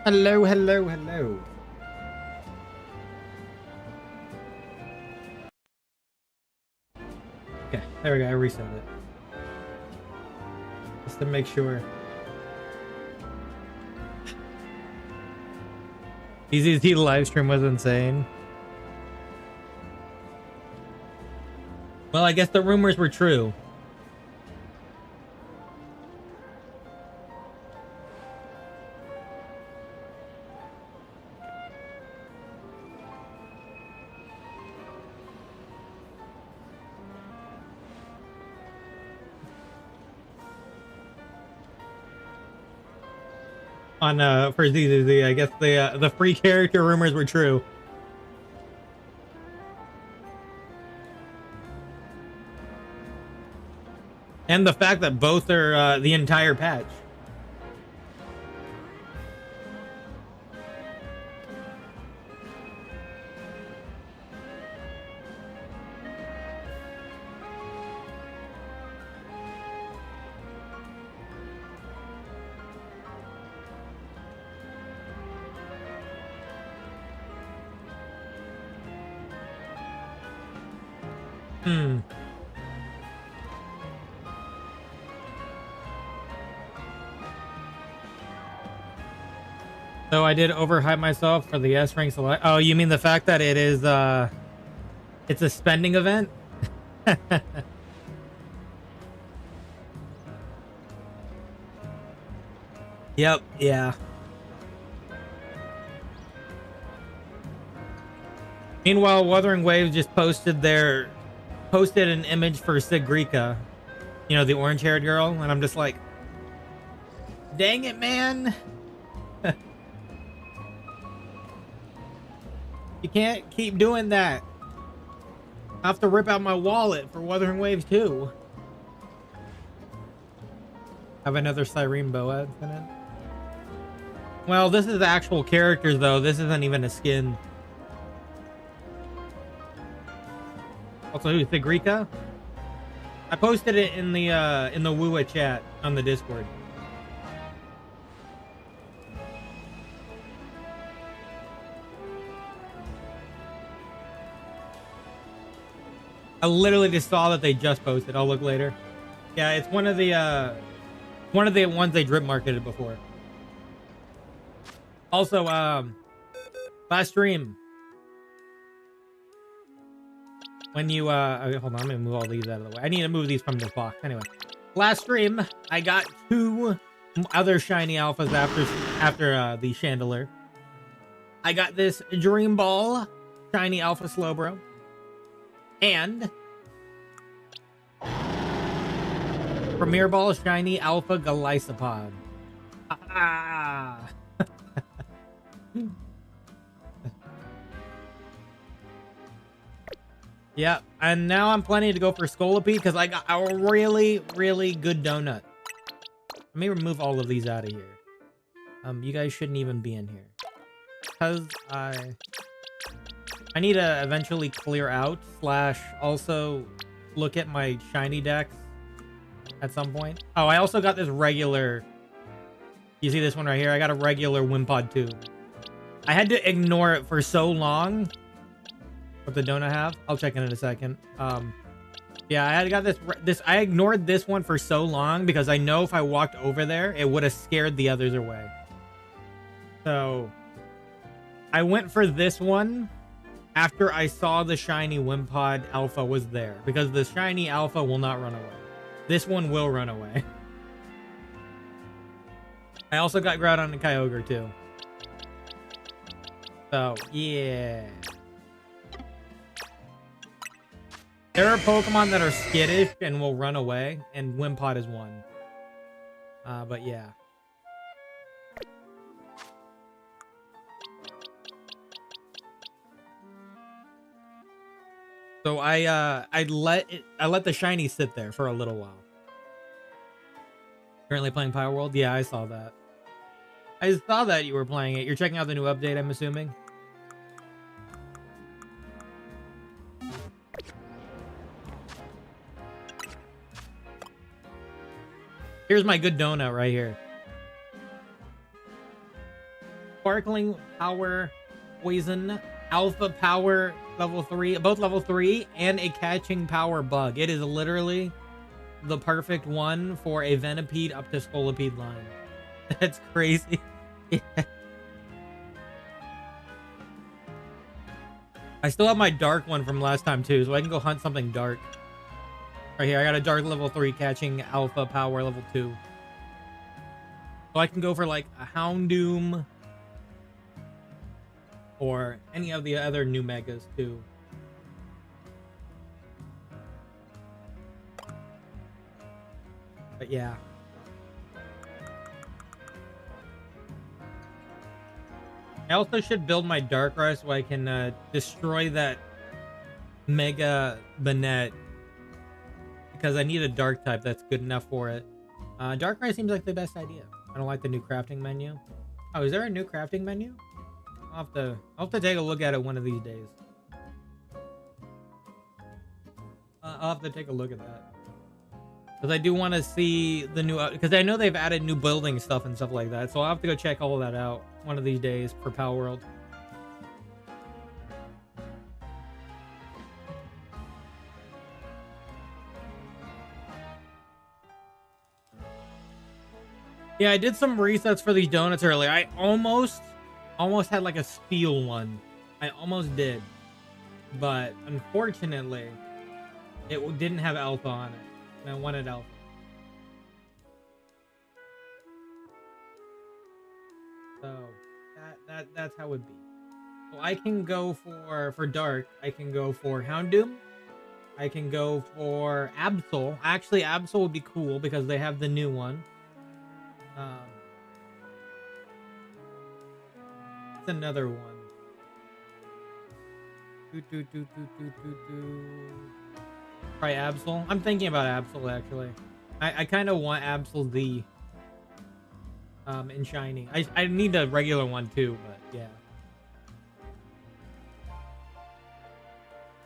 Hello, hello, hello. Okay, there we go. I reset it. Just to make sure. DZZ live stream was insane. Well, I guess the rumors were true. On for ZZZ, I guess the free character rumors were true. And the fact that both are the entire patch. So I did overhype myself for the S rank select. Oh, you mean the fact that it is it's a spending event? Yep, yeah. Meanwhile, Wuthering Waves just posted an image for Sigrika, you know, the orange-haired girl, and I'm just like, dang it, man. You can't keep doing that. I have to rip out my wallet for Wuthering Waves too. Have another Cyrene Boa incident. Well, this is the actual characters though. This isn't even a skin. Also, who's Sigrika? I posted it in the Wua chat on the Discord. I literally just saw that they just posted. I'll look later. Yeah, it's one of the ones they drip marketed before. Also, last stream, when you hold on, I'm gonna move all these out of the way. I need to move these from this box. Anyway, last stream, I got 2 other shiny alphas after the chandelier. I got this Dream Ball shiny alpha Slowbro. And Premier Ball shiny alpha Galisopod. Ah. Yep, and now I'm planning to go for Scolipede because I got a really, really good donut. Let me remove all of these out of here. You guys shouldn't even be in here. Because I need to eventually clear out / also look at my shiny decks at some point. Oh, I also got this regular. You see this one right here? I got a regular Wimpod too. I had to ignore it for so long. What the donut have? I'll check in a second. Yeah, I had got this. I ignored this one for so long because I know if I walked over there, it would have scared the others away. So I went for this one after I saw the shiny Wimpod Alpha was there, because the shiny Alpha will not run away. This one will run away. I also got Groudon and Kyogre too. So, yeah. There are Pokemon that are skittish and will run away, and Wimpod is one. But yeah. So I let the shiny sit there for a little while. Currently playing Power World? Yeah, I saw that. I saw that you were playing it. You're checking out the new update, I'm assuming. Here's my good donut right here. Sparkling Power Poison, Alpha Power level 3, both level 3, and a Catching Power Bug. It is literally the perfect one for a Venipede up to Scolipede line. That's crazy. Yeah. I still have my dark one from last time too, so I can go hunt something dark. Right here, I got a dark level 3 catching Alpha Power level 2. So I can go for like a Houndoom or any of the other new megas too. But yeah. I also should build my Darkrai so I can destroy that Mega Banette. Because I need a dark type that's good enough for it. Darkrai seems like the best idea. I don't like the new crafting menu. Oh, is there a new crafting menu? I'll have to take a look at it one of these days. I'll have to take a look at that. Because I do want to see the new... Because I know they've added new building stuff and stuff like that. So I'll have to go check all of that out one of these days for Power World. Yeah, I did some resets for these donuts earlier. I almost had like a steel one. I almost did. But unfortunately, it didn't have alpha on it. And I wanted alpha. So that's how it would be. So I can go for dark. I can go for Houndoom. I can go for Absol. Actually, Absol would be cool because they have the new one. It's another one. Try Absol. I'm thinking about Absol actually. I kind of want Absol Z. In shiny. I need a regular one too, but yeah.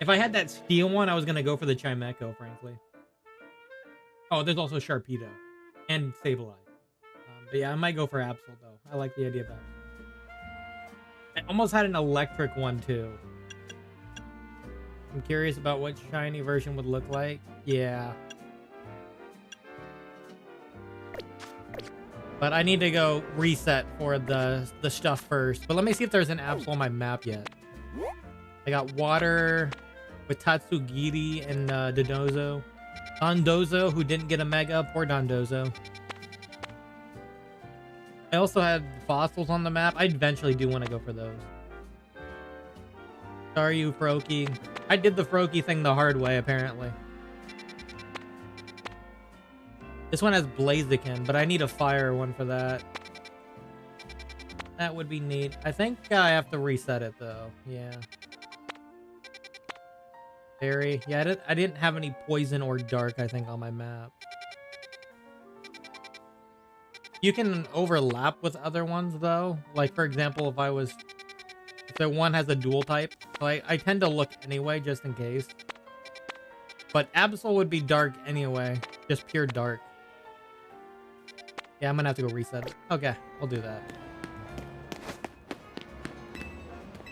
If I had that steel one, I was gonna go for the Chimecho, frankly. Oh, there's also Sharpedo and Sableye. But yeah, I might go for Absol though. I like the idea of Absol. I almost had an electric one too. I'm curious about what shiny version would look like. Yeah. But I need to go reset for the stuff first. But let me see if there's an Absol on my map yet. I got water with Tatsugiri and Dondozo. Dondozo, who didn't get a Mega. Poor Dondozo. I also had fossils on the map. I eventually do want to go for those. Sorry, you Froakie. I did the Froakie thing the hard way, apparently. This one has Blaziken, but I need a fire one for that. That would be neat. I think I have to reset it, though. Yeah. Fairy. Yeah, I didn't have any poison or dark, I think, on my map. You can overlap with other ones, though. Like, for example, if the one has a dual type. So I tend to look anyway, just in case. But Absol would be dark anyway. Just pure dark. Yeah, I'm gonna have to go reset it. Okay, we'll do that.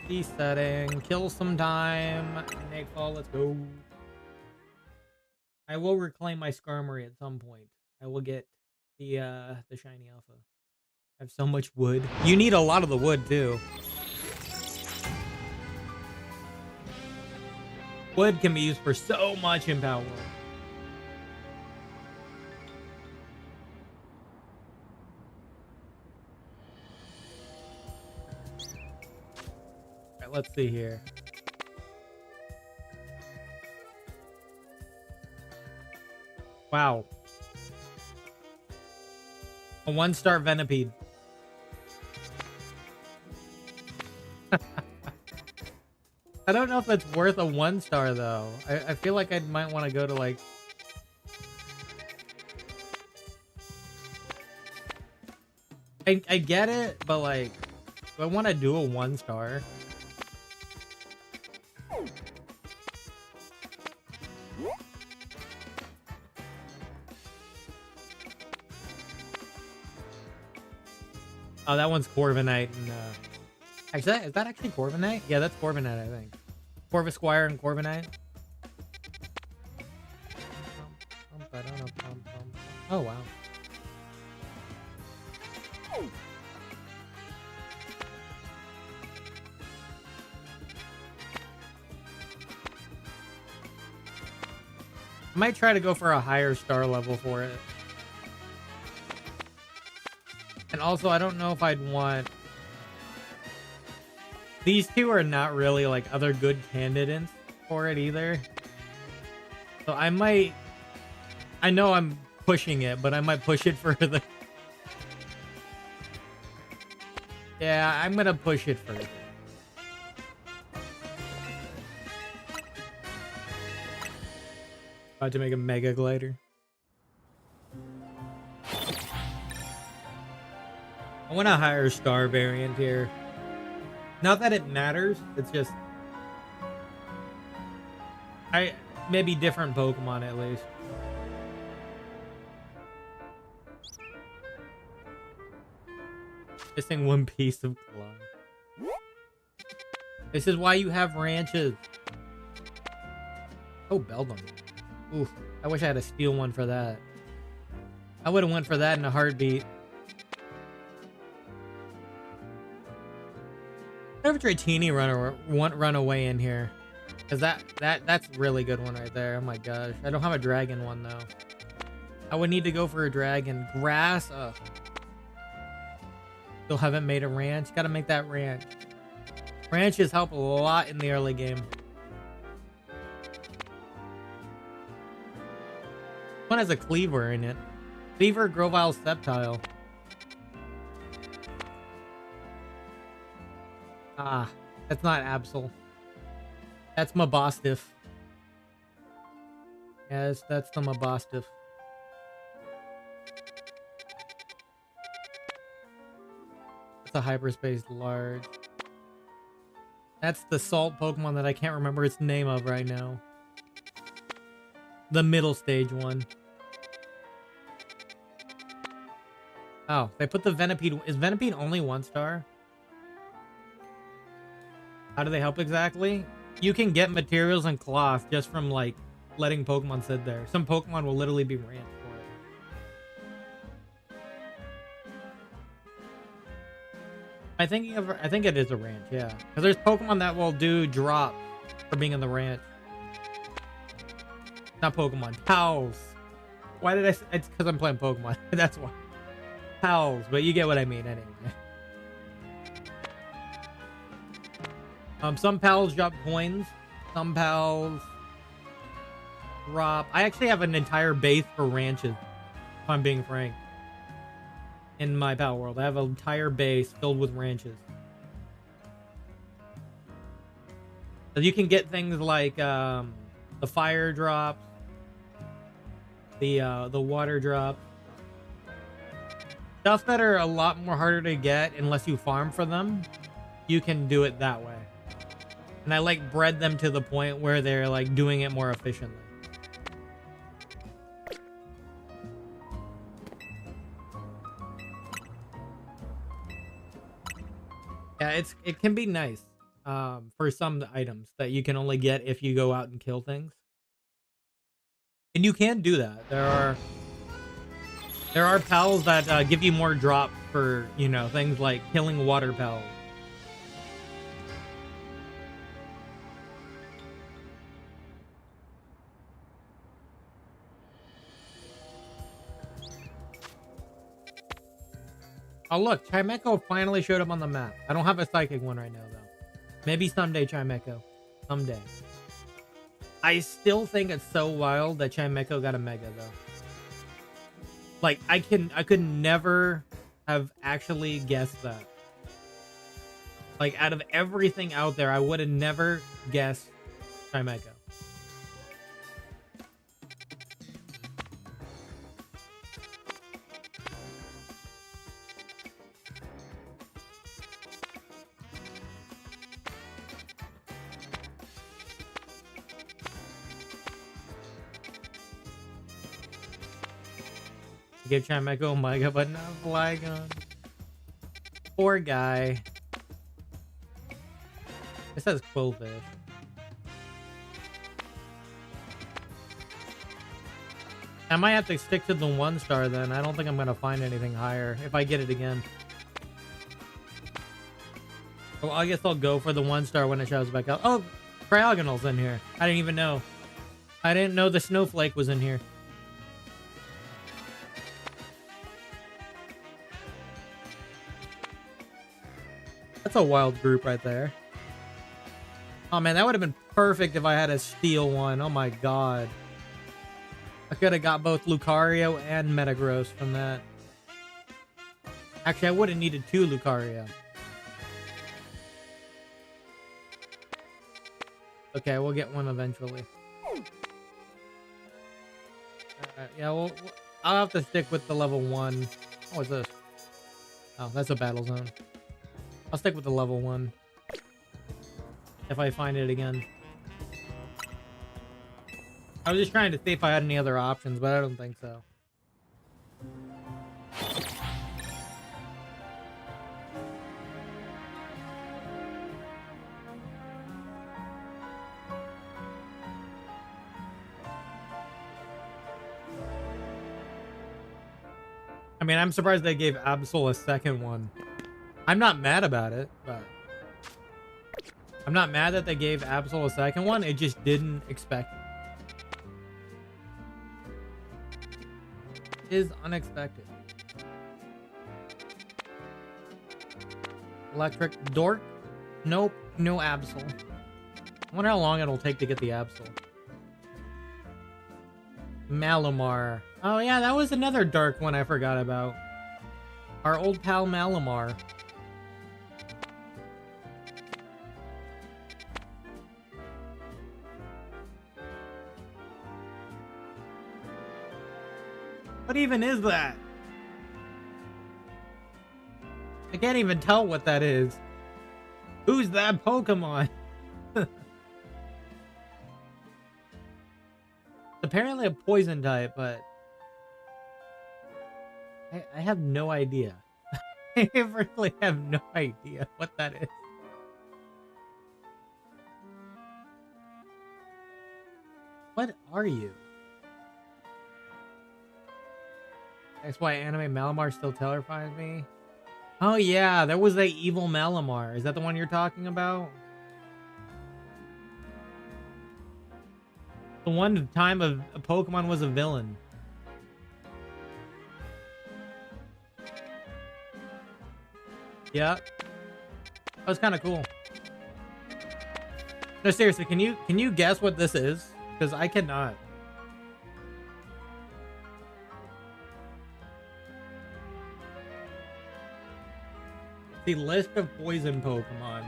Resetting. Kill some time. Nightfall, let's go. I will reclaim my Skarmory at some point. I will get the shiny alpha. I have so much wood. You need a lot of the wood too. Wood can be used for so much in Power World. Alright, let's see here. Wow. A 1-star Venipede. I don't know if it's worth a 1-star though. I feel like I might want to go to like... I get it, but like, do I want to do a 1-star? Oh, that one's Corviknight and actually, is that actually Corviknight? Yeah, that's Corviknight, I think. Corvisquire and Corviknight. Oh wow. I might try to go for a higher star level for it. And also, I don't know if I'd want... These two are not really, like, other good candidates for it either. So I might... I know I'm pushing it, but I might push it further. Yeah, I'm gonna push it further. About to make a Mega Glider. I want a higher star variant here. Not that it matters, it's just... maybe different Pokemon at least. Missing one piece of glove. This is why you have ranches. Oh, Beldum. Oof. I wish I had a steel one for that. I would have went for that in a heartbeat. I have a Dratini run away in here. Cause that's a really good one right there. Oh my gosh. I don't have a dragon one though. I would need to go for a dragon. Grass. Ugh. Still haven't made a ranch. Gotta make that ranch. Ranches help a lot in the early game. One has a cleaver in it. Cleaver, Grovyle, Sceptile. Ah, that's not Absol. That's Mabostiff. Yes, that's the Mabostiff. That's a hyperspace large. That's the salt Pokemon that I can't remember its name of right now. The middle stage one. Oh, they put the Venipede. Is Venipede only 1 star? How do they help exactly? You can get materials and cloth just from like letting Pokemon sit there. Some Pokemon will literally be ranked for it. I think it is a ranch, yeah. Because there's Pokemon that will do drops for being in the ranch. Not Pokemon, Pals. Why did I? It's because I'm playing Pokemon. That's why. Pals, but you get what I mean anyway. Some pals drop coins. Some pals drop... I actually have an entire base for ranches, if I'm being frank. In my pal world, I have an entire base filled with ranches. So you can get things like the fire drops, the water drops. Stuff that are a lot more harder to get unless you farm for them. You can do it that way. And I like bred them to the point where they're like doing it more efficiently. Yeah, it can be nice for some items that you can only get if you go out and kill things. And you can do that. There are pals that give you more drops for, you know, things like killing water pals. Oh look, Chimecho finally showed up on the map. I don't have a psychic one right now though. Maybe someday, Chimecho. Someday. I still think it's so wild that Chimecho got a Mega though. Like I could never have actually guessed that. Like out of everything out there, I would have never guessed Chimecho. Give Chimecho a Mega, but not Flygon. poor guy. It says quillfish. I might have to stick to the 1-star then. I don't think I'm going to find anything higher if I get it again. Well, I guess I'll go for the 1-star when it shows back up. Oh, Cryogonal's in here. I didn't even know. I didn't know the snowflake was in here. That's a wild group right there. Oh man, that would have been perfect if I had a steel one. Oh my god. I could have got both Lucario and Metagross from that. Actually, I would have needed 2 Lucario. Okay, we'll get one eventually. Yeah, well, I'll have to stick with the level 1. What's this? Oh, that's a battle zone. I'll stick with the level 1. If I find it again. I was just trying to see if I had any other options, but I don't think so. I mean, I'm surprised they gave Absol a second one. I'm not mad about it, but... I'm not mad that they gave Absol a second one. It just didn't expect it. It is unexpected. Electric Dork? Nope, no Absol. I wonder how long it'll take to get the Absol. Malamar. Oh yeah, that was another dark one I forgot about. Our old pal Malamar. What even is that? I can't even tell what that is. Who's that Pokemon? Apparently a poison type, but I have no idea. I really have no idea what that is. What are you? That's why anime Malamar still terrifies me. Oh yeah, there was that evil Malamar. Is that the one you're talking about? The one time a Pokemon was a villain. Yeah. That was kind of cool. No, seriously, can you guess what this is? Because I cannot. The list of poison Pokemon.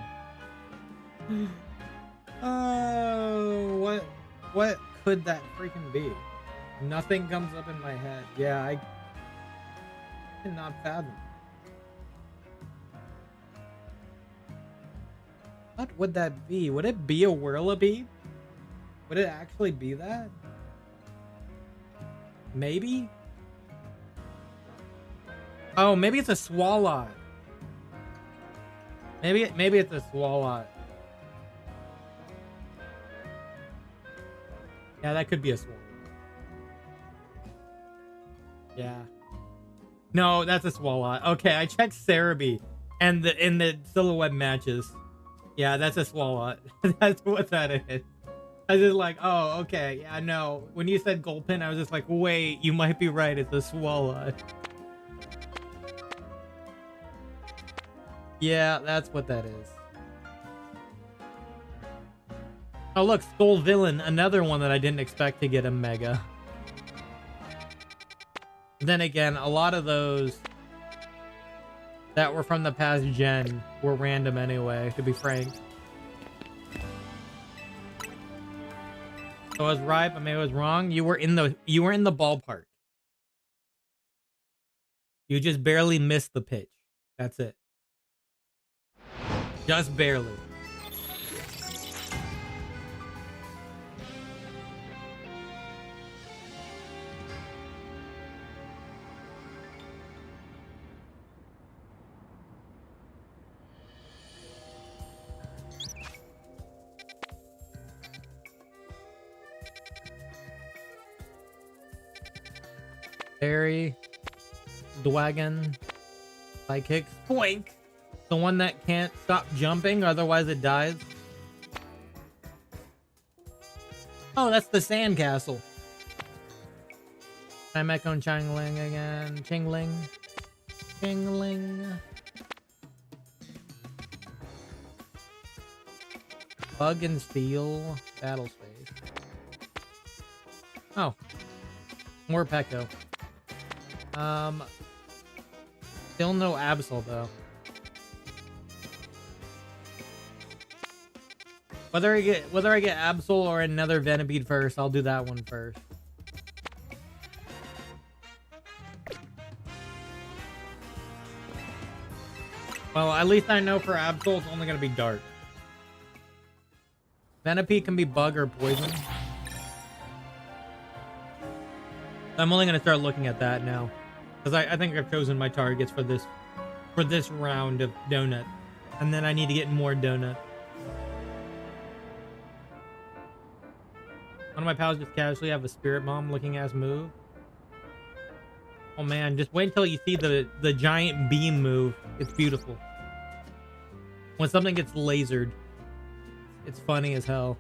Oh, what could that freaking be? Nothing comes up in my head. Yeah, I cannot fathom. What would that be? Would it be a Whirlipede? Would it actually be that? Maybe? Oh, maybe it's a Swalot. Maybe it's a Swalot. Yeah, that could be a Swalot. Yeah. No, that's a Swalot. Okay, I checked Cerebi and the silhouette matches. Yeah, that's a Swalot. That's what that is. I was just like, oh, okay. Yeah, no. When you said Gulpin, I was just like, wait, you might be right. It's a Swalot. Yeah, that's what that is. Oh, look, Skull Villain, another one that I didn't expect to get a Mega. Then again, a lot of those that were from the past gen were random anyway, to be frank. So I was right, but maybe I was wrong. You were in the ballpark. You just barely missed the pitch. That's it. Just barely. Berry. Dwagon. Psychic. Boink! The one that can't stop jumping, otherwise it dies. Oh, that's the sandcastle. I'm echoing Changling again. Chingling. Chingling. Bug and Steel. Battle Space. Oh. More Pecco. Still no Absol though. Whether I get Absol or another Venipede first, I'll do that one first. Well, at least I know for Absol it's only gonna be dark. Venipede can be bug or poison. I'm only gonna start looking at that now, because I think I've chosen my targets for this round of donut, and then I need to get more donut. One of my pals just casually have a Spirit Bomb looking ass move. Oh man, just wait until you see the giant beam move. It's beautiful. When something gets lasered, it's funny as hell.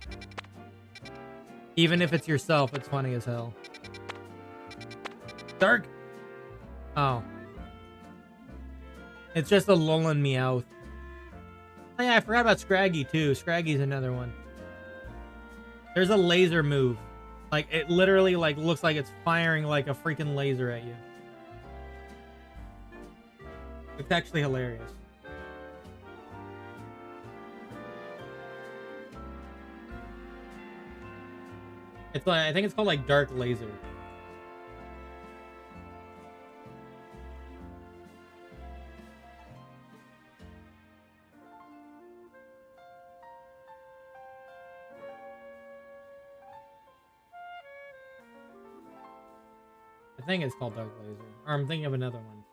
Even if it's yourself, it's funny as hell. Dark? Oh. It's just a Alolan Meowth. Oh yeah, I forgot about Scraggy too. Scraggy's another one. There's a laser move. Like, it literally, like, looks like it's firing, like, a freaking laser at you. It's actually hilarious. It's like, I think it's called, like, Dark Laser. I think it's called Dark Laser. Or I'm thinking of another one.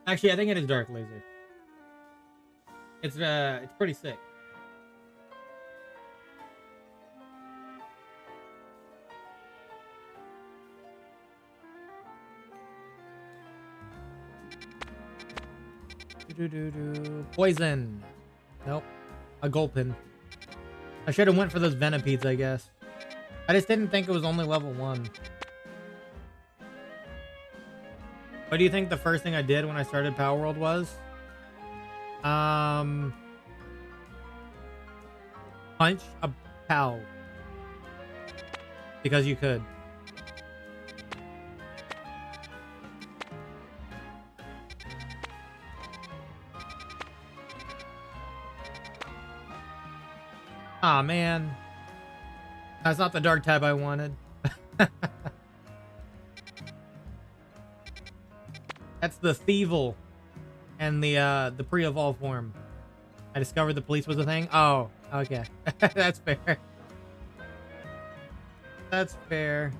Actually, I think it is Dark Laser. It's pretty sick. Poison. Nope. A Gulpin. I should have went for those Venipedes, I guess. I just didn't think it was only level 1. What do you think the first thing I did when I started Power World was? Punch a pal. Because you could. Aw, man. That's not the dark type I wanted. That's the Thievul and the pre-evolved form. I discovered the police was a thing. Oh, okay. That's fair. That's fair.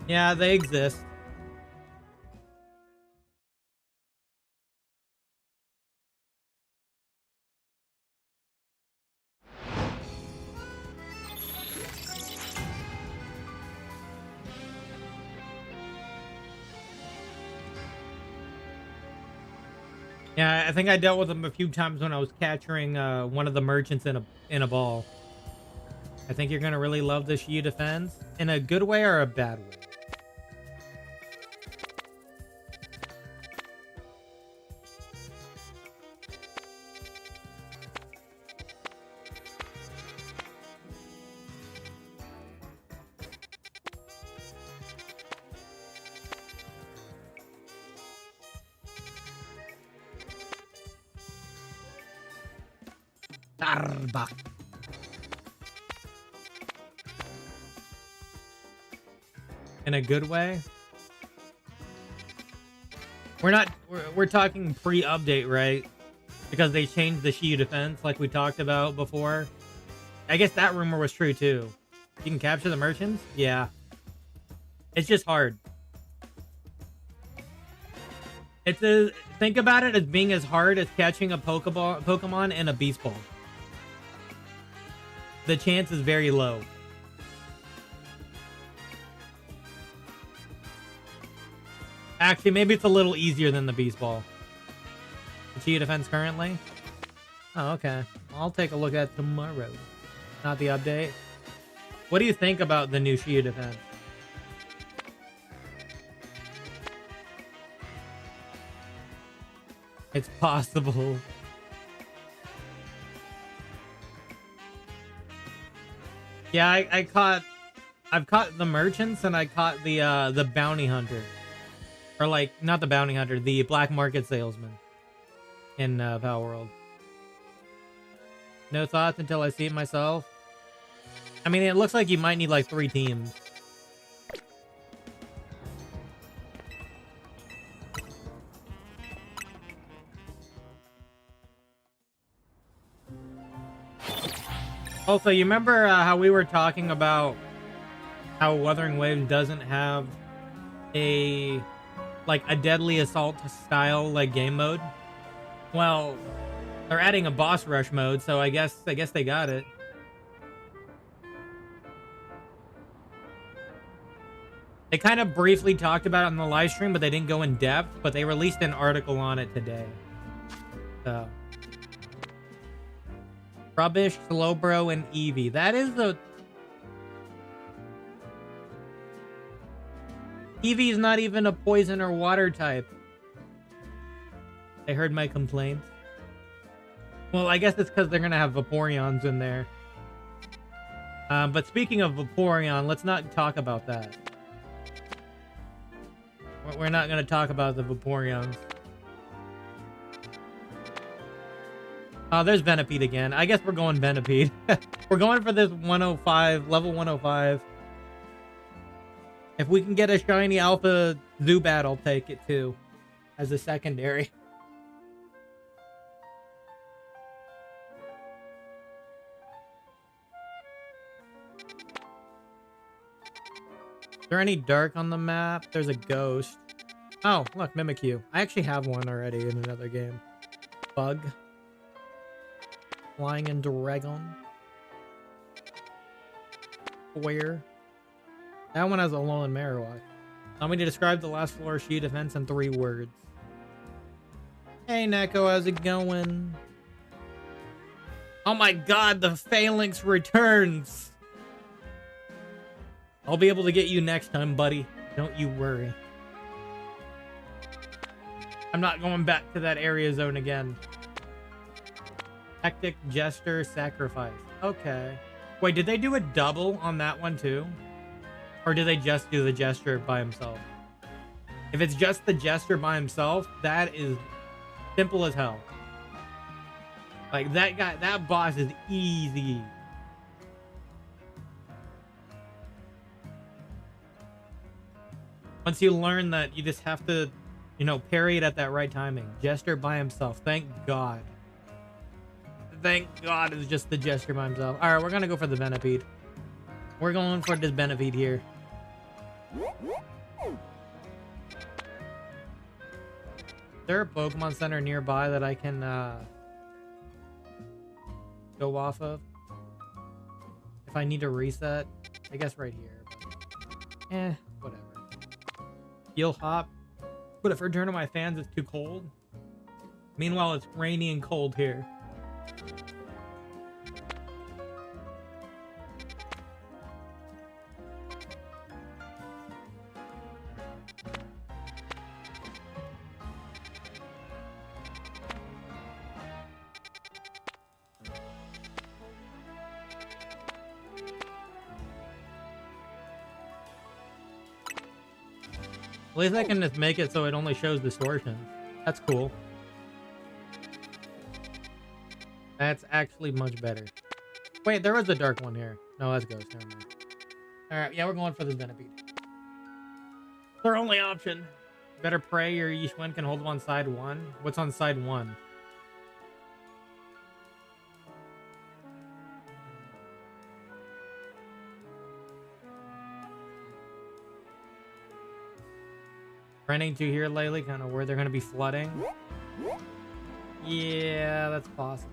Yeah, they exist. Yeah, I think I dealt with them a few times when I was capturing one of the merchants in a ball. I think you're gonna really love this Shiyu defense in a good way or a bad way. Arbok. In a good way. We're talking pre-update, right? Because they changed the Shiyu defense like we talked about before. I guess that rumor was true too. You can capture the merchants? Yeah. It's just hard. Think about it as being as hard as catching a Pokemon in a Beast Ball. the chance is very low. Actually, maybe it's a little easier than the Beast Ball. The Chi defense currently? Oh, okay. I'll take a look at tomorrow. Not the update. What do you think about the new Chi defense? It's possible. Yeah, I've caught the merchants and I caught the bounty hunter. Or like, not the bounty hunter, the black market salesman in Power World. No thoughts until I see it myself. I mean, it looks like you might need like 3 teams. Also, you remember how we were talking about how Wuthering Waves doesn't have a Deadly Assault style like game mode? Well, they're adding a boss rush mode, so I guess they got it. They kind of briefly talked about it on the live stream, but they didn't go in depth, but they released an article on it today. So Rubbish, Slowbro, and Eevee. That is the... Eevee's not even a poison or water type. They heard my complaints. Well, I guess it's because they're going to have Vaporeons in there. But speaking of Vaporeon, let's not talk about that. We're not going to talk about the Vaporeons. Oh, there's Venipede again. I guess we're going Venipede. We're going for this 105, level 105. If we can get a shiny Alpha Zubat, I'll take it too. As a secondary. Is there any dark on the map? There's a ghost. Oh, look, Mimikyu. I actually have one already in another game. Bug. Flying in Dragon. Where? That one has a Alolan Marowak. Allow me to describe the last floor Chi defense in 3 words. Hey, Neko, how's it going? Oh my god, the Phalanx returns! I'll be able to get you next time, buddy. Don't you worry. I'm not going back to that area zone again. Hectic Jester Sacrifice. Okay. Wait, did they do a double on that one too? Or did they just do the Jester by himself? If it's just the Jester by himself, that is simple as hell. Like, that guy, that boss is easy. Once you learn that, you just have to, you know, parry it at that right timing. Jester by himself. Thank God. Thank God it's just the Jester by himself. Alright, we're gonna go for the Venipede. We're going for this Venipede here. Is there a Pokemon Center nearby that I can go off of? If I need to reset? I guess right here. But, whatever. You'll hop. But if I turn on my fans, it's too cold. Meanwhile, it's rainy and cold here. At least I can just make it so it only shows distortion. That's cool. That's actually much better. Wait, there was a dark one here. No, that's Ghost. Never mind. Alright, yeah, we're going for this Venipede. Their only option. Better pray your Yishwen can hold them on side 1. What's on side 1? Running to here lately, kind of where they're going to be flooding. Yeah, that's possible.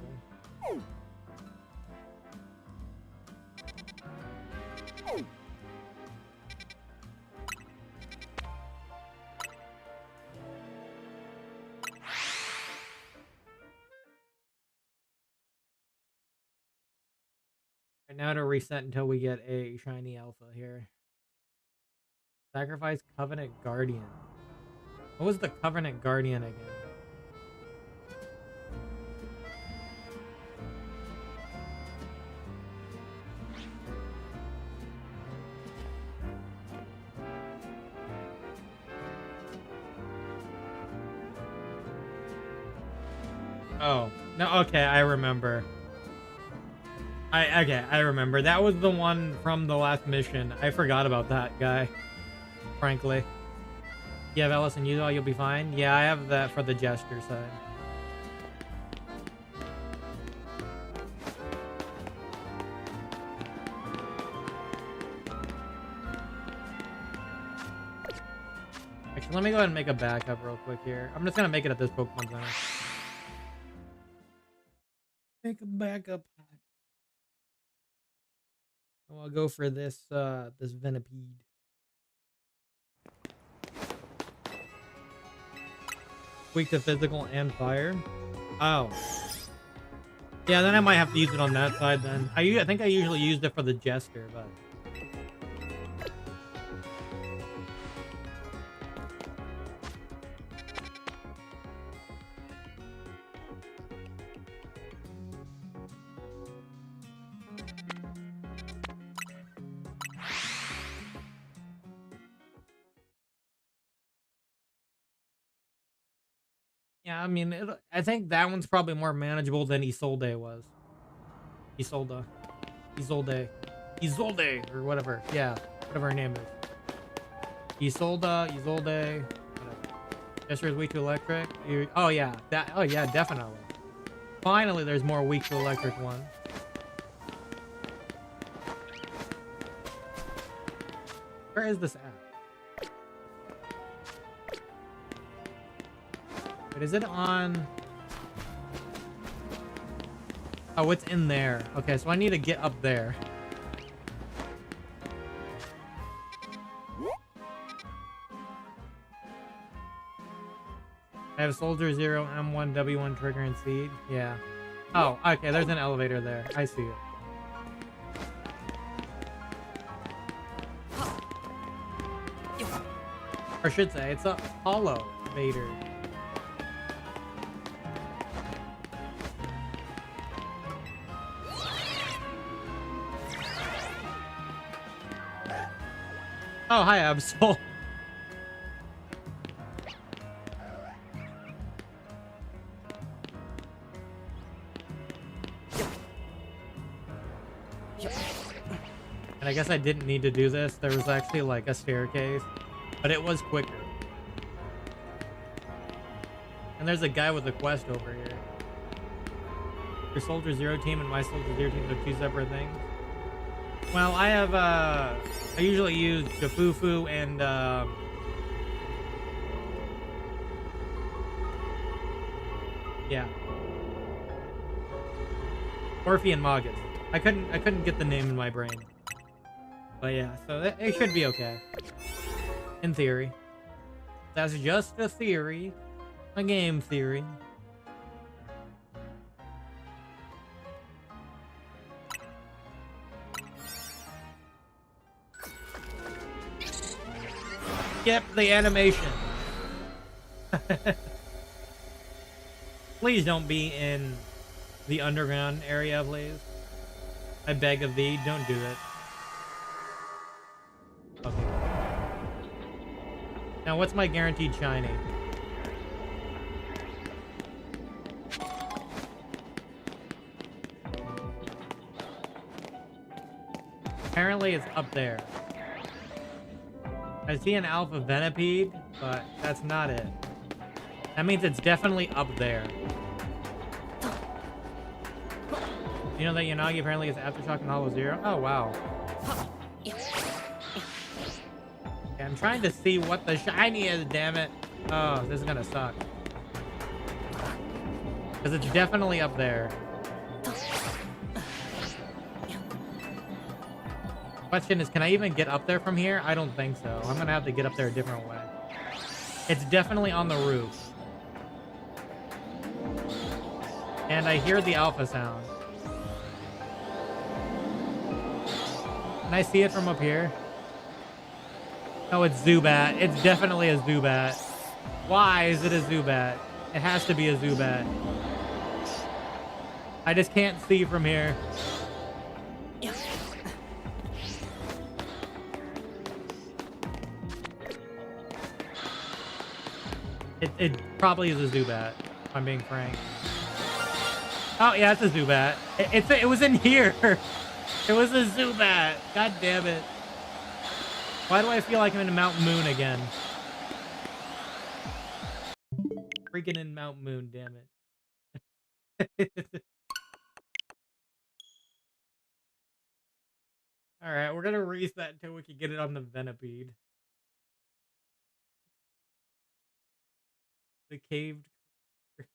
now to reset until we get a shiny alpha here. Sacrifice Covenant Guardian. What was the Covenant Guardian again? Oh, no, okay, I remember. I remember. That was the one from the last mission. I forgot about that guy, frankly. You have Ellis and Yuzo, you'll be fine. Yeah, I have that for the gesture side. Actually, let me go ahead and make a backup real quick here. I'm just gonna make it at this Pokemon Center. Make a backup. Oh, I'll go for this this Venipede. Weak to physical and fire. Oh. Yeah, then I might have to use it on that side then. I think I usually used it for the Jester, but... Yeah, I mean, I think that one's probably more manageable than Isolde was. Isolde, or whatever. Yeah, whatever her name is. Isolde, whatever. Jester is weak to electric. Oh yeah, definitely. Finally, there's more weak to electric ones. Where is this at? But is it on? Oh, it's in there. Okay, so I need to get up there. I have Soldier 0, M1, W1, Trigger, and Seed. Yeah. Oh, okay, there's an elevator there. I see it. Or I should say, it's a hollow Vader. Oh, hi, Absol. And I guess I didn't need to do this. There was actually like a staircase, but it was quicker. And there's a guy with a quest over here. Your Soldier Zero team and my Soldier Zero team are two separate things. Well, I have, I usually use Jafufu and, yeah. Orphe and Magus. I couldn't get the name in my brain. But yeah, so it should be okay. In theory. That's just a theory. A game theory. Skip the animation. Please don't be in the underground area, please. I beg of thee, don't do it. Okay. Now, what's my guaranteed shiny? Apparently, it's up there. I see an Alpha Venipede, but that's not it. That means it's definitely up there. You know that Yanagi apparently is Aftershock and Hollow Zero? Oh, wow. Okay, I'm trying to see what the shiny is, damn it. Oh, this is gonna suck. Because it's definitely up there. Question is, can I even get up there from here? I don't think so. I'm gonna have to get up there a different way. It's definitely on the roof. And I hear the alpha sound. Can I see it from up here? Oh, it's Zubat. It's definitely a Zubat. Why is it a Zubat? It has to be a Zubat. I just can't see from here. It probably is a Zubat, if I'm being frank. Oh, yeah, it's a Zubat. It was in here. It was a Zubat. God damn it. Why do I feel like I'm in Mount Moon again? Freaking in Mount Moon, damn it. Alright, we're gonna reset until we can get it on the Venipede. The caved... It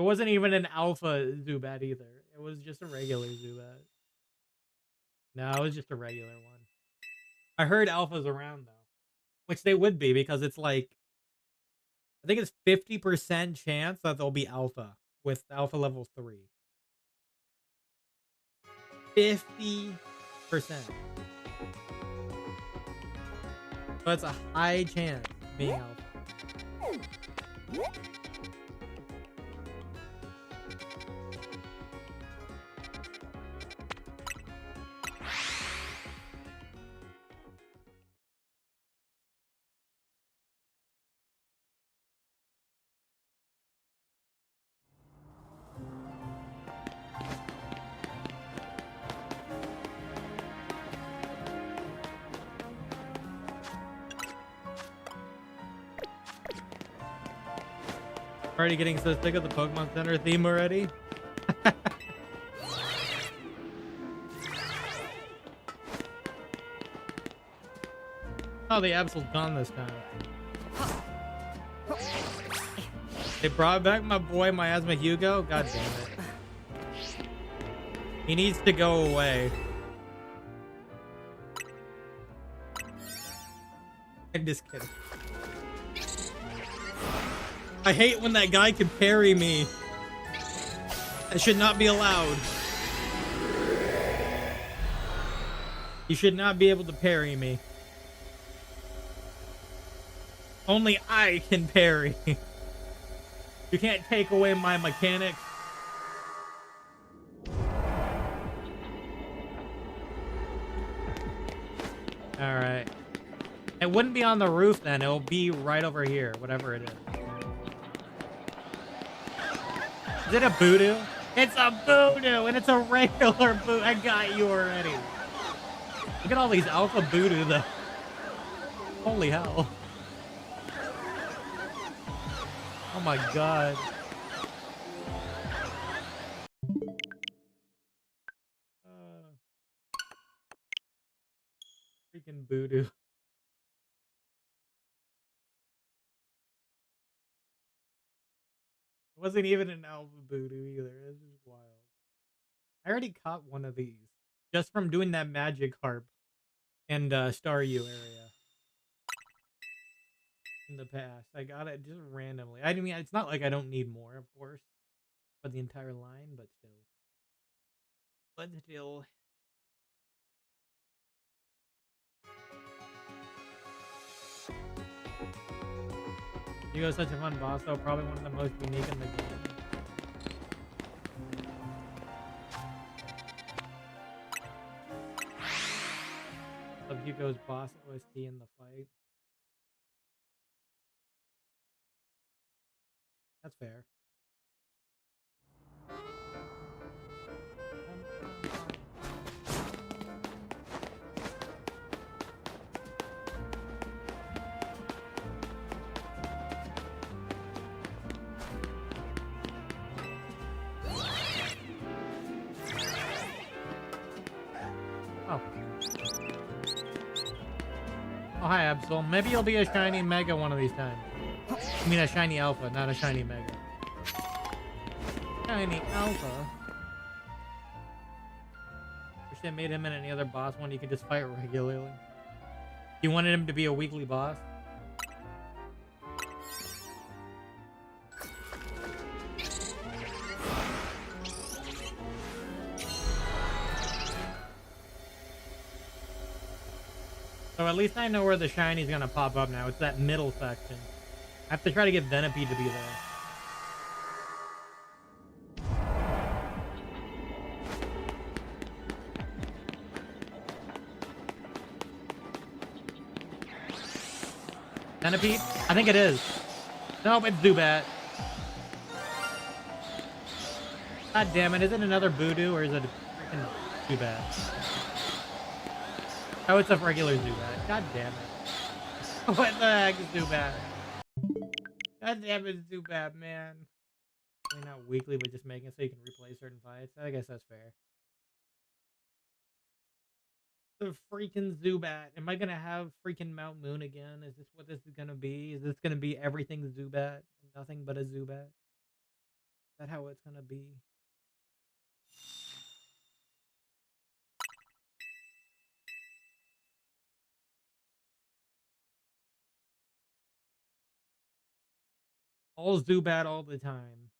wasn't even an alpha Zubat either. It was just a regular Zubat. No, it was just a regular one. I heard alphas around, though. Which they would be, because it's like... I think it's 50% chance that they'll be alpha with alpha level 3. 50%. So it's a high chance of being alpha. Already getting so sick of the Pokemon Center theme already. Oh, the Absol's gone this time. They brought back my boy Miasma Hugo? God damn it. He needs to go away. I'm just kidding. I hate when that guy can parry me. That should not be allowed. You should not be able to parry me. Only I can parry. You can't take away my mechanics. Alright. It wouldn't be on the roof then. It'll be right over here, whatever it is. Is it a Voodoo? It's a Voodoo, and it's a regular Voodoo. I got you already. Look at all these alpha Voodoo, though. Holy hell. Oh my god. Freaking Voodoo. It wasn't even an alpha Voodoo either. It's just wild. I already caught one of these just from doing that magic harp and Star U area in the past. I got it just randomly. I mean, it's not like I don't need more, of course, for the entire line, but still. But still. Hugo's such a fun boss, though. Probably one of the most unique in the game. Love Hugo's boss OST in the fight. That's fair. Oh. Oh, hi, Absol. Maybe you'll be a shiny Mega one of these times. I mean, a shiny Alpha, not a shiny Mega. Shiny Alpha. Wish they made him in any other boss one you could just fight regularly. You wanted him to be a weekly boss? So at least I know where the shiny's gonna pop up now. It's that middle section. I have to try to get Venipede to be there. Venipede? I think it is. Nope, it's Zubat. God damn it, is it another Voodoo or is it a freaking Zubat? Oh, it's a regular Zubat. God damn it. What the heck is Zubat? God damn it, Zubat, man. Maybe not weekly, but just making it so you can replay certain fights. I guess that's fair. The freaking Zubat. Am I gonna have freaking Mount Moon again? Is this what this is gonna be? Is this gonna be everything Zubat? Nothing but a Zubat? Is that how it's gonna be? All Zubat all the time.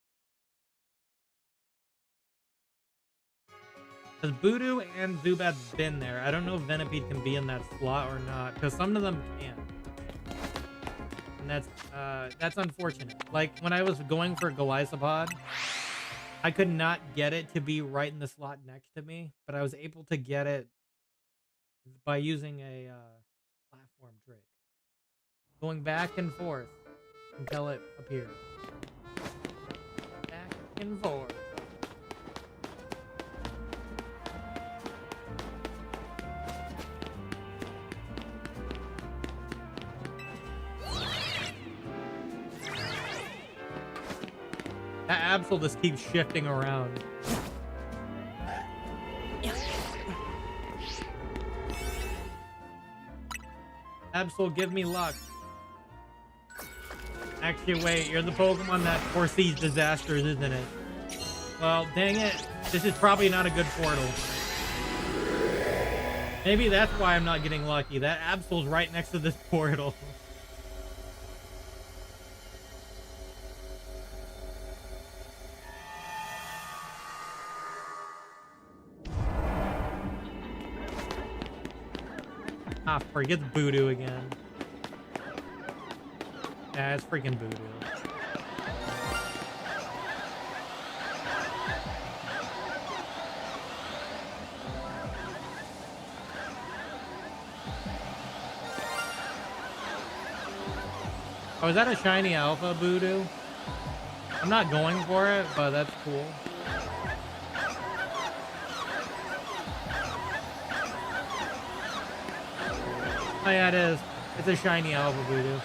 Because Voodoo and Zubat's been there. I don't know if Venipede can be in that slot or not. Because some of them can. And that's unfortunate. Like, when I was going for Golisopod, I could not get it to be right in the slot next to me. But I was able to get it by using a platform trick. Going back and forth until it appeared. Back and forth. That Absol just keeps shifting around. Absol, give me luck. Actually, wait, you're the Pokemon that foresees disasters, isn't it? Well, dang it. This is probably not a good portal. Maybe that's why I'm not getting lucky. That Absol's right next to this portal. Ah, forget Voodoo again. Yeah, it's freaking Voodoo. Oh, is that a shiny alpha Voodoo? I'm not going for it, but that's cool. Oh yeah, it is. It's a shiny alpha Voodoo.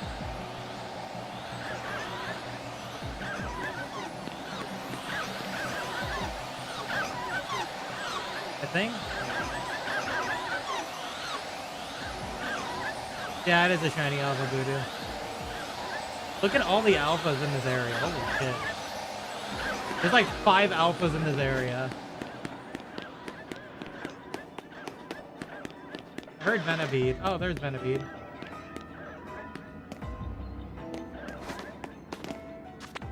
I think. Yeah, it is a shiny alpha Voodoo. Look at all the alphas in this area. Holy shit. There's like 5 alphas in this area. I heard Venipede. Oh, there's Venipede.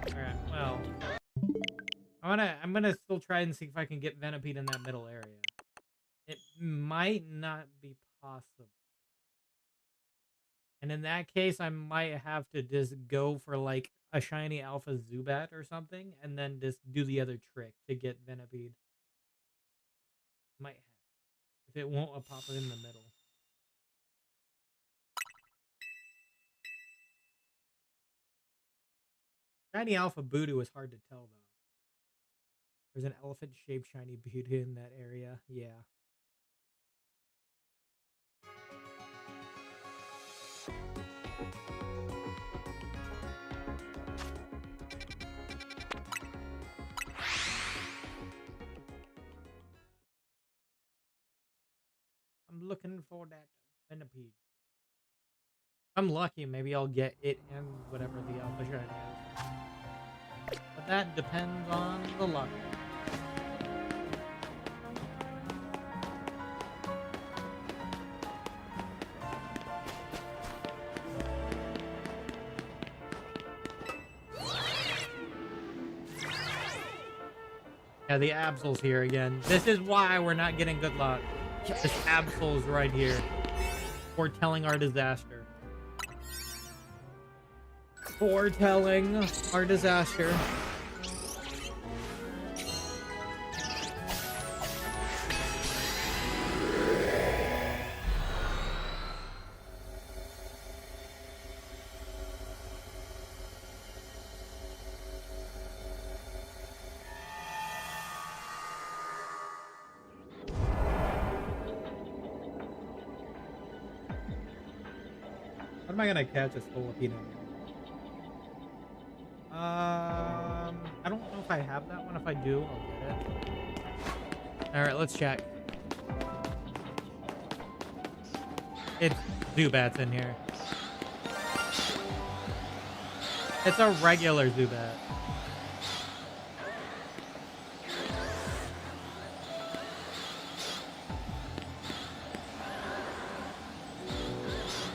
Alright, well. I'm gonna still try and see if I can get Venipede in that middle area. It might not be possible. And in that case, I might have to just go for like a shiny alpha Zubat or something, and then just do the other trick to get Venipede. Might have. If it won't, I'll pop it in the middle. Shiny alpha Voodoo is hard to tell, though. There's an elephant-shaped shiny Voodoo in that area. Yeah. I'm looking for that Venipede. I'm lucky, maybe I'll get it and whatever the alpha shiny is. But that depends on the luck. Yeah, the Absol's here again. This is why we're not getting good luck. This Absol's right here. foretelling our disaster. Foretelling our disaster. How am I gonna catch a Scolipede? I don't know if I have that one. If I do, I'll get it. All right, let's check. It's Zubat's in here. It's a regular Zubat.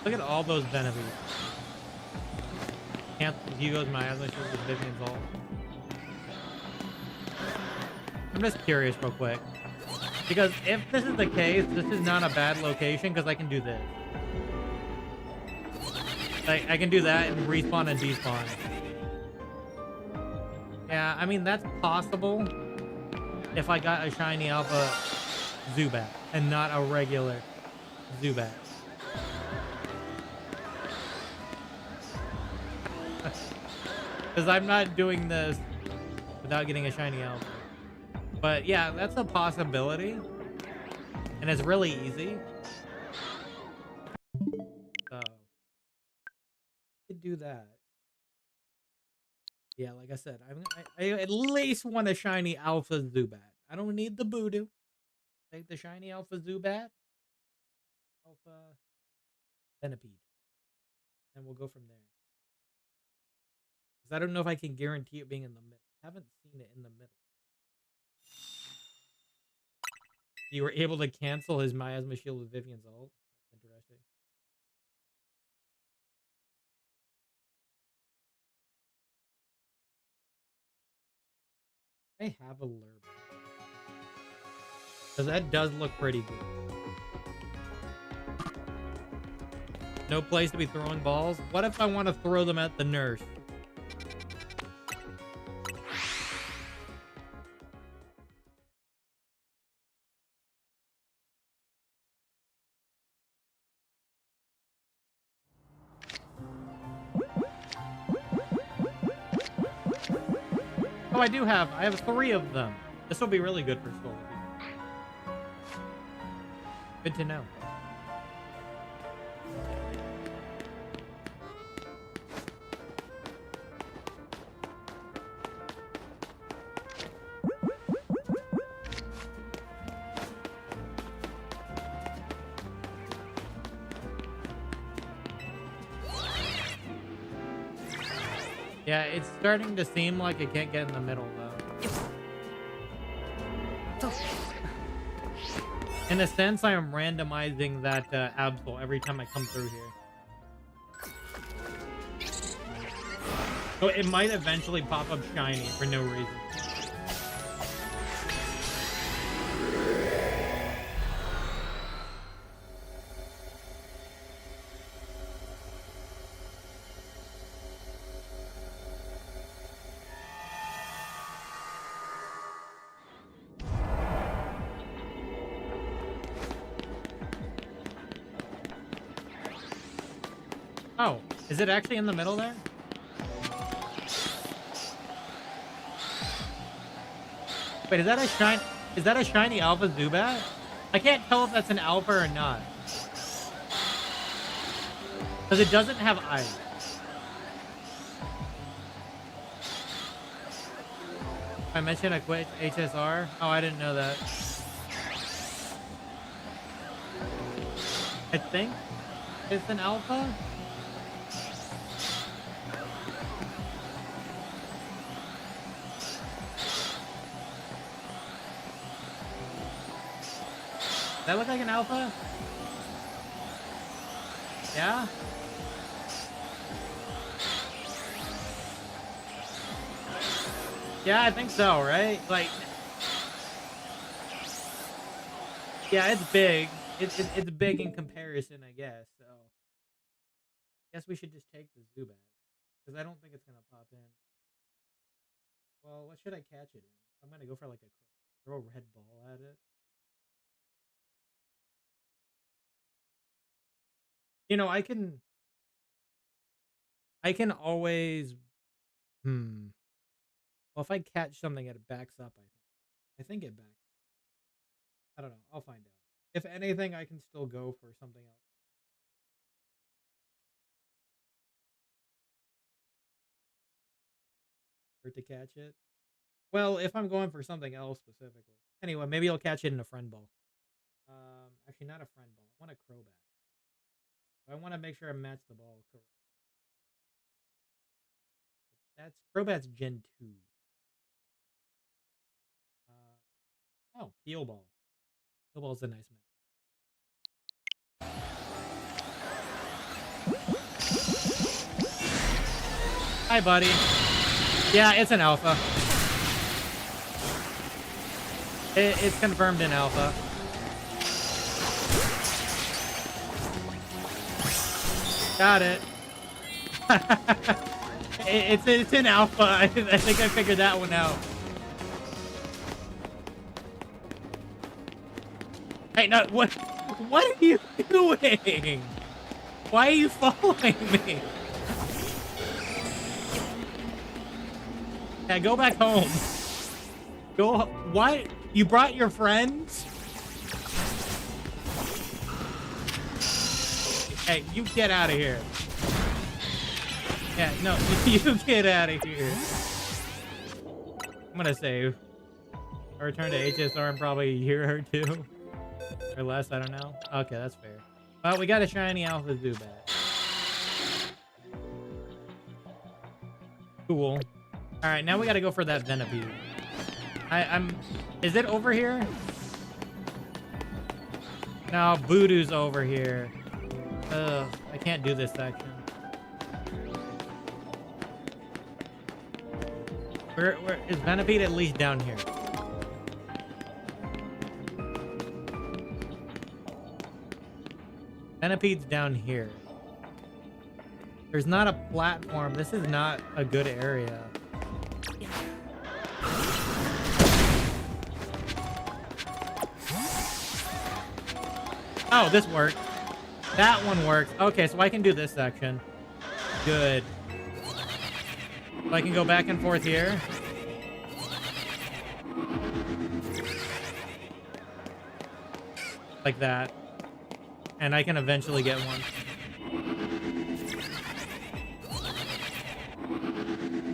Look at all those Venevies. Hugo's miasma shield with Vivian's ult. I'm just curious real quick. Because if this is the case, this is not a bad location because I can do this. Like, I can do that and respawn and despawn. Yeah, I mean, that's possible if I got a shiny alpha Zubat and not a regular Zubat. Because I'm not doing this without getting a shiny alpha. But yeah, that's a possibility. And it's really easy. So, I could do that. Yeah, like I said, I at least want a shiny alpha Zubat. I don't need the Voodoo. Take the shiny alpha Zubat. Alpha Centipede. And we'll go from there. Because I don't know if I can guarantee it being in the middle. I haven't seen it in the middle. You were able to cancel his miasma shield with Vivian's ult. Interesting. I have a lure. Because that does look pretty good. No place to be throwing balls. What if I want to throw them at the nurse? Oh, I have 3 of them. This will be really good for Scolipede. Good to know. Yeah, it's starting to seem like it can't get in the middle, though. In a sense, I am randomizing that Absol every time I come through here. So it might eventually pop up shiny for no reason. Oh, is it actually in the middle there? Wait, is that a shiny alpha Zubat? I can't tell if that's an alpha or not. Because it doesn't have eyes. I mentioned a quick HSR. Oh, I didn't know that. I think it's an alpha. Does that look like an alpha? Yeah? Yeah, I think so, right? Like, yeah, it's big. It's big in comparison. dangerous in, I guess. So I guess we should just take the Zubat because I don't think it's gonna pop in. Well, what should I catch it in? I'm gonna go for like a throw a red ball at it. You know, I can always Well, if I catch something it backs up, I think it backs. I don't know. I'll find out. If anything, I can still go for something else or to catch it. Well, if I'm going for something else specifically. Anyway, maybe I'll catch it in a friend ball. Actually not a friend ball. I want a Crobat. I want to make sure I match the ball correct. That's Crobat's Gen 2. Oh, Heal Ball. Heal Ball's a nice match. Hi, buddy. Yeah, it's an alpha. It's confirmed in alpha. Got it. It's in alpha. I think I figured that one out. Hey, no, what are you doing? Why are you following me? Yeah, go back home. Go. What? You brought your friends? Hey, you get out of here. Yeah, no, you get out of here. I'm gonna save. I return to HSR in probably a year or two. Or less, I don't know. Okay, that's fair. Well, we got a shiny alpha Zubat. Cool. Alright, now we gotta go for that Venipede. Is it over here? No, Voodoo's over here. Ugh, I can't do this section. Where is Venipede? At least down here. Venipede's down here. There's not a platform. This is not a good area. Oh, this worked. That one works. Okay, so I can do this section. Good. So I can go back and forth here. Like that. And I can eventually get one.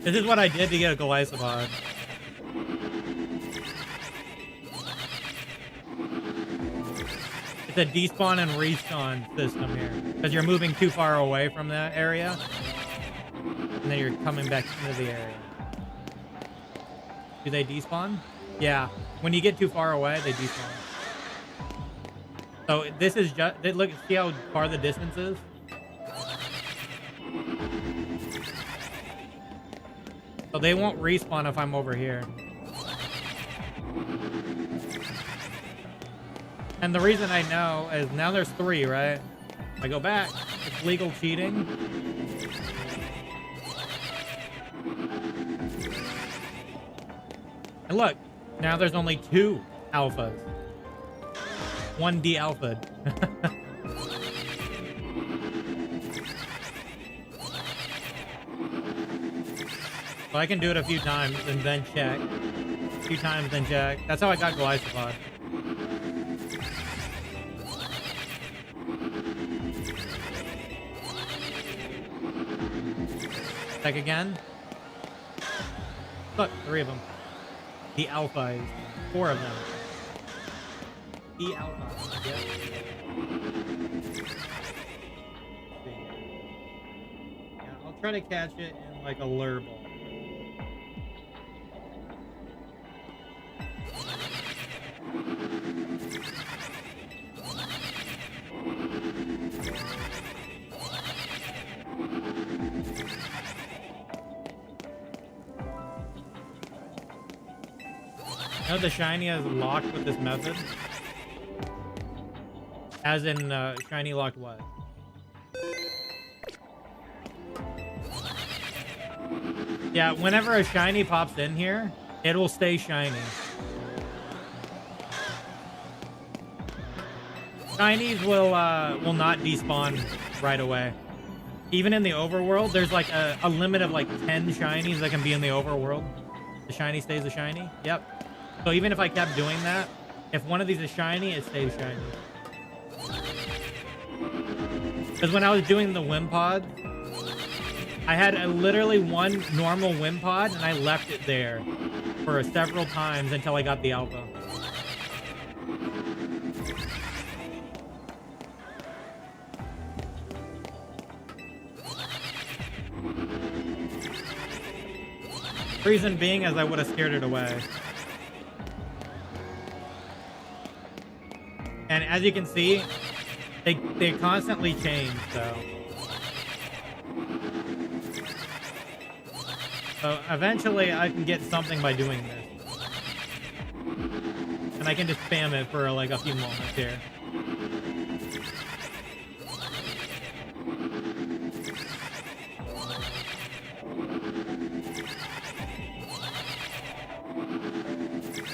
This is what I did to get a Golisopod. It's a despawn and respawn system here. Because you're moving too far away from that area. And then you're coming back into the area. Do they despawn? Yeah. When you get too far away, they despawn. So this is just... Look, see how far the distance is? So they won't respawn if I'm over here. And the reason I know is now there's 3, right? If I go back, it's legal cheating. And look, now there's only 2 alphas. 1 de-alpha'd. So I can do it a few times and then check. A few times, then check. That's how I got Golisopod. Check again. Look, 3 of them. The alpha is 4 of them. The alpha. Yep. Yeah, I'll try to catch it in like a lure ball. You know the shiny is locked with this method? As in, shiny locked what? Yeah, whenever a shiny pops in here, it will stay shiny. Shinies will not despawn right away. Even in the overworld, there's like a limit of like 10 shinies that can be in the overworld. The shiny stays a shiny. Yep. So even if I kept doing that, if one of these is shiny, it stays shiny. Because when I was doing the Wimpod, I had literally one normal Wimpod and I left it there for several times until I got the alpha. Reason being as I would have scared it away. And as you can see, they constantly change, so eventually I can get something by doing this. And I can just spam it for like a few moments here.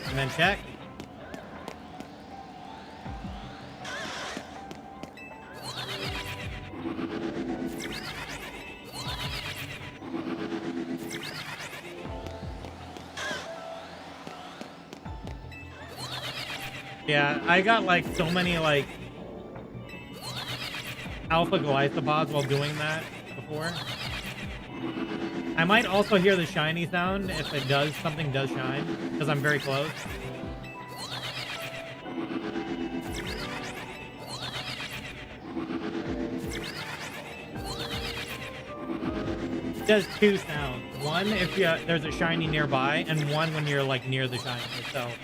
And then check. Yeah, I got like so many like alpha glycopods while doing that before. I might also hear the shiny sound if it does, something does shine, because I'm very close. It does two sounds. One if there's a shiny nearby, and one when you're like near the shiny itself.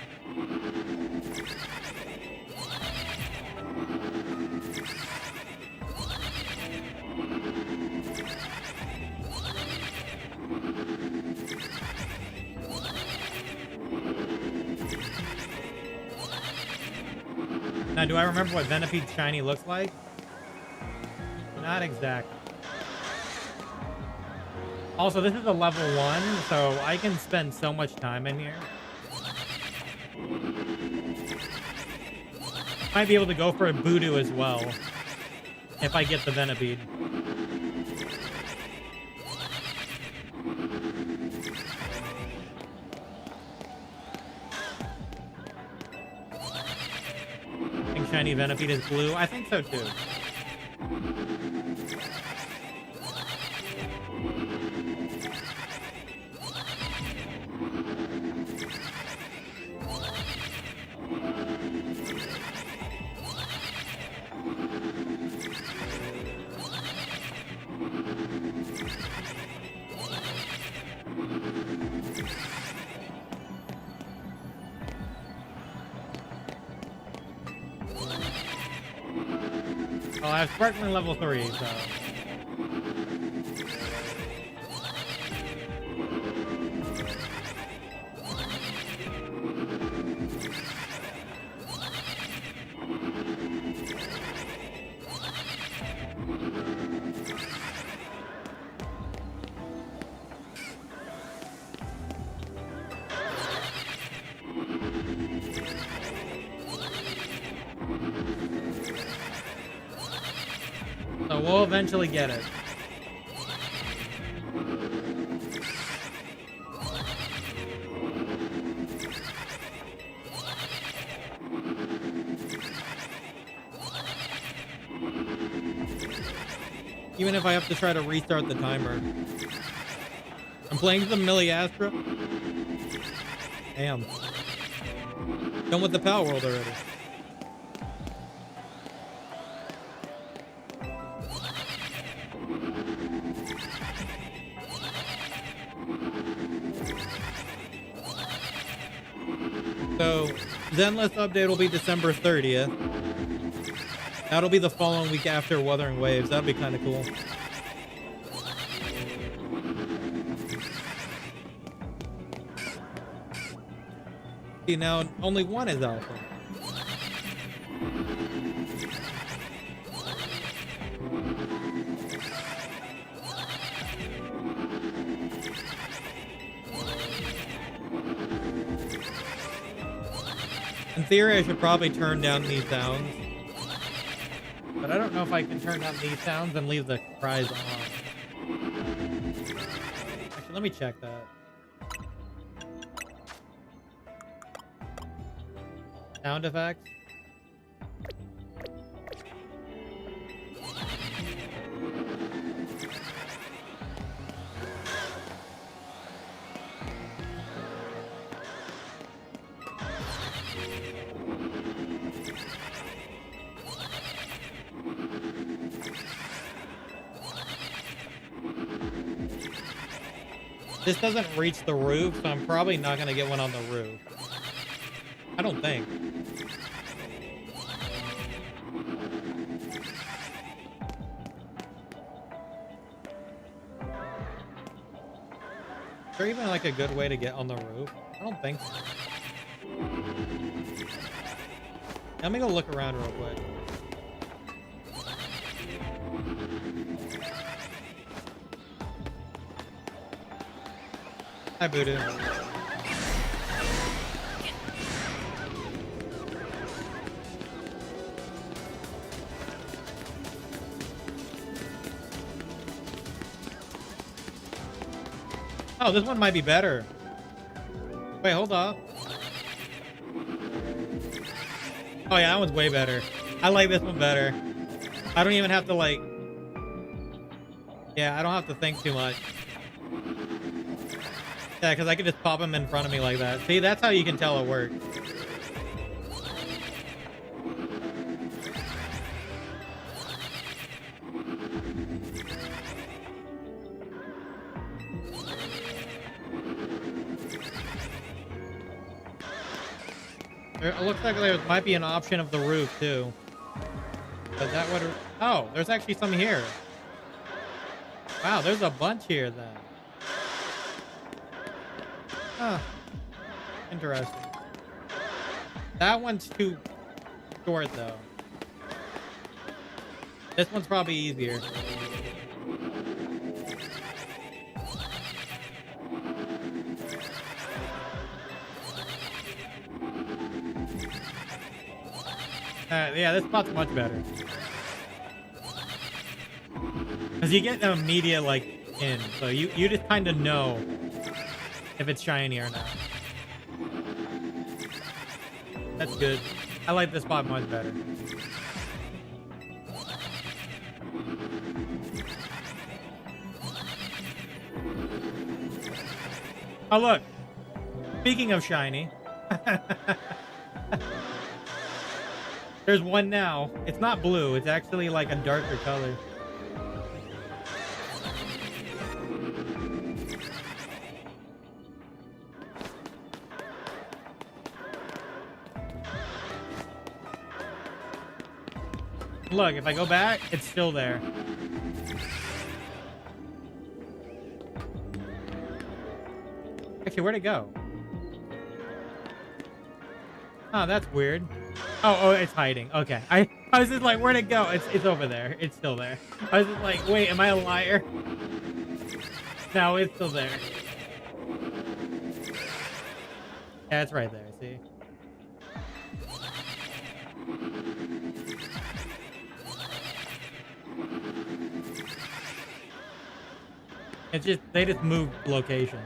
Now, do I remember what Venipede's shiny looks like? Not exactly. Also, this is a level 1, so I can spend so much time in here. Might be able to go for a Voodoo as well, if I get the Venipede. Shiny Venipede is blue. I think so too. Well, I have Sparkling level 3, so... So we'll eventually get it. Even if I have to try to restart the timer. I'm playing some Astra. Damn. Done with the Power World already. So, Zenless update will be December 30th. That'll be the following week after Wuthering Waves. That'd be kind of cool. See, now only one is alpha. In theory, I should probably turn down these sounds. But I don't know if I can turn down these sounds and leave the cries on. Actually, let me check that. Sound effects. This doesn't reach the roof, so I'm probably not going to get one on the roof. I don't think. Is there even like a good way to get on the roof? I don't think so. Let me go look around real quick. Hi, Voodoo. Oh, this one might be better. Wait, hold up. Oh yeah, that one's way better. I like this one better. I don't even have to like... Yeah, I don't have to think too much. Yeah, because I can just pop them in front of me like that. See, that's how you can tell it works. It looks like there might be an option of the roof, too. Is that what... Oh, there's actually some here. Wow, there's a bunch here, then. Huh. Interesting. That one's too short, though. This one's probably easier. Yeah, this spot's much better. Because you get an immediate, like, in. So you just kind of know if it's shiny or not. That's good. I like this spot much better. Oh, look. Speaking of shiny. There's one now. It's not blue. It's actually like a darker color. Look, if I go back, it's still there. Actually, where'd it go? Oh, that's weird. Oh, it's hiding. Okay. I was just like, where'd it go? It's over there. It's still there. I was just like, wait, am I a liar? No, it's still there. Yeah, it's right there, see? It's just, they just moved locations.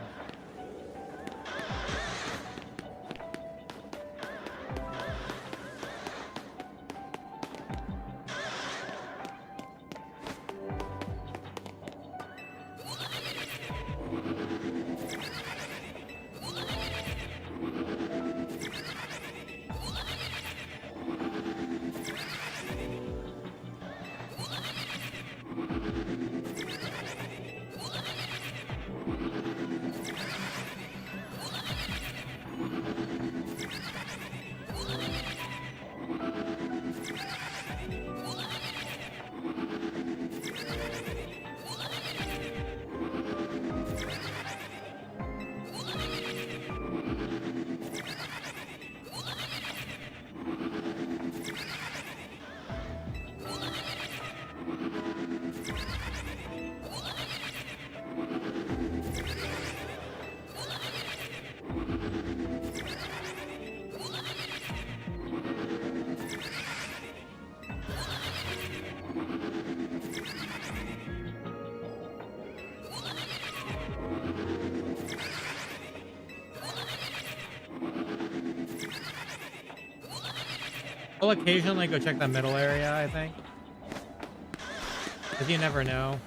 I'll occasionally go check that middle area, I think. Because you never know.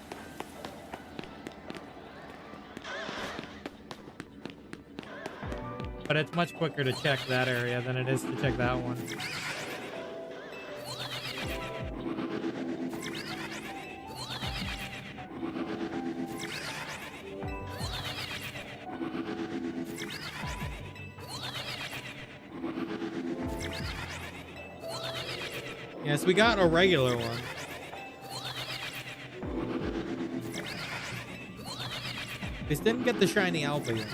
But it's much quicker to check that area than it is to check that one. Yes, we got a regular one. Just didn't get the shiny alpha yet.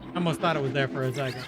I almost thought it was there for a second.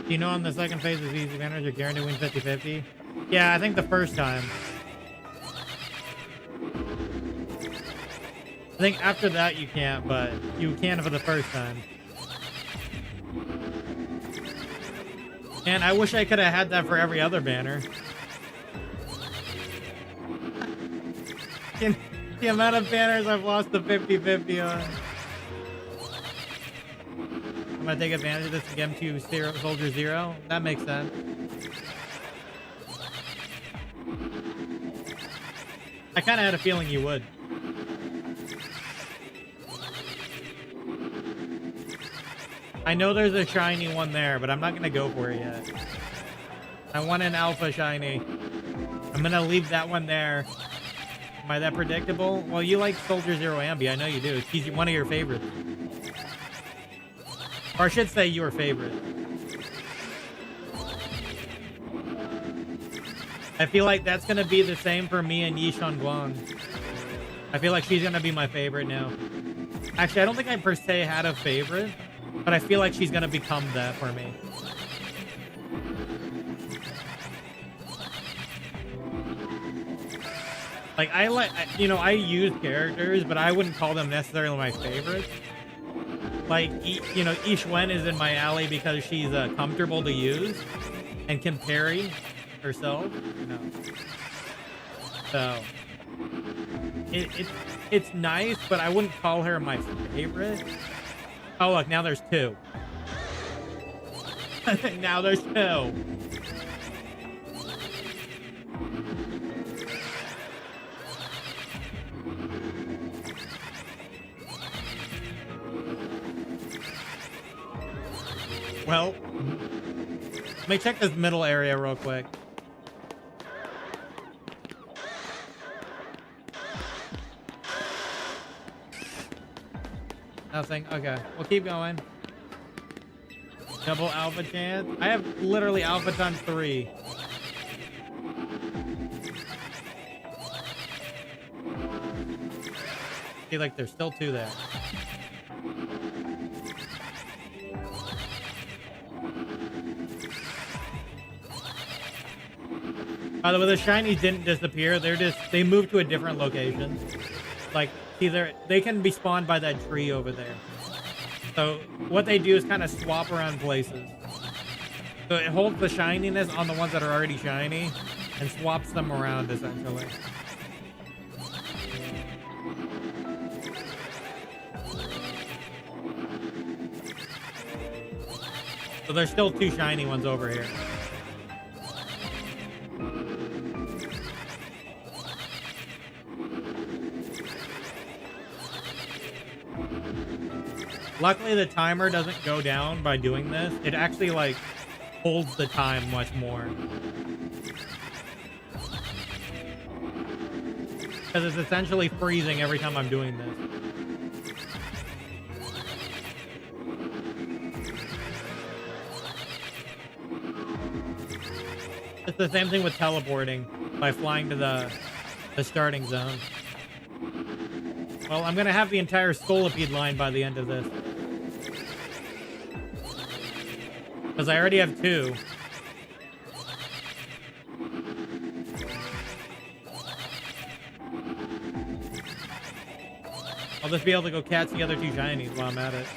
You know, on the second phase of these banners, you're guaranteed to win 50-50. Yeah, I think the first time. I think after that you can't, but you can for the first time. And I wish I could have had that for every other banner. The amount of banners I've lost the 50-50 on. I'm gonna take advantage of this to get him to Soldier 0. That makes sense. I kind of had a feeling you would. I know there's a shiny one there, but I'm not gonna go for it yet. I want an alpha shiny. I'm gonna leave that one there. Am I that predictable? Well, you like Soldier Zero Ambi. I know you do. She's one of your favorites. Or I should say your favorite. I feel like that's going to be the same for me and Yishan Guang. I feel like she's going to be my favorite now. Actually, I don't think I per se had a favorite, but I feel like she's going to become that for me. Like, I use characters, but I wouldn't call them necessarily my favorites. Like, Yi Wen is in my alley because she's comfortable to use and can parry herself. So, it's nice, but I wouldn't call her my favorite. Oh, look, now there's two. Now there's two. Well, let me check this middle area real quick. Nothing. Okay, we'll keep going. Double alpha chance. I have literally alpha times 3. See, like, there's still 2 there. By the way, the shinies didn't disappear. They moved to a different location. Like, either they can be spawned by that tree over there. So what they do is kind of swap around places. So it holds the shininess on the ones that are already shiny and swaps them around essentially. So there's still 2 shiny ones over here. Luckily, the timer doesn't go down by doing this. It actually, like, holds the time much more. Because it's essentially freezing every time I'm doing this. It's the same thing with teleporting by flying to the starting zone. Well, I'm going to have the entire Scolipede line by the end of this. Because I already have 2. I'll just be able to go catch the other 2 shinies while I'm at it.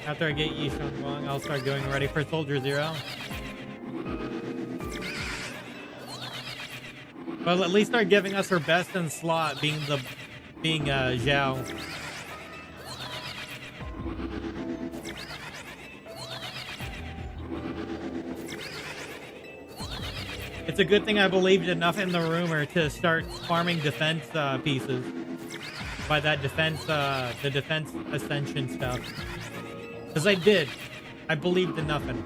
After I get Yishan Guang, I'll start going ready for Soldier Zero. Well, at least start giving us her best in slot, being Zhao. It's a good thing I believed enough in the rumor to start farming defense pieces. By that defense, the defense ascension stuff. Because I did. I believed enough in it.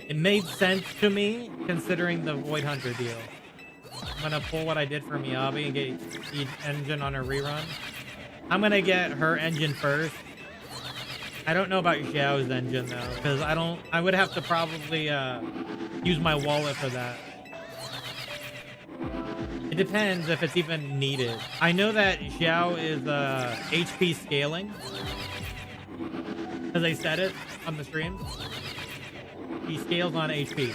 It made sense to me, considering the Void Hunter deal. I'm going to pull what I did for Miyabi and get each engine on a rerun. I'm going to get her engine first. I don't know about Xiao's engine, though, because I would have to probably use my wallet for that. It depends if it's even needed. I know that Xiao is HP scaling. Because I said it on the stream. He scales on HP.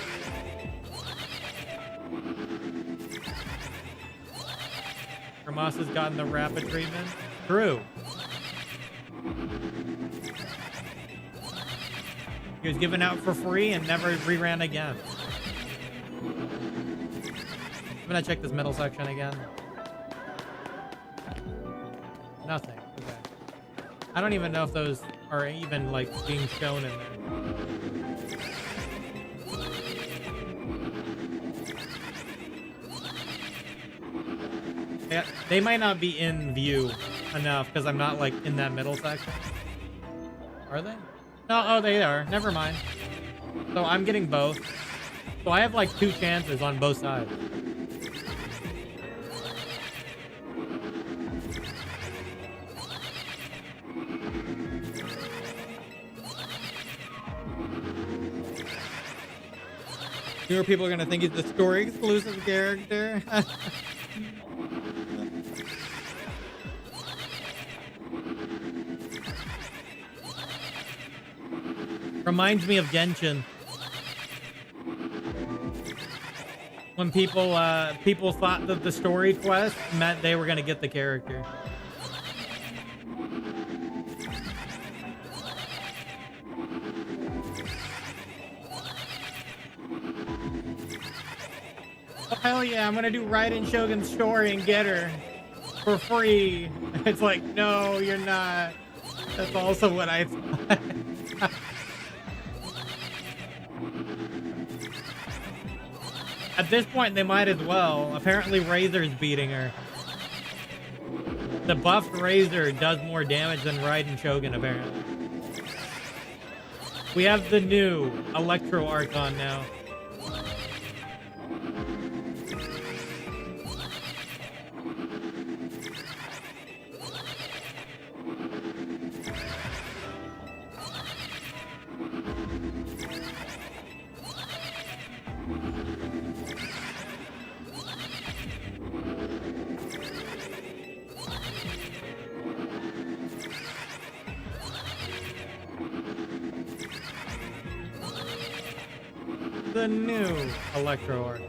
Ramas has gotten the rapid treatment. True. He was given out for free and never reran again. I'm gonna check this middle section again. Nothing. Okay. I don't even know if those are even like being shown in there. Yeah, they might not be in view enough because I'm not like in that middle section. Are they? No, oh, they are. Never mind. So I'm getting both. So I have like 2 chances on both sides. Newer people are gonna think he's the story exclusive character. Reminds me of Genshin. When people thought that the story quest meant they were gonna get the character. Oh, hell yeah, I'm gonna do Raiden Shogun's story and get her for free. It's like, no, you're not. That's also what I thought. At this point, they might as well. Apparently, Razor's beating her. The buffed Razor does more damage than Raiden Shogun, apparently. We have the new Electro Archon now. The new Electro Archon.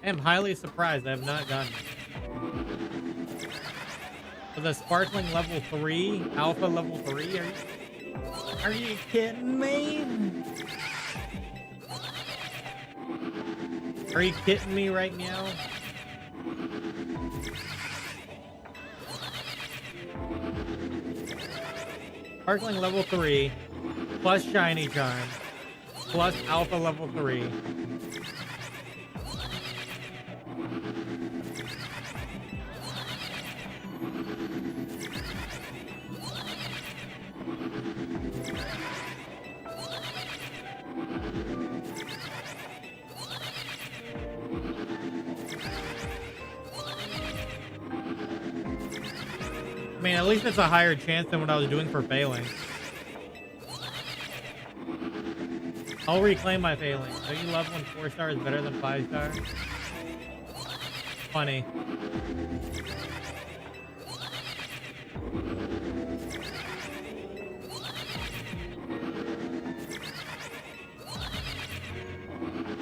I am highly surprised I have not gotten it. With a sparkling level 3, alpha level 3, are you kidding me? Are you kidding me right now? Sparkling level 3, plus shiny charm, plus alpha level 3. I mean, at least it's a higher chance than what I was doing for failing. I'll reclaim my failing. Don't you love when 4-star is better than 5-star? Funny.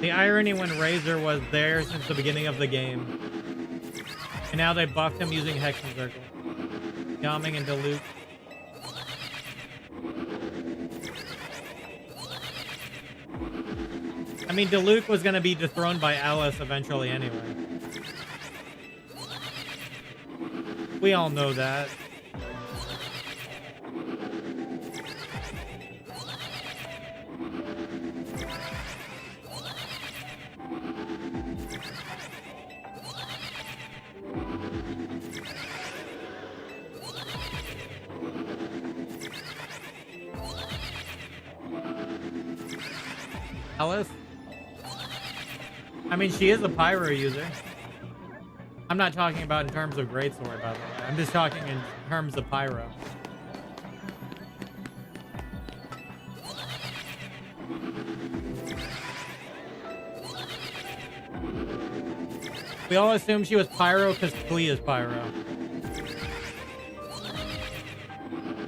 The irony when Razor was there since the beginning of the game. And now they buffed him using Hexen Circle. Yaming and Diluc. I mean, Diluc was going to be dethroned by Alice eventually anyway. We all know that. Alice? I mean, she is a pyro user. I'm not talking about in terms of greatsword, by the way. I'm just talking in terms of pyro. We all assume she was pyro because Klee is pyro.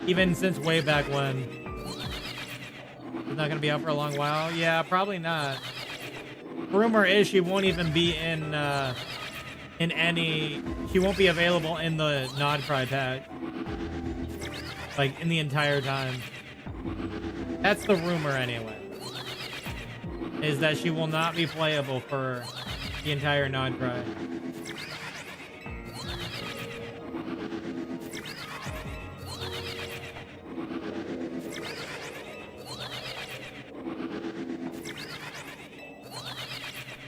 Even since way back when. It's not gonna be out for a long while. Yeah, probably not. Rumor is she won't even be in any. She won't be available in the Nod Cry patch, like in the entire time. That's the rumor anyway. Is that she will not be playable for the entire Nod Cry.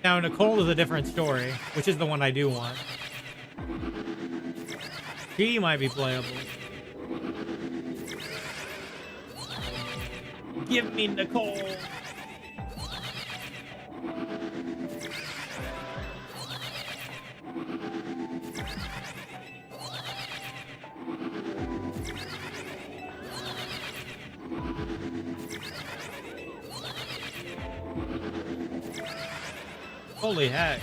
Now, Nicole is a different story, which is the one I do want. She might be playable. Give me Nicole. Holy heck.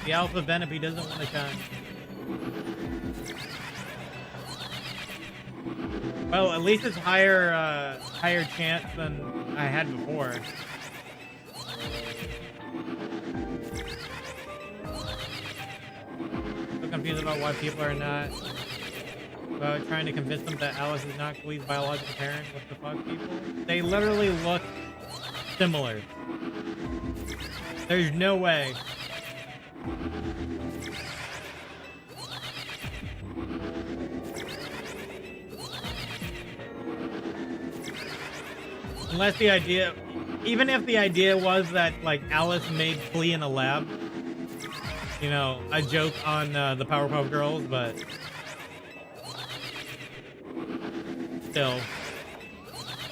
The Alpha Venipede doesn't want to shine. Well, at least it's higher chance than I had before. So confused about why people are not trying to convince them that Alice is not Glee's biological parent. What the fuck, people? They literally look similar. There's no way. Unless the idea, even if the idea was that like Alice made Glee in a lab, you know, a joke on the Powerpuff Girls, but still.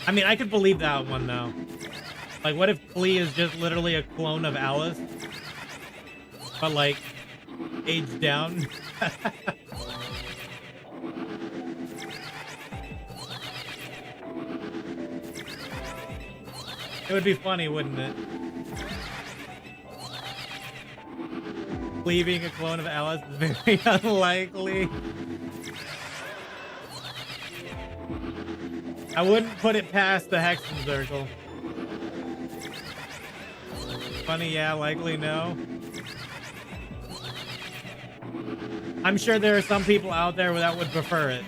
I mean, I could believe that one though. Like, what if Glee is just literally a clone of Alice, but like aged down? It would be funny, wouldn't it? Glee being a clone of Alice is very unlikely. I wouldn't put it past the Hexen Circle. Funny, yeah, likely no. I'm sure there are some people out there that would prefer it.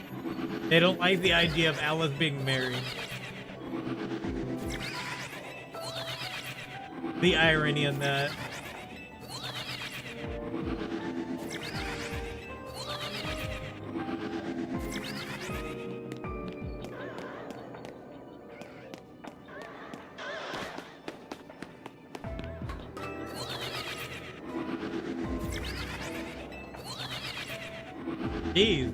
They don't like the idea of Alice being married. The irony in that. Jeez.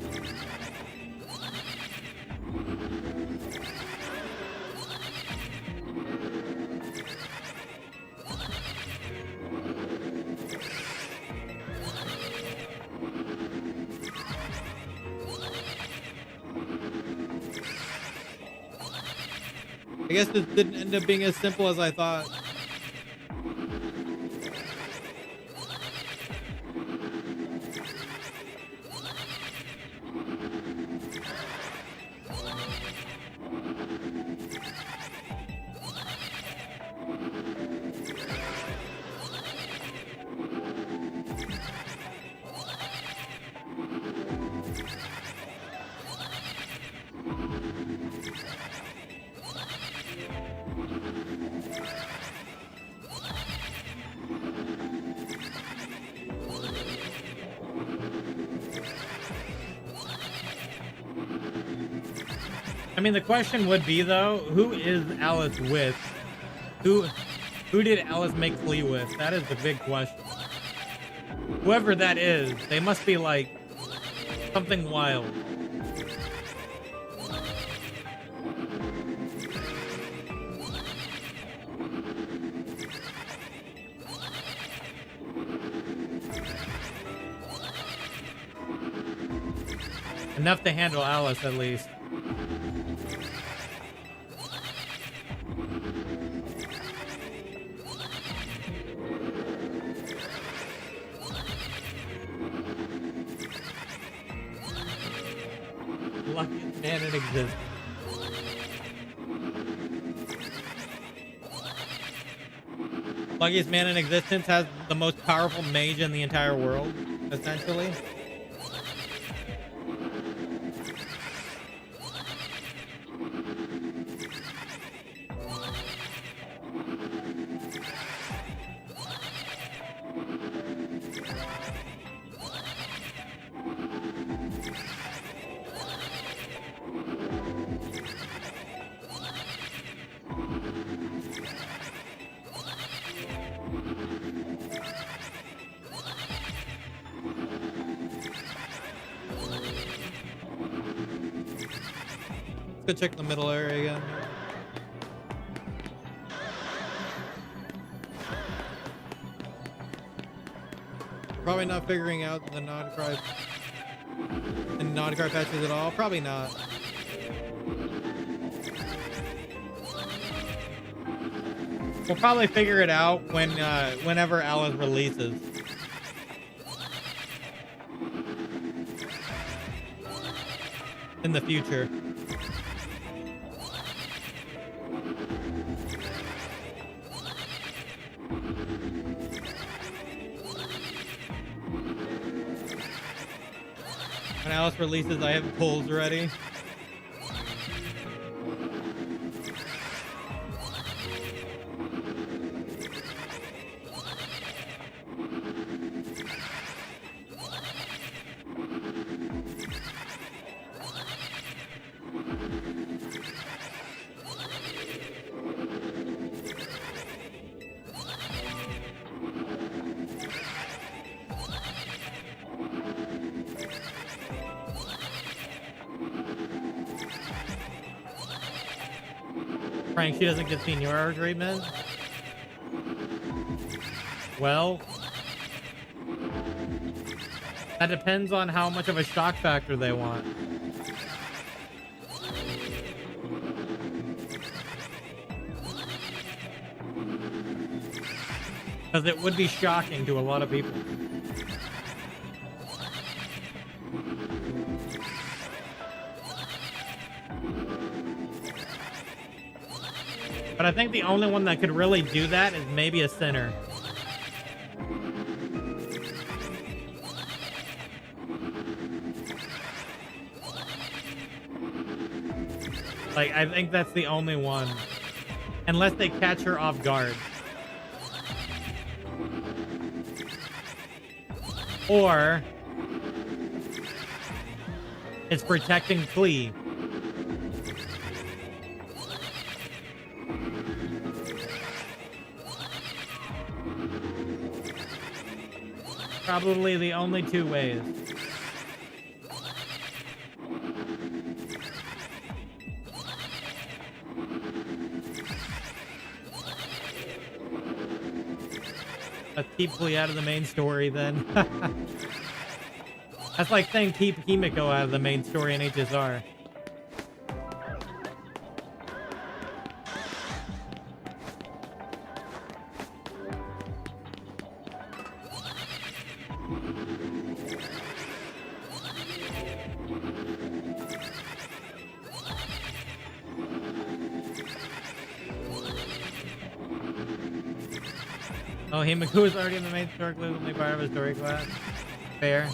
I guess this didn't end up being as simple as I thought. I mean, the question would be though, who is Alice with? Who did Alice make Glee with? That is the big question. Whoever that is, they must be like something wild. Enough to handle Alice at least. in existence. Luckiest man in existence has the most powerful mage in the entire world, essentially. Go check the middle area again. Probably not figuring out the non-cry patches at all. Probably not. We'll probably figure it out when whenever Alice releases. In the future. When Alice releases, I have pulls ready. Frank, she doesn't get seniority treatment. Well, that depends on how much of a shock factor they want. Because it would be shocking to a lot of people. But I think the only one that could really do that is maybe a sinner. Like, I think that's the only one. Unless they catch her off guard. Or it's protecting Flea. Probably the only two ways. Let's keep Flea out of the main story then. That's like saying keep Himiko out of the main story in HSR. Oh, Himiko is already in the main story class, only part of his story class. Fair.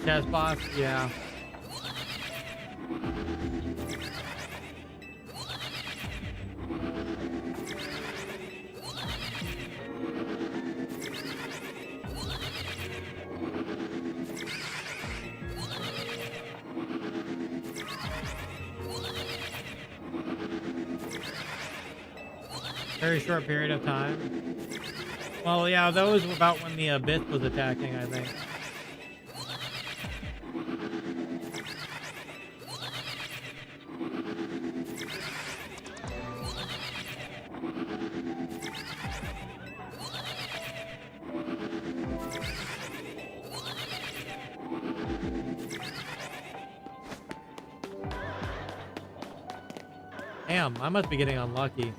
Chess boss, yeah. Very short period of time. Well, yeah, that was about when the Abyss was attacking, I think. Damn, I must be getting unlucky.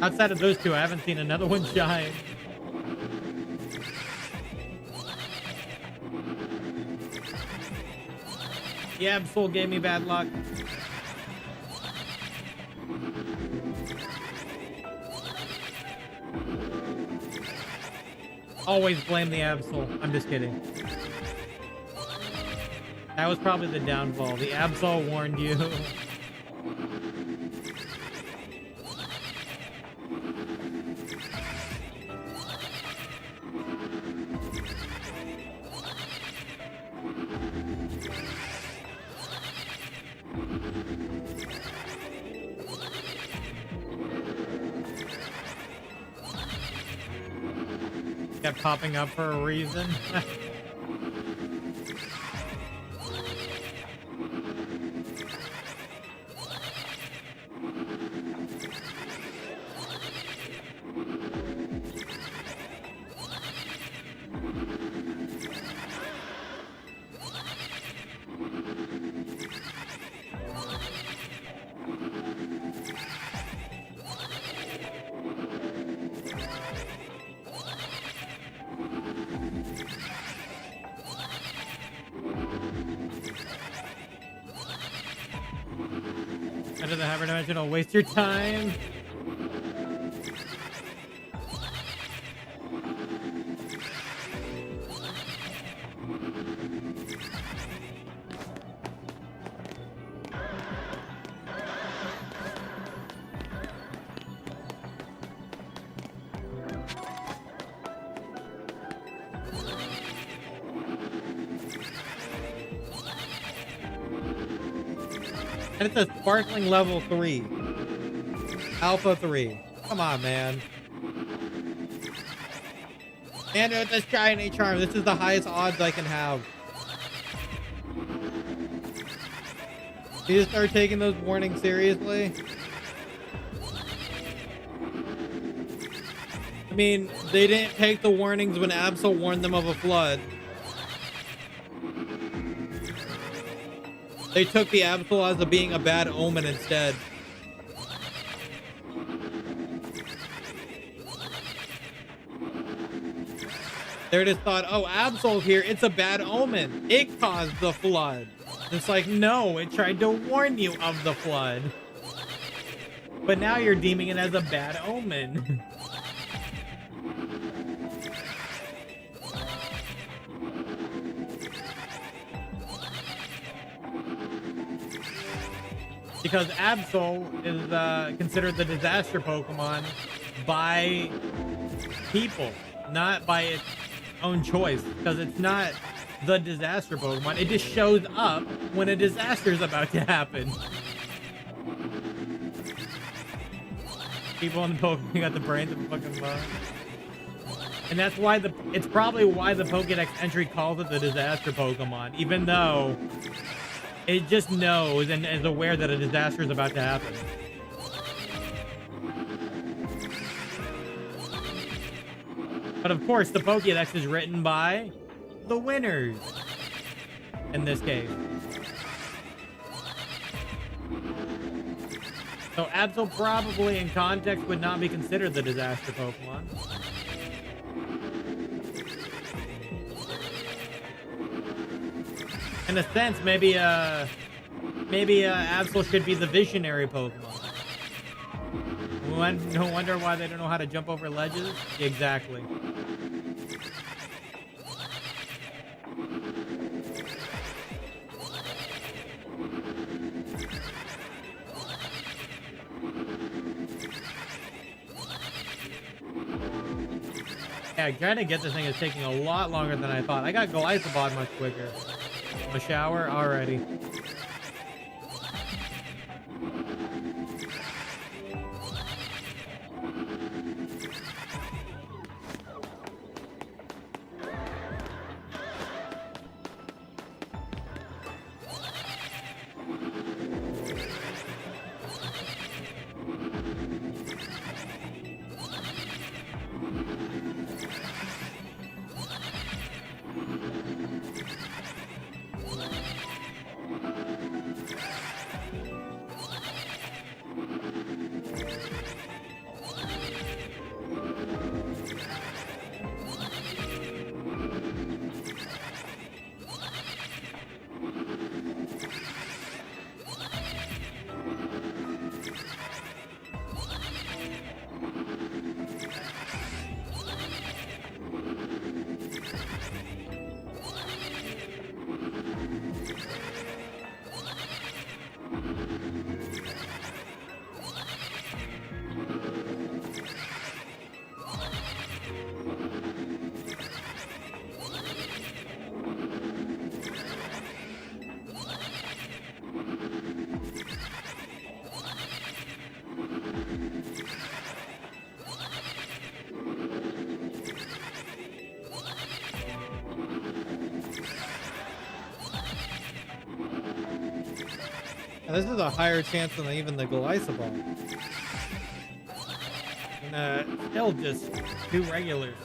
Outside of those two, I haven't seen another one shine. The Absol gave me bad luck. Always blame the Absol. I'm just kidding. That was probably the downfall. The Absol warned you. Kept popping up for a reason. Enter the Hyper Dimension, don't waste your time. And it's a sparkling level 3. Alpha 3. Come on, man. And with this shiny charm, this is the highest odds I can have. You just start taking those warnings seriously? I mean, they didn't take the warnings when Absol warned them of a flood. They took the Absol as being a bad omen instead. They just thought, oh, Absol's here. It's a bad omen. It caused the flood. It's like, no, it tried to warn you of the flood. But now you're deeming it as a bad omen. Because Absol is considered the disaster Pokemon by people, not by its own choice. Because it's not the disaster Pokemon. It just shows up when a disaster is about to happen. People in the Pokemon got the brains of a fucking bug. And that's why it's probably why the Pokédex entry calls it the disaster Pokemon, even though it just knows and is aware that a disaster is about to happen. But of course, the Pokédex is written by the winners in this case. So Absol probably in context would not be considered the disaster Pokemon. In a sense, maybe Absol should be the visionary Pokemon. No wonder why they don't know how to jump over ledges. Exactly. Yeah, trying to get this thing is taking a lot longer than I thought. I got Glycobod much quicker. A shower already. This is a higher chance than even the Glycoball. And still just 2 regulars.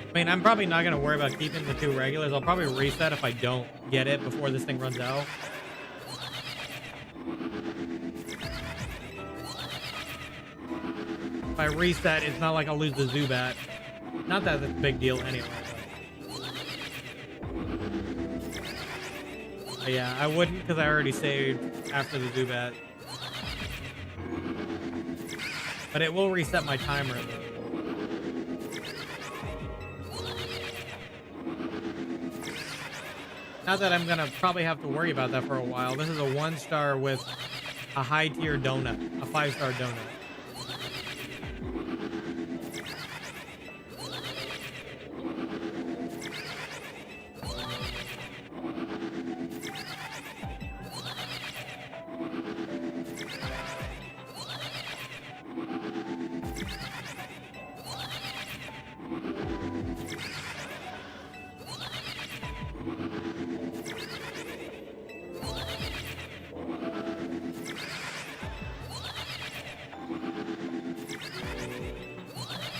I mean, I'm probably not going to worry about keeping the 2 regulars. I'll probably reset if I don't get it before this thing runs out. If I reset, it's not like I'll lose the Zubat. Not that it's a big deal anyway. But yeah, I wouldn't because I already saved after the Zubat. But it will reset my timer though. Not that I'm gonna probably have to worry about that for a while. This is a 1-star with a high tier donut, a 5-star donut.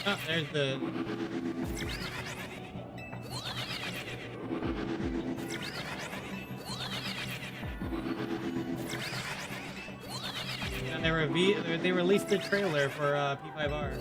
Oh, there's the... And they released the trailer for P5R.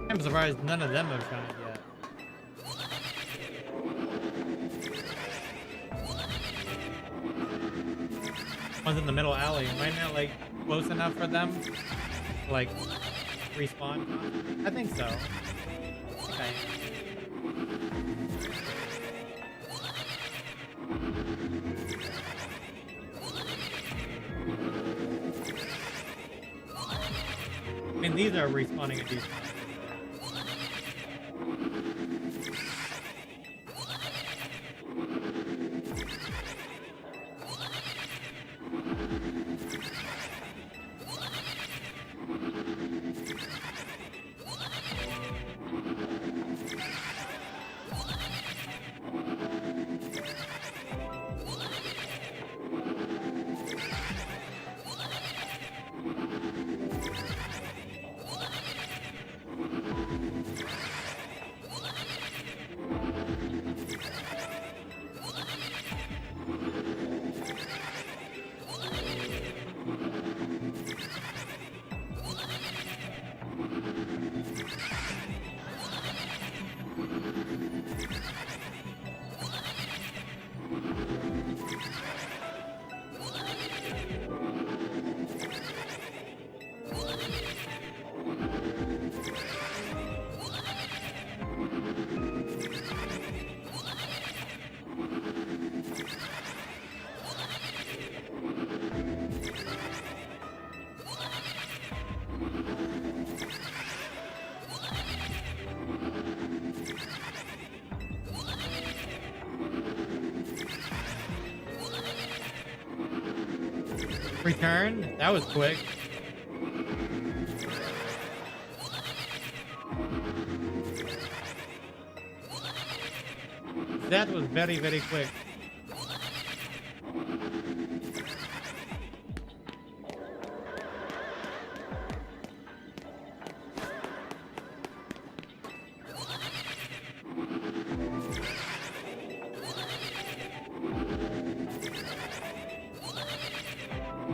I'm surprised none of them have shined yet. One's in the middle alley. Am I not like close enough for them to like respawn? I think so. I think I am. I mean, these are respawning at these times. Return? That was quick. That was very, very quick.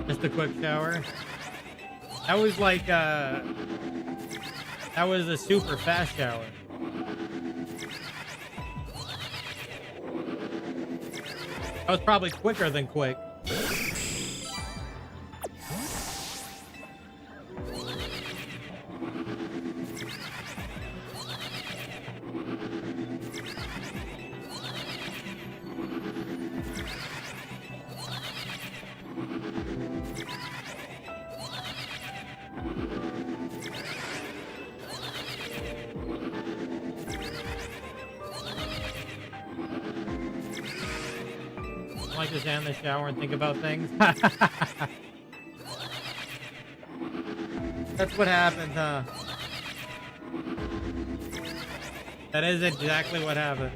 Just a quick shower. That was like, that was a super fast shower. That was probably quicker than quick. I like to stand in the shower and think about things. That's what happens, huh? That is exactly what happened.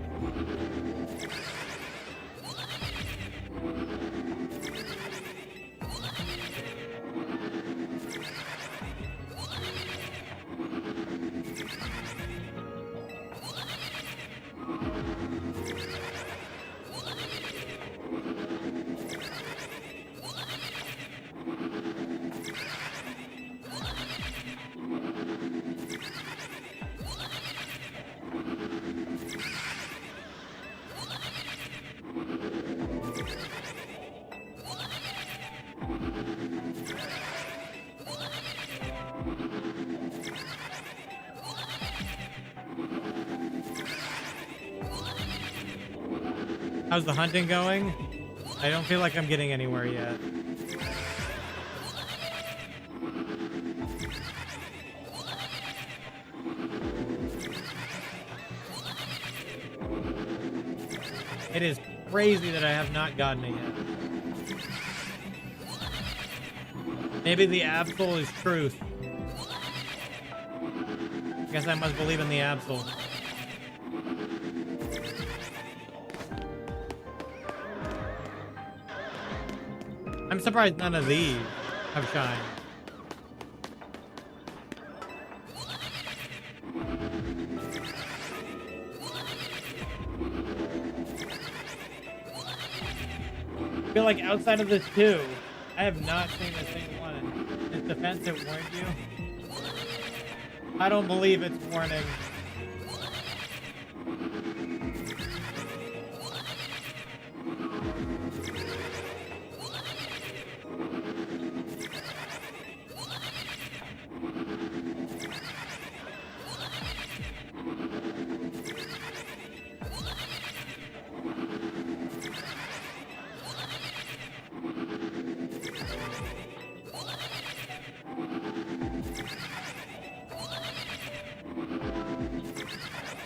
How's the hunting going? I don't feel like I'm getting anywhere yet. It is crazy that I have not gotten it yet. Maybe the Absol is truth. I guess I must believe in the Absol. I'm surprised none of these have shined. I feel like outside of this two, I have not seen a single one. Is defense it warned you? I don't believe it's warning.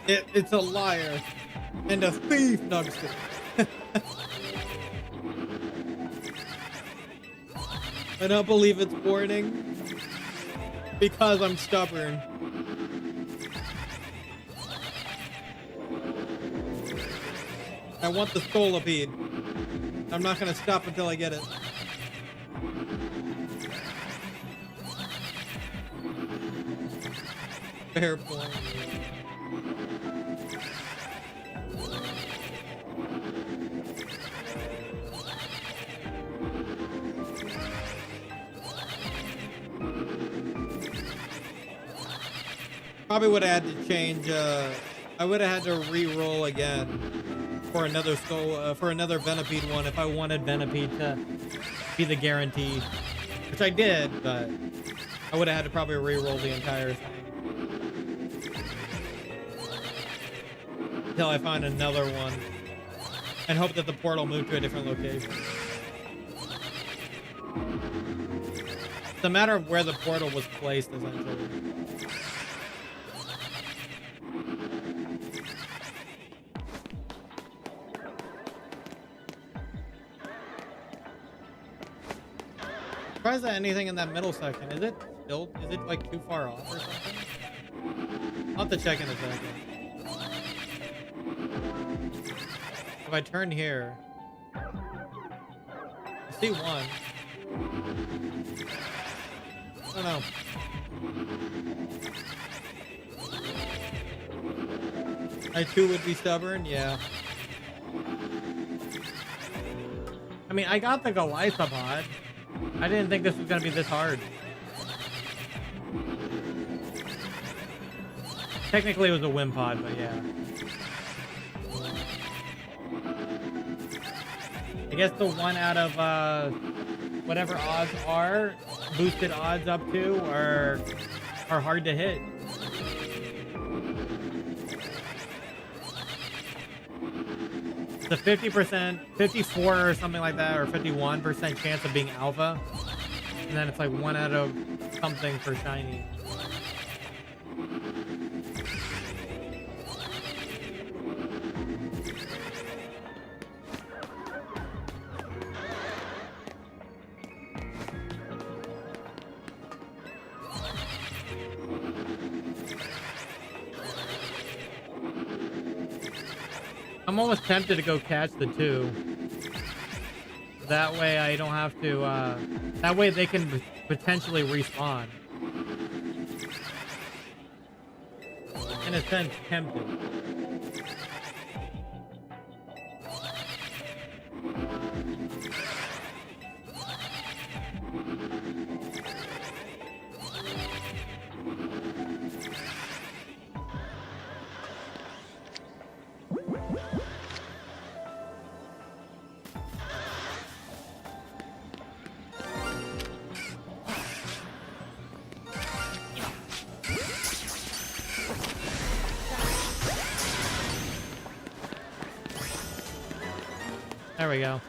It's a liar and a thief, Nugster. I don't believe it's warning because I'm stubborn. I want the Scolipede. I'm not gonna stop until I get it. Fair point. Probably would have had to change, I would have had to re-roll again for another for another Venipede one if I wanted Venipede to be the guarantee, which I did, but I would have had to probably re-roll the entire thing until I find another one and hope that the portal moved to a different location. It's a matter of where the portal was placed, essentially. surprised that anything in that middle section, is it like too far off or something? I'll have to check in a second. If I turn here, I see one. I don't know. I too would be stubborn, yeah. I mean, I got the Goliathapod. I didn't think this was gonna be this hard. Technically, it was a Wimpod, but yeah. I guess the one out of whatever odds are, boosted odds up to, are hard to hit. The 50%, 54 or something like that, or 51% chance of being alpha. And then it's like 1 out of something for shiny. I'm almost tempted to go catch the 2. That way I don't have to, that way they can potentially respawn. In a sense, tempted. There we go.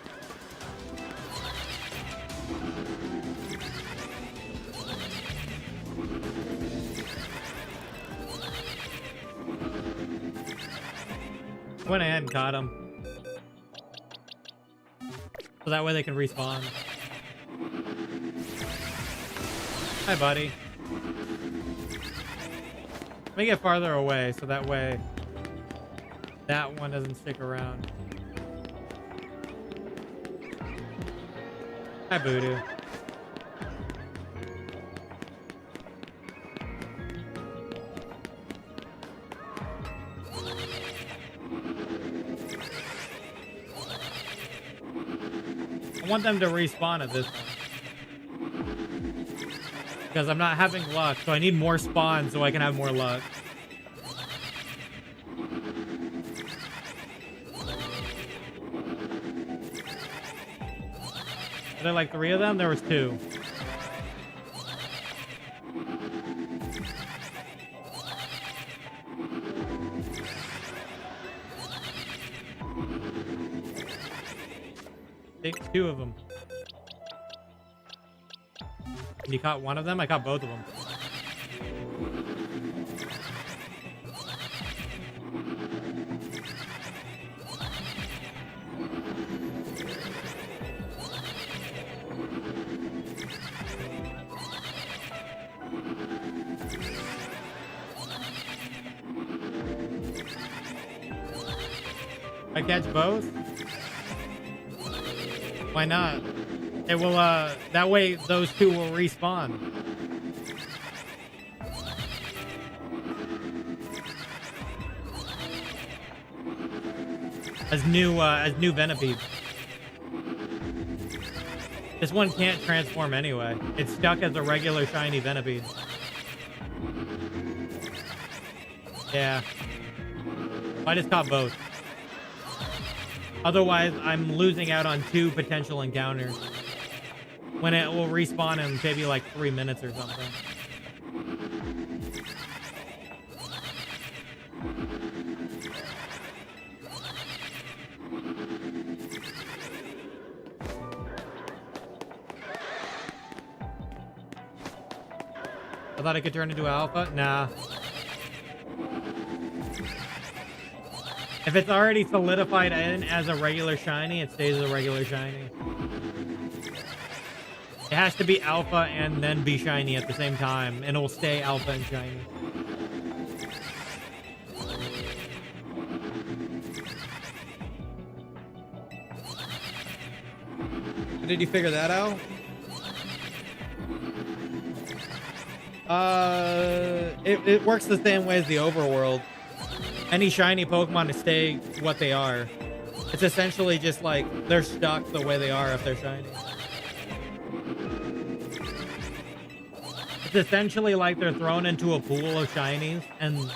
Went ahead and caught him. So that way they can respawn. Hi, buddy. Let me get farther away so that way that one doesn't stick around. Hi, Voodoo. I want them to respawn at this point. Because I'm not having luck, so I need more spawns so I can have more luck. Are there like 3 of them? There was 2. Take 2 of them. And you caught 1 of them? I caught both of them. I catch both? Why not? It will, that way those 2 will respawn. As new Venopedes. This one can't transform anyway. It's stuck as a regular shiny Venipede. Yeah. I just caught both. Otherwise, I'm losing out on 2 potential encounters. When it will respawn in maybe like 3 minutes or something. I thought I could turn into alpha? Nah. If it's already solidified in as a regular shiny, it stays as a regular shiny. It has to be alpha and then be shiny at the same time, and it'll stay alpha and shiny. Did you figure that out? It works the same way as the overworld. Any shiny Pokemon to stay what they are. It's essentially just like they're stuck the way they are if they're shiny. It's essentially like they're thrown into a pool of shinies and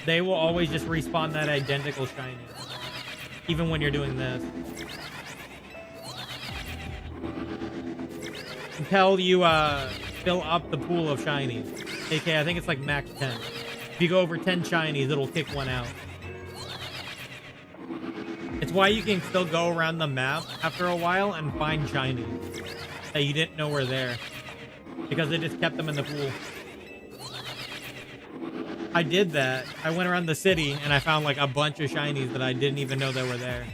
they will always just respawn that identical shiny. Even when you're doing this. Until you fill up the pool of shinies. AK, I think it's like max 10. If you go over 10 shinies, it'll kick one out. It's why you can still go around the map after a while and find shinies that you didn't know were there. Because they just kept them in the pool. I did that. I went around the city and I found like a bunch of shinies that I didn't even know that were there.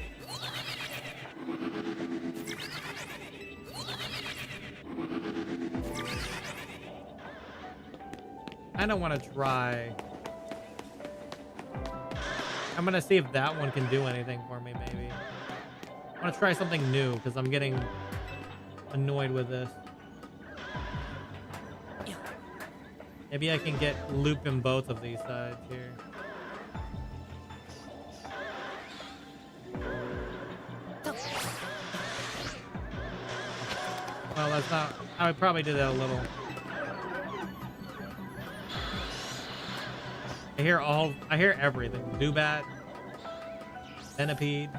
I don't want to try. I'm going to see if that one can do anything for me, maybe. I want to try something new because I'm getting annoyed with this. Maybe I can get loop in both of these sides here. Well, that's not... I would probably do that a little. I hear everything. Zubat. Centipede.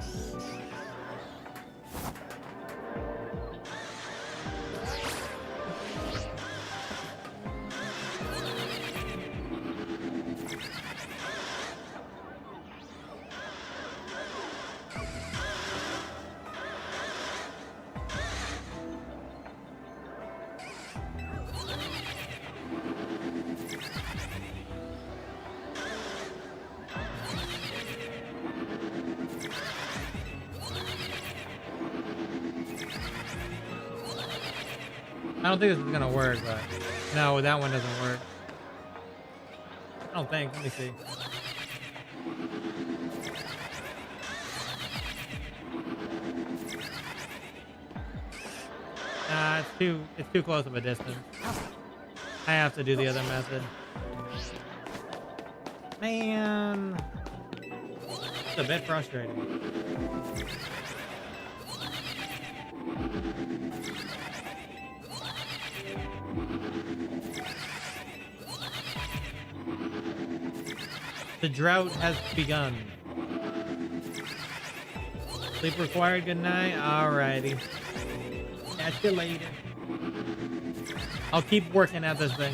I don't think this is gonna work, but no, that one doesn't work. I don't think. Let me see. Nah, it's too close of a distance. I have to do the other method. Man, it's a bit frustrating. The drought has begun. Sleep required, good night. Alrighty. Catch you later. I'll keep working at this thing.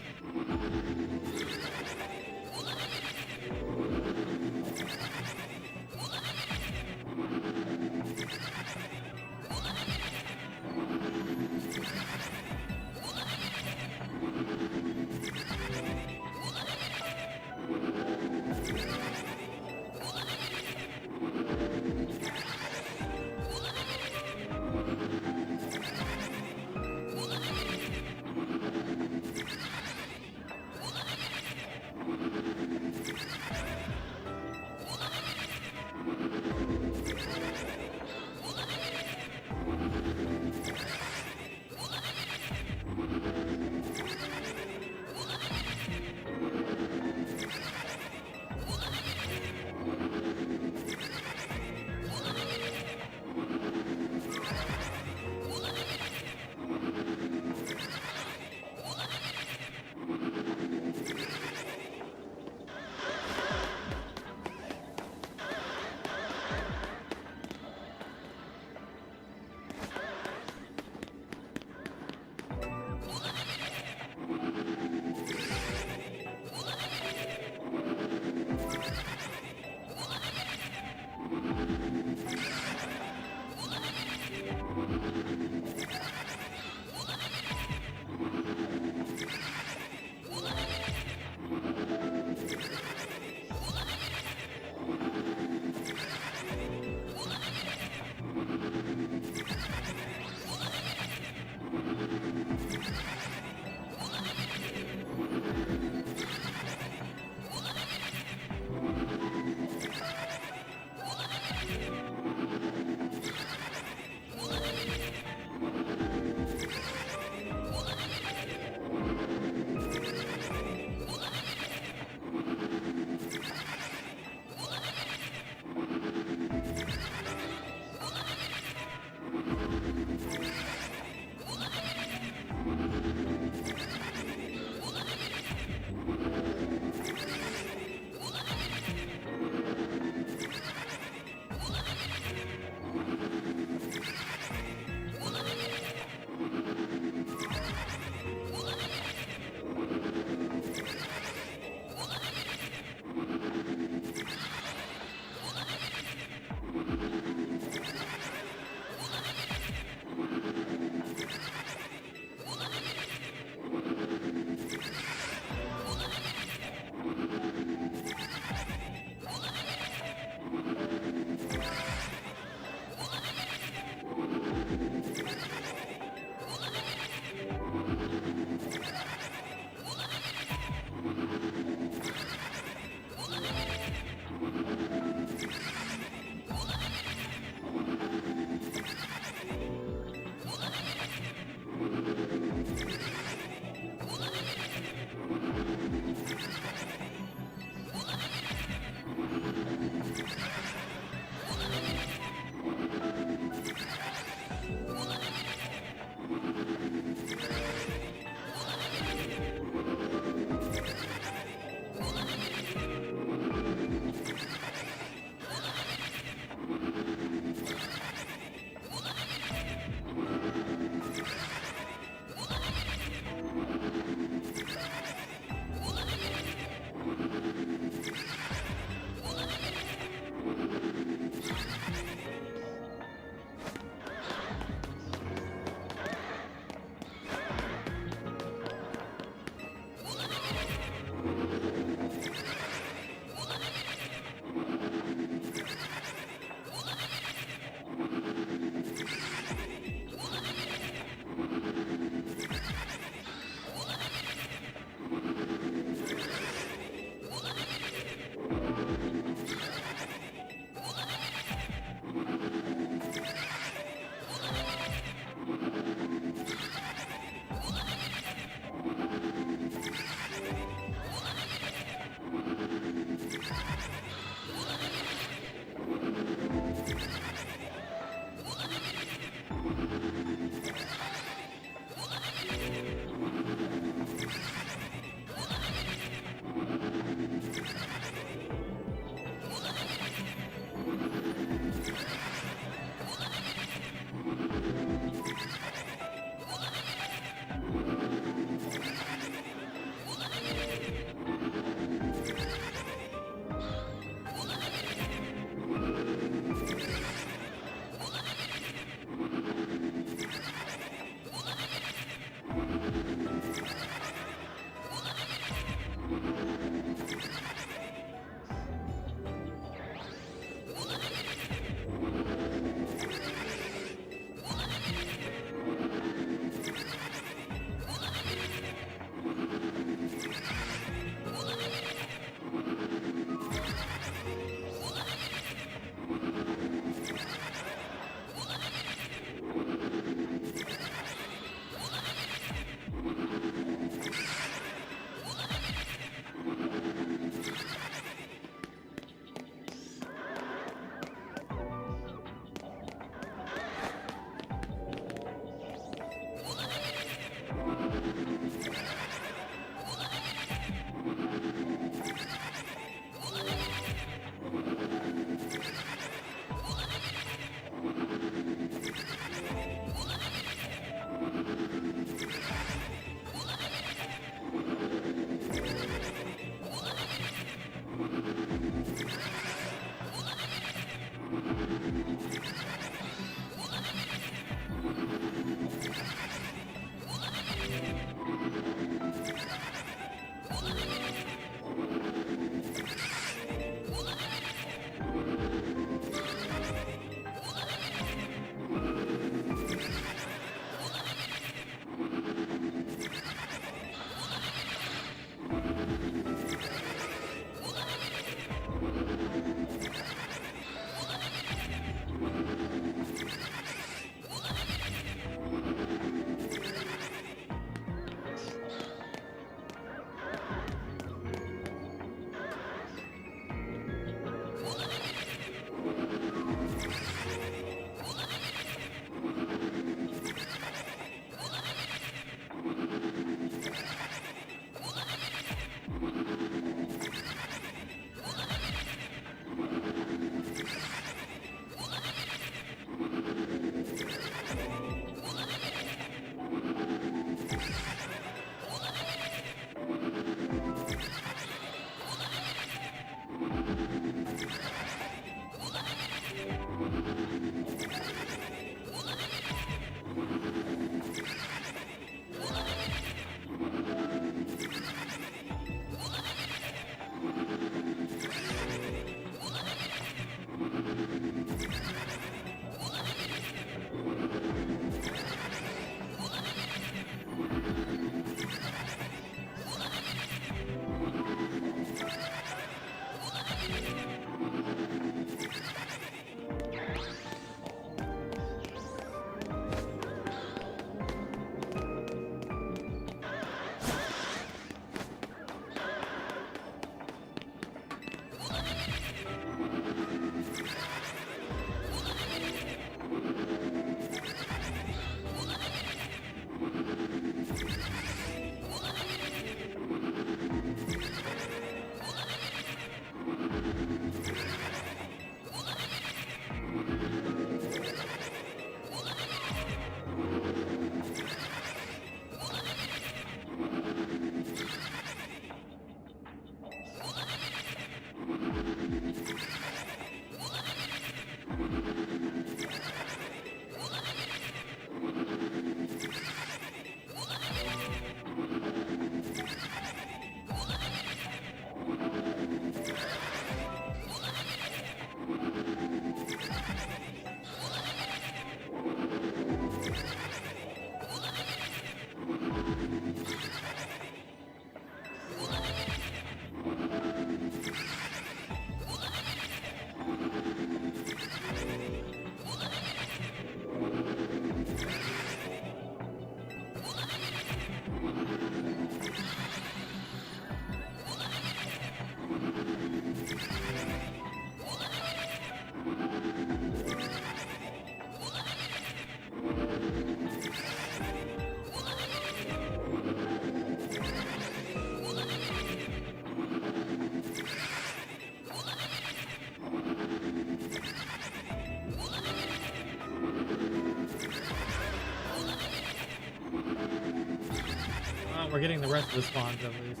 we're getting the rest of the spawns at least.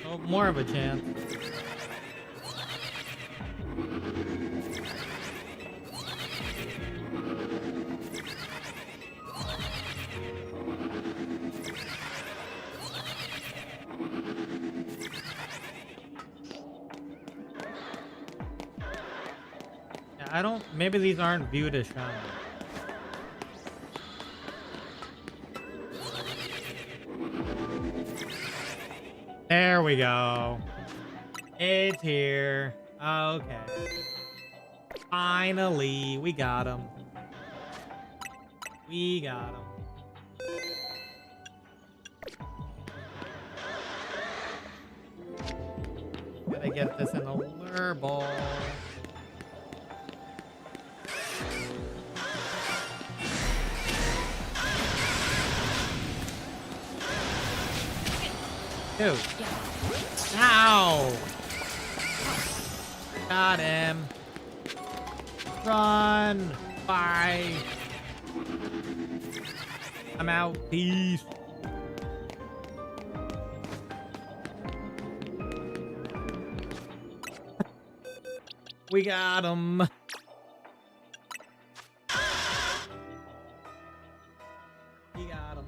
Oh, more of a chance. Yeah, I don't. Maybe these aren't viewed as shiny. There we go. It's here. Okay. Finally, we got him. We got him. Gotta get this in the lure ball. Dude. Ow! Got him. Run! Bye! I'm out. Peace. We got him. We got him.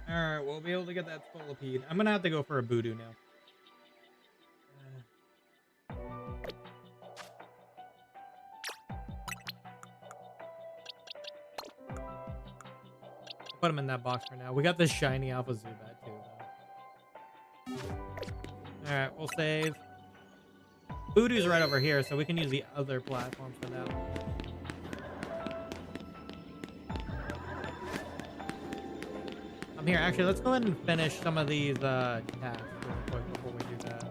Alright, we'll be able to get that Scolipede. I'm gonna have to go for a Voodoo now. Put him in that box for now. We got this shiny Alpha Zubat too, though. Alright, we'll save. Voodoo's right over here, so we can use the other platforms for that one. I'm here. Actually, let's go ahead and finish some of these tasks real quick before we do that.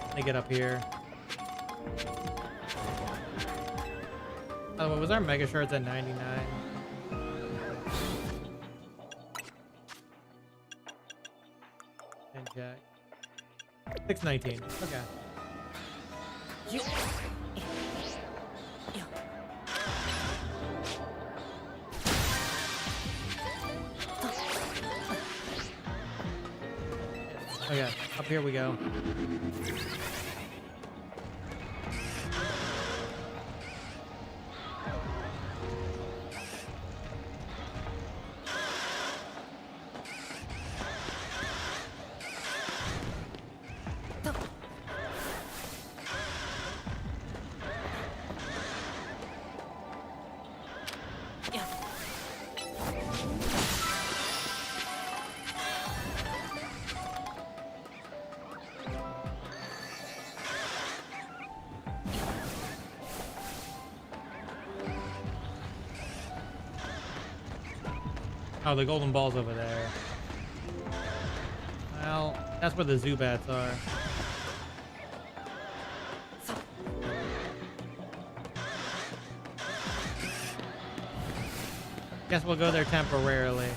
Let me get up here. Oh, what was our Mega Shards at 99? And Jack. 619. Okay. Okay, up here we go. Oh, the golden ball's over there. Well, that's where the Zubats are. Guess we'll go there temporarily.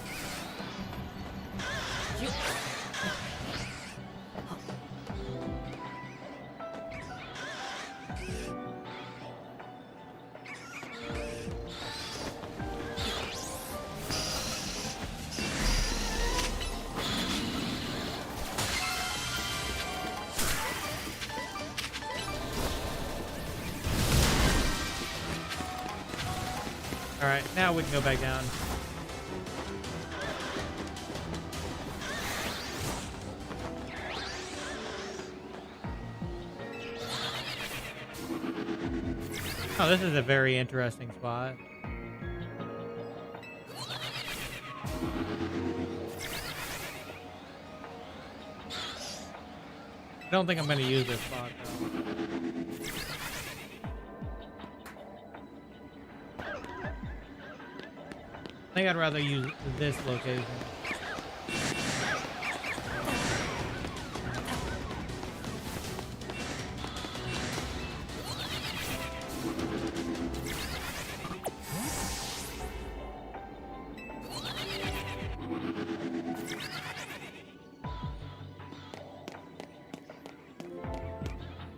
Alright, now we can go back down. Oh, this is a very interesting spot. I don't think I'm gonna use this spot though. I think I'd rather use this location.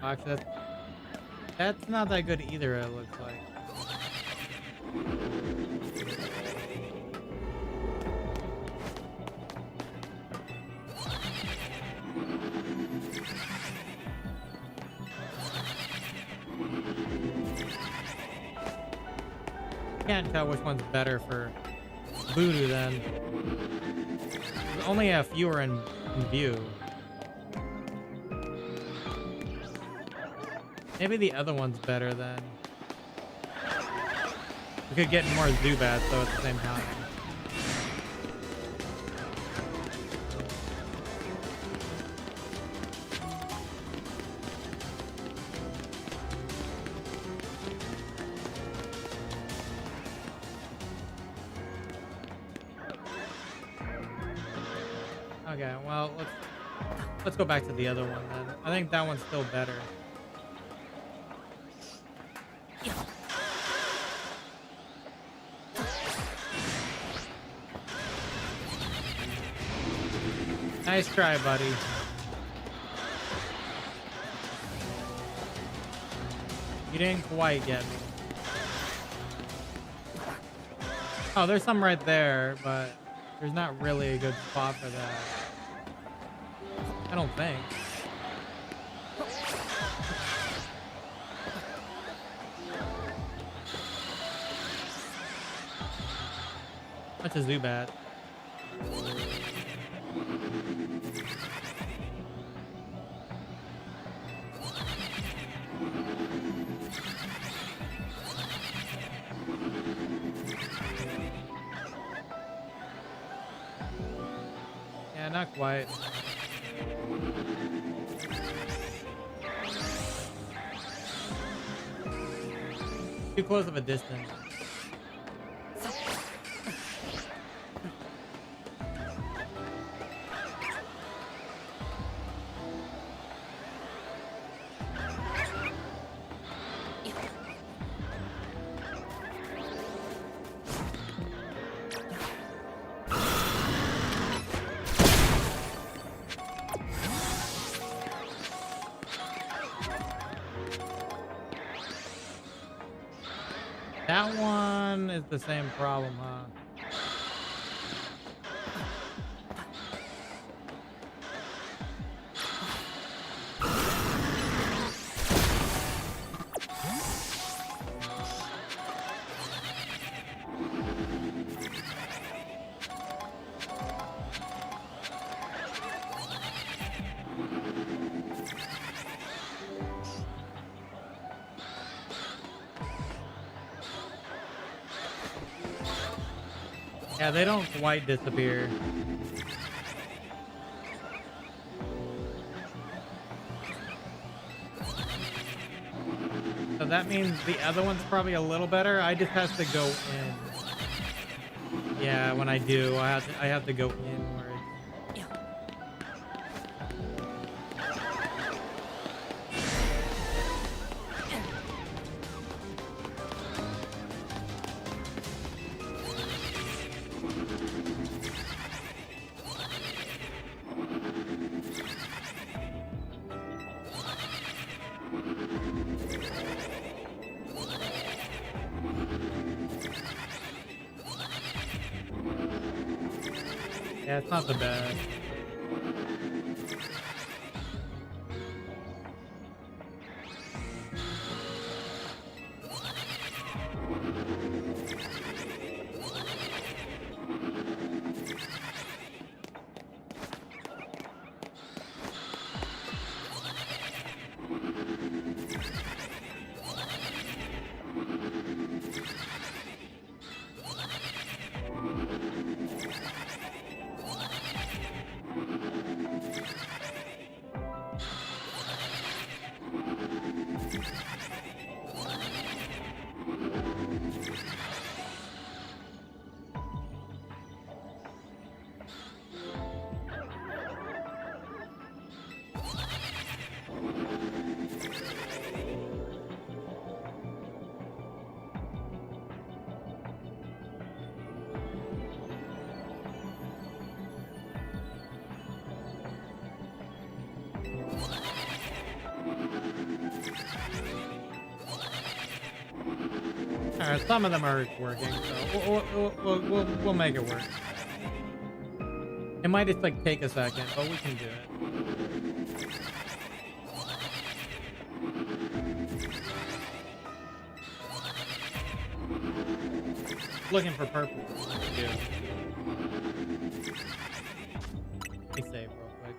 Actually, that's not that good either, it looks like. Can't tell which one's better for voodoo then. There's only a fewer in view. Maybe the other one's better then. We could get more Zubats though at the same time. Okay, well let's go back to the other one then. I think that one's still better. Nice try, buddy. You didn't quite get me. Oh, there's some right there, but there's not really a good spot for that. I don't think. That's a Zubat. Yeah, not quite. Too close of a distance. That one is the same problem, huh? Yeah, they don't quite disappear. So that means the other one's probably a little better. I just have to go in. Yeah, when I do, I have to go in where it's... Yeah, it's not the best. Alright, some of them are working, so we'll make it work. It might just like take a second, but we can do it. Looking for purple. Yeah. Let me save real quick.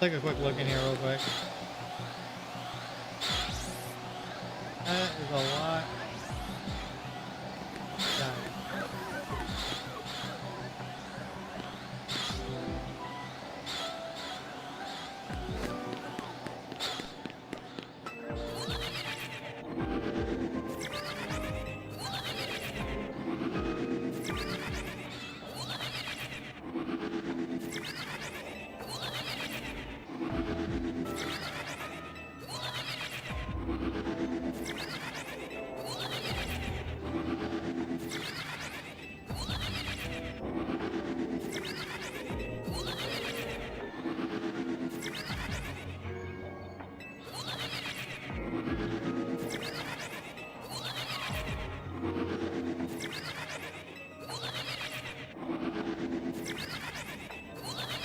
Take a quick look in here real quick. That is a lot.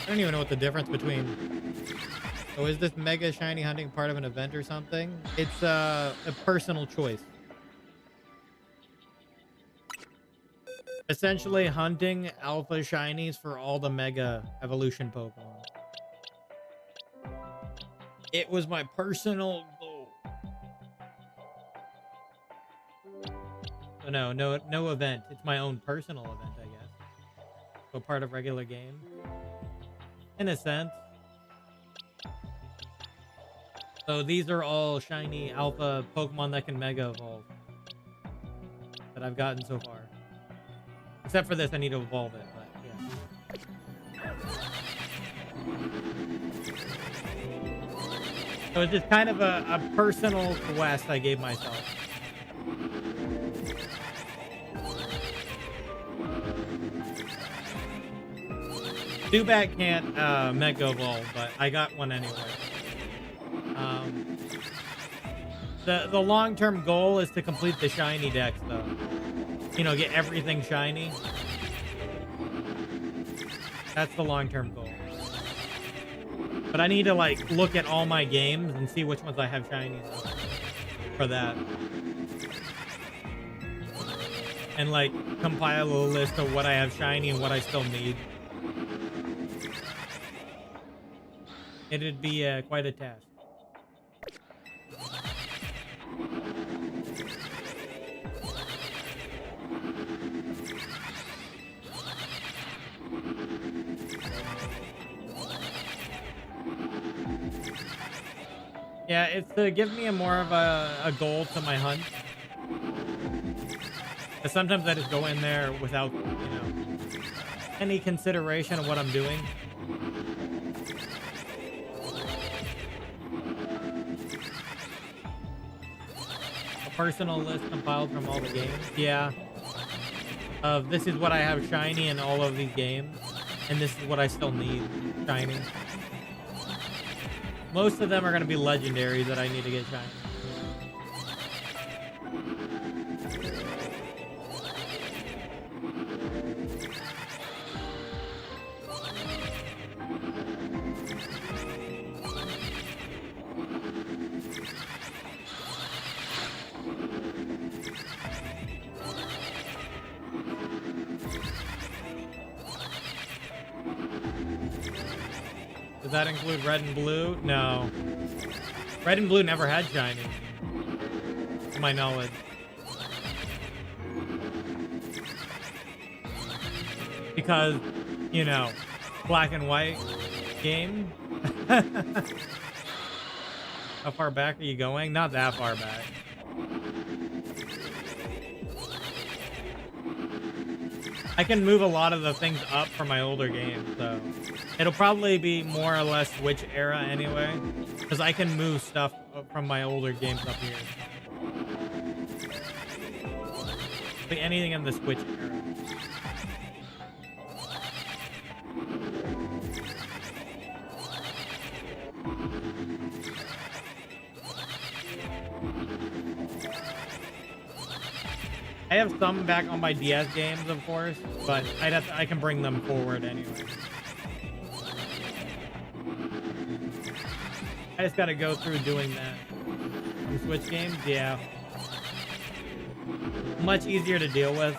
I don't even know what the difference between... Oh, is this mega shiny hunting part of an event or something? It's a personal choice. Essentially hunting alpha shinies for all the mega evolution Pokemon. It was my personal goal. So no event. It's my own personal event, I guess. So part of regular game. In a sense. So these are all shiny alpha Pokemon that can mega evolve. That I've gotten so far. Except for this, I need to evolve it, but yeah. So it's just kind of a personal quest I gave myself. Zubat can't Mega Evolve, but I got one anyway. The long-term goal is to complete the shiny decks, though. You know, get everything shiny. That's the long-term goal. But I need to, like, look at all my games and see which ones I have shinies for that. And, like, compile a list of what I have shiny and what I still need. It'd be quite a task. Yeah, it's to give me more of a goal to my hunt. Because sometimes I just go in there without, you know, any consideration of what I'm doing. A personal list compiled from all the games. Yeah. Of this is what I have shiny in all of these games. And this is what I still need shiny. Most of them are going to be legendaries that I need to get shiny. Does that include red and blue? No. Red and blue never had shiny, to my knowledge. Because, you know, black and white game. How far back are you going? Not that far back. I can move a lot of the things up from my older games, so it'll probably be more or less Switch era anyway, because I can move stuff from my older games up here. Like anything in the Switch era. I have some back on my DS games, of course, but I can bring them forward anyway. I just gotta go through doing that. Some Switch games, yeah. Much easier to deal with.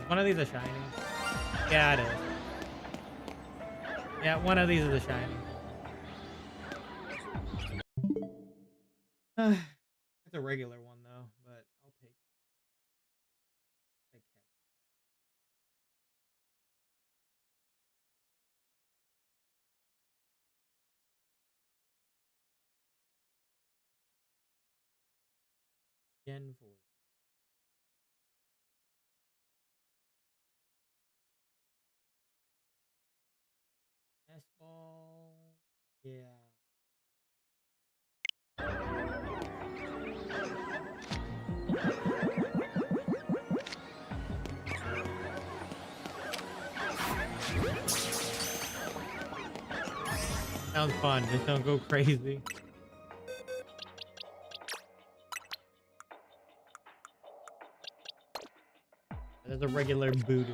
One of these is shiny. Yeah, it is. Yeah, one of these is a shiny. It's a regular one though, but I'll take it. Gen 4. S-ball. Yeah. Sounds fun. Just don't go crazy. There's a regular voodoo.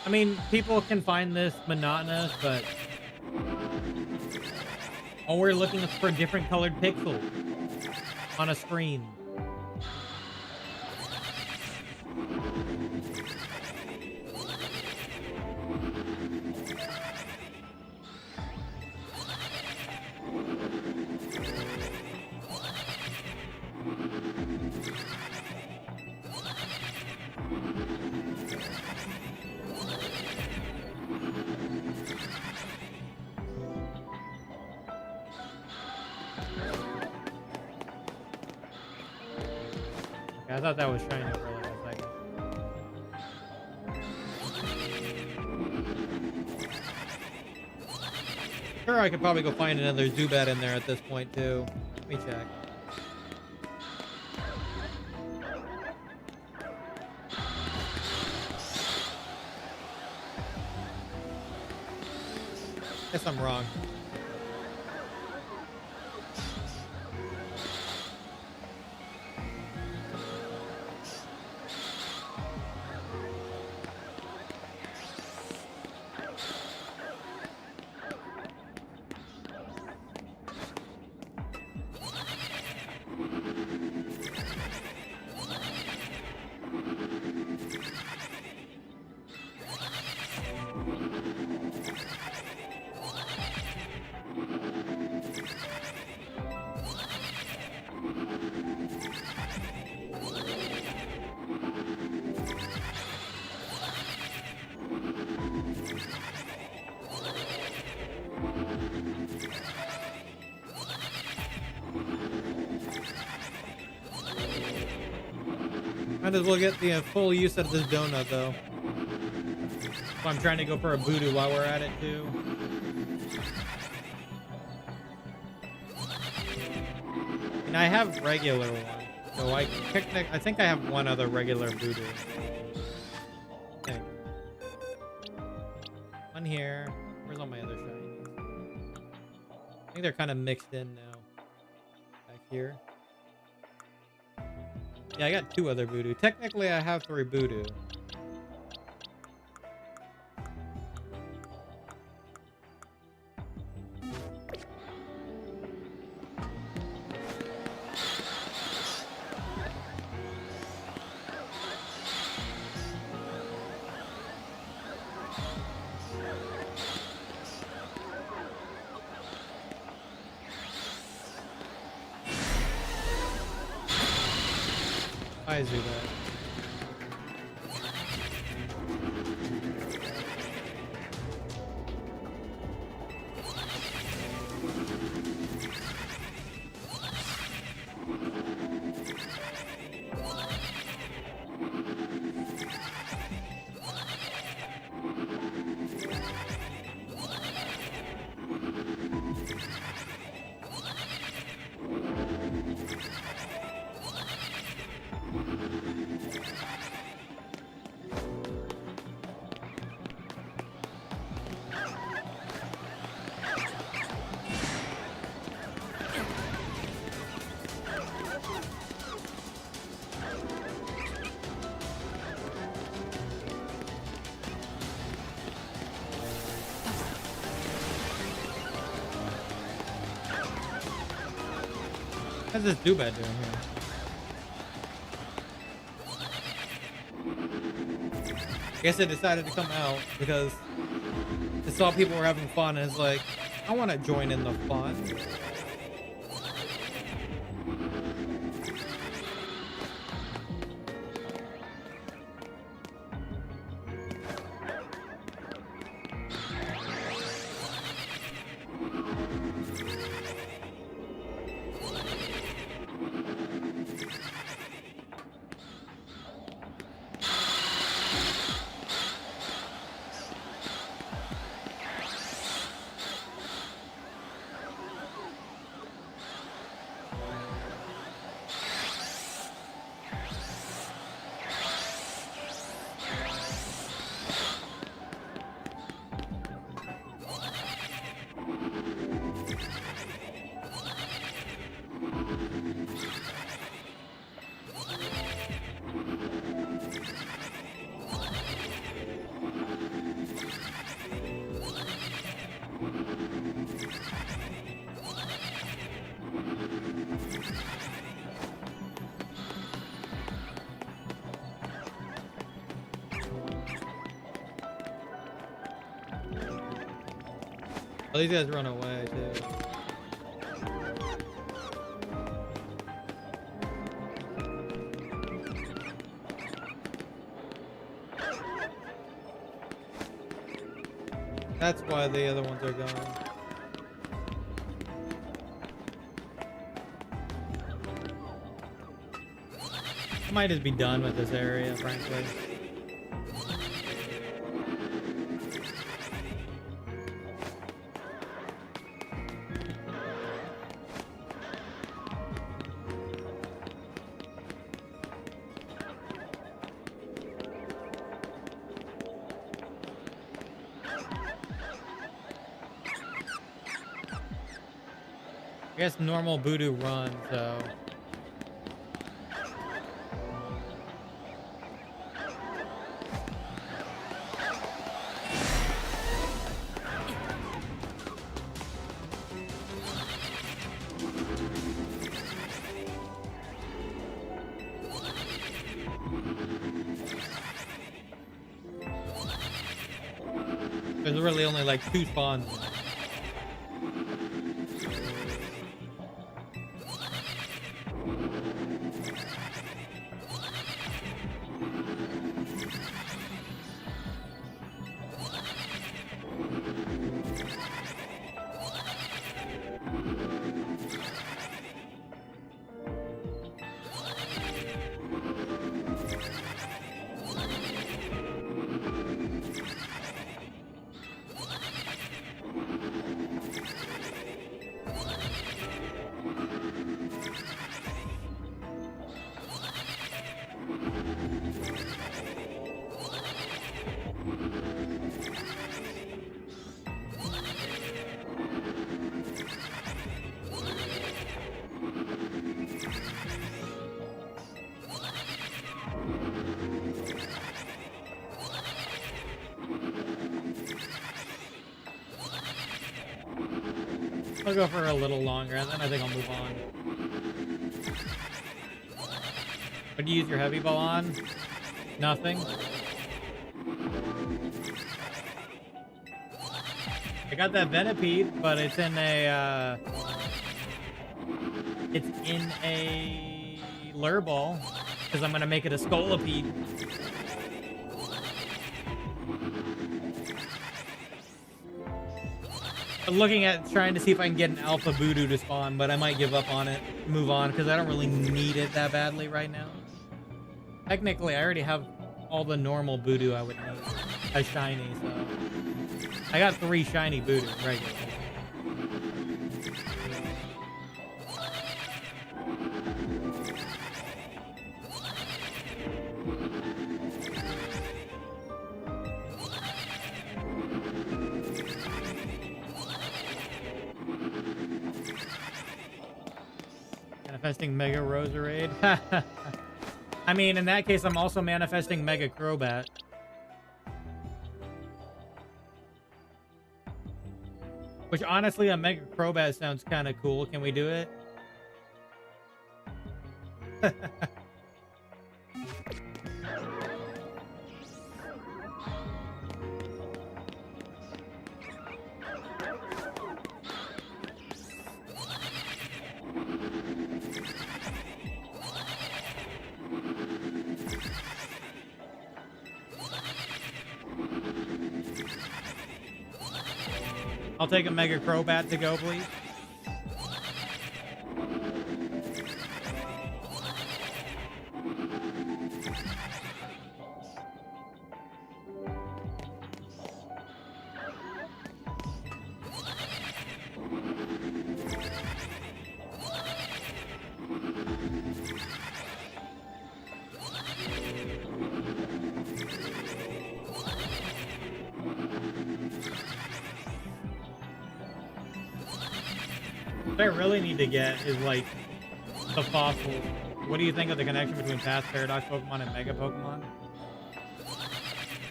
I mean, people can find this monotonous, but all we're looking for different colored pixels on a screen. I thought that was shiny for like a second. Sure, I could probably go find another Zubat in there at this point too. Let me check. Guess I'm wrong. Might as well get the full use out of this donut, though. So I'm trying to go for a voodoo while we're at it, too. And I have regular one, so I think I have one other regular voodoo. Okay. One here. Where's all my other shinies? I think they're kind of mixed in now. Back here. Yeah, I got 2 other voodoo. Technically, I have 3 voodoo. I do that. How's this Zubat doing here? I guess it decided to come out because it saw people were having fun and it's like, I want to join in the fun. Oh, these guys run away too. That's why the other ones are going. I might just be done with this area, frankly. guess normal Voodoo run, so... There's really only like 2 spawns. I'll go for a little longer, and then I think I'll move on. What do you use your heavy ball on? Nothing? I got that Venipede, but it's in a, it's in a lure ball, because I'm going to make it a Scolipede. Looking at trying to see if I can get an alpha Voodoo to spawn, but I might give up on it, move on, because I don't really need it that badly right now. Technically, I already have all the normal Voodoo I would need. A shiny, so... I got 3 shiny Voodoo, right? Manifesting Mega Roserade. I mean, in that case, I'm also manifesting Mega Crobat. Which, honestly, a Mega Crobat sounds kind of cool. Can we do it? I'll take a Mega Crobat to go, please. What I really need to get is, like, the fossil. What do you think of the connection between past Paradox Pokemon and Mega Pokemon?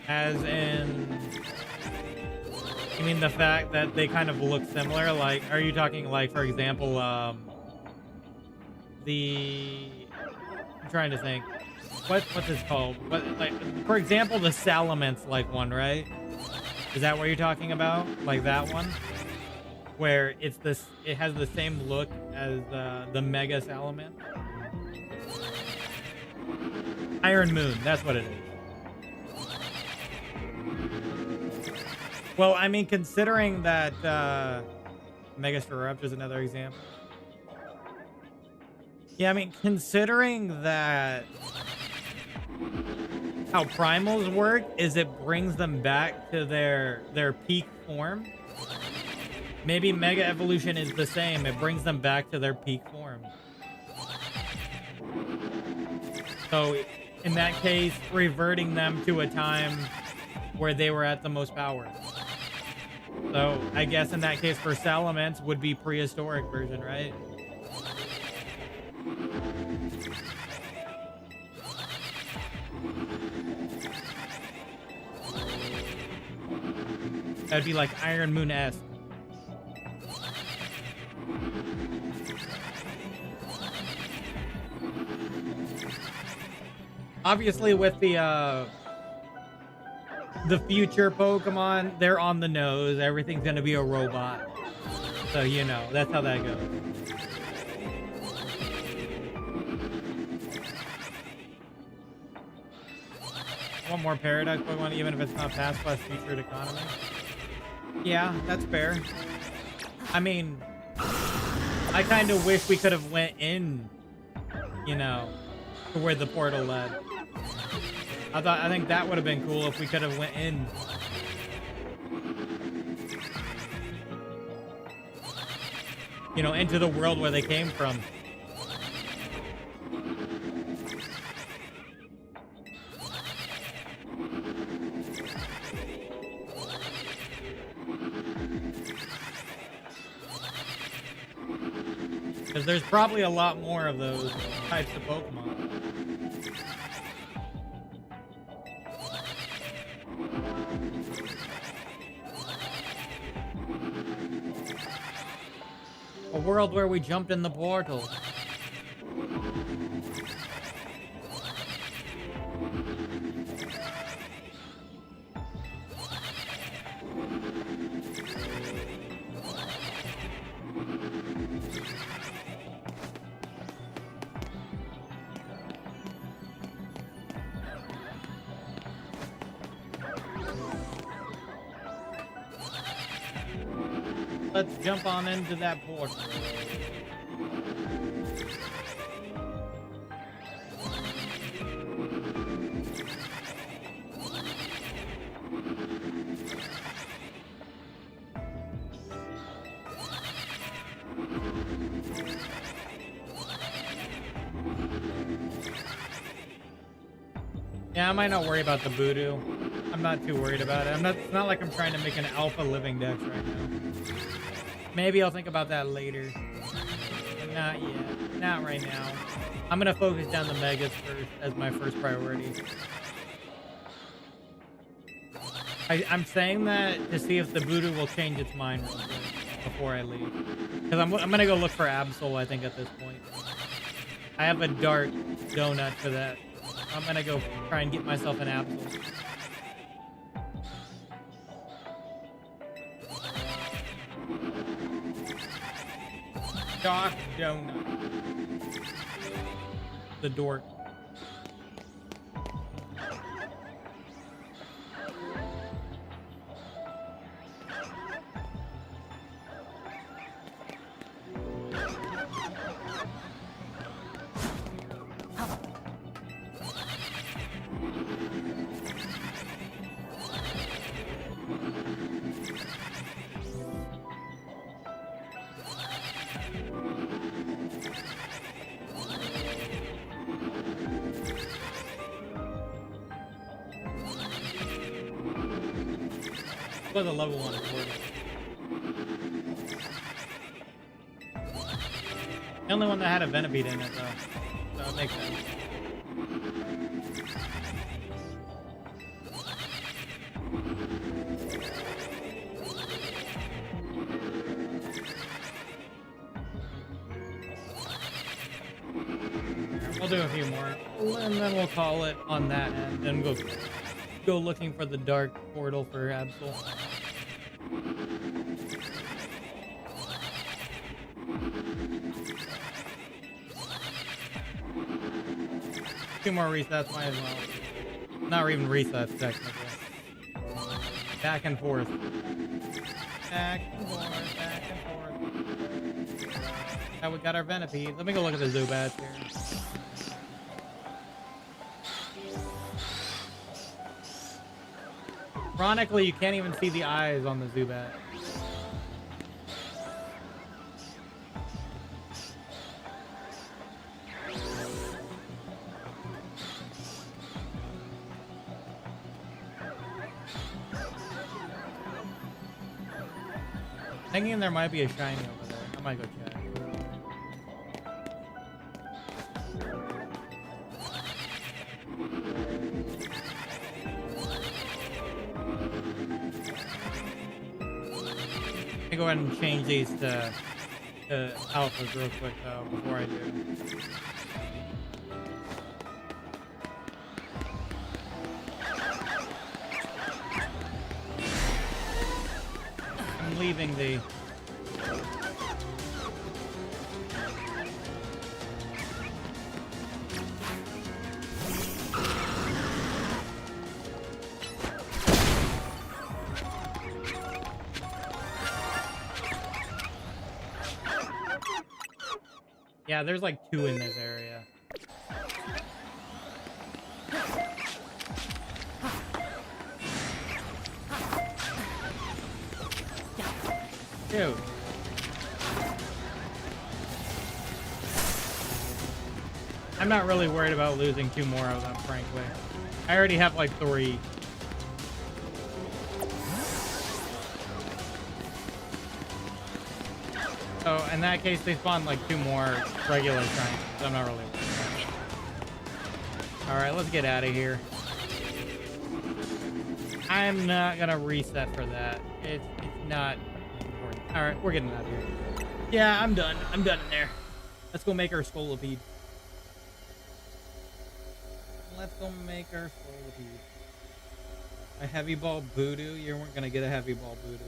As in... You mean the fact that they kind of look similar? Like, are you talking, like, for example, I'm trying to think. What's this called? Like, for example, the Salamence-like one, right? Is that what you're talking about? Like that one? Where it's this, it has the same look as the Mega Salamence. Iron Moon, that's what it is. Well, I mean, considering that Mega Staraptor is another example. Yeah, I mean, considering that how primals work is it brings them back to their peak form. Maybe Mega Evolution is the same. It brings them back to their peak form. So, in that case, reverting them to a time where they were at the most power. So I guess in that case for Salamence would be prehistoric version, right? That'd be like Iron Moon-esque. Obviously with the future Pokemon, they're on the nose. Everything's gonna be a robot. So, you know, that's how that goes. One more Paradox Pokemon, even if it's not past plus future economy. Yeah, that's fair. I mean, I kind of wish we could have went in, you know, to where the portal led. I think that would have been cool if we could have went in. You know, into the world where they came from. Because there's probably a lot more of those types of Pokemon. A world where we jumped in the portal. Let's jump on into that portal. Yeah, I might not worry about the voodoo. I'm not too worried about it. It's not like I'm trying to make an alpha living dex right now. Maybe I'll think about that later. But not yet. Not right now. I'm gonna focus down the megas first as my first priority. I'm saying that to see if the voodoo will change its mind real quick before I leave. Because I'm gonna go look for Absol, I think, at this point. I have a dark donut for that. I'm gonna go try and get myself an Absol. Dark donut. The dork. Was a level 1 portal. The only one that had a Venipede in it, though. So it makes sense. We'll do a few more, and then we'll call it on that end, and go looking for the dark portal for Absol. Two more resets, might as well. Not even resets, technically. Back and forth. Back and forth, back and forth. Now we got our Venipede. Let me go look at the Zubats here. Ironically, you can't even see the eyes on the Zubat. Thinking there might be a shiny over there. I might go check. Let me go ahead and change these to alphas real quick though before I do. I'm leaving the yeah, there's like 2 in this area. Dude. I'm not really worried about losing 2 more of them, frankly. I already have like 3. So in that case, they spawn like 2 more regular shinies. I'm not really worried about it. Alright, let's get out of here. I'm not gonna reset for that. It's not important. Alright, we're getting out of here. Yeah, I'm done. I'm done in there. Let's go make our Scolipede. Let's go make our Scolipede. A heavy ball voodoo? You weren't gonna get a heavy ball voodoo.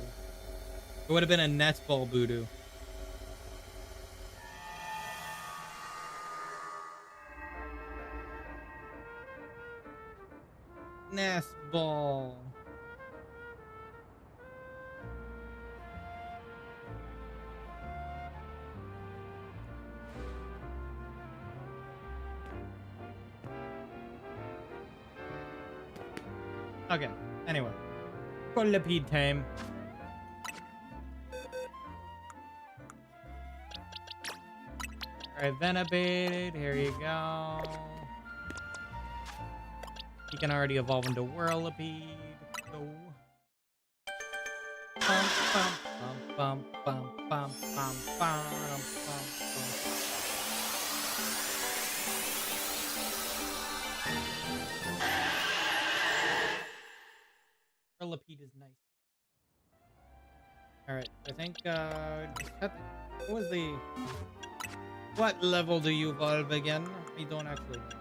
It would have been a Nets ball voodoo. Nest ball. Okay, anyway. Scolipede time. Alright, Venabated. Here you go. You can already evolve into Whirlipede. Go. Bum, bum, bum, bum, bum, bum, bum, bum, bum. Scolipede is nice. Alright, I think, what was the... What level do you evolve again? I don't actually know.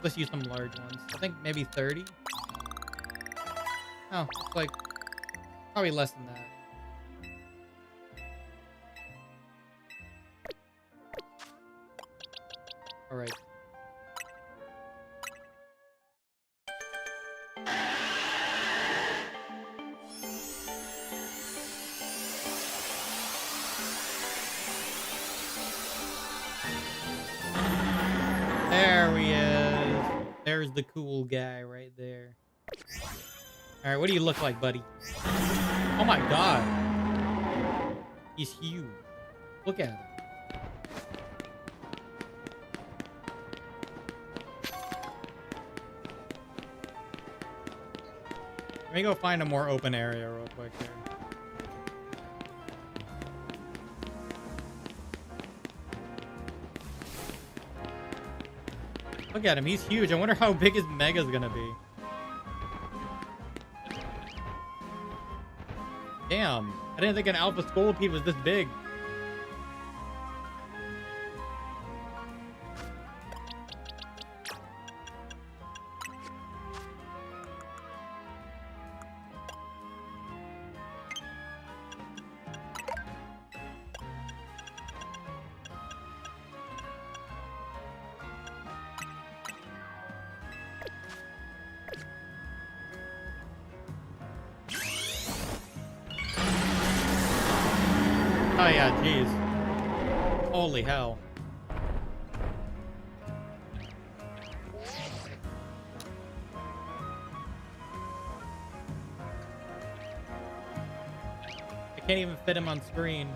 Let's use some large ones. I think maybe 30? Oh, it's like... Probably less than that. Alright. There he is. There's the cool guy right there. Alright, what do you look like, buddy? Oh my god. He's huge. Look at him. Let me go find a more open area real quick here. Look at him, he's huge. I wonder how big his Mega's gonna be. Damn, I didn't think an Alpha Scolipede was this big. Oh yeah, jeez. Holy hell. I can't even fit him on screen.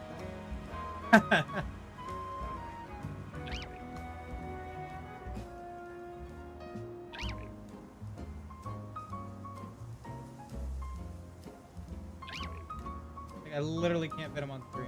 I Like, I literally can't fit him on screen.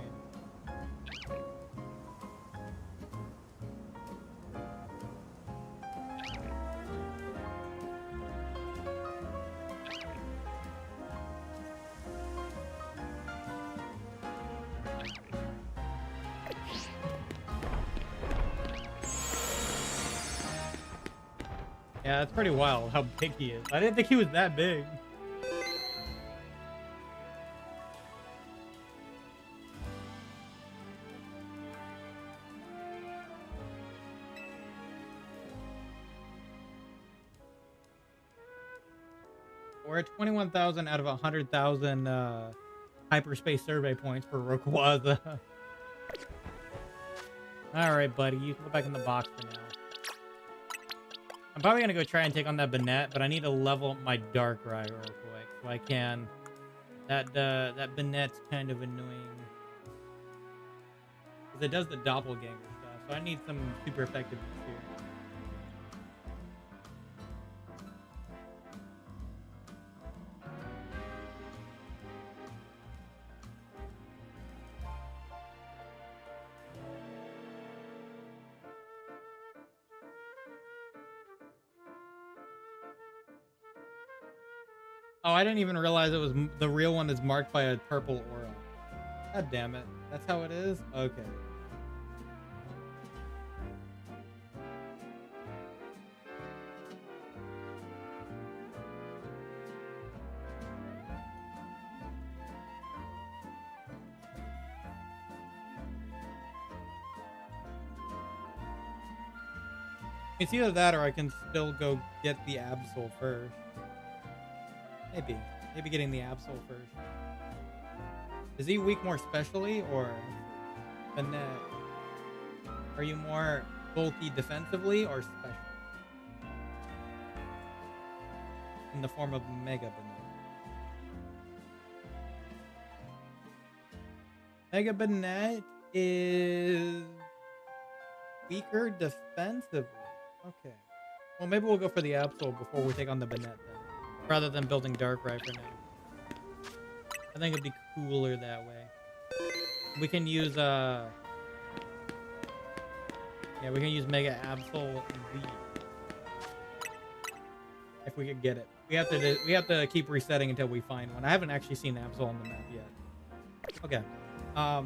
Yeah, that's pretty wild how big he is. I didn't think he was that big. We're at 21,000 out of 100,000 hyperspace survey points for Rayquaza. Alright, buddy. You can go back in the box for now. I'm probably going to go try and take on that Banette, but I need to level up my Darkrai real quick so I can. That Banette's kind of annoying. Because it does the doppelganger stuff, so I need some super effectiveness here. Oh, I didn't even realize it was the real one is marked by a purple aura. God damn it. That's how it is? Okay. It's either that or I can still go get the Absol first. Maybe getting the Absol first. Is he weak more specially or Banette? Are you more bulky defensively or special? In the form of Mega Banette. Mega Banette is weaker defensively. Okay. Well, maybe we'll go for the Absol before we take on the Banette then. Rather than building Darkrai for now. I think it'd be cooler that way. We can use yeah, we can use Mega Absol V. If we could get it. We have to keep resetting until we find one. I haven't actually seen Absol on the map yet. Okay. I'll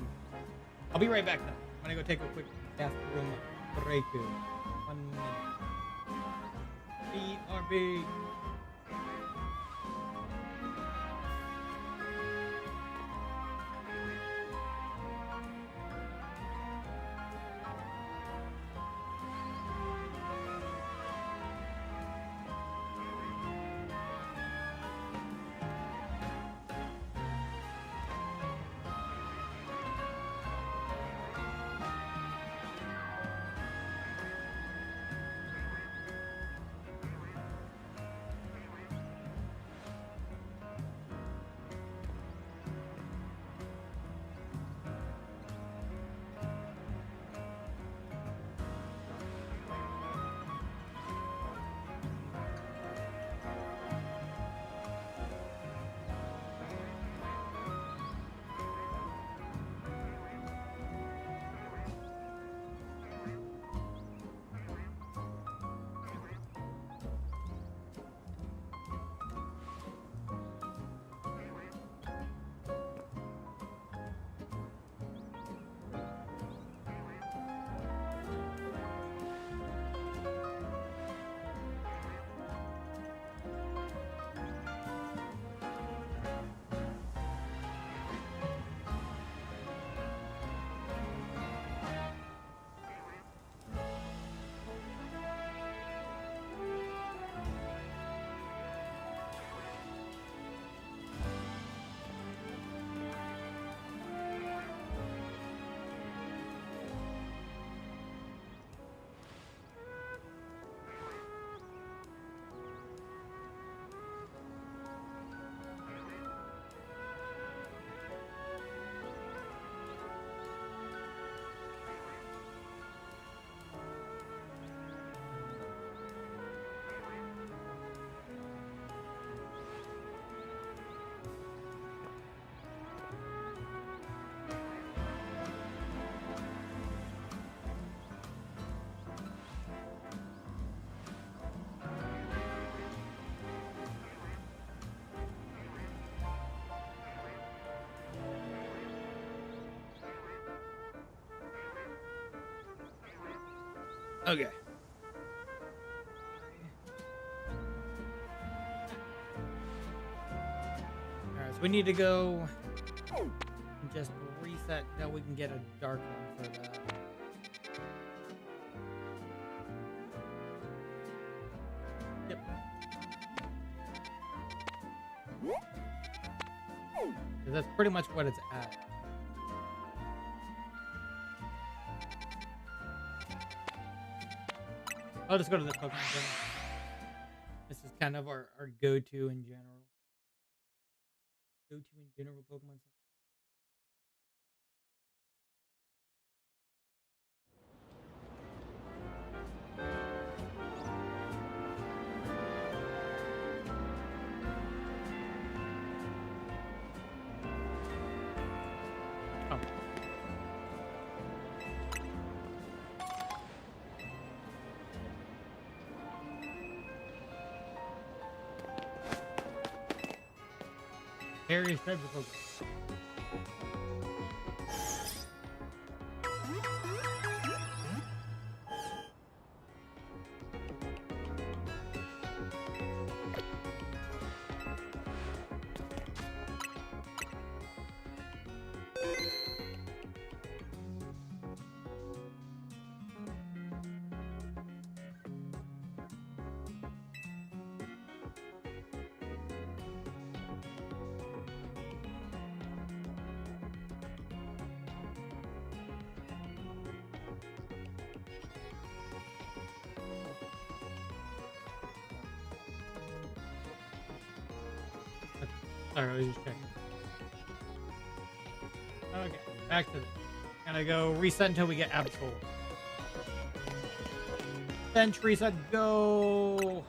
be right back now. I'm gonna go take a quick bathroom break. 1 minute. BRB. Okay. Alright, so we need to go and just reset that we can get a dark one for that. Yep. So that's pretty much what it's at. I'll just go to the Pokemon Center. This is kind of our go-to in general. Go-to in general Pokemon Center. Oh. Various types of Pokemon. Sorry, I was just checking. Okay, back to this. Gonna go reset until we get Absol. Bench reset, go!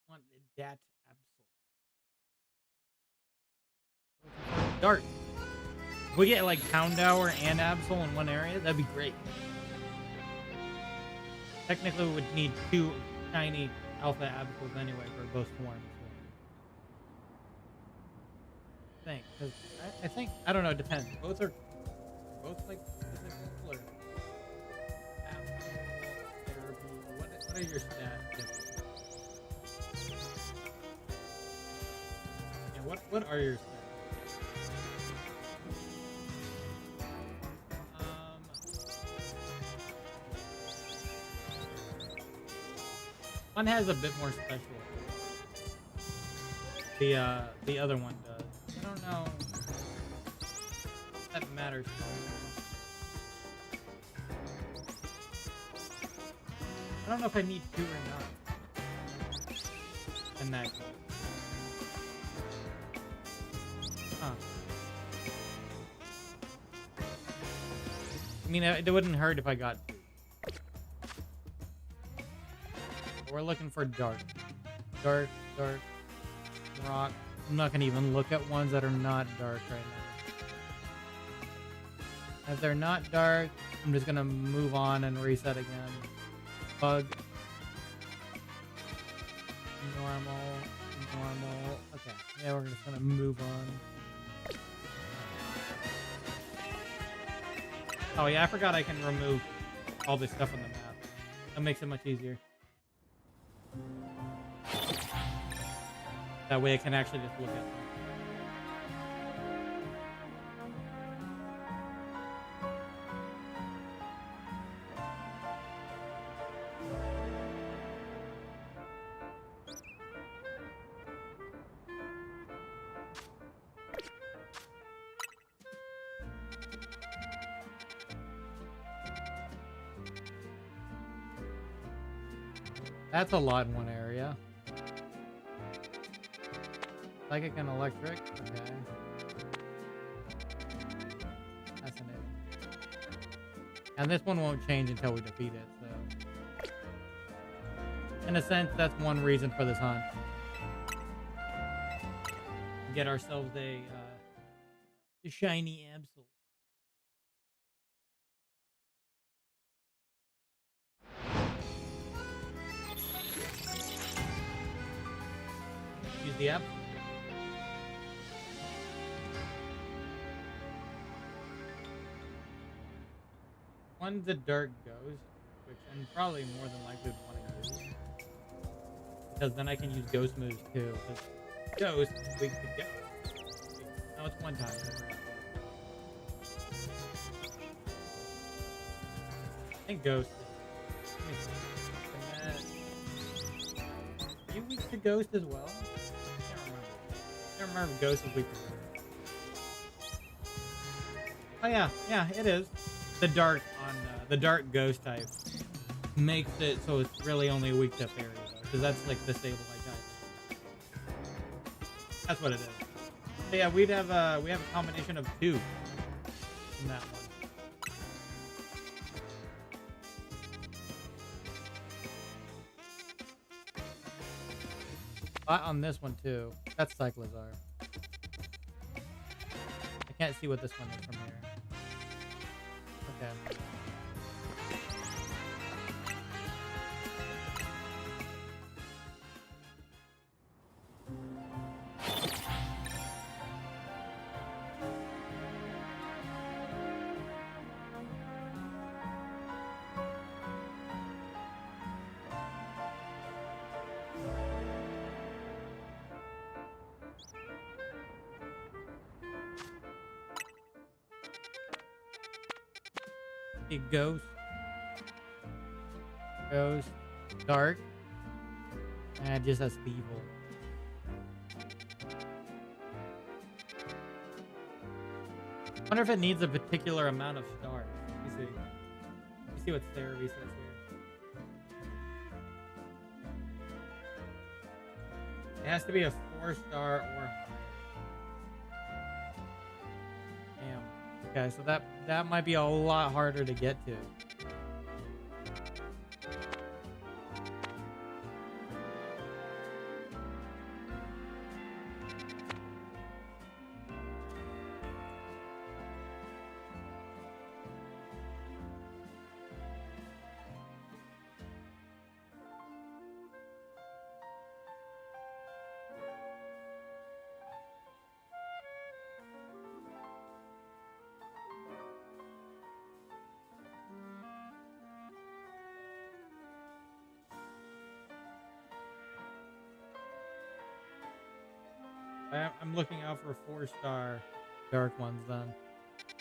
Want that Absol. Dart. If we get like Houndour and Absol in one area, that'd be great. Technically, we would need 2 shiny Alpha Absols anyway for both forms. I think, I don't know, it depends. Both like physical or therapy. What are your stats? Yeah, what are your stats? One has a bit more special. The other one does. I don't know if that matters. I don't know if I need 2 or not. In that case. Huh. I mean, it wouldn't hurt if I got 2. We're looking for dark. Dark, rock. I'm not gonna even look at ones that are not dark right now. If they're not dark, I'm just gonna move on and reset again. Bug. Normal. Okay. Yeah, we're just gonna move on. Oh yeah, I forgot I can remove all this stuff on the map. That makes it much easier. That way I can actually just look at them. That's a lot in one area. Psychic and electric. Okay. That's an it. And this one won't change until we defeat it, so. In a sense, that's one reason for this hunt. Get ourselves a shiny Absol. Use the app. One's a dark ghost, which I'm probably more than likely would want to use. Because then I can use ghost moves too. Because ghost is weak to ghost. No, it's one time. I think ghost is. Let me see. Are you weak to ghost as well? I can't remember if ghost is weak to ghost. Oh yeah, yeah, it is. The dark ghost type makes it so it's really only weak to fairy though, because that's like the stable type. That's what it is. So yeah, we have a combination of two in that one. On this one too. That's Cyclizar. I can't see what this one is from here. Okay. Ghost, dark, and it just has evil. I wonder if it needs a particular amount of stars. You see. You see what Therapy says here. It has to be a 4-star or higher. Damn. Okay, so that might be a lot harder to get to. I'm looking out for 4-star dark ones then,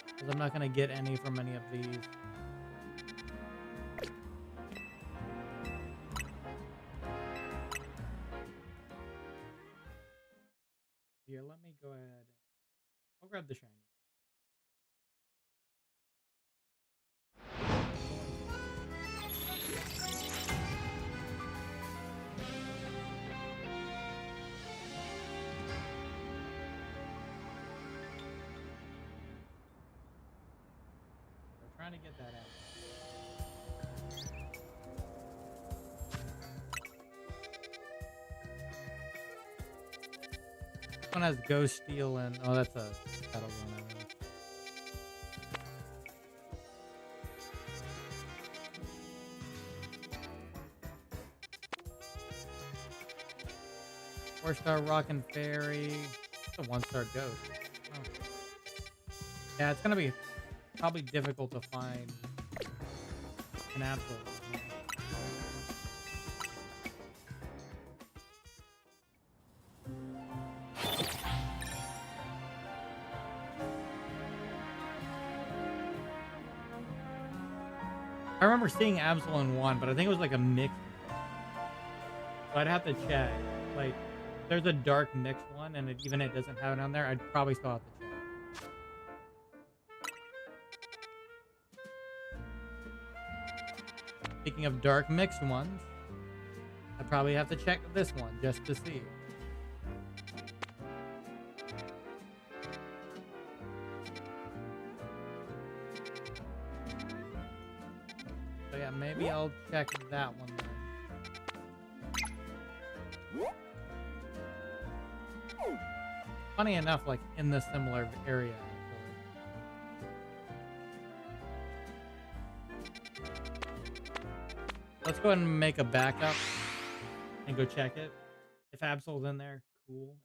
because I'm not gonna get any from any of these. Here, let me go ahead. I'll grab the shiny. We're trying to get that out. This one has Ghost Steel and oh, that's a Battle Zone. 4-star Rock and Fairy. It's a 1-star Ghost. Oh. Yeah, it's gonna be probably difficult to find an absolute. I remember seeing Absol in one, but I think it was like a mix. So I'd have to check. Like, there's a dark mixed one, and even if it doesn't have it on there, I'd probably still have to check. Speaking of dark mixed ones, I probably have to check this one just to see. So yeah, maybe I'll check that one then. Funny enough, like in the similar area. Let's go ahead and make a backup and go check it. If Absol's in there, cool.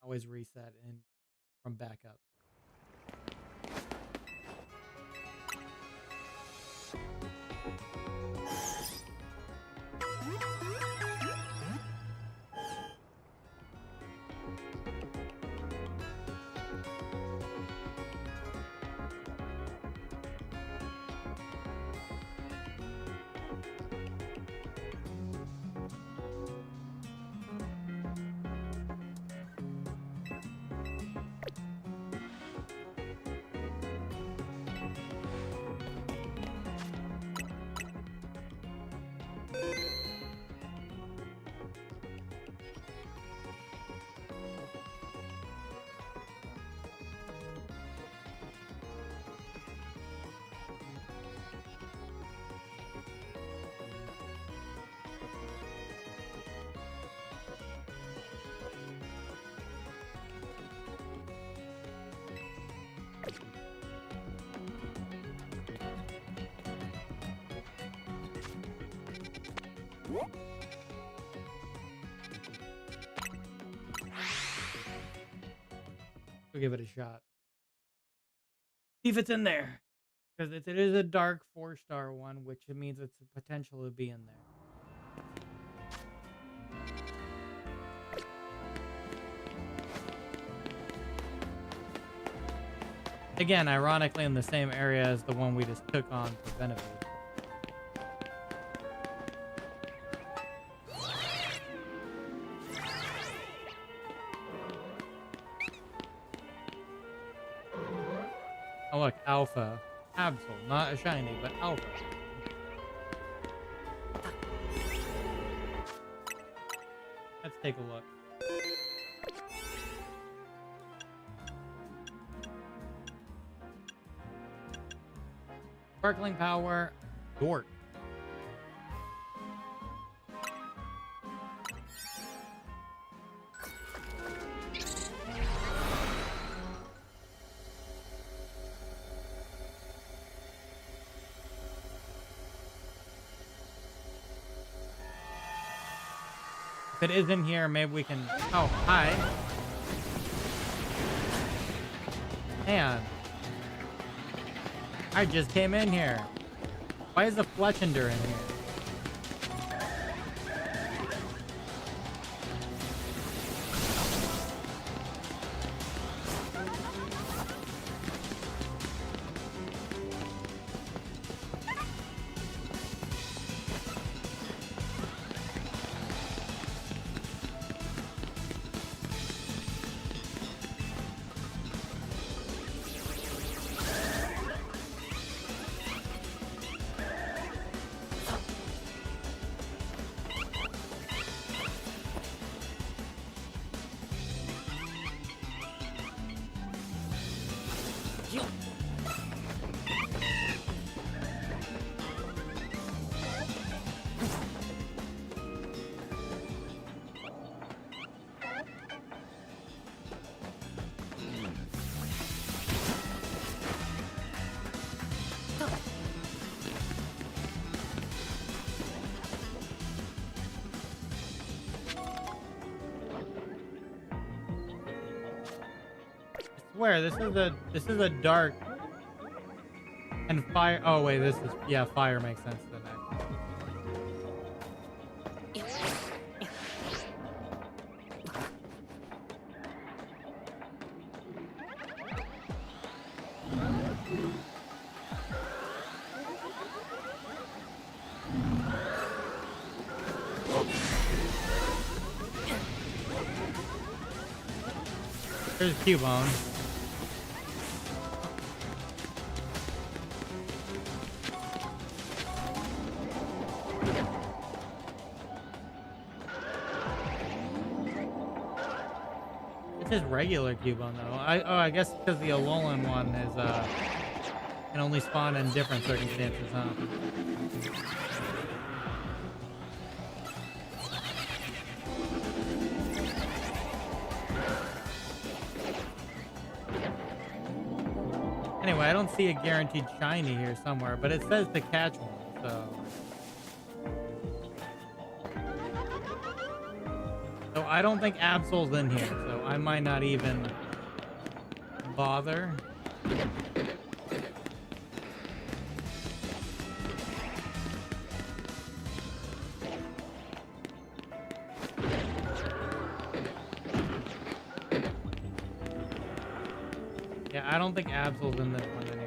Always reset in from back up. We'll give it a shot. See if it's in there. Because it is a dark 4-star one, which it means it's a potential to be in there. Again, ironically in the same area as the one we just took on for Benefit. Oh look, Alpha. Absol, not a shiny, but Alpha. Let's take a look. Sparkling Power, Dork. If it is in here, maybe we can... Oh, hi. Man. I just came in here. Why is the Fletchender in here? Where this is a dark and fire. Oh wait, this is, yeah, fire makes sense to the next. There's Cubone. His regular Cubone though. I guess because the Alolan one is can only spawn in different circumstances, huh? Anyway, I don't see a guaranteed shiny here somewhere, but it says to catch one, so. So I don't think Absol's in here, so I might not even bother. Yeah, I don't think Absol's in this one anyway.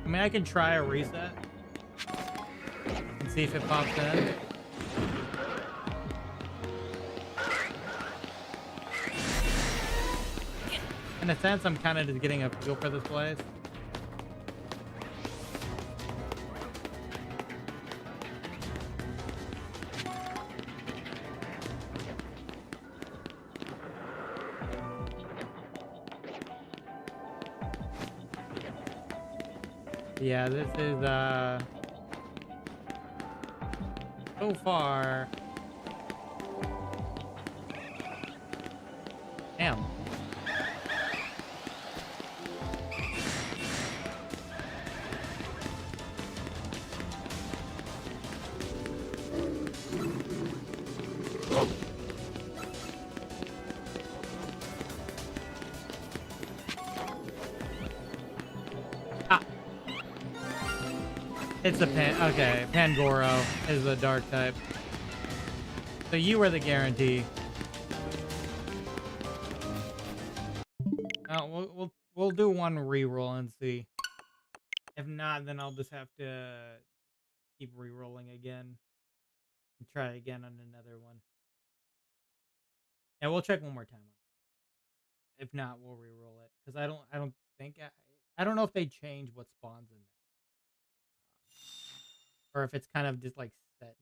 I mean, I can try a reset and see if it pops in. In a sense, I'm kind of just getting a feel for this place. Yeah, this is so far. Damn. It's a okay, Pangoro is the dark type. So you were the guarantee. We'll do one reroll and see. If not, then I'll just have to keep rerolling again and try again on another one. Yeah, we'll check one more time. If not, we'll reroll it because I don't think I don't know if they change what spawns in there or if it's kind of just like set.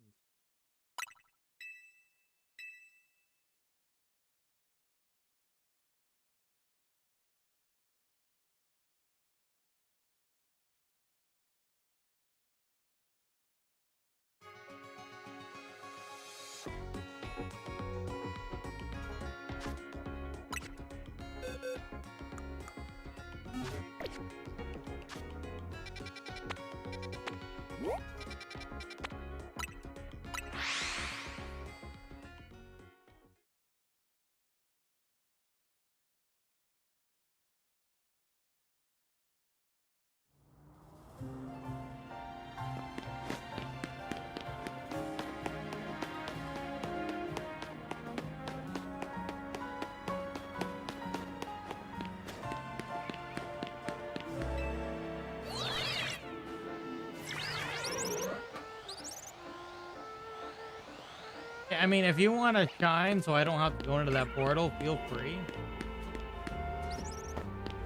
I mean, if you want to shine so I don't have to go into that portal, feel free.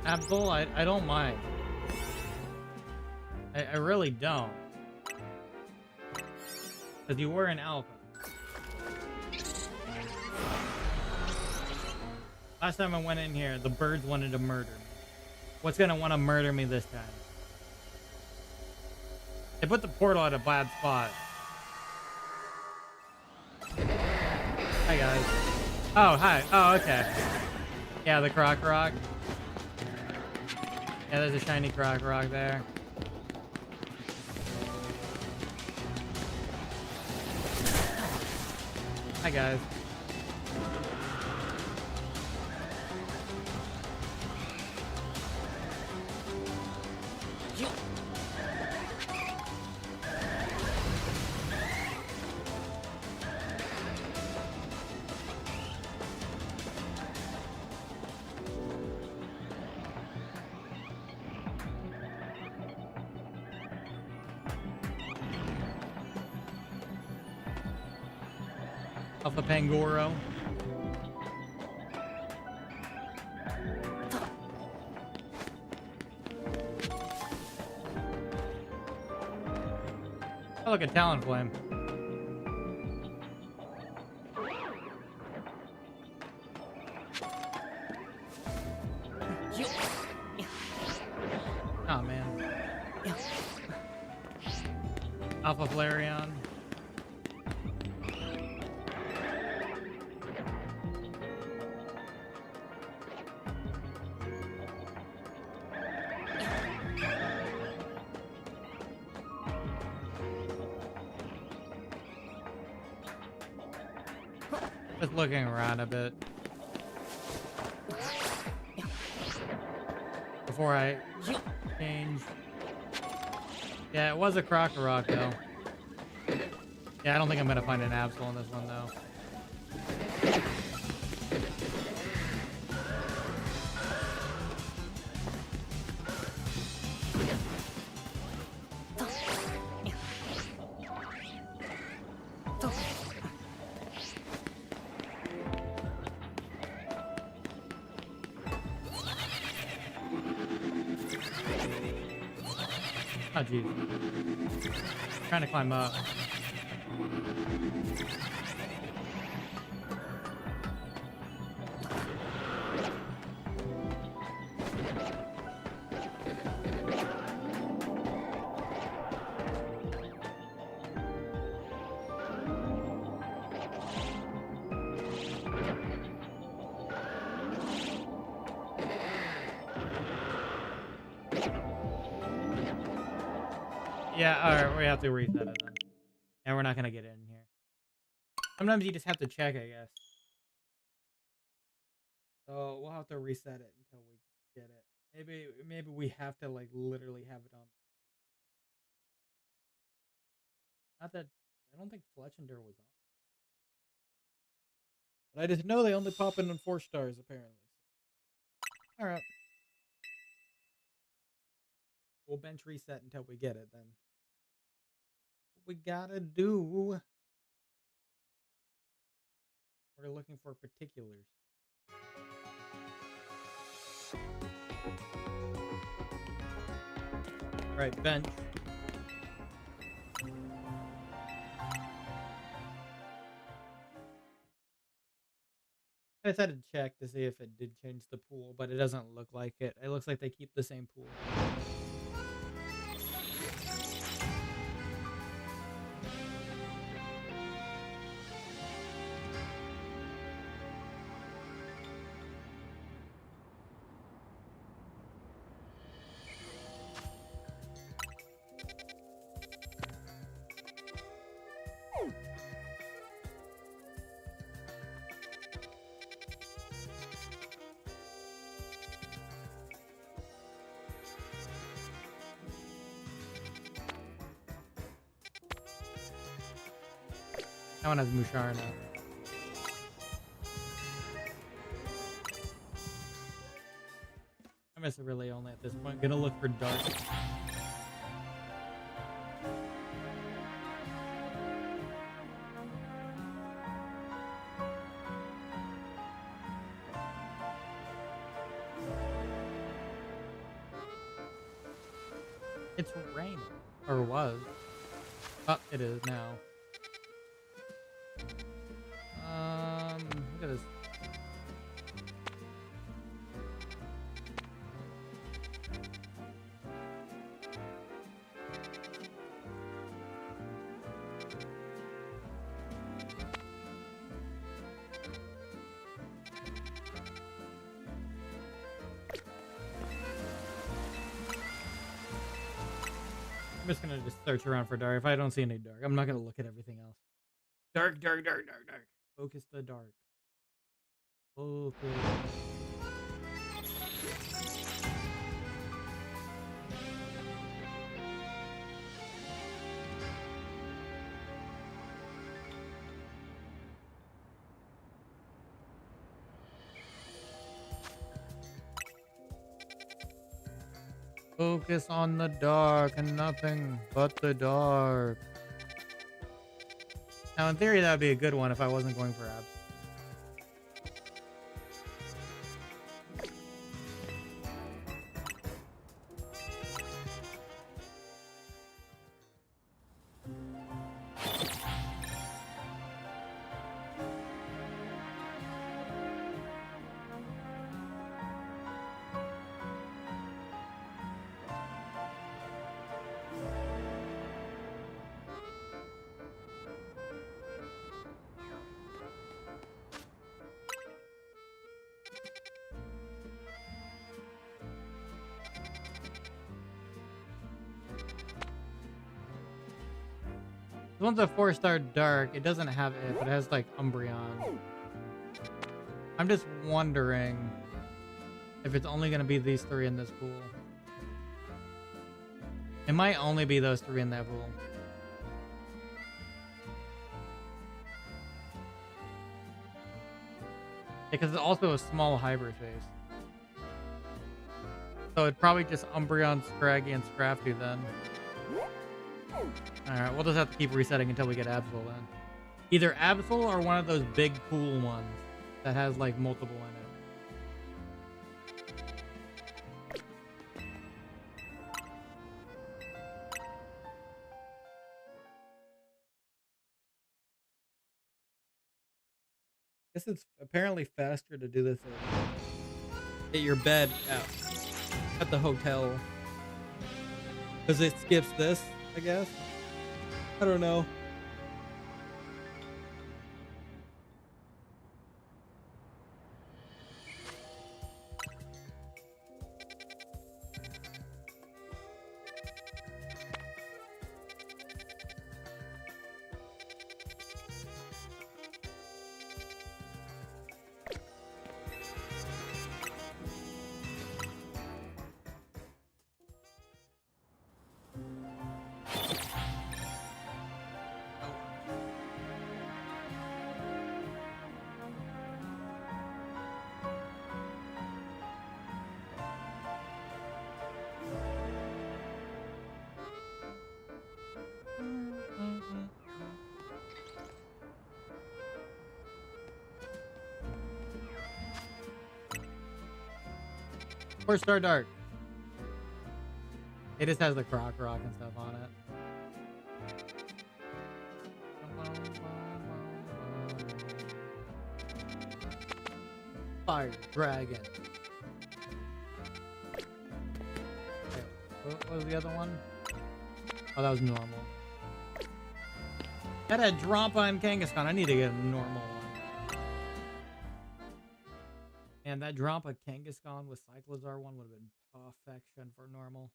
Absol, I don't mind. I really don't. Because you were an alpha. Last time I went in here, the birds wanted to murder me. What's going to want to murder me this time? They put the portal at a bad spot. Hi, guys. Oh, hi. Oh, okay. Yeah, the Croc Rock. Yeah, there's a shiny Croc Rock there. Hi, guys. Alpha Pangoro. Oh, look, a Talonflame. Oh, man. Alpha Flareon. Just looking around a bit. before I change. Yeah, it was a Crocorock though. Yeah, I don't think I'm gonna find an Absol in this one though. Oh, jeez. Trying to climb up. Yeah, alright, we have to reset it then. And we're not gonna get in here. Sometimes you just have to check, I guess. So we'll have to reset it until we get it. Maybe we have to like literally have it on. Not that I don't think Fletchender was on. But I just know they only pop in on 4 stars apparently. Alright. We'll bench reset until we get it then. What we gotta do. We're looking for particulars. Alright, bench. I decided to check to see if it did change the pool, but it doesn't look like it. It looks like they keep the same pool. That one has Musharna. I'm just really only at this point gonna look for dark. It's raining. Or was. Oh, it is now. Look at this. I'm just gonna just search around for dark. If I don't see any dark, I'm not gonna look at everything else. Dark, dark, dark, dark, dark. Focus the dark. Focus. Focus on the dark and nothing but the dark. Now, in theory, that would be a good one if I wasn't going for abs. This one's a 4-star dark. It doesn't have it, but it has like Umbreon. I'm just wondering If it's only gonna be these three in this pool. It might only be those three in that pool. Because it's also a small hybrid phase. So it'd probably just Umbreon, Scraggy, and Scrafty then. Alright, we'll just have to keep resetting until we get Absol then. Either Absol or one of those big pool ones that has like multiple in it. Guess it's apparently faster to do this at your bed at the hotel. Because it skips this, I guess. I don't know. Or Star Dark. It just has the Croc Rock and stuff on it. Fire Dragon. Okay, what was the other one? Oh, that was normal. That had Drampa and Kangaskhan. I need to get a normal one. And that Drampa Kangaskhan with Cyclozar one would have been perfection for normal.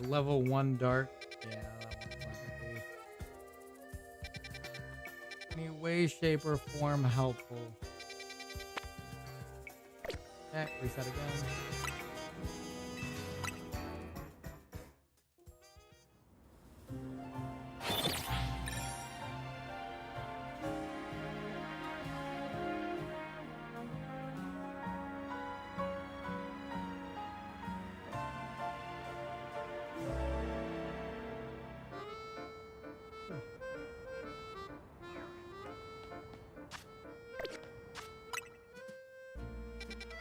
Level 1 Dark. Yeah, that one's not gonna be any way, shape, or form helpful. Okay, reset again.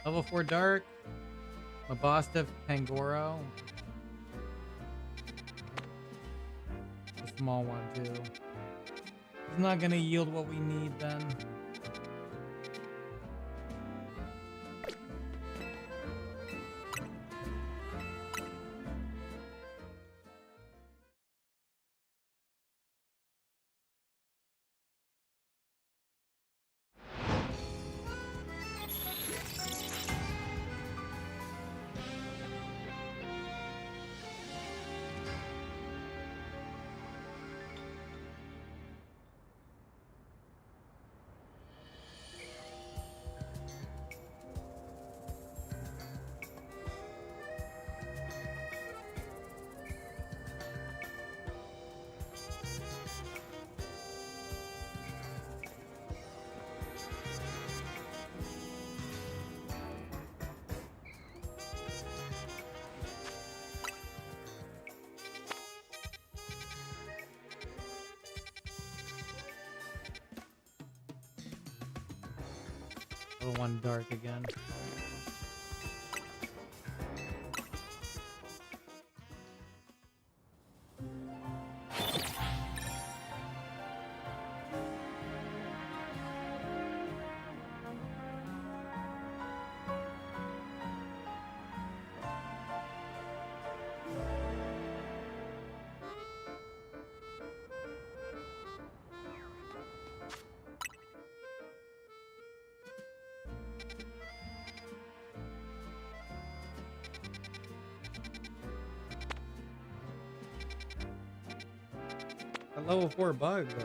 Level 4 Dark. Mabostiff Pangoro. A small one too. It's not gonna yield what we need then. Level 1 Dark again. A level 4 bug, though.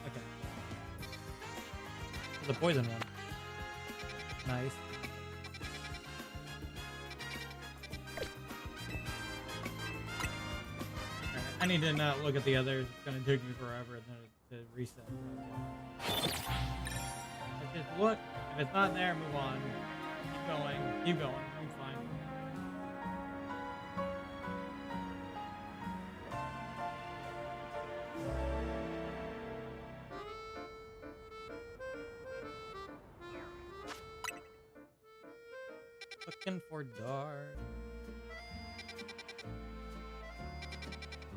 Okay. The poison one. Nice. Alright, I need to not look at the others. It's gonna take me forever to reset. Let's just look. If it's not there, move on. Keep going. Keep going. I'm fine. Looking for dark.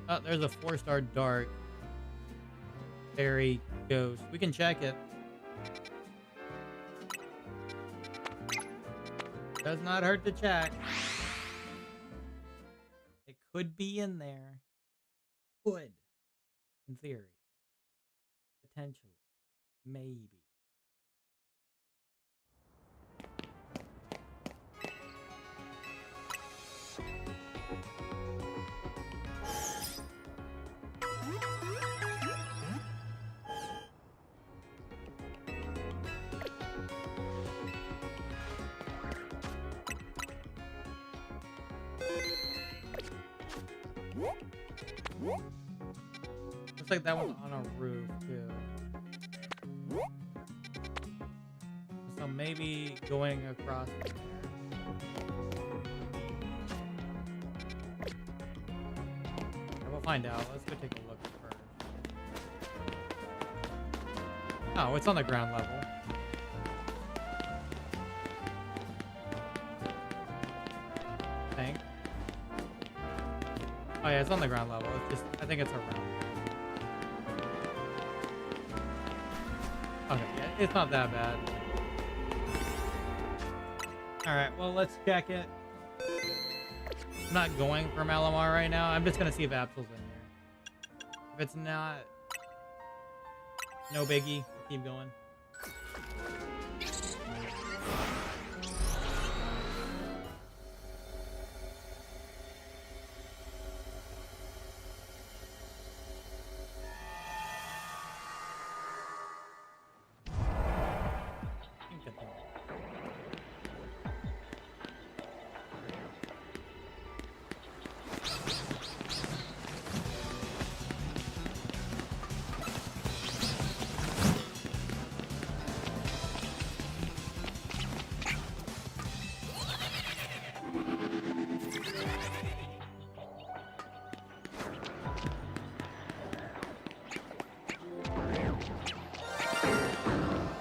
Oh, there's a 4-star dark. Fairy ghost. We can check it. Does not hurt to check. It could be in there. Could. In theory. Potentially. Maybe. Looks like that one's on a roof too. So maybe going across there. We'll find out. Let's go take a look first. Oh, it's on the ground level. I think. Oh yeah, it's on the ground level. It's just, I think it's around. Okay, yeah, it's not that bad. Alright, well, let's check it. I'm not going for Malamar right now. I'm just gonna see if Absol's in here. If it's not, no biggie. Keep going.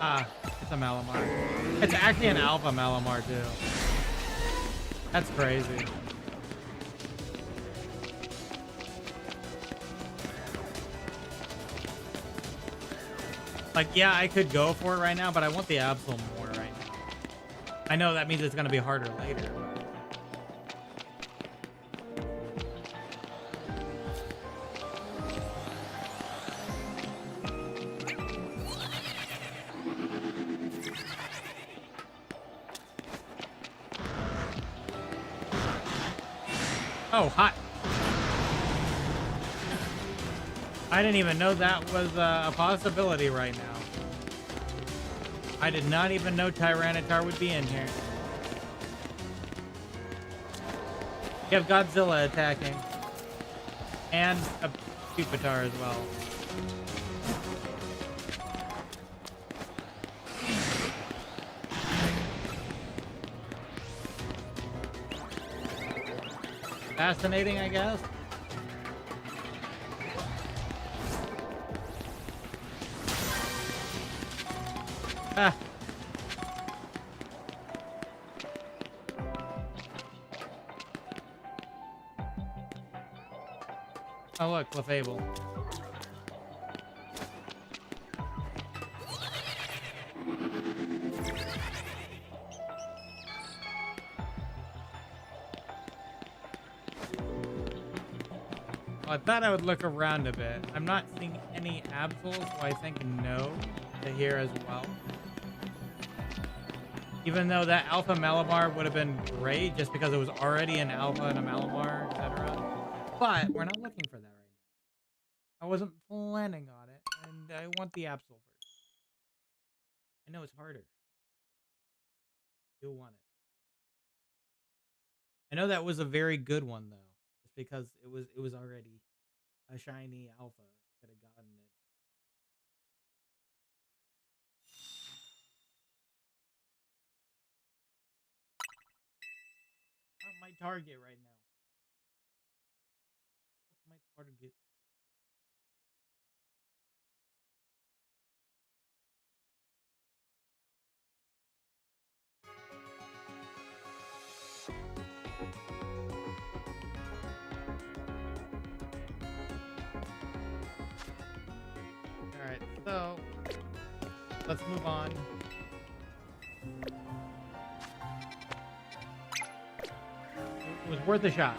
Ah, it's a Malamar. It's actually an alpha Malamar too. That's crazy. Like, yeah, I could go for it right now, but I want the Absol more right now. I know that means it's gonna be harder later. Oh, hot. I didn't even know that was a possibility right now. I did not even know Tyranitar would be in here. You have Godzilla attacking. And a Pupitar as well. Fascinating, I guess. Ah. Oh look, Clefable. I thought I would look around a bit. I'm not seeing any Absols, so I think no to here as well. Even though that Alpha Malamar would have been great just because it was already an Alpha and a Malamar, etc. But we're not looking for that right now. I wasn't planning on it, and I want the Absol first. I know it's harder. You'll want it. I know that was a very good one though, just because it was already a shiny Alpha. Could have gotten it. Not my target right now. My target. Alright, so let's move on. It was worth a shot.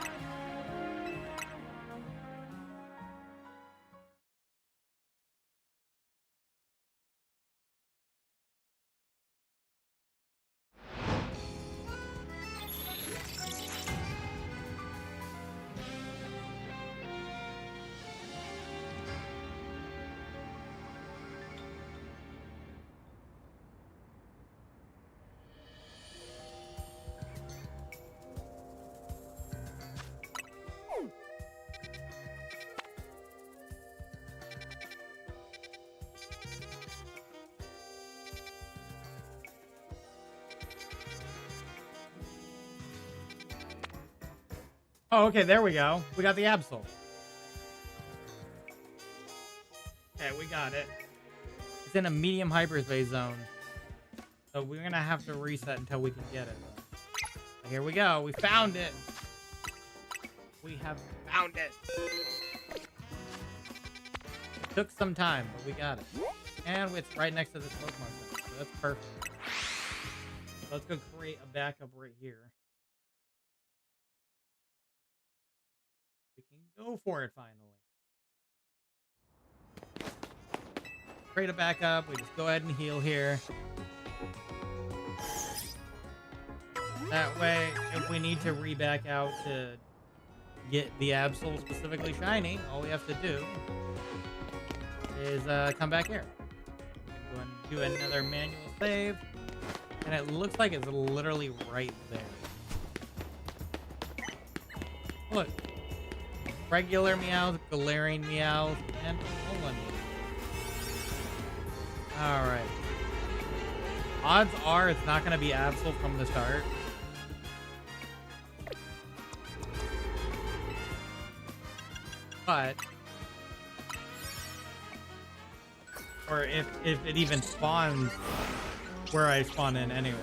Oh, okay, there we go. We got the Absol. Okay, we got it. It's in a medium hyperspace zone. So we're gonna have to reset until we can get it. Here we go. We found it. We have found it. It took some time, but we got it. And it's right next to the Pokemon Center, so that's perfect. So let's go create a backup right here. We can go for it finally. Create a backup. We just go ahead and heal here. That way, if we need to re-back out to get the Absol specifically shiny, all we have to do is come back here. Go and do another manual save. And it looks like it's literally right there. Look. Regular Meowth, Galarian Meowth, and Alolan. Alright. Odds are it's not going to be Absol from the start. But... or if it even spawns where I spawn in anyway.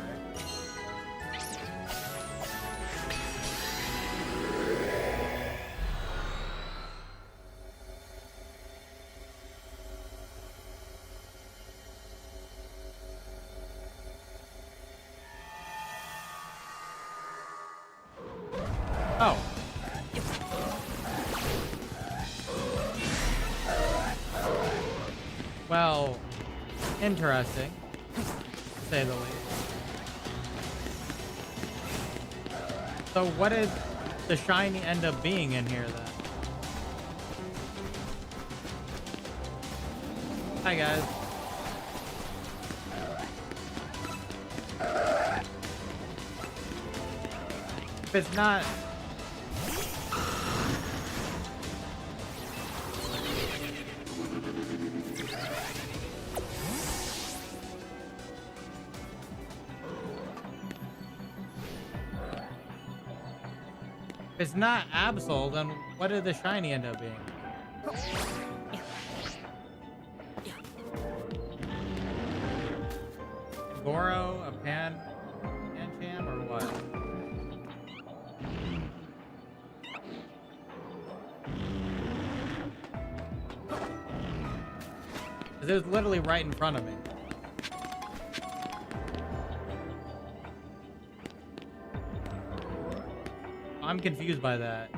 Oh. Well, interesting, to say the least. So what is the shiny end up being in here then? Hi guys. If it's not... If it's not Absol, then what did the shiny end up being? Goro, a Pancham, or what? Because it was literally right in front of me. I'm confused by that.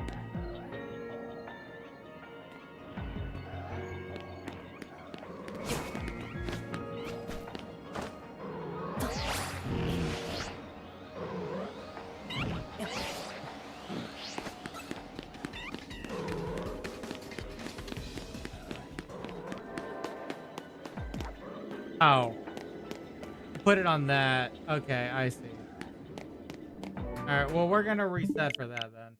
Oh. Put it on that. Okay, I see. Alright, well, we're gonna reset for that then.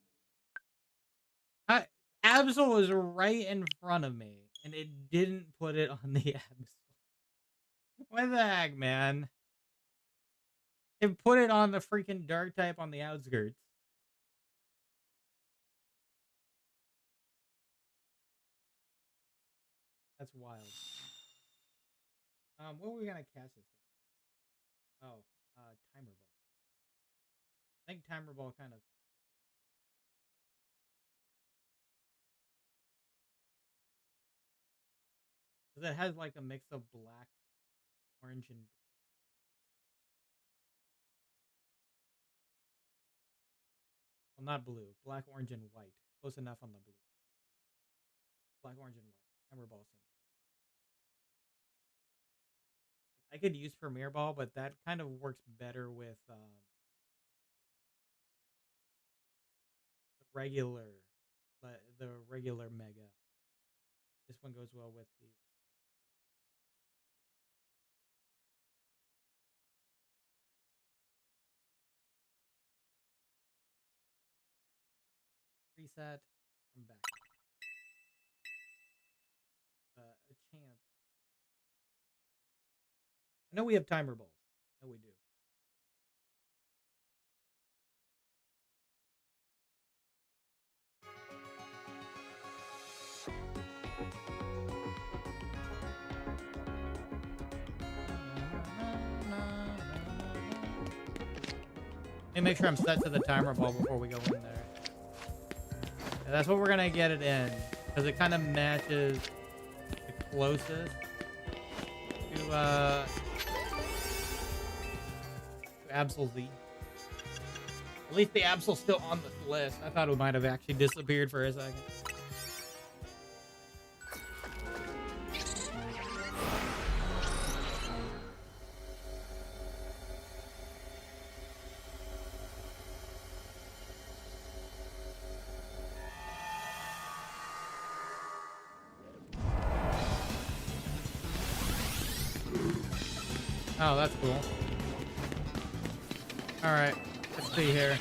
Absol was right in front of me, and it didn't put it on the Absol. What the heck, man? It put it on the freaking dark type on the outskirts. That's wild. What were we gonna cast this thing? Oh, timer ball. I think timer ball kind of... Because it has like a mix of black, orange, and... Well, not blue. Black, orange, and white. Close enough on the blue. Black, orange, and white. Timer ball seems... I could use Premier Ball, but that kind of works better with the regular, the regular Mega. This one goes well with the... Reset from back. A chance. I know we have timer balls. I know we do. Let me make sure I'm set to the timer ball before we go in there. Yeah, that's what we're gonna get it in, because it kind of matches the closest to Absol Z. At least the Absol's still on this list. I thought it might have actually disappeared for a second. Oh, that's cool. Alright, let's see here.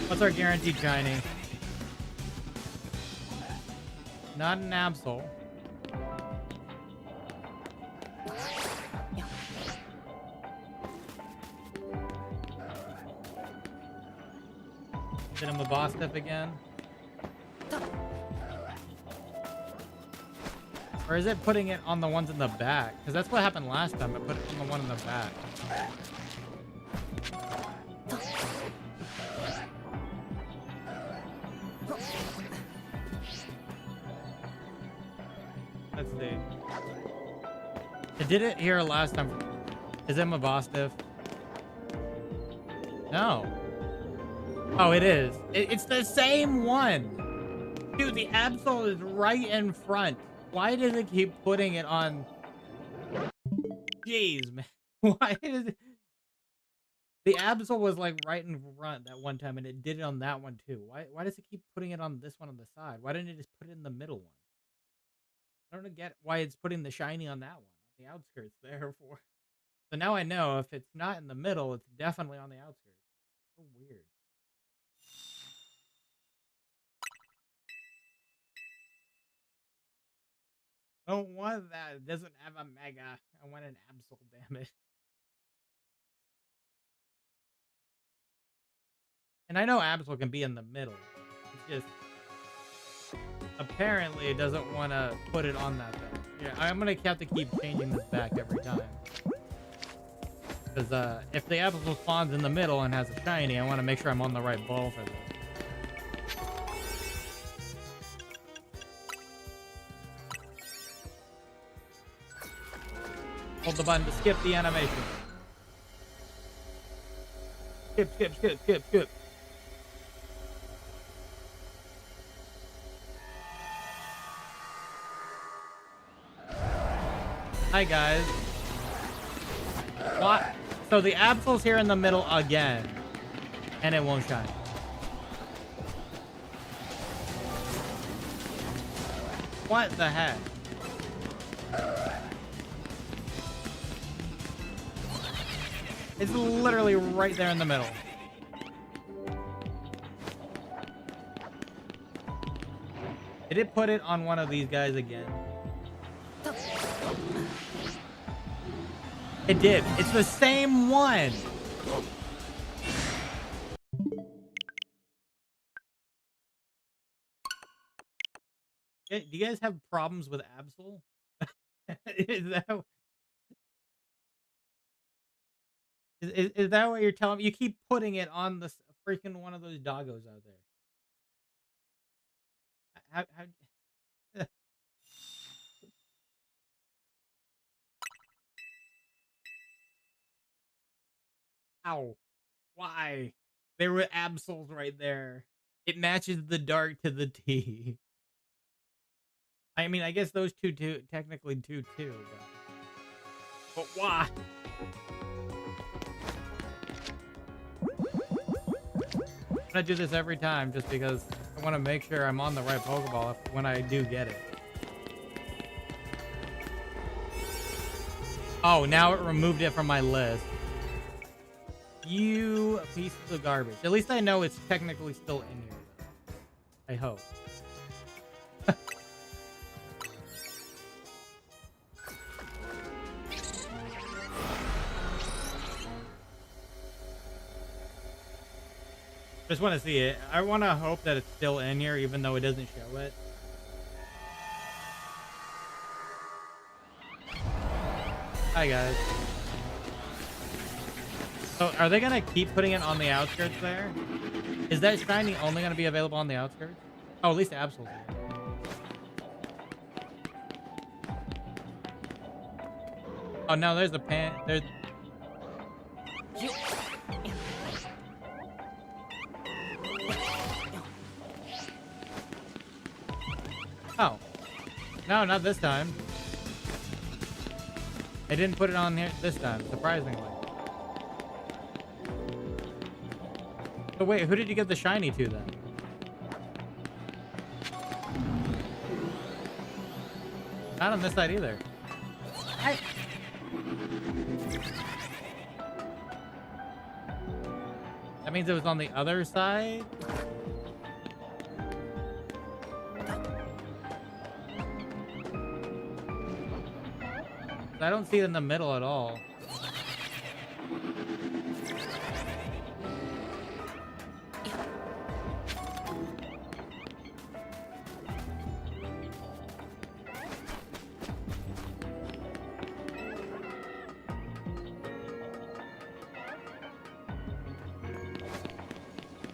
What's our guaranteed shiny? Not an Absol. Hit him a boss step again. Or is it putting it on the ones in the back? Because that's what happened last time. I put it on the one in the back. Let's see. It did it here last time. Is it Mabostif? No. Oh, it is. It's the same one. Dude, the Absol is right in front. Why does it keep putting it on? Jeez, man. Why is it? The Absol was like right in front that one time, and it did it on that one too. Why does it keep putting it on this one on the side? Why didn't it just put it in the middle one? I don't get why it's putting the shiny on that one, on the outskirts there for. So now I know if it's not in the middle, it's definitely on the outskirts. So weird. I don't want that. It doesn't have a mega. I want an Absol, damn it. And I know Absol can be in the middle. It's just apparently it doesn't want to put it on that thing. Yeah, I'm gonna have to keep changing this back every time. Because if the Absol spawns in the middle and has a shiny, I want to make sure I'm on the right ball for this. Hold the button to skip the animation. Skip, skip, skip, skip, skip. Hi, guys. What? So the Absol's here in the middle again. And it won't shine. What the heck? It's literally right there in the middle. Did it put it on one of these guys again? It did. It's the same one. Do you guys have problems with Absol? Is that what you're telling me? You keep putting it on the freaking one of those doggos out there. How Ow. Why? There were Absols right there. It matches the dark to the T. I mean, I guess those two technically two too, but why? I'm gonna do this every time just because I want to make sure I'm on the right Pokeball when I do get it. Oh, now it removed it from my list. You piece of garbage. At least I know it's technically still in here. I hope. Just want to see it. I want to hope that it's still in here, even though it doesn't show it. Hi, guys. So, are they going to keep putting it on the outskirts there? Is that shiny only going to be available on the outskirts? Oh, at least Absol's here. Oh, no, there's a pan. There's... Oh. No, not this time. They didn't put it on here this time, surprisingly. So wait, who did you get the shiny to then? Not on this side either. That means it was on the other side? I don't see it in the middle at all.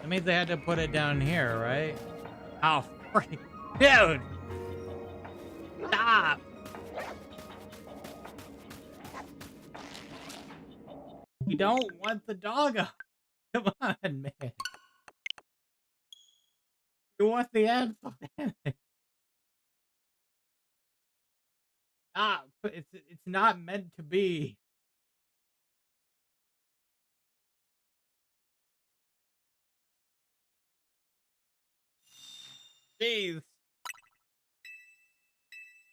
That means they had to put it down here, right? Oh, freak. Dude! Stop! We don't want the doggo. Come on, man. You want the Absol. Stop. It's not meant to be. Jeez.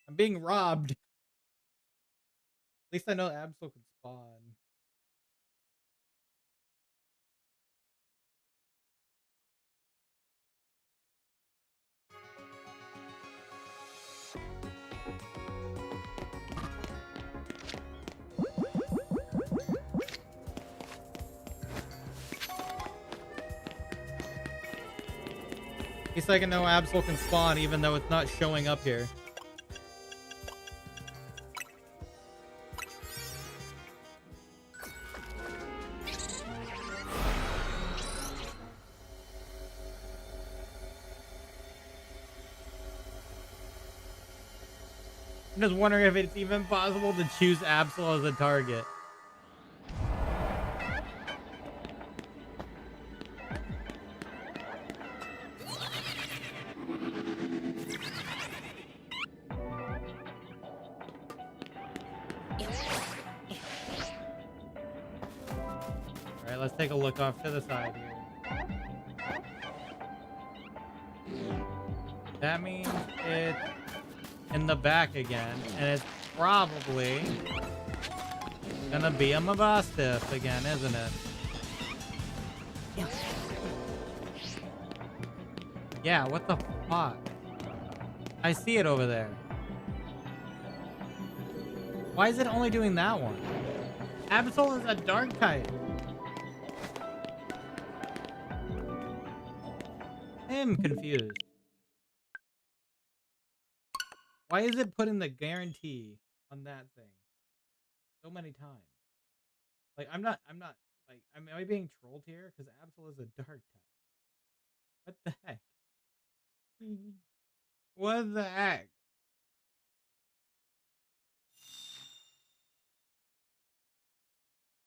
I'm being robbed. At least I know Absol can spawn. At least I can know Absol can spawn even though it's not showing up here. I'm just wondering if it's even possible to choose Absol as a target. Alright, let's take a look off to the side here. That means it's in the back again, and it's probably gonna be a Mabastiff again, isn't it? Yeah, what the fuck? I see it over there. Why is it only doing that one? Absol is a dark type. I'm confused. Why is it putting the guarantee on that thing so many times? Like, I'm not, like, am I being trolled here? Because Absol is a dark type. What the heck? What the heck?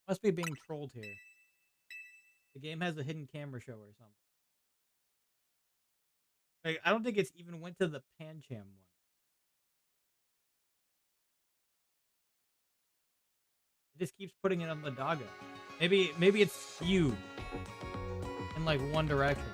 Must be being trolled here. The game has a hidden camera show or something. Like, I don't think it's even went to the Pancham one. It just keeps putting it on the doggo. Maybe it's skewed in like one direction.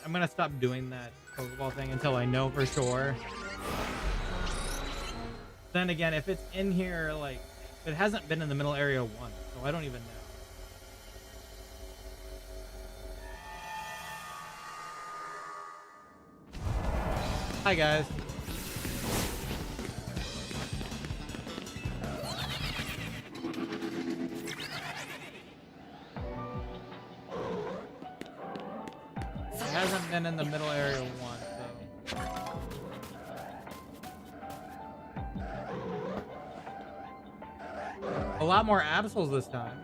I'm gonna stop doing that Pokeball thing until I know for sure. Then again, if it's in here, like, it hasn't been in the middle area once, so I don't even know. Hi guys. It hasn't been in the middle area once, so. A lot more Absols this time.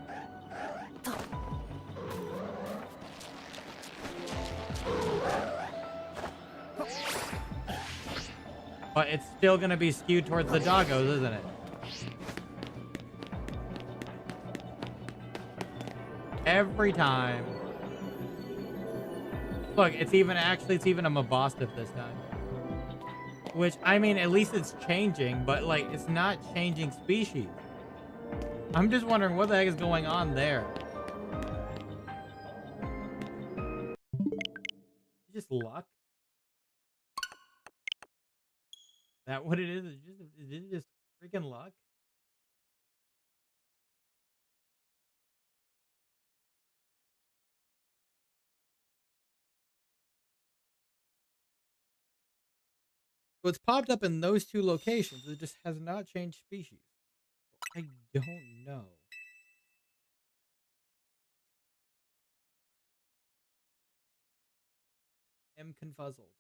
But it's still gonna be skewed towards the doggos, isn't it? Every time. Look, it's even a Mabastiff this time. Which, I mean, at least it's changing, but like, it's not changing species. I'm just wondering what the heck is going on there. Just luck? Is that what it is? Is it just freaking luck? So it's popped up in those two locations. It just has not changed species. I don't know. I'm confuzzled.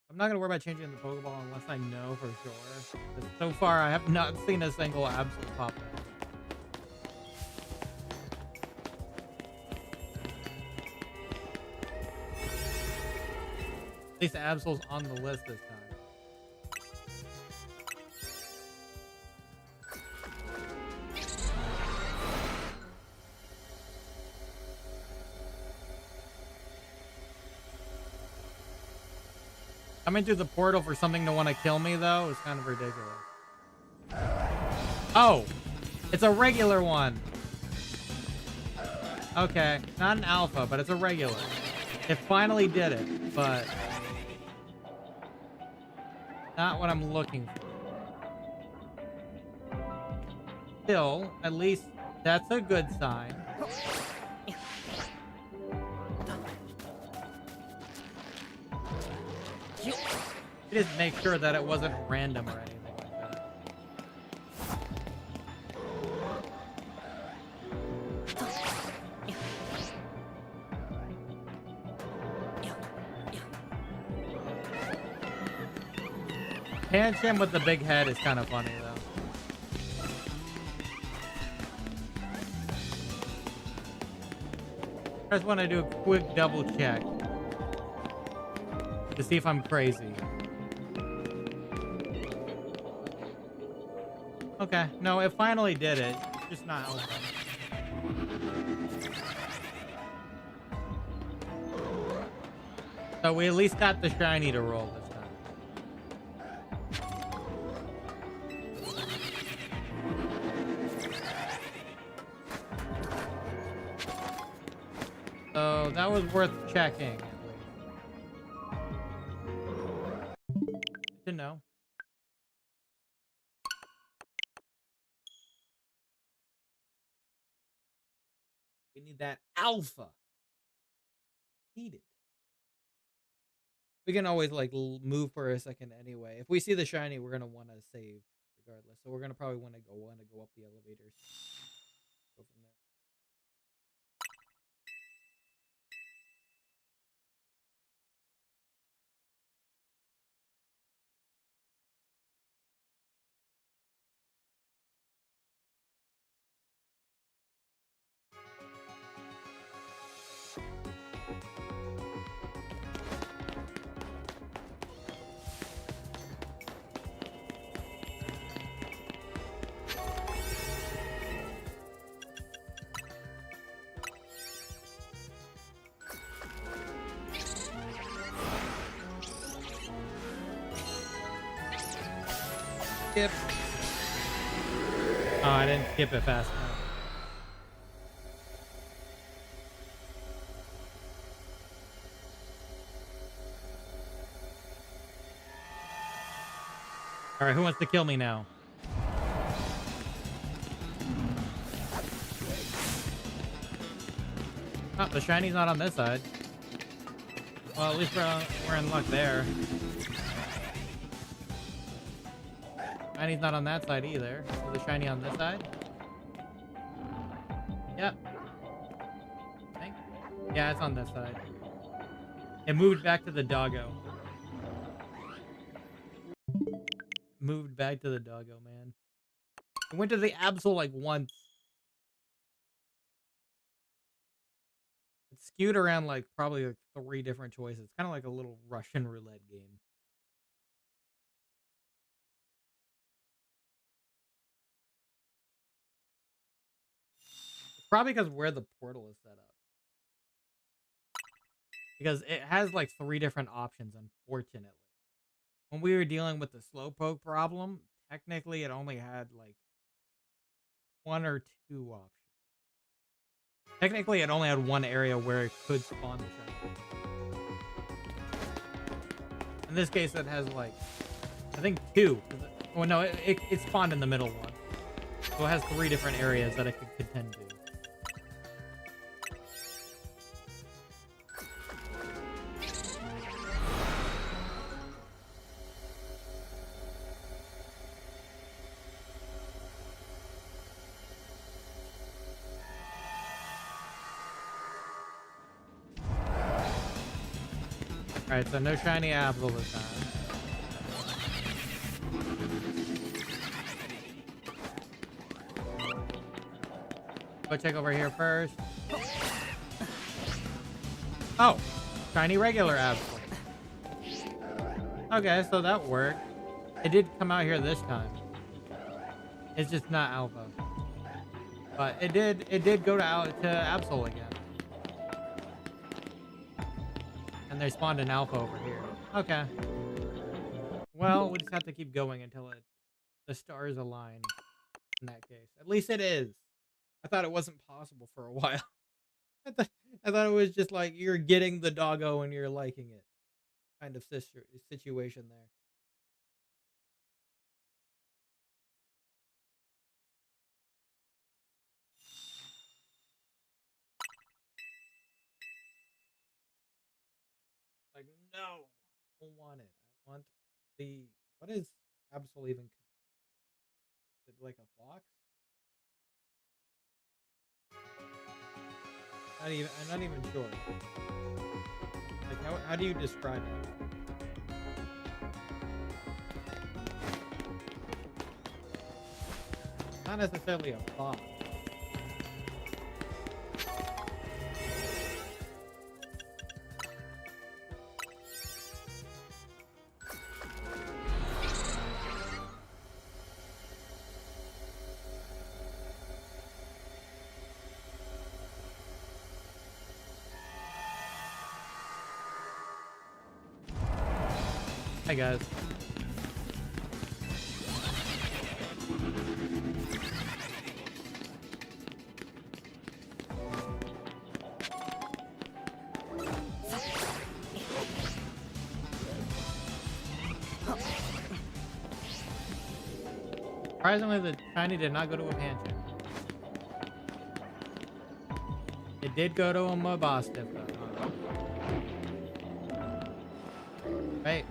I'm not gonna worry about changing the Pokeball unless I know for sure. But so far, I have not seen a single Absol pop up. At least Absol's on the list this time. Coming through the portal for something to want to kill me, though, is kind of ridiculous. Oh! It's a regular one! Okay, not an alpha, but it's a regular. It finally did it, but not what I'm looking for. Still, at least that's a good sign. Just make sure that it wasn't random or anything like that. Pancham with the big head is kind of funny, though. I just want to do a quick double check to see if I'm crazy. Okay, no, it finally did it. It's just not open. So we at least got the shiny to roll this time. So that was worth checking. Good to know. We need that alpha. Need it. We can always like move for a second anyway. If we see the shiny, we're gonna want to save regardless. So we're gonna probably want to go up the elevators. Go from there. Skip. Oh, I didn't skip it fast enough. All right, who wants to kill me now? Oh, the shiny's not on this side. Well, at least we're in luck there. Shiny's not on that side either. Is the shiny on this side? Yep. I think. Yeah, it's on this side. It moved back to the doggo. Moved back to the doggo, man. It went to the Absol like once. It skewed around like probably like 3 different choices. Kind of like a little Russian roulette game. Probably because where the portal is set up. Because it has like 3 different options, unfortunately. When we were dealing with the slowpoke problem, technically it only had like 1 or 2 options. Technically it only had 1 area where it could spawn the shiny. In this case it has like, I think 2. Well, no, it spawned in the middle one. So it has 3 different areas that it could contend to. Alright, so no shiny apple this time. Go check over here first. Oh! Shiny regular apple. Okay, so that worked. It did come out here this time. It's just not alpha. But it did go to Absol again. And they spawned an alpha over here. Okay. Well, we just have to keep going until the stars align in that case. At least it is. I thought it wasn't possible for a while. I thought, I thought it was just like you're getting the doggo and you're liking it kind of situation there. Like, no, I don't want it. I want the, what is Absol even? Is it like a fox? Not even, I'm not even sure. Like, how do you describe it? Not necessarily a fox. Hi guys. Surprisingly, the shiny did not go to a Pancham. It did go to a Mastiff though. Right.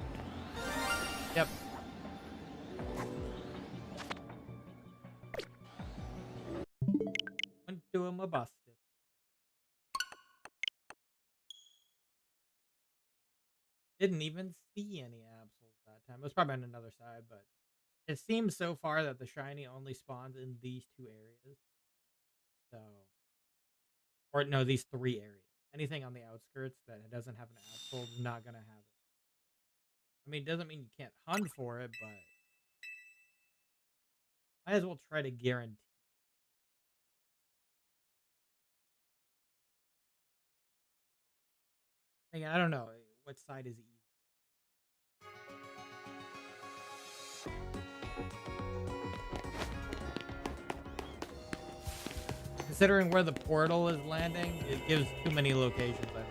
Yep. Went to a Mastiff. Didn't even see any Absols that time. It was probably on another side, but it seems so far that the shiny only spawns in these two areas. So, or no, these three areas. Anything on the outskirts that doesn't have an Absol is not gonna have it. I mean, it doesn't mean you can't hunt for it, but might as well try to guarantee. I don't know what side is easy. Considering where the portal is landing, it gives too many locations, I think.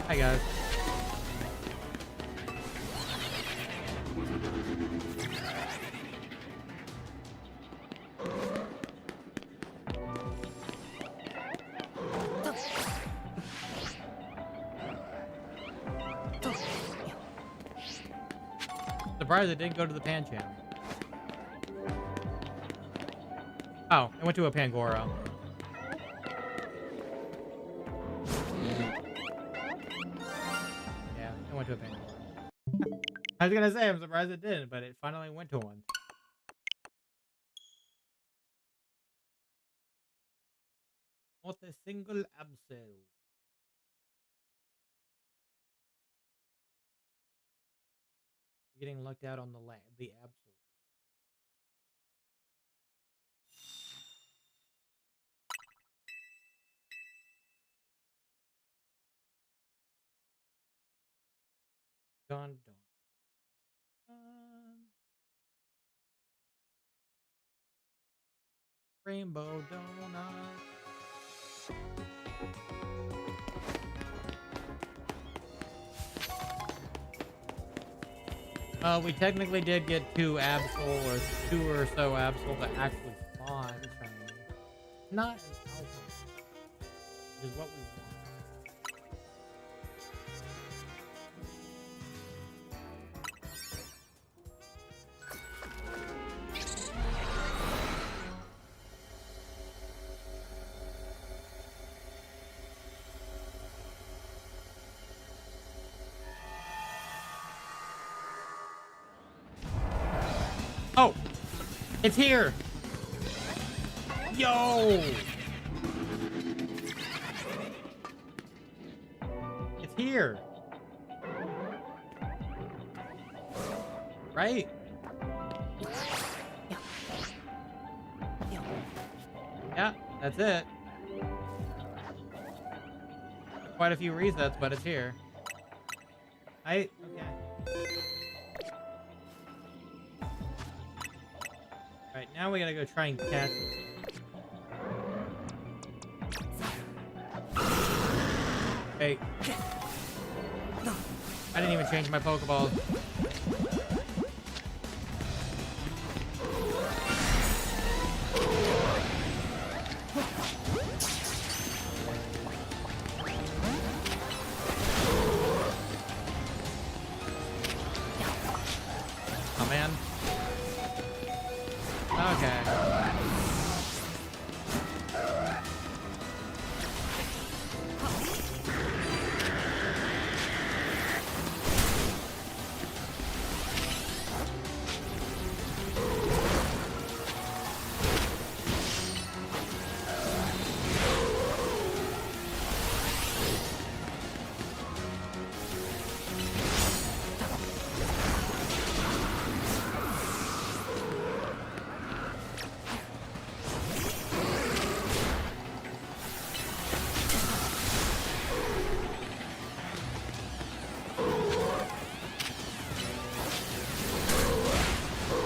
Hi guys. Surprised it didn't go to the Pancham. Oh, it went to a Pangoro. Yeah, it went to a Pangoro. I was gonna say, I'm surprised it didn't, but it finally went to one. Not a single Absol. You're getting lucked out on the Absol. Dun dun. Rainbow donut. We technically did get two Absol, or two or so Absol that actually spawn shiny. Not an alpha, which is what we want. Oh! It's here! Yo! here. Right? Yeah, that's it. Quite a few resets, but it's here. Okay. Alright, now we gotta go try and catch it. Hey. I didn't even change my Pokeball. Oh, man. Okay.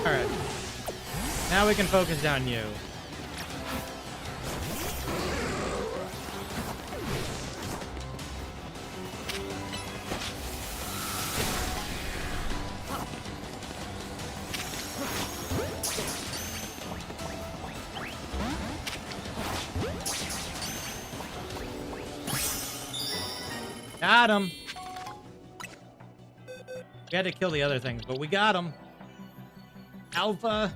Alright. Now we can focus down you. Got him. We had to kill the other things, but we got him. Alpha,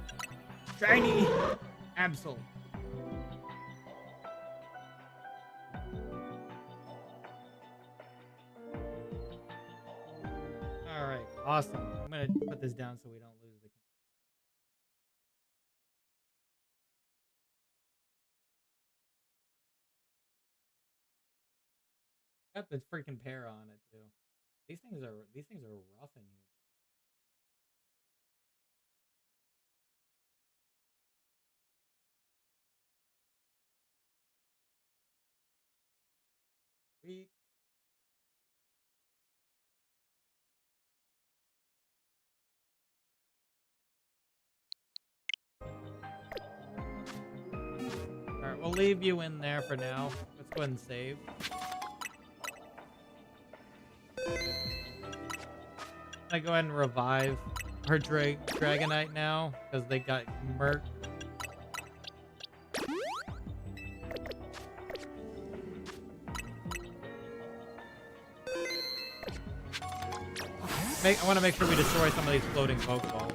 shiny, Absol. All right, awesome. I'm gonna put this down so we don't lose the. Got the freaking pair on it too. These things are rough in here. Sweet. All right, we'll leave you in there for now. Let's go ahead and save. I go ahead and revive her Dragonite now because they got murked. I want to make sure we destroy some of these floating Pokeballs.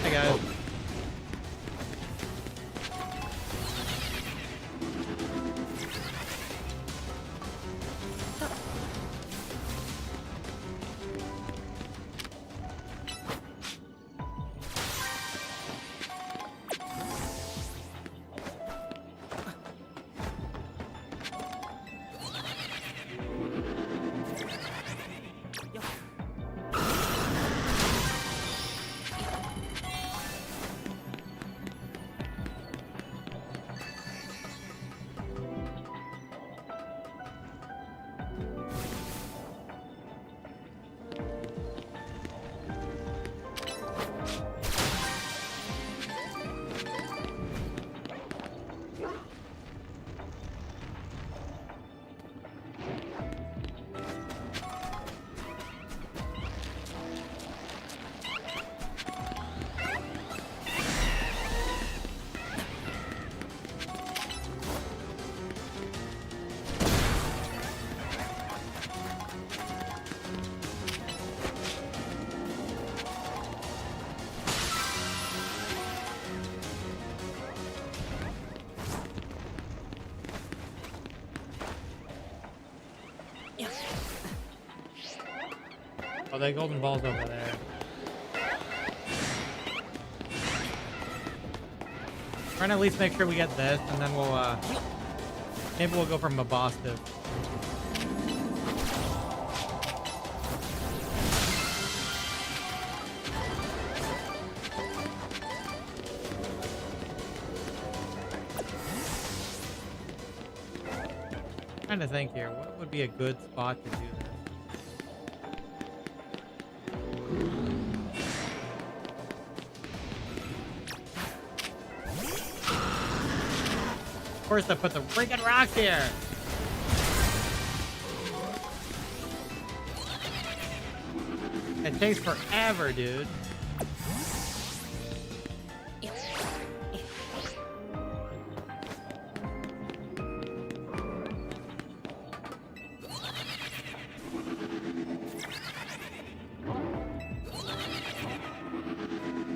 Hey guys. Oh, that golden ball's over there. Trying to at least make sure we get this, and then we'll, maybe we'll go for Mabostive. Trying to think here, what would be a good spot to do this? Of course, I put the freaking rocks here. It takes forever, dude.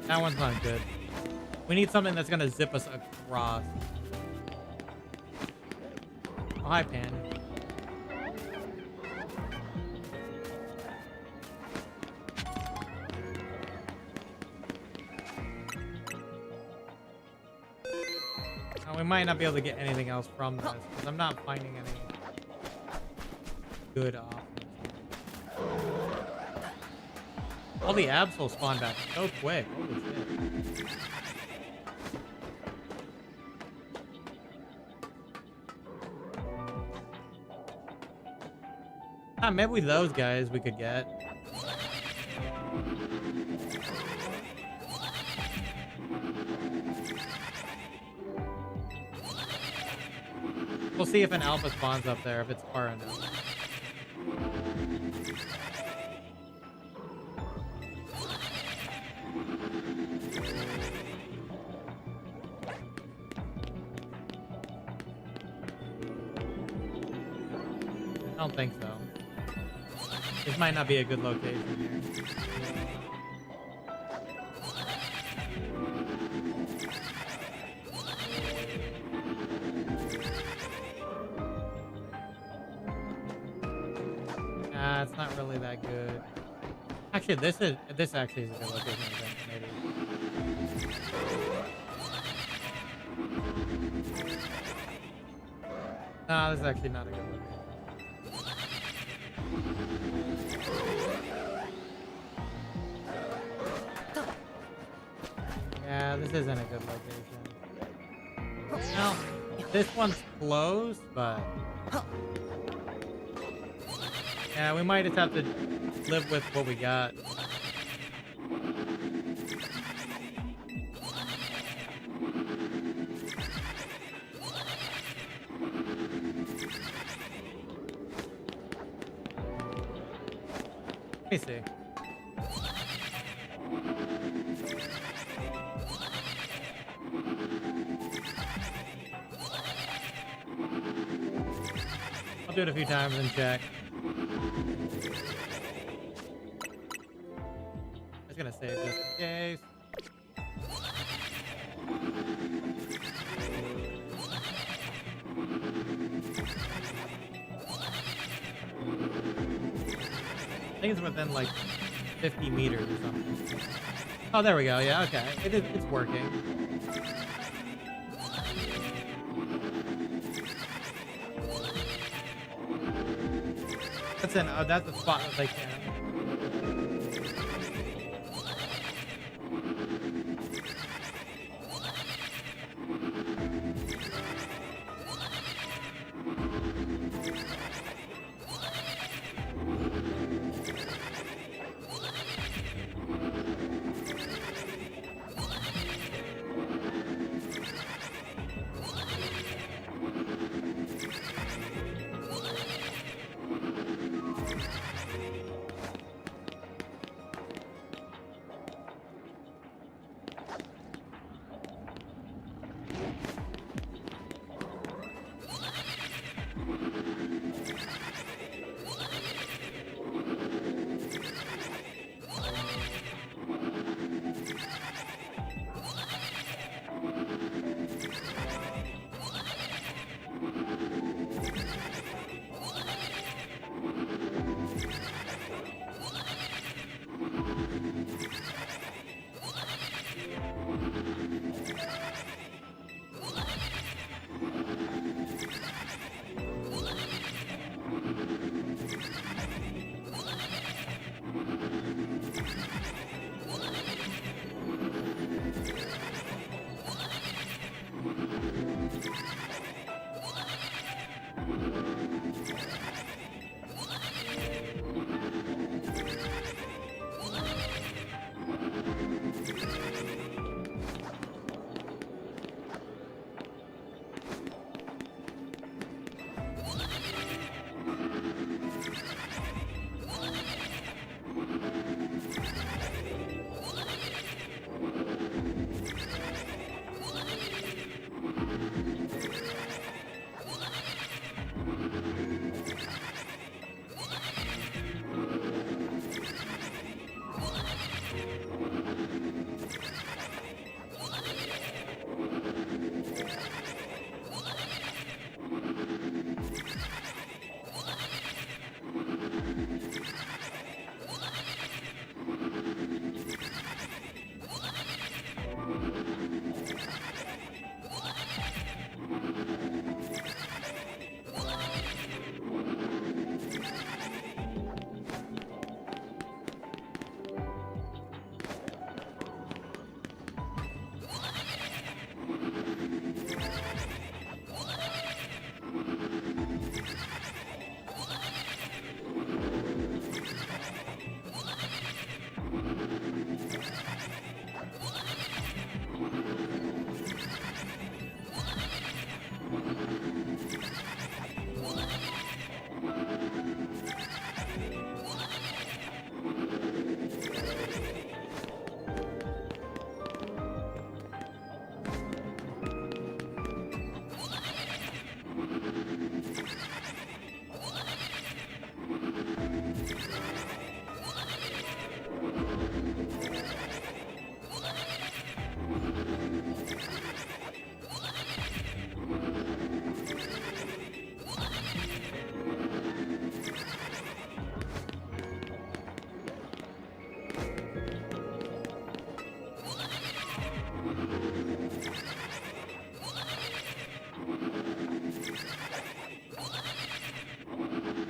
That one's not good. We need something that's gonna zip us across. Oh, hi, Pan. We might not be able to get anything else from this, because I'm not finding any good options. All the abs will spawn back so quick. Holy shit. Maybe those guys we could get. We'll see if an alpha spawns up there, if it's far enough. I don't think so. This might not be a good location here. Nah, it's not really that good. Actually, this actually is a good location, I think, maybe. No, this is actually not a good location. Yeah, this isn't a good location. Well, this one's closed, but... yeah, we might just have to live with what we got. Let me see. I'll do it a few times and check. I was gonna save just in case. I think it's within like 50 meters or something. Oh, there we go. Yeah, okay. It's working. That's the spot that they can.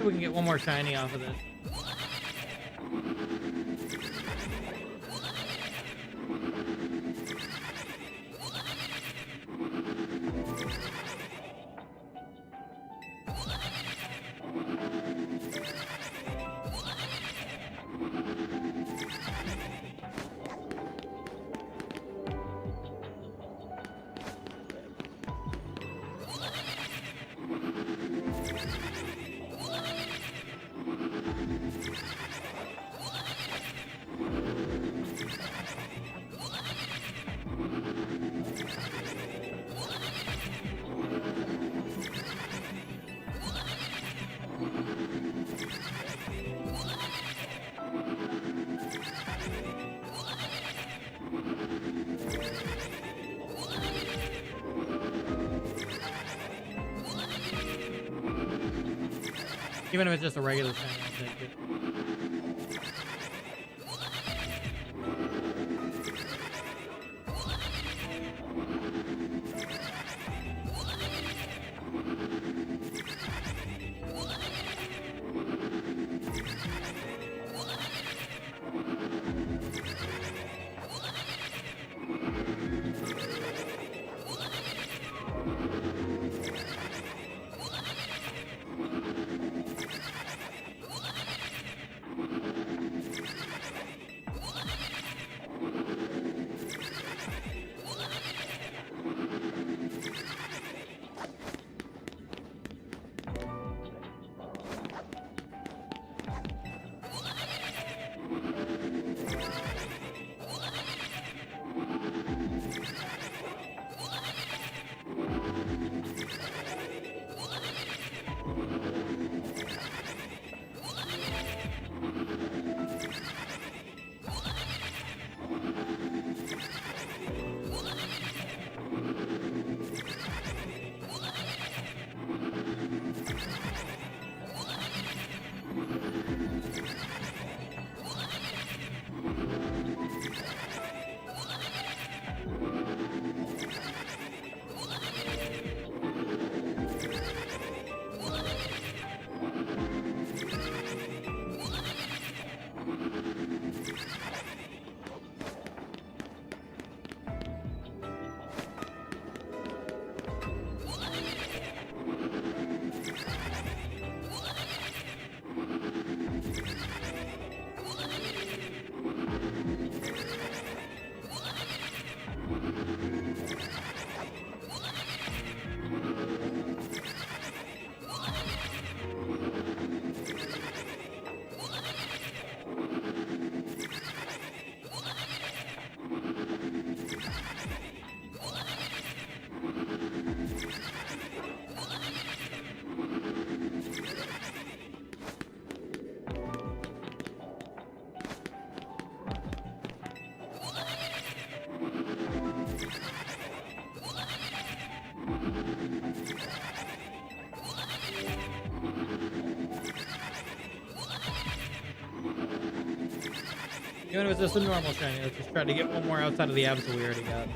we can get one more shiny off of this. Even if it's just a regular shiny, I'll take it. Even if it's just a normal shiny, let's just try to get one more outside of the absol we already got.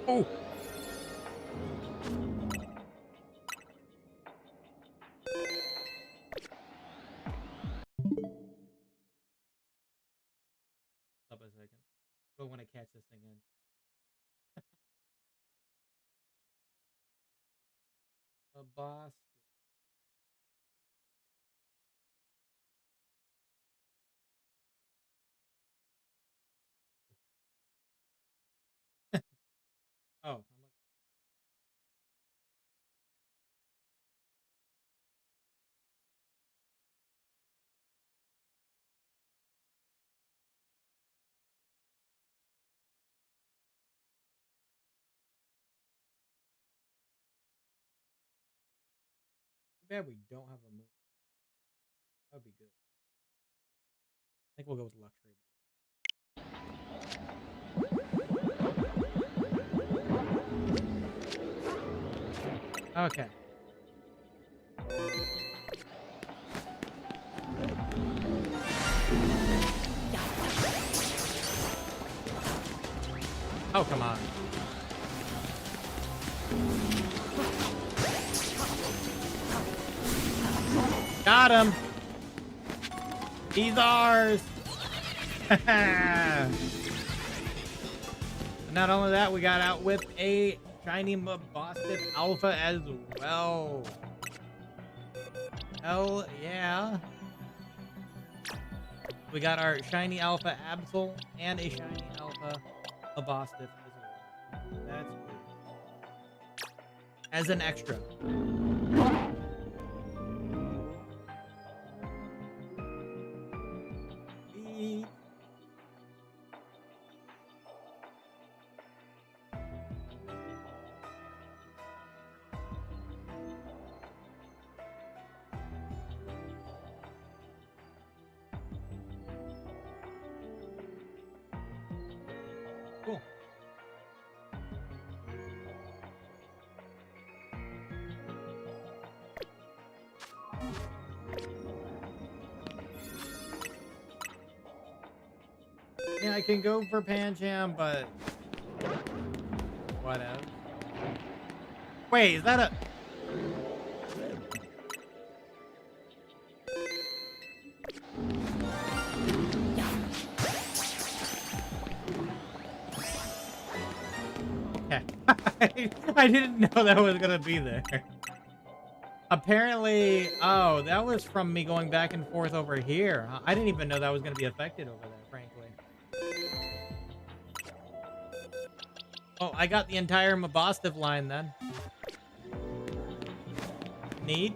Oh. Up a second. I don't want to catch this thing in. A boss. Oh, I'm like, too bad we don't have a move. That would be good. I think we'll go with luxury. Okay. Oh, come on. Got him. He's ours. Not only that, we got out with a shiny Mabosstiff Alpha as well. Hell yeah. We got our shiny Alpha Absol and a shiny Alpha Mabosstiff as well. That's cool. As an extra. Cool. Yeah, I can go for Pancham, but whatever. Wait, is that a... Okay. I didn't know that was gonna be there. Apparently, oh, that was from me going back and forth over here. I didn't even know that was gonna be affected over there, frankly. Oh, I got the entire Mabosstiff line then. Neat.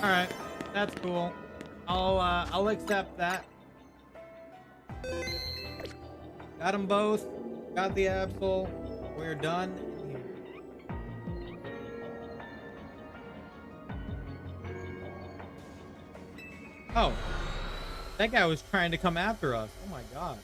All right, that's cool. I'll accept that. Got them both. Got the Absol. We're done in here. Oh, that guy was trying to come after us. Oh my god.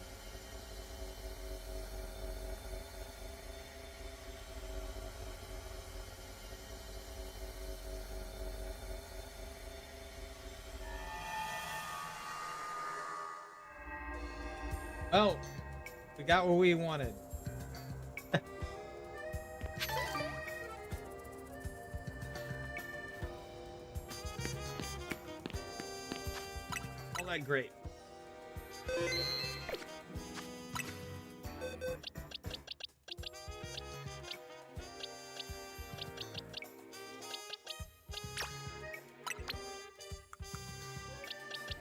Well, we got what we wanted. All that great.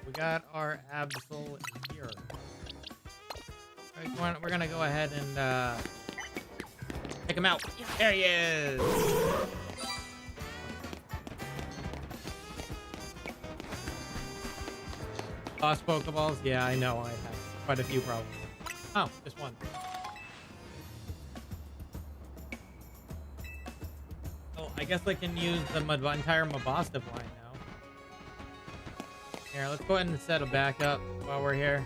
We got our Absol here. We're gonna go ahead and take him out. There he is. Lost Pokeballs? Yeah, I know. I have quite a few problems. Oh, just one. I guess I can use the entire Mabostif line now. Here, let's go ahead and set a backup while we're here.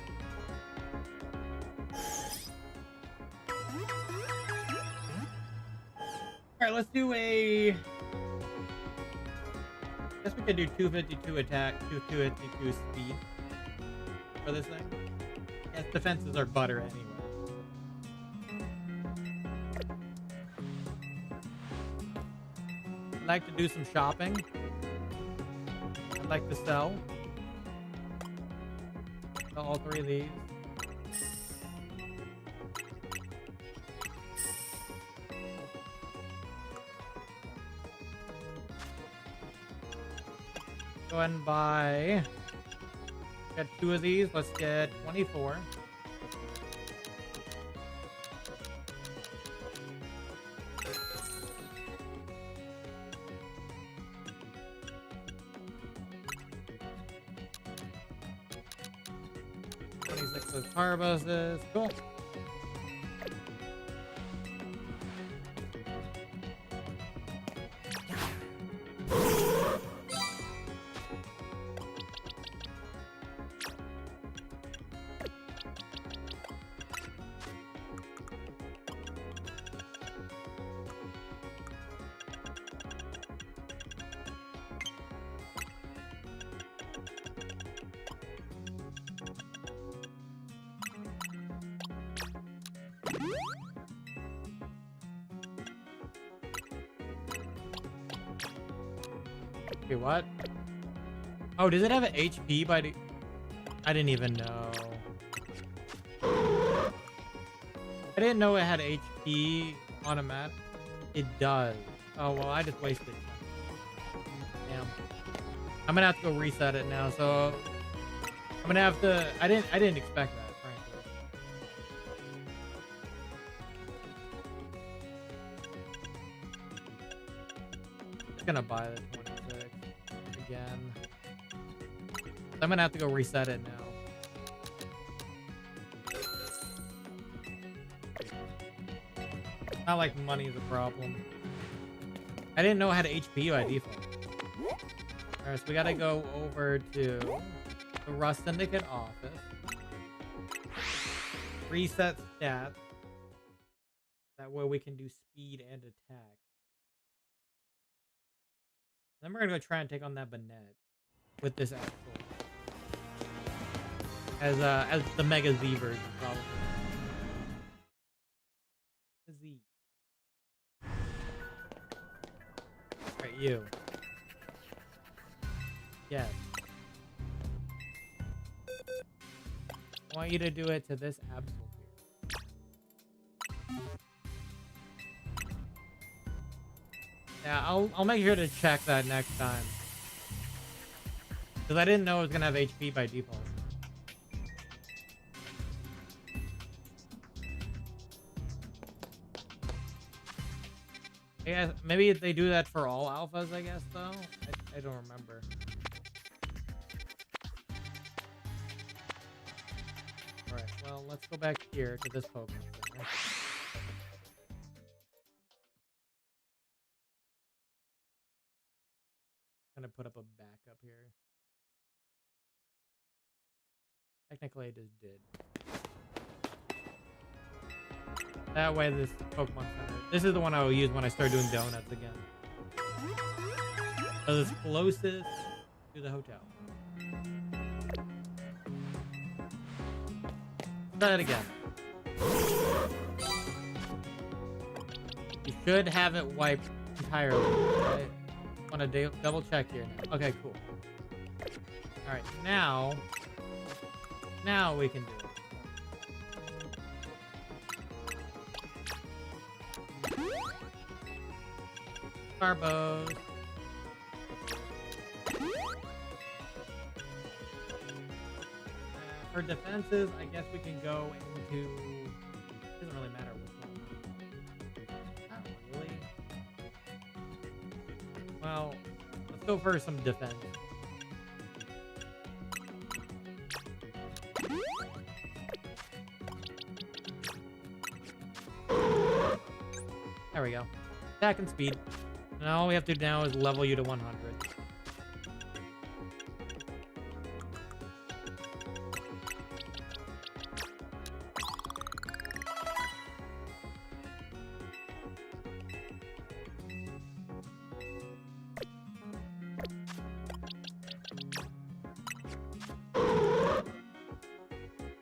Alright, let's do a... I guess we could do 252 attack, 252 speed for this thing. Yes, defenses are butter anyway. I'd like to do some shopping. I'd like to sell all three of these. Go ahead and buy. Get 2 of these. Let's get 24. With carboses, cool. Okay, what? Oh, does it have an HP by the... I didn't even know. I didn't know it had HP on a map. It does. Oh, well, I just wasted it. Damn. I'm gonna have to go reset it now, so... I'm gonna have to... I didn't expect that, frankly. Just gonna buy the 26 again. So I'm gonna have to go reset it now. Not like money's a problem. I didn't know it had HP by default. Alright, so we gotta go over to the Rust Syndicate office. Reset stats. That way we can do speed and attack. Then we're gonna go try and take on that Banette with this actual as the Mega Z version, probably. Z. Alright, you. Yes. I want you to do it to this Absol here. Yeah, I'll make sure to check that next time. Because I didn't know it was gonna have HP by default. Yeah, maybe they do that for all alphas, I guess, though? I don't remember. Alright, well, let's go back here to this Pokemon Center. I'm gonna put up a backup here. Technically, I just did. That way, this Pokemon Center. This is the one I will use when I start doing donuts again. So it's closest to the hotel. Try that again. You should have it wiped entirely. Right? Want to double check here now. Okay, cool. All right, now we can do it. Carbos. For defenses, I guess we can go into... It doesn't really matter which one. Not really. Well, let's go for some defense. There we go. Attack and speed. Now all we have to do now is level you to 100.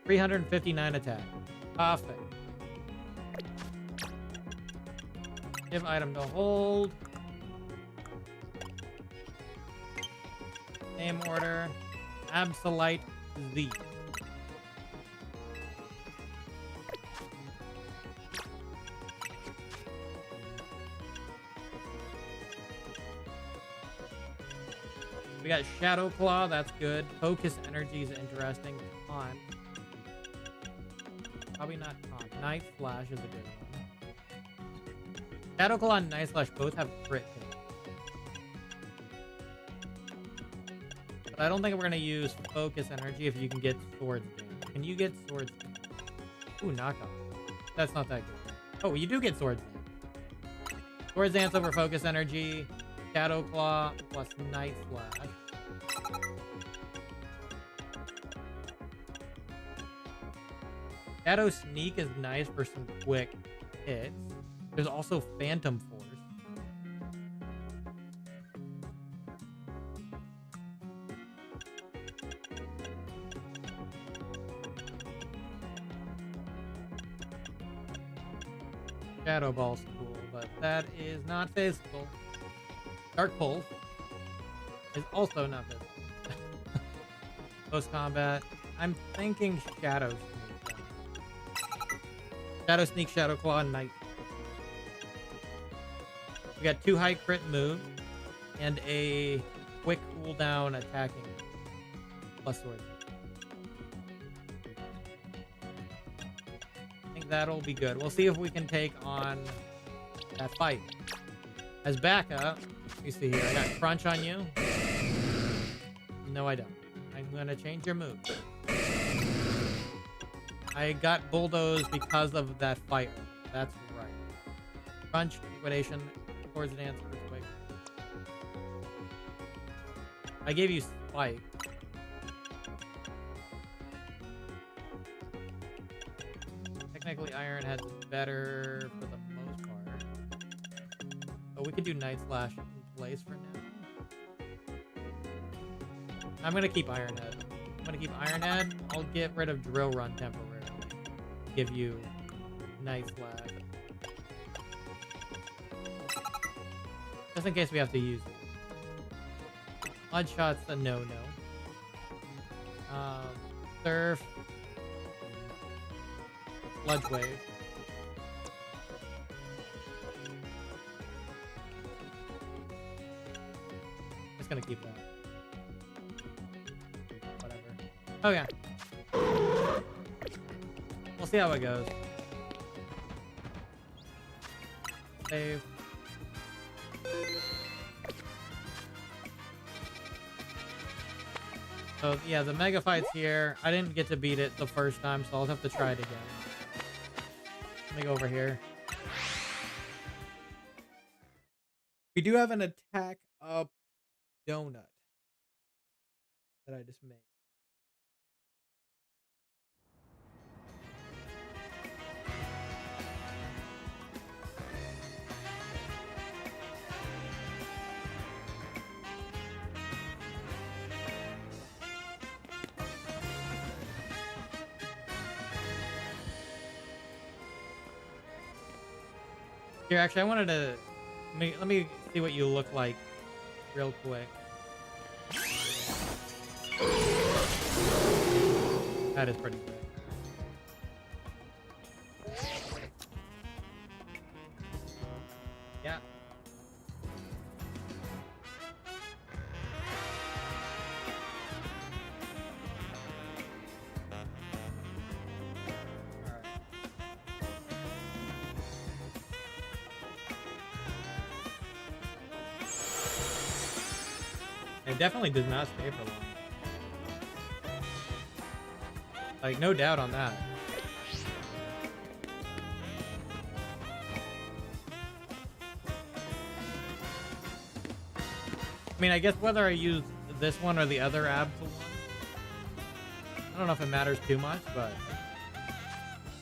$359 attack. Perfect. Give item to hold. Name order. Absolite Z. We got Shadow Claw, that's good. Focus Energy is interesting. Taunt. Probably not Taunt. Night Flash is a good one. Shadow Claw and Night Flash both have crit hit. But I don't think we're going to use Focus Energy if you can get Swords Dance. Can you get Swords Dance? Ooh, knockoff. That's not that good. Oh, you do get Swords Dance. Swords Dance over Focus Energy. Shadow Claw plus Night Flash. Shadow Sneak is nice for some quick hits. There's also Phantom Force. Shadow Ball's cool, but that is not physical. Dark Pulse is also not physical. Close combat. I'm thinking Shadow Sneak. Shadow Sneak, Shadow Claw, and Night. We got 2 high crit moves and a quick cooldown attacking plus sword. I think that'll be good. We'll see if we can take on that fight. As backup, let me see here. I got Crunch on you. No, I don't. I'm going to change your move. I got Bulldoze because of that fire. That's right. Crunch, Liquidation, Swords Dance, Earthquake. I gave you Spike. Technically, Iron Head's better for the most part. But we could do Night Slash in place for now. I'm going to keep Iron Head. I'm going to keep Iron Head. I'll get rid of Drill Run temporarily. Give you Night Slash. Just in case we have to use it. Mud Shot's a no-no. Surf. Sludge Wave. Just gonna keep that. Whatever. Okay. We'll see how it goes. Save. So yeah, the mega fight's here. I didn't get to beat it the first time, so I'll have to try it again. Let me go over here. We do have an attack up donut that I just made. Here, actually, I wanted to... Let me see what you look like real quick. That is pretty good. Yeah. It definitely does not stay for long. Like, no doubt on that. mean, I guess whether I use this one or the other Absol one, I don't know if it matters too much, but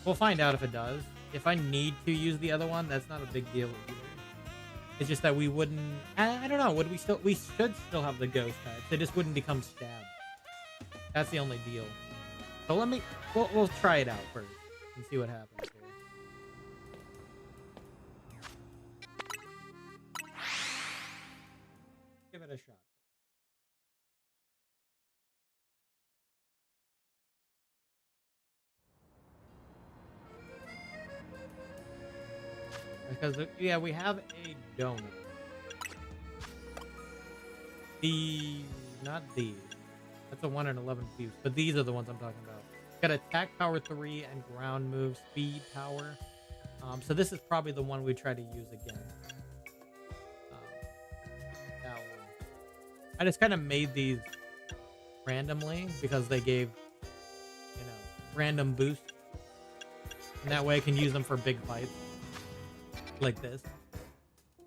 we'll find out if it does. If I need to use the other one, that's not a big deal either. It's just that we wouldn't... I don't know. Would we still... We should still have the ghost types. They just wouldn't become stabbed. That's the only deal. So let me... We'll try it out first and see what happens here. Give it a shot. Because, yeah, we have a donut. Not these. That's a 1 in 11 fuse. But these are the ones I'm talking about. Got attack power 3 and ground move speed power. So this is probably the one we try to use again. That one. I just kind of made these randomly because they gave, you know, random boosts. And that way I can use them for big fights. Like this.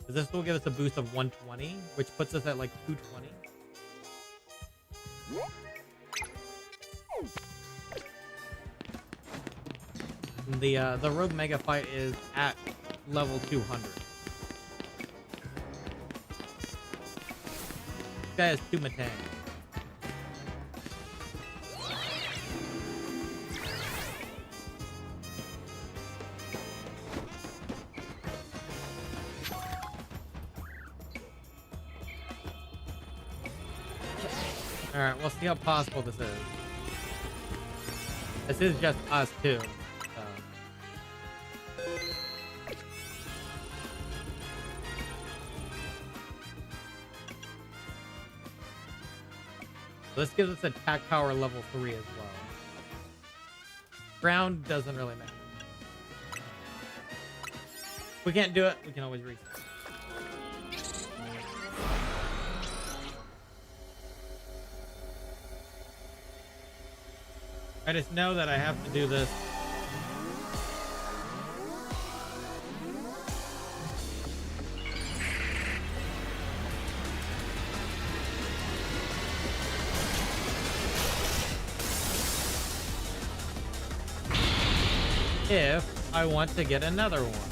This will give us a boost of 120, which puts us at like 220. And the Rogue Mega Fight is at level 200. This guy has 2 Matang. Alright, we'll see how possible this is. This is just us too. So this gives us attack power level 3 as well. Ground doesn't really matter. If we can't do it, we can always reset. I just know that I have to do this. If I want to get another one.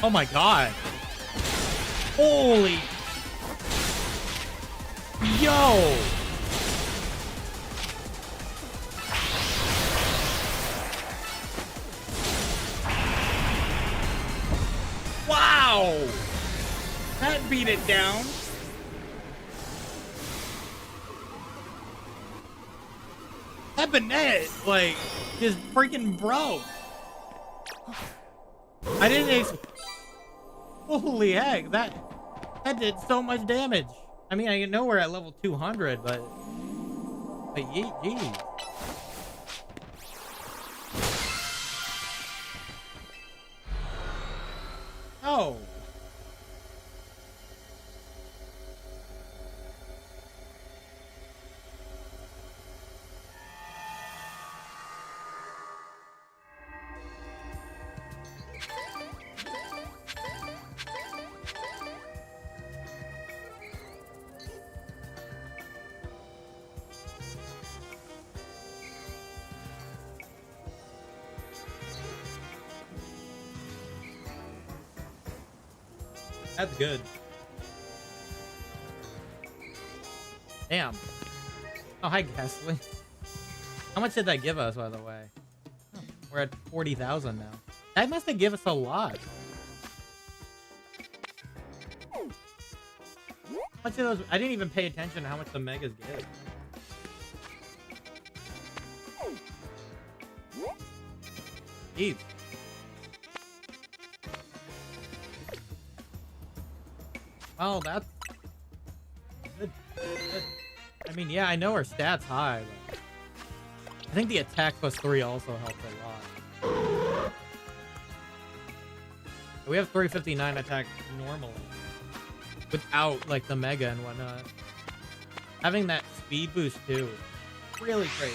Oh my god. Holy. Yo. Wow. That beat it down. That bayonet, like, just freaking broke. I didn't expect. Holy heck, that did so much damage. I mean, I know we're at level 200, but geez. Oh. That's good. Damn. Oh, hi, Ghastly. How much did that give us, by the way? Oh, we're at 40,000 now. That must have given us a lot. How much of those? I didn't even pay attention to how much the megas give. Jeez. Oh, that's good. Good. I mean, yeah, I know our stats high, but I think the attack plus 3 also helped a lot. We have 359 attack normally, without like the mega and whatnot. Having that speed boost too, really great.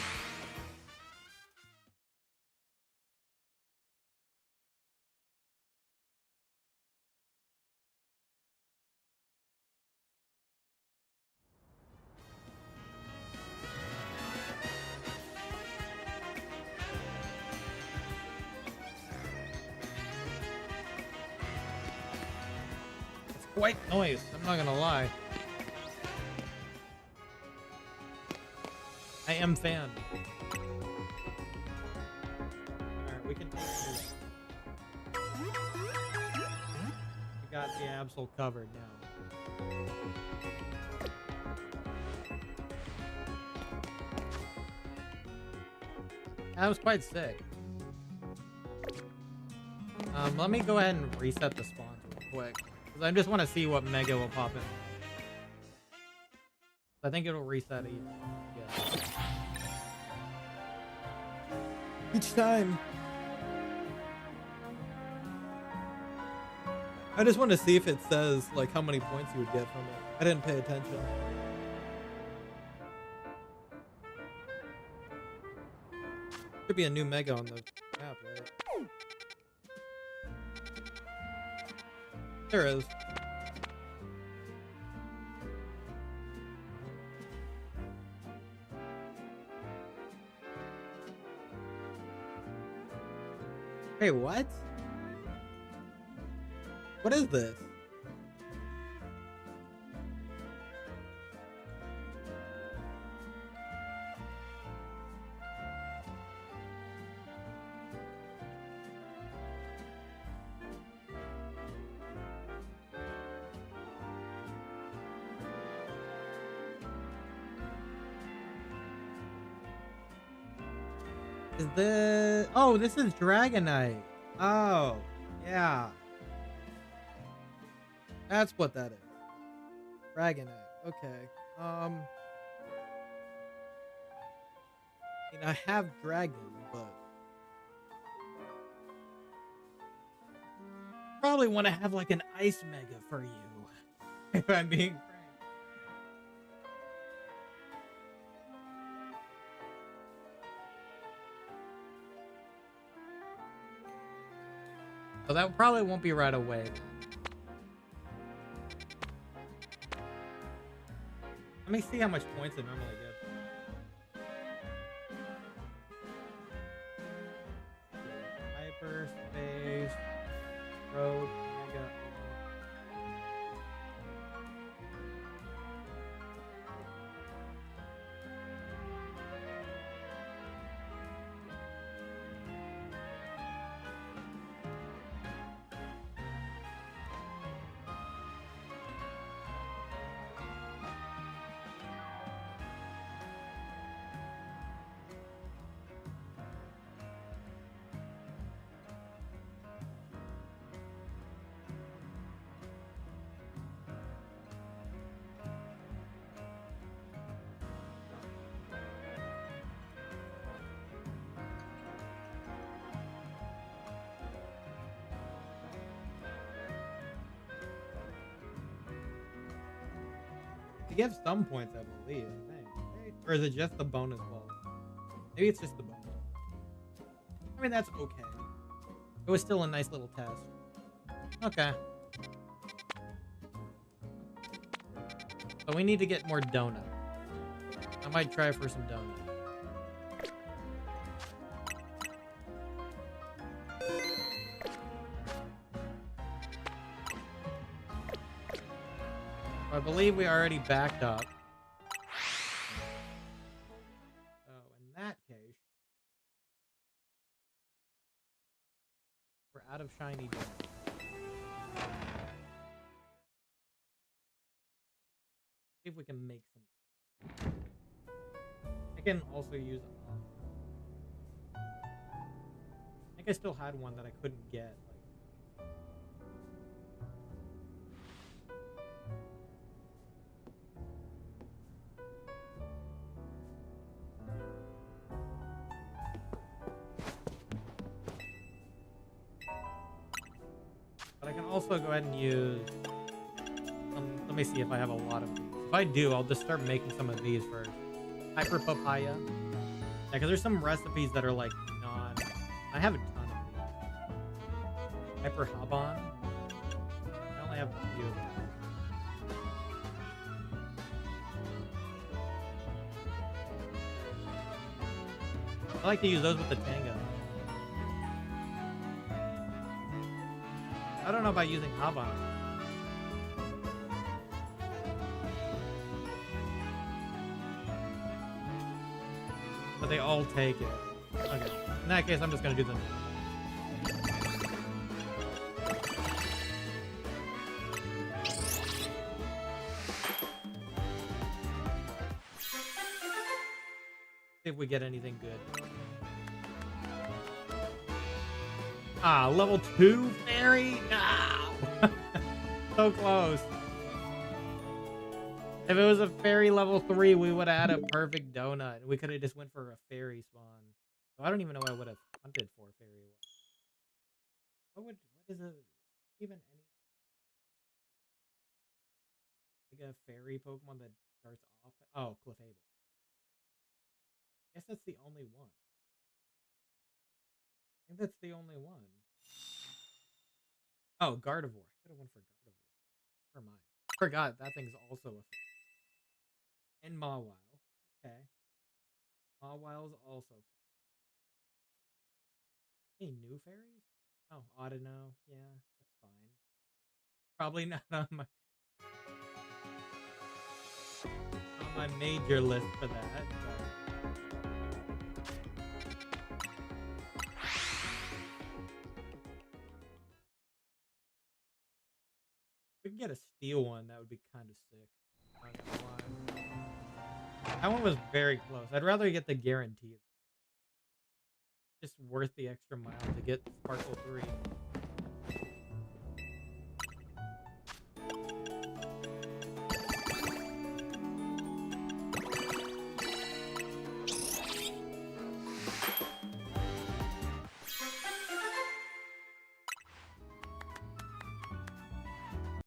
Quite noise, I'm not gonna lie. I am fan. Alright, we can take this. We got the Absol covered now. That was quite sick. Let me go ahead and reset the spawns real quick. I just want to see what mega will pop in. I think it'll reset each time. I just want to see if it says like how many points you would get from it. I didn't pay attention. Should be a new mega on the map, right? There is. Hey, what? What is this? Is this... Oh, this is Dragonite. Oh, yeah. That's what that is. Dragonite. Okay. I mean, I have Dragon, but probably want to have like an Ice Mega for you. If I'm being frank. So that probably won't be right away. Let me see how much points it normally gives. Hyperspace, road, mega. You have some points, I believe. I think. Right? Or is it just the bonus balls? Maybe it's just the bonus. I mean, that's okay. It was still a nice little test. Okay. So we need to get more donuts. I might try for some donuts. believe we already backed up. So in that case, we're out of shiny donuts. See if we can make some. I can also use. I think I still had one that I couldn't get. But I can also go ahead and use. Let me see if I have a lot of these. If I do, I'll just start making some of these first. Hyper papaya. Yeah, because there's some recipes that are like non. I have a ton of these. Hyper haban. I only have a few of them. I like to use those with the tango. I don't know about using haban. But they all take it. Okay. In that case, I'm just gonna do them. See if we get anything good. Ah, level 2 fairy? No! So close. If it was a fairy level 3, we would have had a perfect donut. We could have just went for a fairy spawn. So I don't even know what I would have hunted for a fairy. What is a even any like a fairy Pokemon that starts off? Oh, Clefable. I guess that's the only one. I think that's the only one. Oh, Gardevoir. I could have went for Gardevoir. Or mine. Forgot that thing's also a fairy. And Mawile. Okay. Mawile's also any new fairies? Oh, Audino. Yeah, that's fine. Probably not on my major list for that. If we could get a steel one, that would be kind of sick. Not gonna lie. That one was very close. I'd rather get the guarantee. Just worth the extra mile to get Sparkle 3.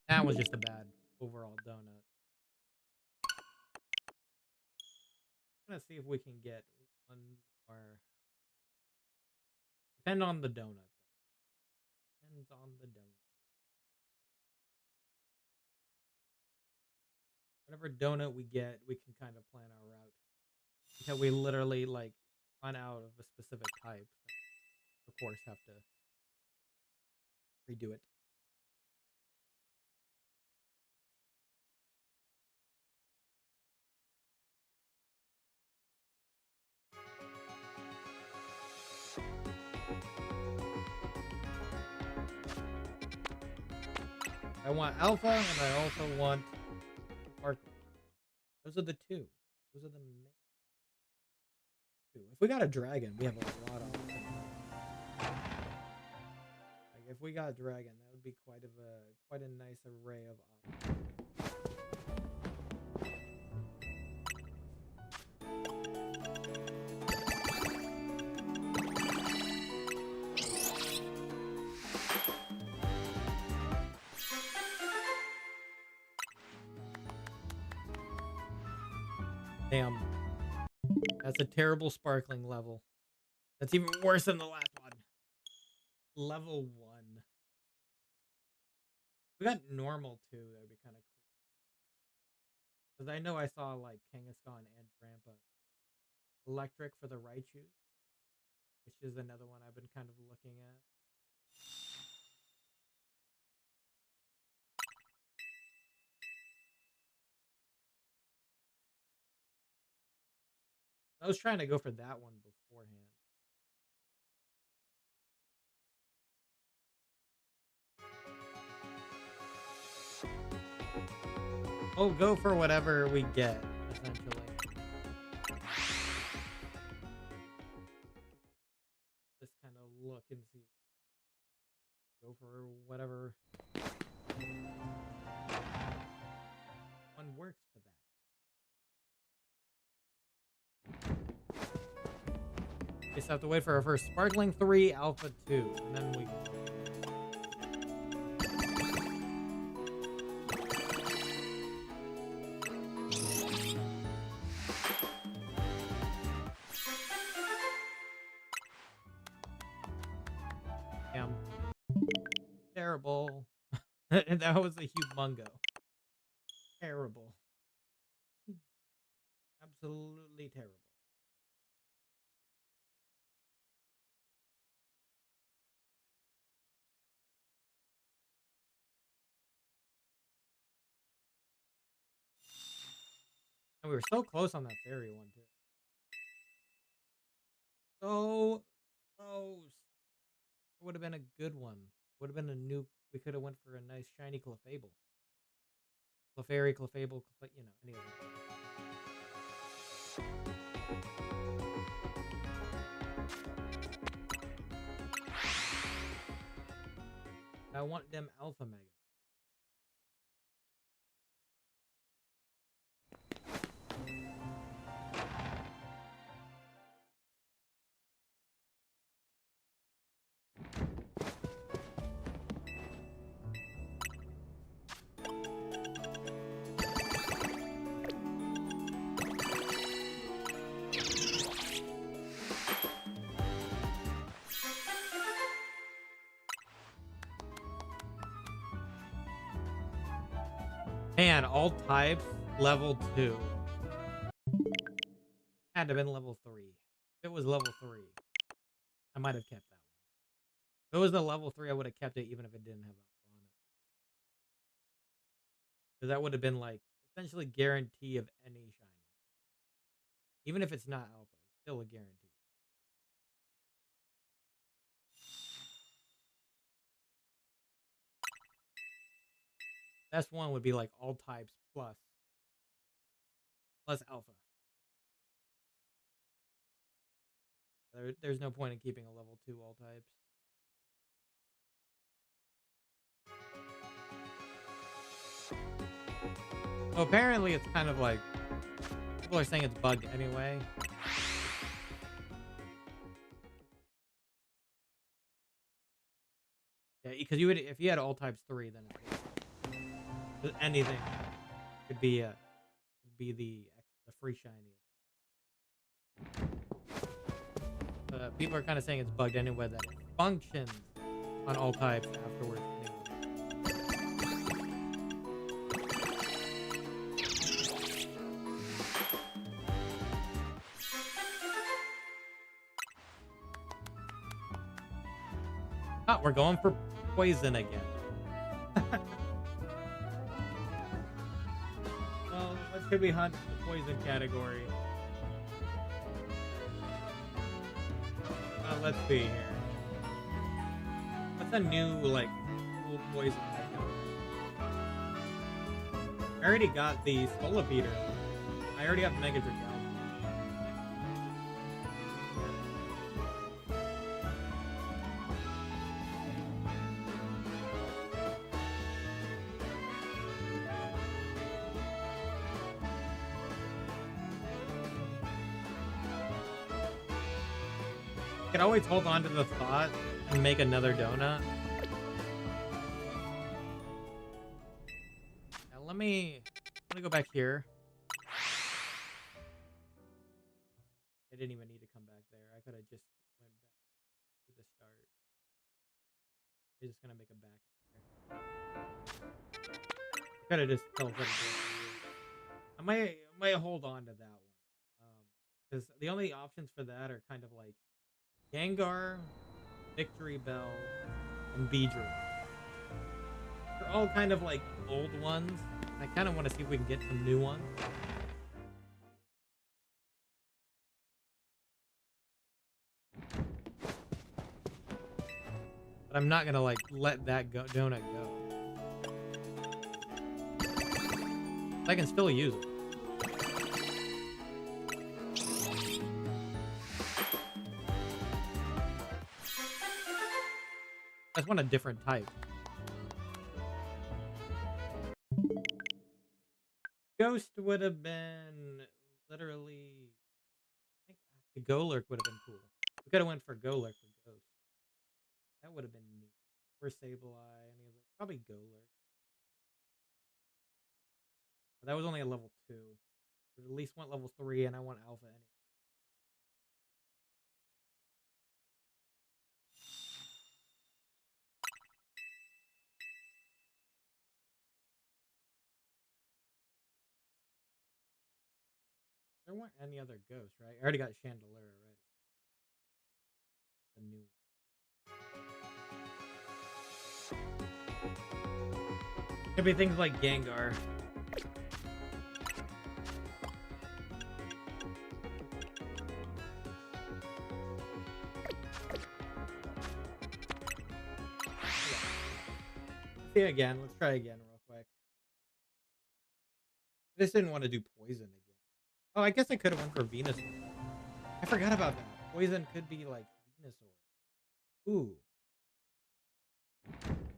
That was just a bad overall donut. I'm gonna see if we can get one more. Depend on the donut. Depends on the donut. Whatever donut we get, we can kind of plan our route. Until we literally like run out of a specific type. Of course, have to redo it. I want Alpha, and I also want Sparkle. Those are the two. Those are the main two. If we got a dragon, we have a lot of them. Like if we got a dragon, that would be quite a nice array of options. Damn. That's a terrible sparkling level. That's even worse than the last one. Level 1. We got normal too. That would be kind of cool. Because I know I saw like Kangaskhan and Drampa. Electric for the Raichu, which is another one I've been kind of looking at. I was trying to go for that one beforehand. We'll go for whatever we get, essentially. Just kind of look and see. Go for whatever one works for that. Just have to wait for our first Sparkling 3 Alpha 2, and then we can. Damn. Terrible. That was a humongo. Terrible. Absolutely terrible. And we were so close on that fairy one, too. So close. It would have been a good one. Would have been a new. We could have went for a nice shiny Clefable. Clefairy, Clefable, you know, any of them. I want them Alpha Mega. Man, all types, level 2. Had to have been level 3. If it was level 3, I might have kept that one. If it was the level 3, I would have kept it even if it didn't have Alpha on it. Because that would have been like essentially guarantee of any shiny. Even if it's not Alpha, it's still a guarantee. Best one would be like all types plus Alpha. There's no point in keeping a level 2 all types. So apparently it's kind of like people are saying it's bugged anyway. Yeah, because you would if you had all types 3, then it's anything could be the free shiny. People are kind of saying it's bugged anyway that it functions on all types afterwards. Oh, we're going for poison again. Well, what should we hunt the poison category? Let's see here. What's a new, like, cool poison category? I already got the Scolipede. I already have Mega Dragon. I could always hold on to the thought and make another donut. Now let me go back here. I didn't even need to come back there. I could have just went back to the start. I'm just gonna make a back. I could have just teleported. I might hold on to that one. Because the only options for that are kind of like Gengar, Victory Bell, and Beedrill. They're all kind of like old ones. I kind of want to see if we can get some new ones. But I'm not gonna like let that donut go. I can still use it. I just want a different type. Ghost would have been literally. I think the Golurk would have been cool. We could have went for Golurk for Ghost. That would have been neat. Or Sableye, any of those. Probably Golurk. But that was only a level 2. But at least want level 3, and I want Alpha anyway. There weren't any other ghosts, right? I already got Chandelier already. The new one. Could be things like Gengar. See again. Let's try again real quick. I just didn't want to do poison again. Oh, I guess I could have went for Venusaur. I forgot about that. Poison could be like Venusaur. Ooh.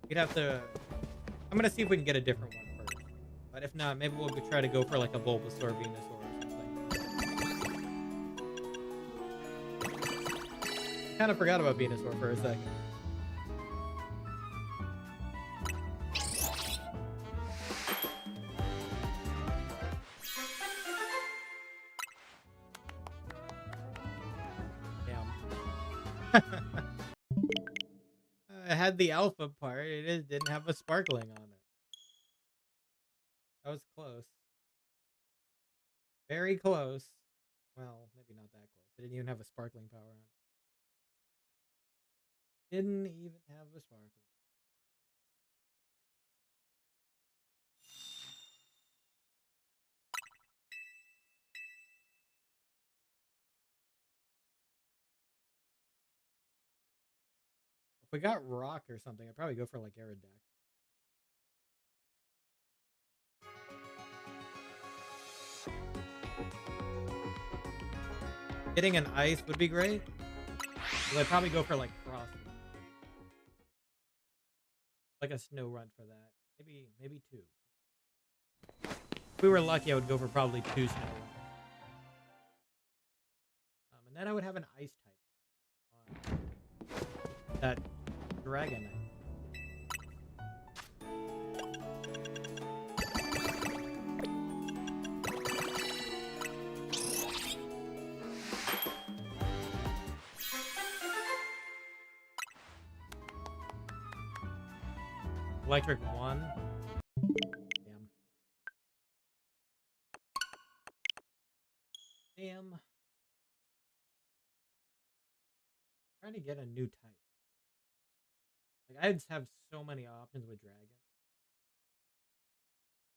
We'd have to. I'm gonna see if we can get a different one first. But if not, maybe we'll try to go for like a Bulbasaur, Venusaur, or something. Kind of forgot about Venusaur for a second. I had the alpha part. It just didn't have a sparkling on it. That was close. Very close. Well, maybe not that close. It didn't even have a sparkling power on it. Didn't even have a sparkling. If we got rock or something, I'd probably go for like Aerodactyl. Getting an ice would be great. But I'd probably go for like frost. Like a snow run for that. Maybe 2. If we were lucky, I would go for probably 2 snow runs. And then I would have an ice type on that Dragonite. Electric 1. Damn. Damn. Trying to get a new type. Like I just have so many options with Dragon.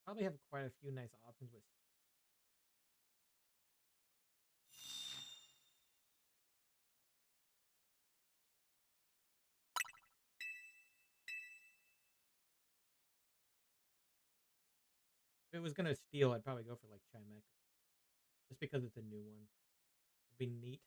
Probably have quite a few nice options with. If it was gonna steal, I'd probably go for like Chimecha. Just because it's a new one. It'd be neat.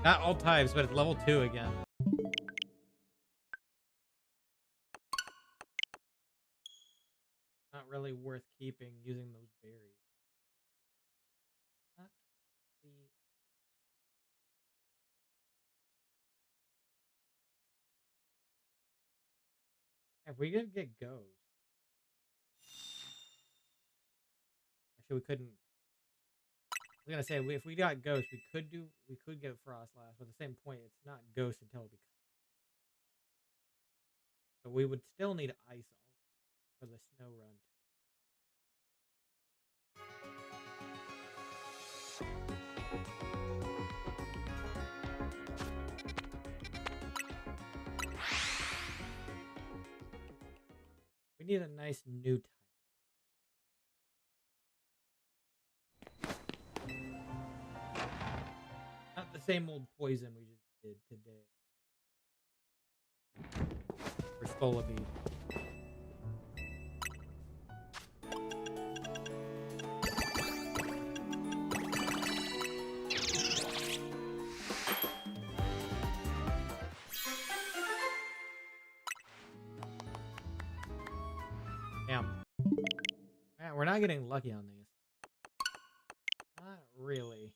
Not all types, but it's level 2 again. Not really worth keeping using those berries. Not really. If we could get Ghost. Actually, we couldn't. I was gonna say if we got Ghost, we could get Frost last, but at the same point, it's not Ghost until it becomes. So we would still need Ice for the snow run. We need a nice new type. Not the same old poison we just did today. For Scolipede. Damn. Man, we're not getting lucky on these. Not really.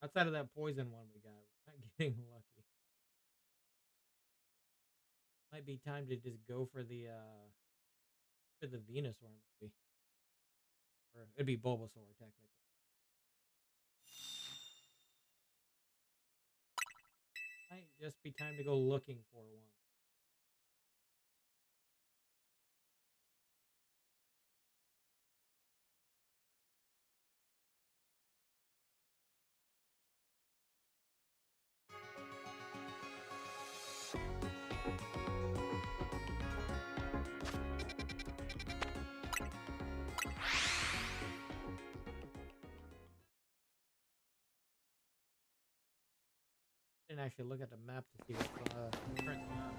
Outside of that poison one we got, we're not getting lucky. Might be time to just go for the Venusaur maybe. Or it'd be Bulbasaur technically. Might just be time to go looking for one. Didn't actually look at the map to see what's currently on.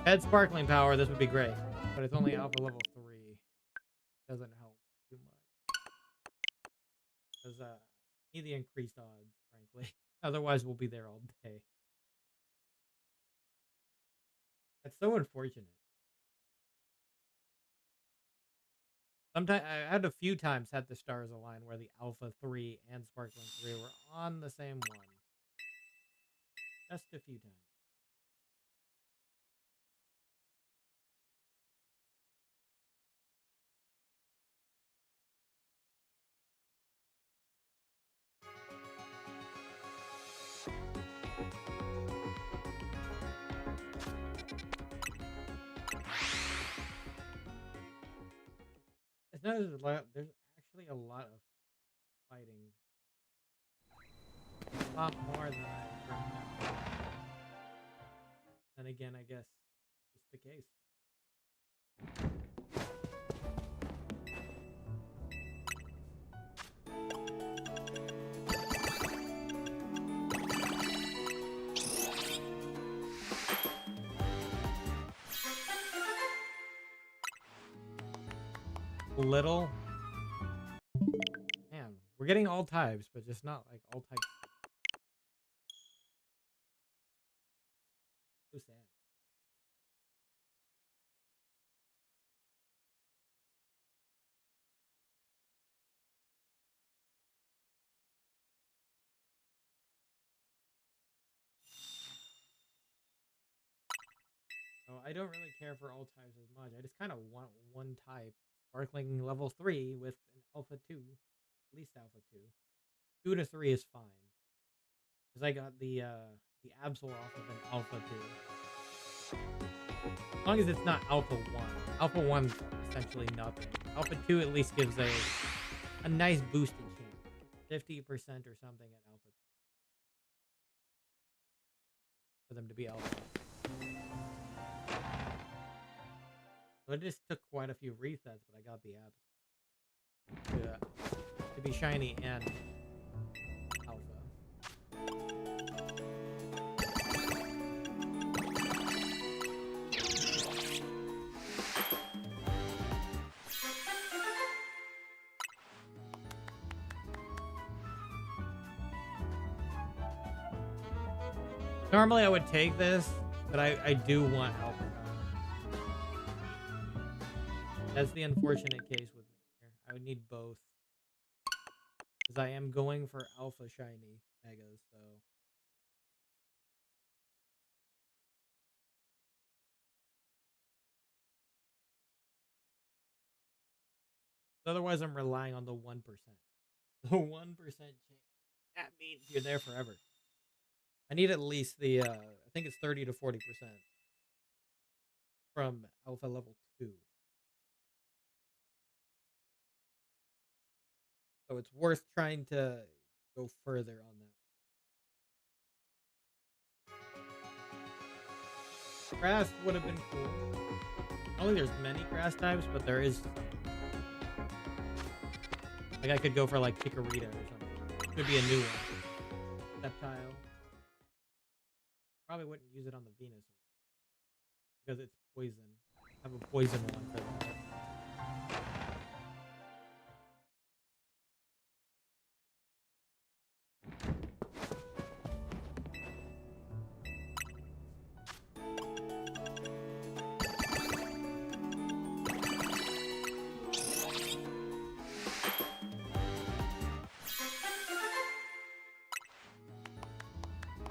Had Sparkling Power, this would be great. But it's only Alpha level 3. Doesn't help too much. Because need the increased odds, frankly. Otherwise, we'll be there all day. That's so unfortunate. Sometimes I had a few times had the stars align where the Alpha 3 and Sparkling 3 were on the same one. Just a few times. It's not there's actually a lot of fighting. A lot more than I remember. And again, I guess it's the case. Little. Man, we're getting all types, but just not like all types. So sad. So I don't really care for all types as much. I just kind of want one type. Sparkling level 3 with an Alpha 2. At least Alpha 2. 2 to 3 is fine. Because I got the Absol off of an Alpha 2. As long as it's not Alpha 1. Alpha 1's essentially nothing. Alpha 2 at least gives a nice boosted chance. 50% or something at Alpha 2. For them to be Alpha. So it just took quite a few resets, but I got the Absol. To be shiny and Alpha. Normally I would take this, but I do want alpha. That's the unfortunate case with me here. I would need both. Because I am going for alpha shiny megas, so. Otherwise, I'm relying on the 1%. The 1% chance. That means you're there forever. I need at least the, I think it's 30 to 40% from alpha level 2. So it's worth trying to go further on that. Grass would have been cool. I don't think there's many grass types, but there is some. Like I could go for like Chikorita or something. Could be a new one. Reptile. Probably wouldn't use it on the Venus because it's poison. I have a poison one for that.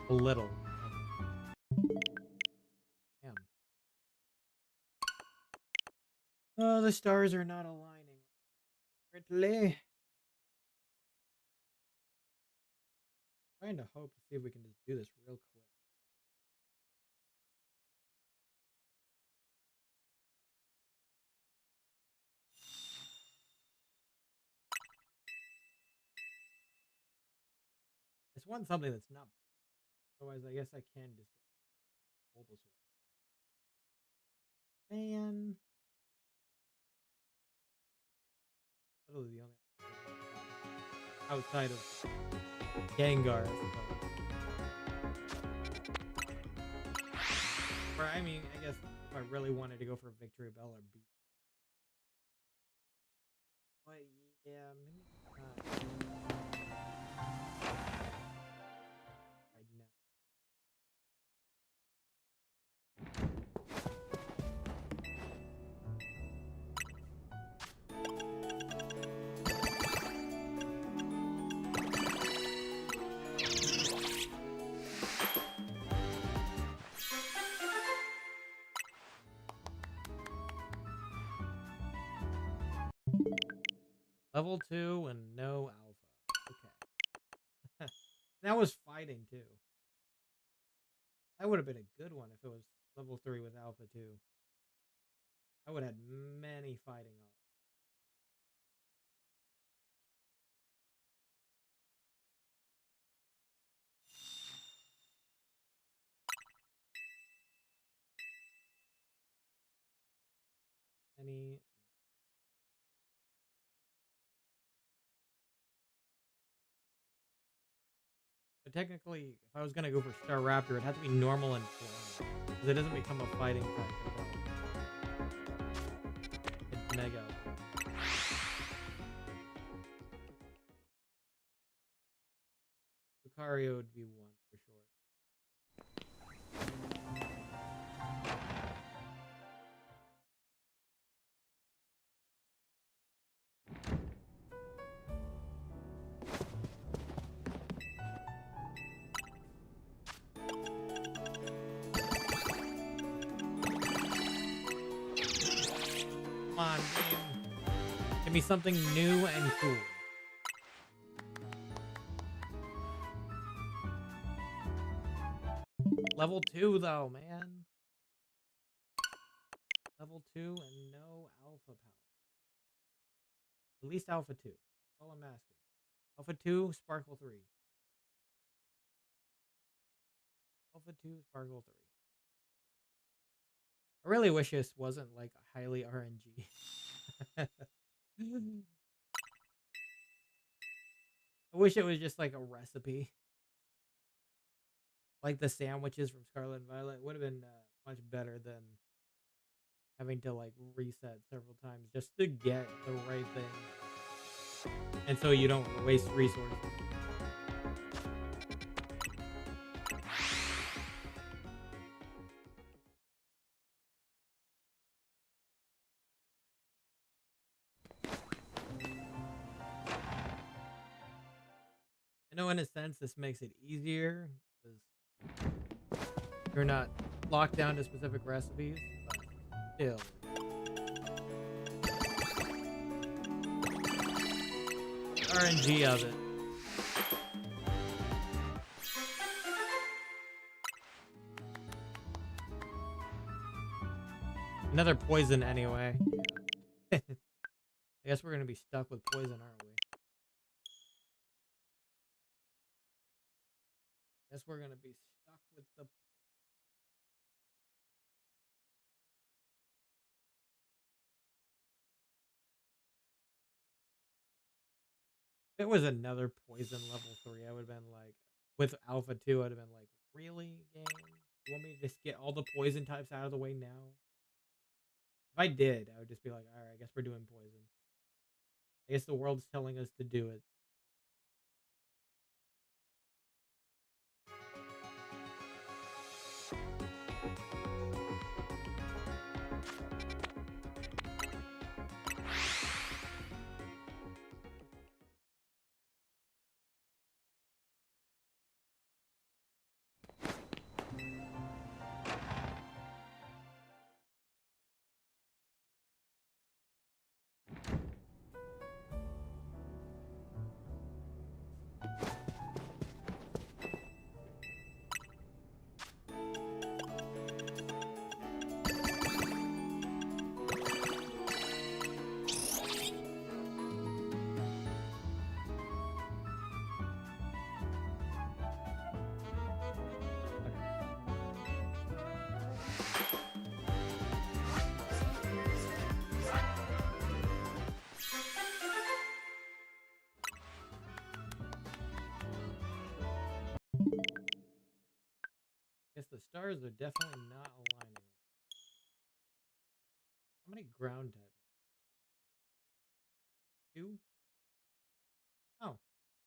A little. Damn. Oh, the stars are not aligning. Correctly. Trying to hope to see if we can just do this real quick. It's one something that's not. Otherwise, I guess I can just go Bulbasaur. Man. Literally the only outside of Gengar, I suppose. Or, I mean, I guess if I really wanted to go for Victory Bell or beat. But yeah, maybe not. Right now. Level 2 and no alpha. Okay. That was fighting too. That would have been a good one if it was level 3 with alpha 2. I would have had many fighting options. Any. But technically, if I was going to go for Star Raptor, it'd have to be normal and flying. Because it doesn't become a fighting type until it's Mega. Lucario would be one for sure. Come on, game. Give me something new and cool. Level 2 though, man. Level 2 and no alpha power. At least alpha 2. That's all I'm asking. Alpha 2, Sparkle 3. Alpha 2, Sparkle 3. I really wish this wasn't like highly RNG. I wish it was just like a recipe. Like the sandwiches from Scarlet and Violet would have been much better than having to like reset several times just to get the right thing. And so you don't waste resources. know in a sense this makes it easier because you're not locked down to specific recipes, but still. RNG of it. Another poison anyway. I guess we're gonna be stuck with poison, aren't we? Guess we're gonna be stuck with the... If it was another poison level 3, I would have been like, with Alpha 2, I'd have been like, really, game? You want me to just get all the poison types out of the way now? If I did, I would just be like, alright, I guess we're doing poison. I guess the world's telling us to do it. Guess the stars are definitely not aligning. How many ground types? 2? Oh.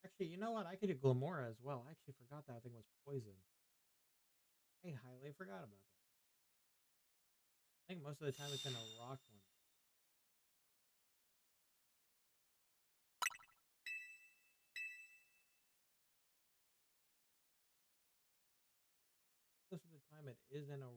Actually, you know what? I could do Glamora as well. I actually forgot that thing was poison. I highly forgot about that. I think most of the time it's in a rock one. Most of the time it is in a rock.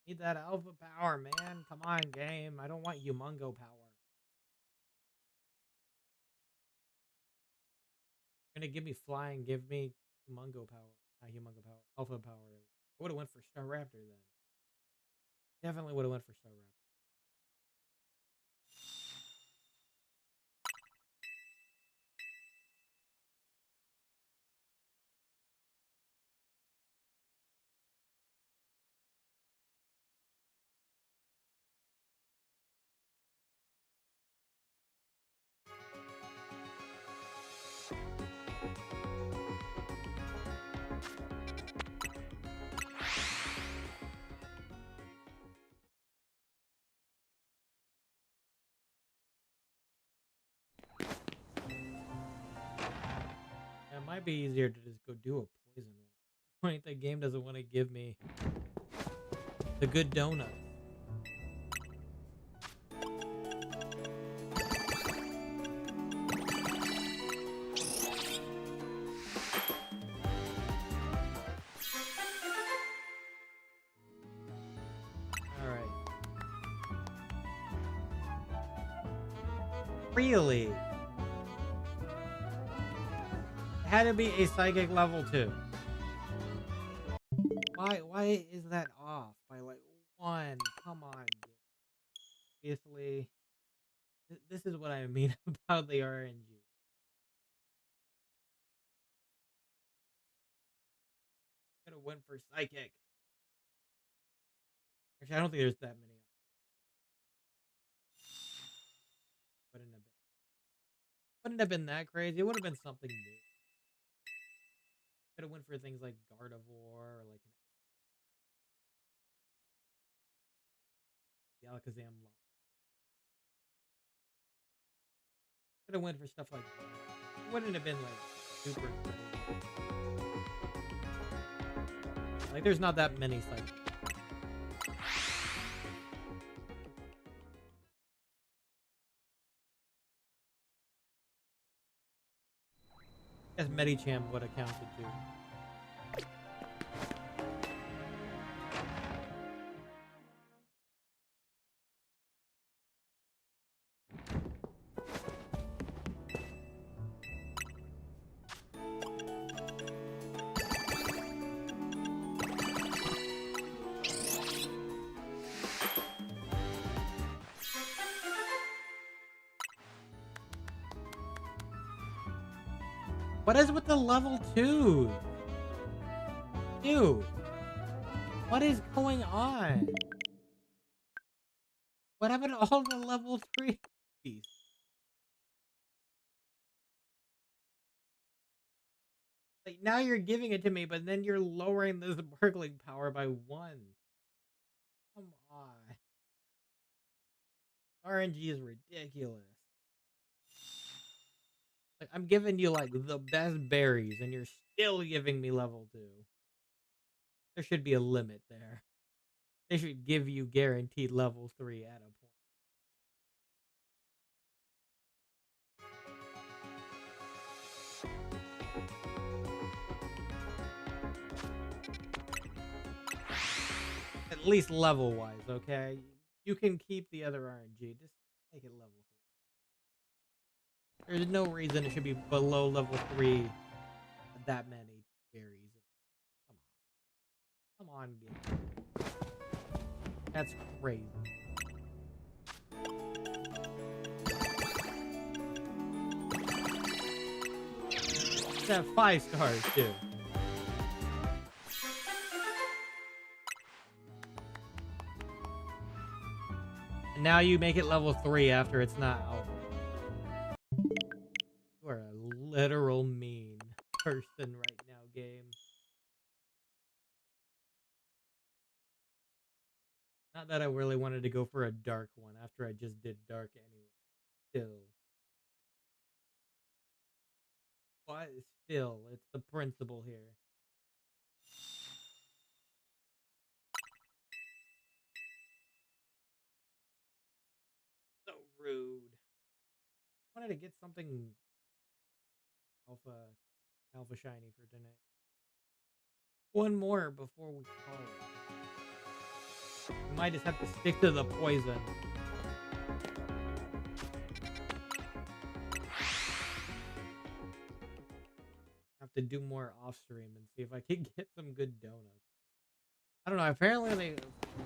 Need that alpha power, man. Come on, game. I don't want Humongo power. You're gonna give me flying, give me Humongo power. Not Humongo power. Alpha power. I would have went for Star Raptor then. Definitely would have went for Star Raptor. It might be easier to just go do a poison one. Point the game doesn't want to give me the good donut. Alright. Really? It had to be a psychic level 2. Why is that off by like 1? Come on. Obviously, this is what I mean about the RNG. Could have went for Psychic. Actually, I don't think there's that many. Wouldn't have been that crazy. It would have been something new. Could have went for things like Gardevoir or like the Alakazam. Could have went for stuff like that. It wouldn't have been like super crazy. Like there's not that many cycles. I guess Medicham would have counted too. What is with the level 2? Dude, what is going on? What happened to all the level 3s? Like now you're giving it to me, but then you're lowering the sparkling power by 1. Come on. RNG is ridiculous. Like I'm giving you like the best berries and you're still giving me level 2. There should be a limit there. They should give you guaranteed level 3 at a point. At least level wise, okay? You can keep the other RNG. Just make it level 3. There's no reason it should be below level 3 that many berries. Come on, game. That's crazy. It's at 5 stars too. And now you make it level 3 after it's not out. You are a literal mean person right now, game. Not that I really wanted to go for a dark one after I just did dark anyway. Still. But still, it's the principle here. So rude. I wanted to get something alpha shiny for tonight. One more before we call it. We might just have to stick to the poison. Have to do more off stream and see if I can get some good donuts. I don't know. Apparently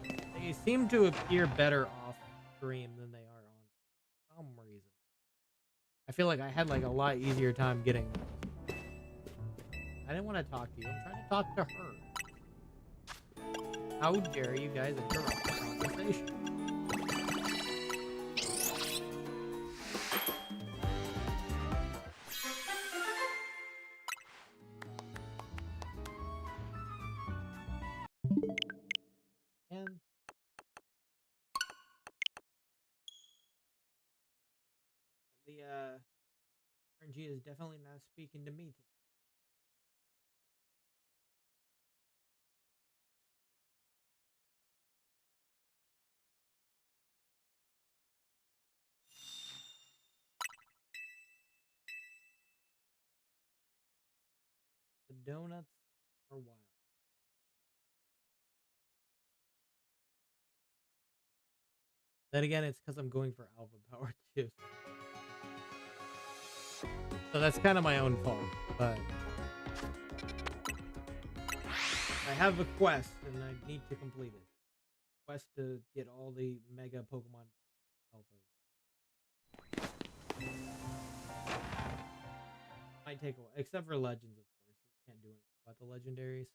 they seem to appear better off stream than they are on some reason. I feel like I had like a lot easier time getting those. I didn't want to talk to you. I'm trying to talk to her. How dare you guys interrupt the conversation? And the RNG is definitely not speaking to me today. The donuts are wild. Then again, it's because I'm going for alpha power too. So that's kind of my own fault, but I have a quest and I need to complete it. Quest to get all the mega Pokemon alphas. Might take a while, except for legends, of course. You can't do anything about the legendaries.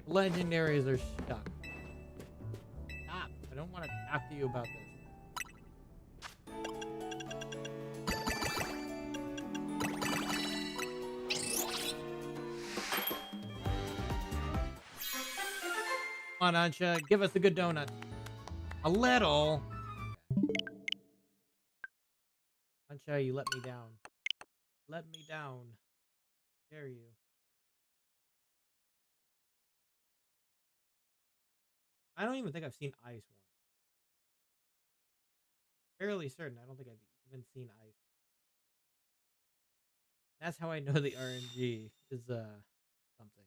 The legendaries are stuck. Stop! I don't want to talk to you about this. Come on, Ansha, give us a good donut. A little. Ansha, you let me down. Let me down. Dare you? I don't even think I've seen Ice one. Fairly certain. I don't think I've even seen Ice. That's how I know the RNG is something.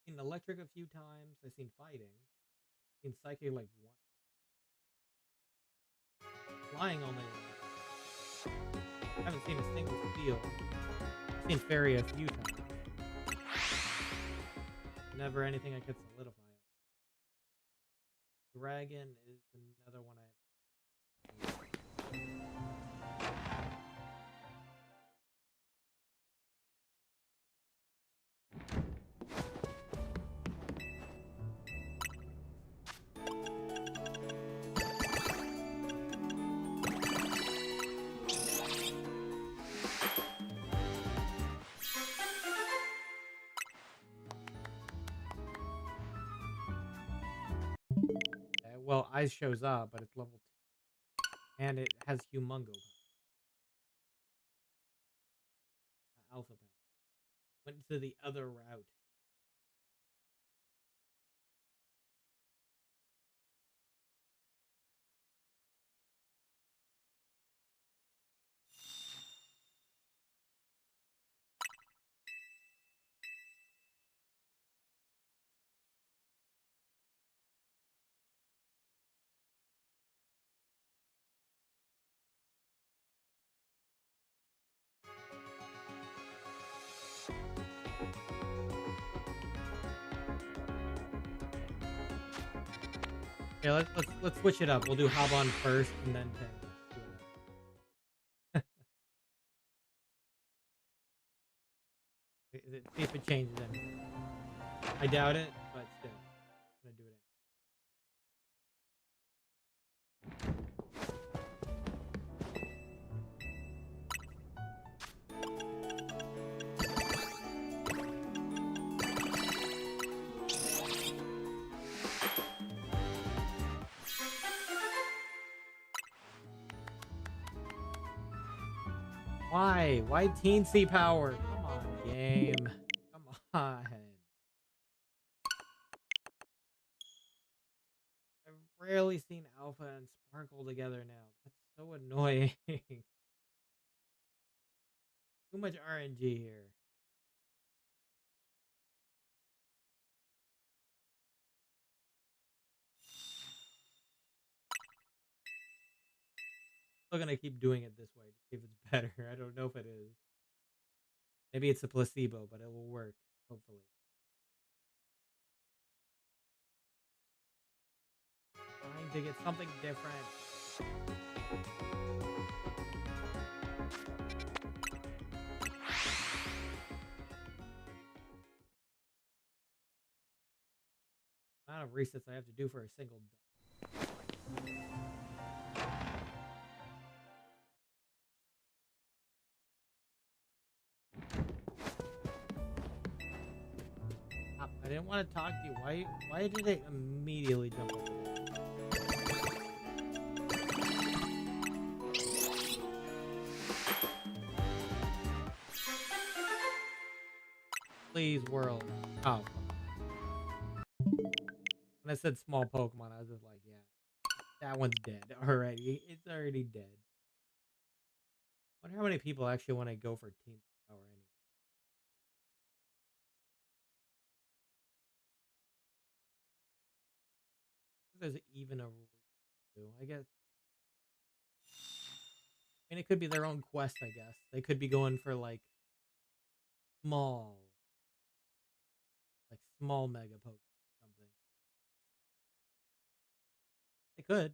Seen electric a few times. I've seen fighting. Seen psychic like once. Flying only once. I haven't seen a single steel. I've seen fairy a few times. Never anything I could solidify. Dragon is another one well, Ice shows up, but it's level 2. And it has Humongo power. Alpha power. Went to the other route. Okay, let's switch it up. We'll do Habon first and then Ping. See if it changes anything. I doubt it, but still. I'm gonna do it Why? Why teensy power? Come on, game. Come on. I've rarely seen Alpha and Sparkle together now. That's so annoying. Too much RNG here. Still gonna keep doing it this way to see if it's better. I don't know if it is. Maybe it's a placebo, but it will work, hopefully. Trying to get something different. Amount of resets I have to do for a single. I didn't want to talk to you. Why did it immediately jump over there? Please, world. Oh. When I said small Pokemon, I was just like, yeah, that one's dead already. It's already dead. Wonder how many people actually want to go for Teen Power anyway. There's even a I guess. I mean, it could be their own quest. I guess they could be going for like small, small mega poke something. They could.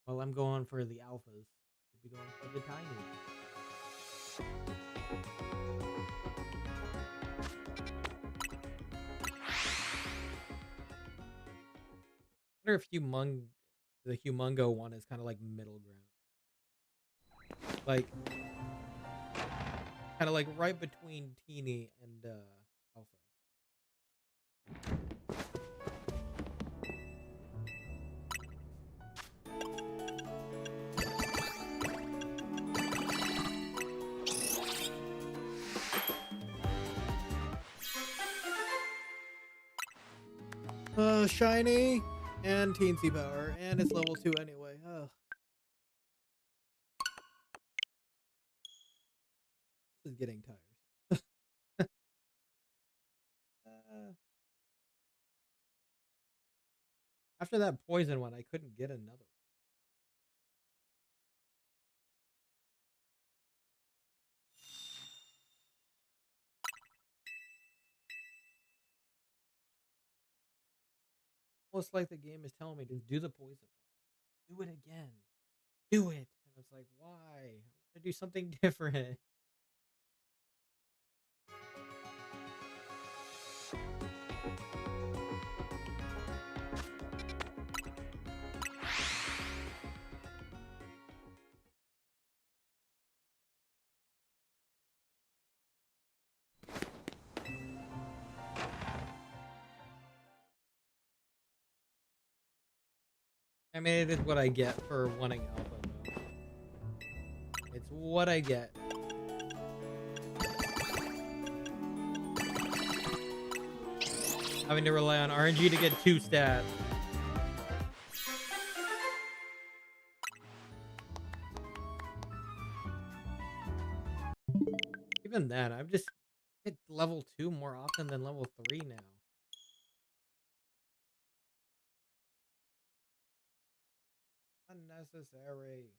Well, I'm going for the alphas. Could be going for the tiny. I wonder if the Humongo one is kind of like middle ground. Like, kind of like right between teeny and alpha. Shiny and teensy power, and it's level 2 anyway. Ugh. This is getting tiresome. After that poison one, I couldn't get another one. Almost like the game is telling me to do the poison one. Do it again. Do it. And it's like, why? I want to do something different. I mean, it is what I get for wanting alpha, though. It's what I get. Having to rely on RNG to get 2 stats. Even then, I've just hit level 2 more often than level 3 now. Unnecessary.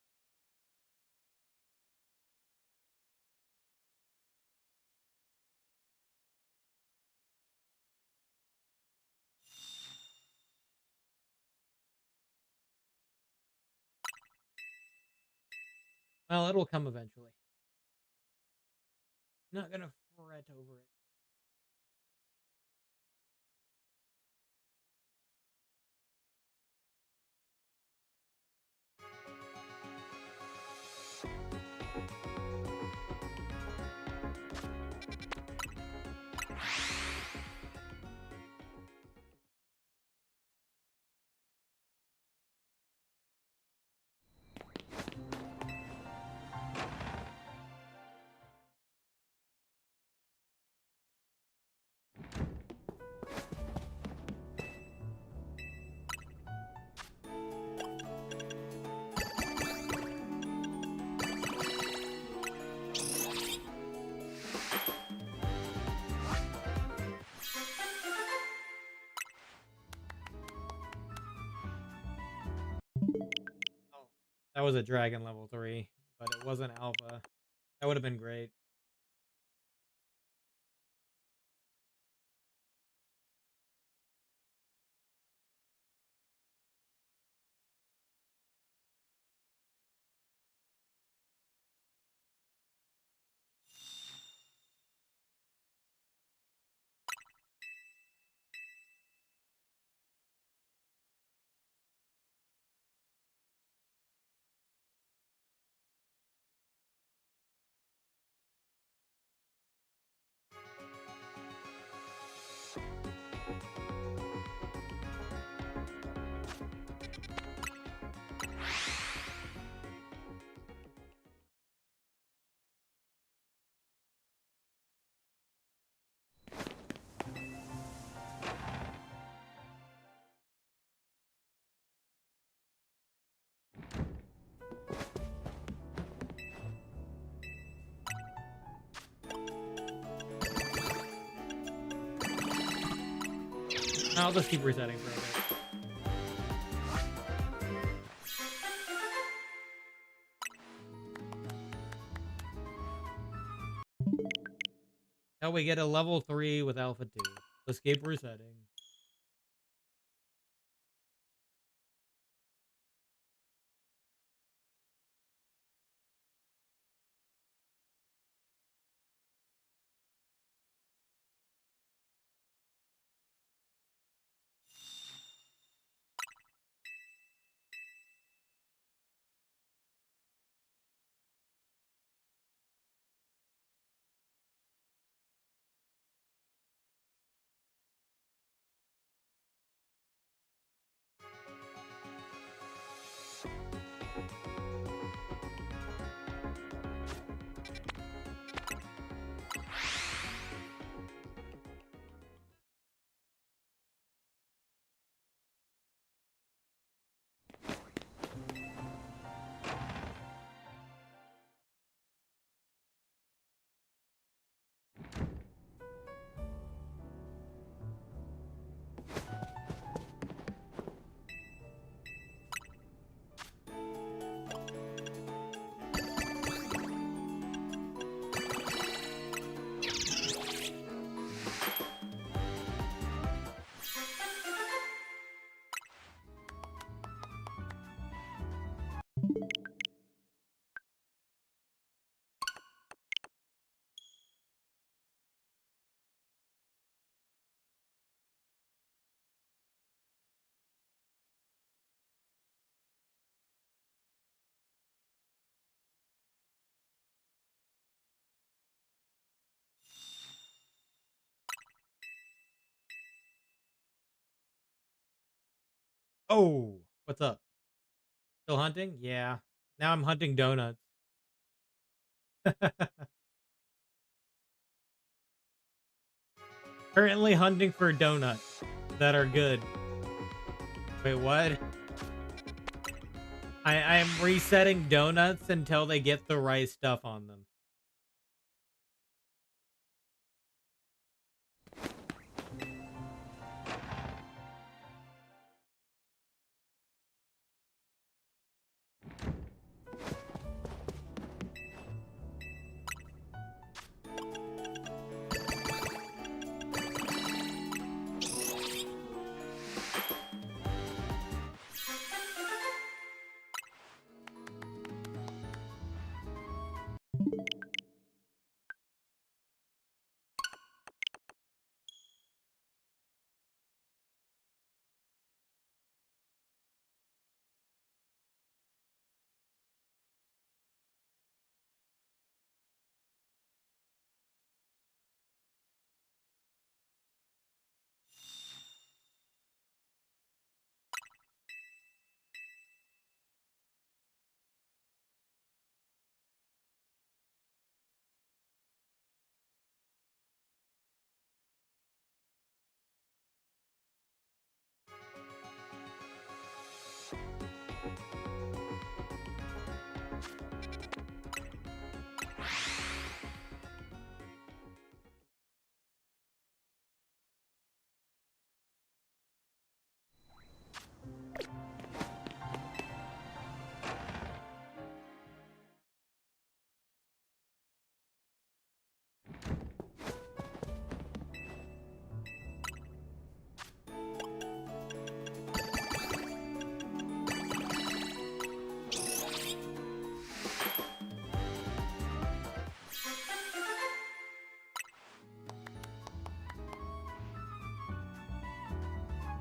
Well, it'll come eventually. Not gonna fret over it. Oh, that was a dragon level 3, but it wasn't alpha. That would have been great. I'll just keep resetting for a bit. Now we get a level 3 with alpha 2. Escape resetting. Oh, what's up? Still hunting? Yeah. Now I'm hunting donuts. Currently hunting for donuts that are good. Wait, what? I am resetting donuts until they get the right stuff on them.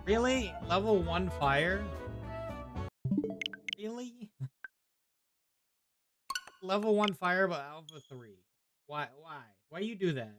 Really? Level 1 fire? Really? Level 1 fire, but Alpha 3. Why? Why? Why you do that?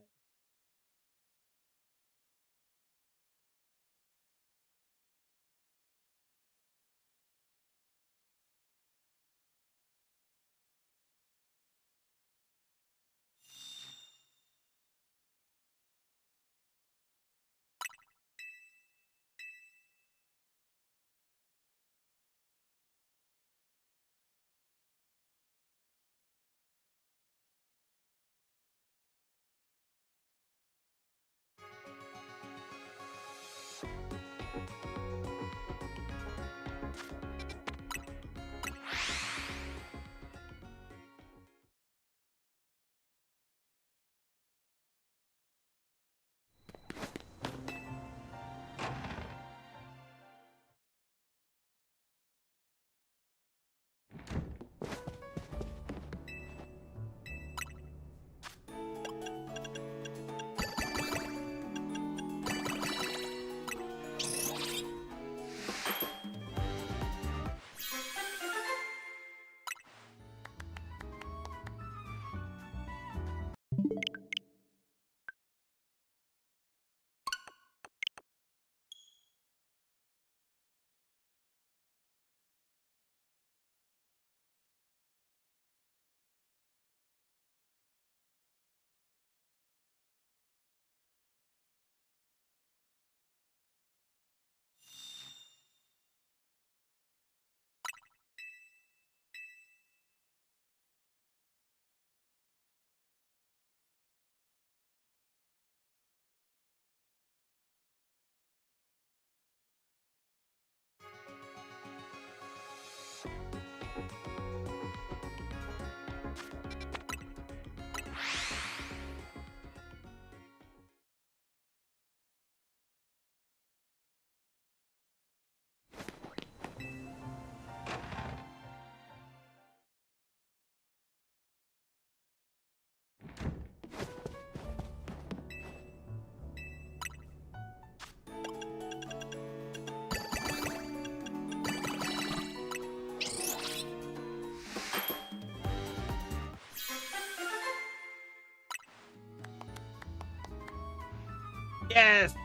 Yes!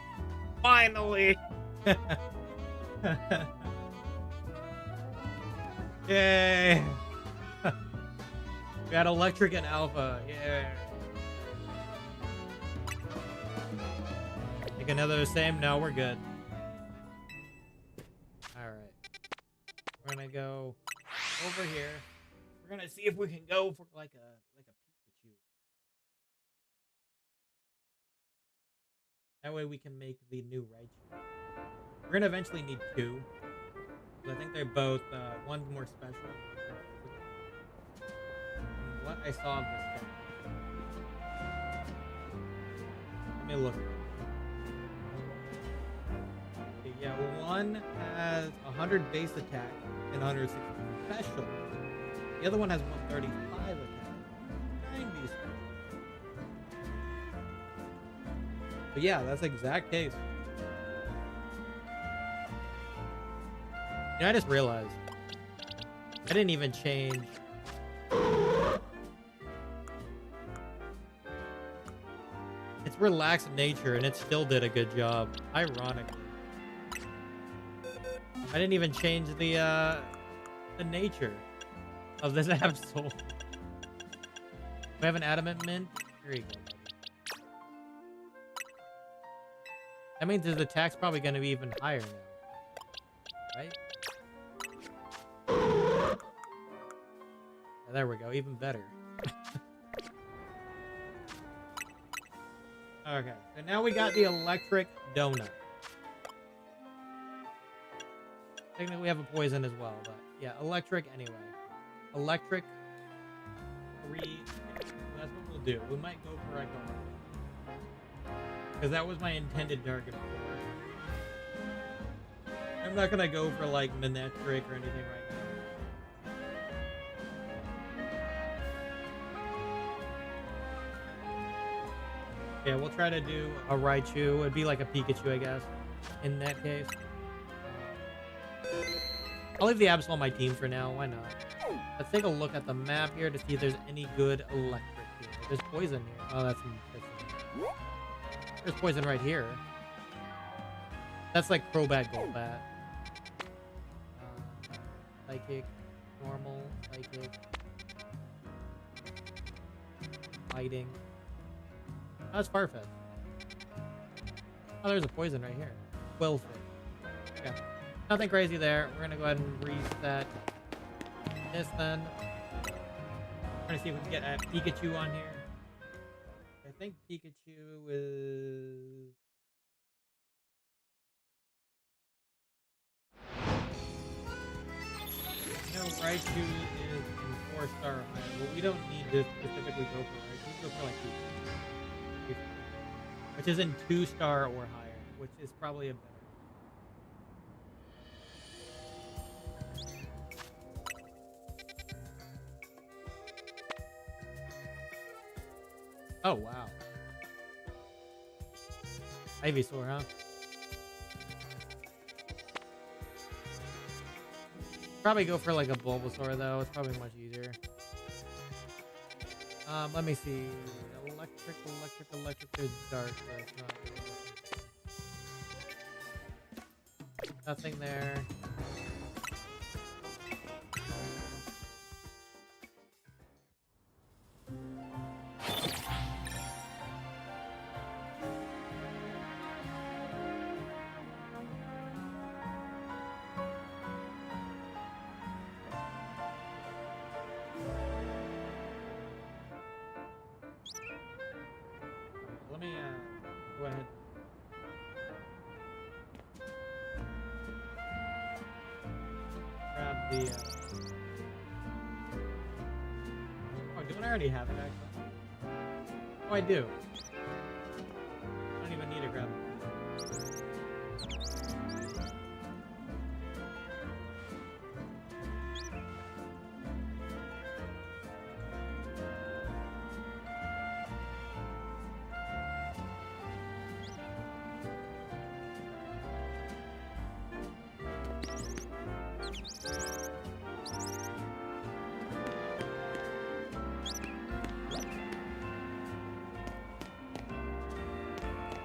Finally! Yay! We got electric and alpha. Yeah. Take another the same. No, we're good. All right. We're gonna go over here. We're gonna see if we can go for like a Pikachu. That way we can make the new Raichu. We're gonna eventually need two. I think they're both one's more special. From what I saw of this guy. Let me look. Okay, yeah, one has 100 base attack and 160 special. The other one has 135 attack, 90 special. But yeah, that's the exact case. You know, I just realized I didn't even change. It's relaxed nature, and it still did a good job. Ironically, I didn't even change the nature of this Absol. We have an adamant mint. Here you go. That means his attack's probably going to be even higher now, right? There we go, even better. Okay, so now we got the electric donut. Technically we have a poison as well, but yeah, electric anyway. Electric 3. That's what we'll do. We might go for a because that was my intended target before. I'm not gonna go for like Manectric or anything right now. Yeah, we'll try to do a Raichu. It'd be like a Pikachu, I guess, in that case. I'll leave the Absol on my team for now. Why not? Let's take a look at the map here to see if there's any good electric here. There's poison here. Oh, that's there's poison right here. That's like Crobat Golbat. Psychic, normal, psychic, fighting. Oh, that's Farfetch'd. Oh, there's a poison right here. Quillfish. Okay. Nothing crazy there. We're gonna go ahead and reset this then. We're gonna see if we can get a Pikachu on here. I think Pikachu is... No, Raichu is in 4-star or higher. Well, we don't need to specifically go for Raichu. We go for like Pikachu. Which is in 2-star or higher, which is probably a better. Oh, wow. Ivysaur, huh? Probably go for like a Bulbasaur, though. It's probably much easier. Let me see. Electric is dark, so it's not really... Nothing there. Let me go ahead. Grab the oh, don't I already have it actually? Oh, I do. I don't even need to grab it.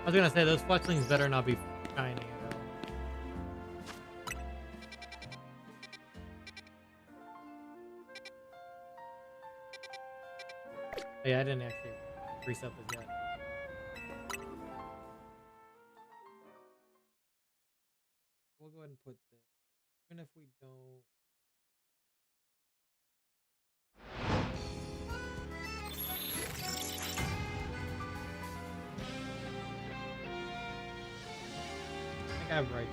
I was gonna say those fletchlings better not be shiny at all. Oh, yeah, I didn't actually reset this yet. We'll go ahead and put this. Even if we don't. I think I have right.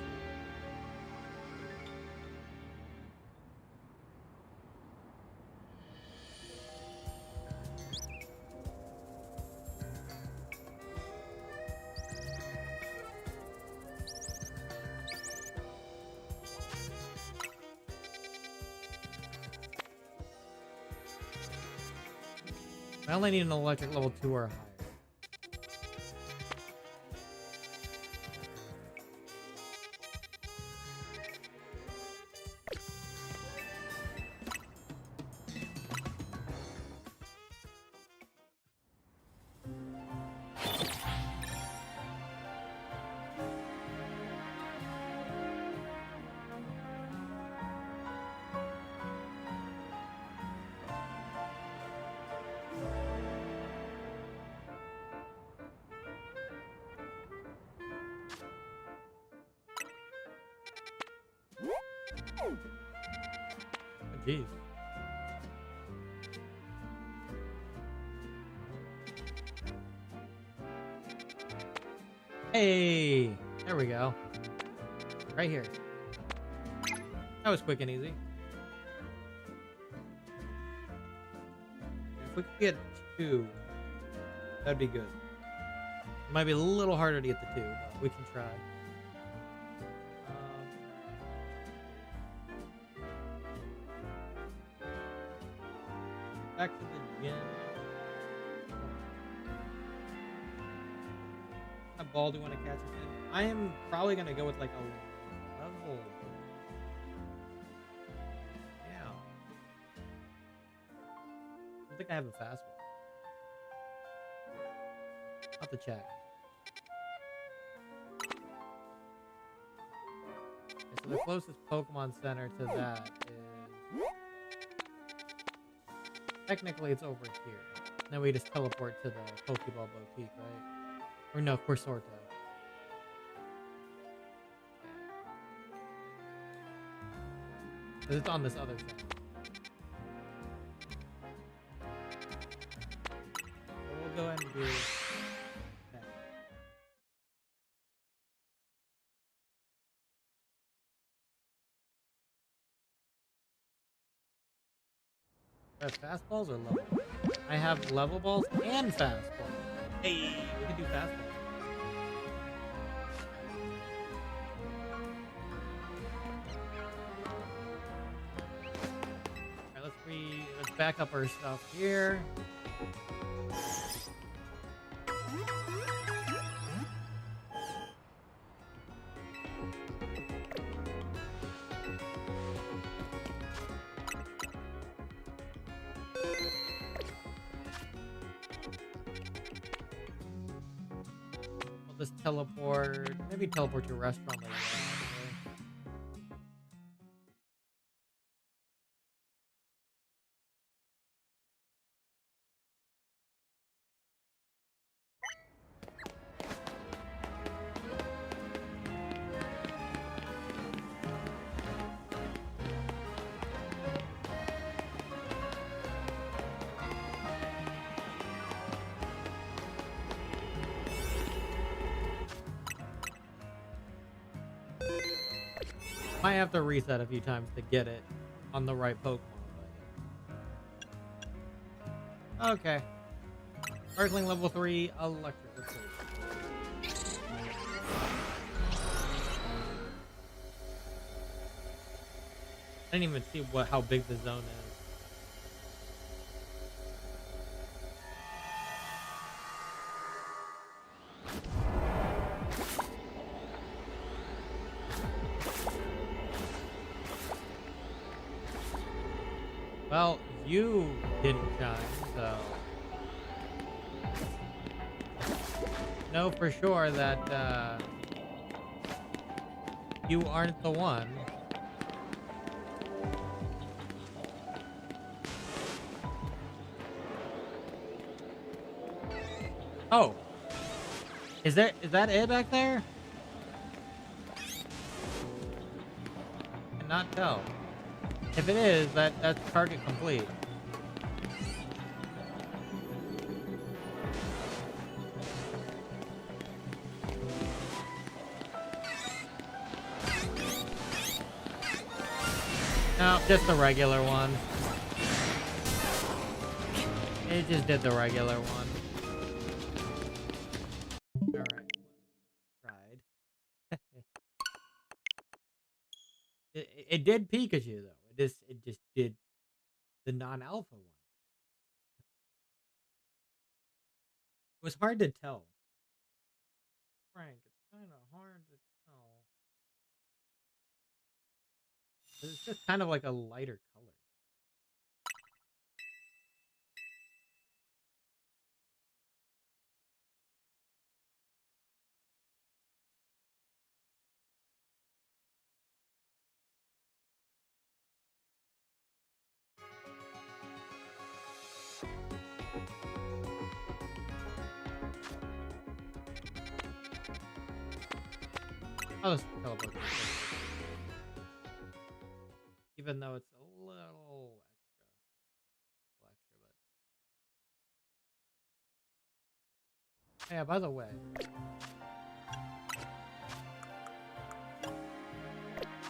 I only need an electric level 2 or higher. Oh, jeez. Hey, there we go. Right here. That was quick and easy. If we could get 2, that'd be good. It might be a little harder to get the 2, but we can try. Back to the gym. How ball do you want to catch us in? I am probably gonna go with like a level. Yeah. I don't think I have a fastball. I'll have to check. Okay, so the closest Pokemon Center to that is technically it's over here. Then we just teleport to the Pokeball Boutique, right? Or no, Corsorto. Because it's on this other side. So we'll go ahead and do that. Fastballs or level? I have level balls and fastballs. Hey, we can do fastballs. Let's back up our stuff here. We'll just teleport, maybe teleport to a restaurant later. Might have to reset a few times to get it on the right Pokemon. But yeah. Okay. Earthling level 3, electric. Let's see. I didn't even see how big the zone is. Well, you didn't shine, so... know for sure that you aren't the one. Oh, is that it back there? Cannot tell. If it is, that's target complete. No, just the regular one. It just did the regular one. Alright. Tried. It did Pikachu though. It just did the non-alpha one. It was hard to tell. Frank, it's kind of hard to tell. It's just kind of like a lighter color. I'll just teleport. Even though it's a little extra, but yeah. By the way,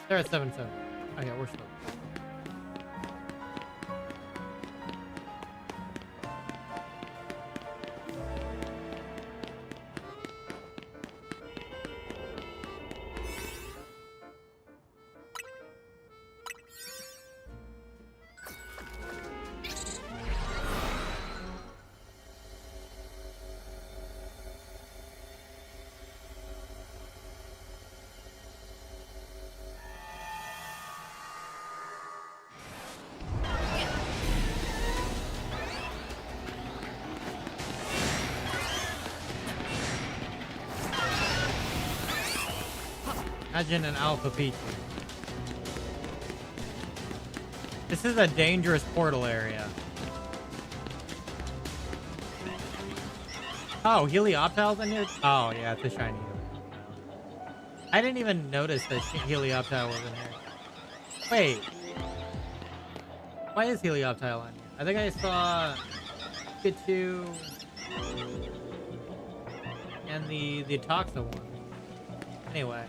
they're at 7-7. Oh yeah, we're still. Imagine an Alpha Pichu. This is a dangerous portal area. Oh, Helioptile's in here? Oh, yeah, it's a shiny Helioptile. I didn't even notice that Helioptile was in here. Wait. Why is Helioptile in here? I think I saw Pikachu and the Toxa one. Anyway.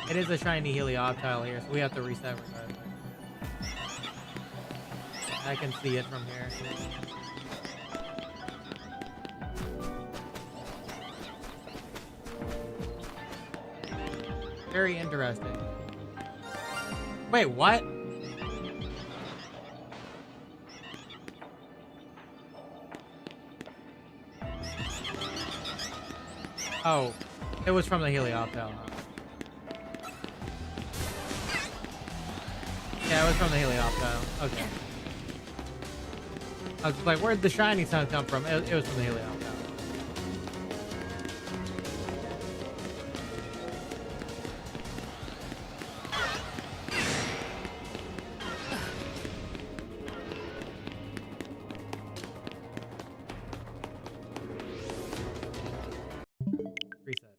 It is a shiny Helioptile here, so we have to reset regardless. I can see it from here. Very interesting. Wait, what? Oh, it was from the Helioptile, huh? Yeah, it was from the Helioptile. Okay. I was just like, where'd the shiny sound come from? It was from the Helioptile. Reset.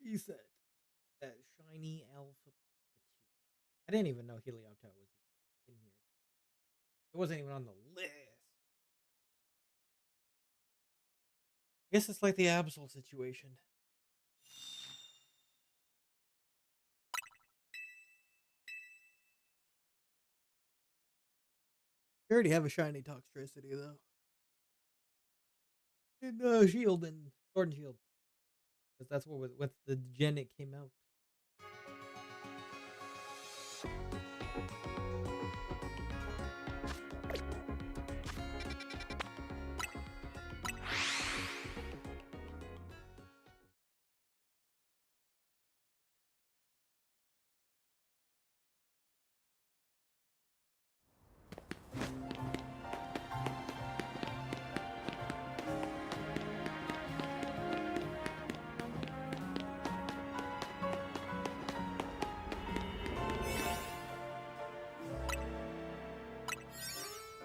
Reset. That shiny alpha. I didn't even know Helioptile was in here. It wasn't even on the list. I guess it's like the Absol situation. You already have a shiny Toxtricity though. And Shield and Sword and Shield. Because that's what the gen it came out.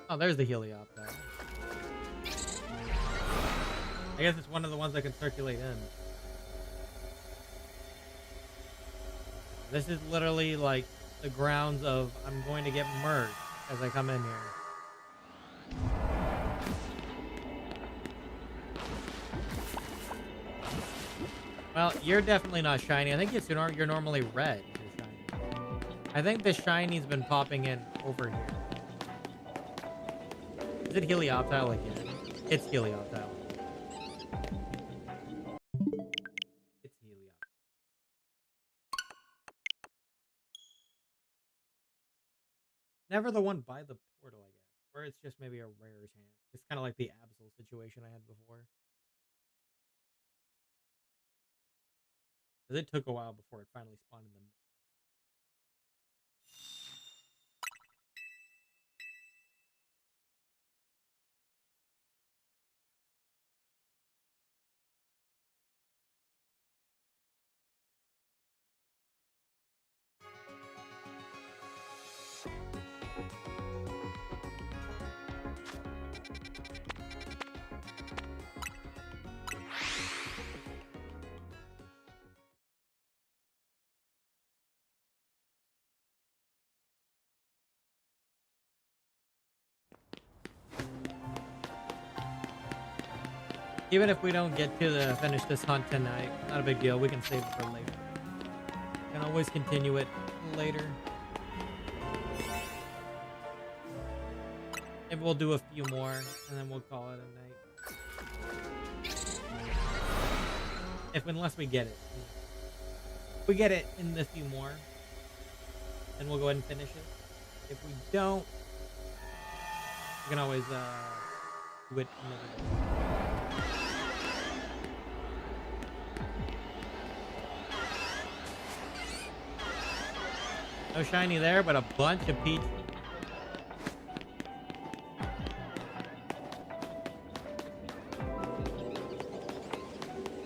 Oh, there's the Helioptile. I guess it's one of the ones that can circulate in. This is literally like the grounds of I'm going to get murked as I come in here. Well, you're definitely not shiny. I think you're normally red. You're shiny. I think the shiny's been popping in over here. Is it Helioptile again? It's Helioptile. It's Helioptile. Never the one by the portal, I guess. Or it's just maybe a rare chance. It's kind of like the Absol situation I had before. Because it took a while before it finally spawned in them. Even if we don't get to finish this hunt tonight, not a big deal. We can save it for later. Can always continue it later. Maybe we'll do a few more, and then we'll call it a night. Unless we get it. If we get it in a few more, then we'll go ahead and finish it. If we don't, we can always do it another day. No shiny there, but a bunch of peach.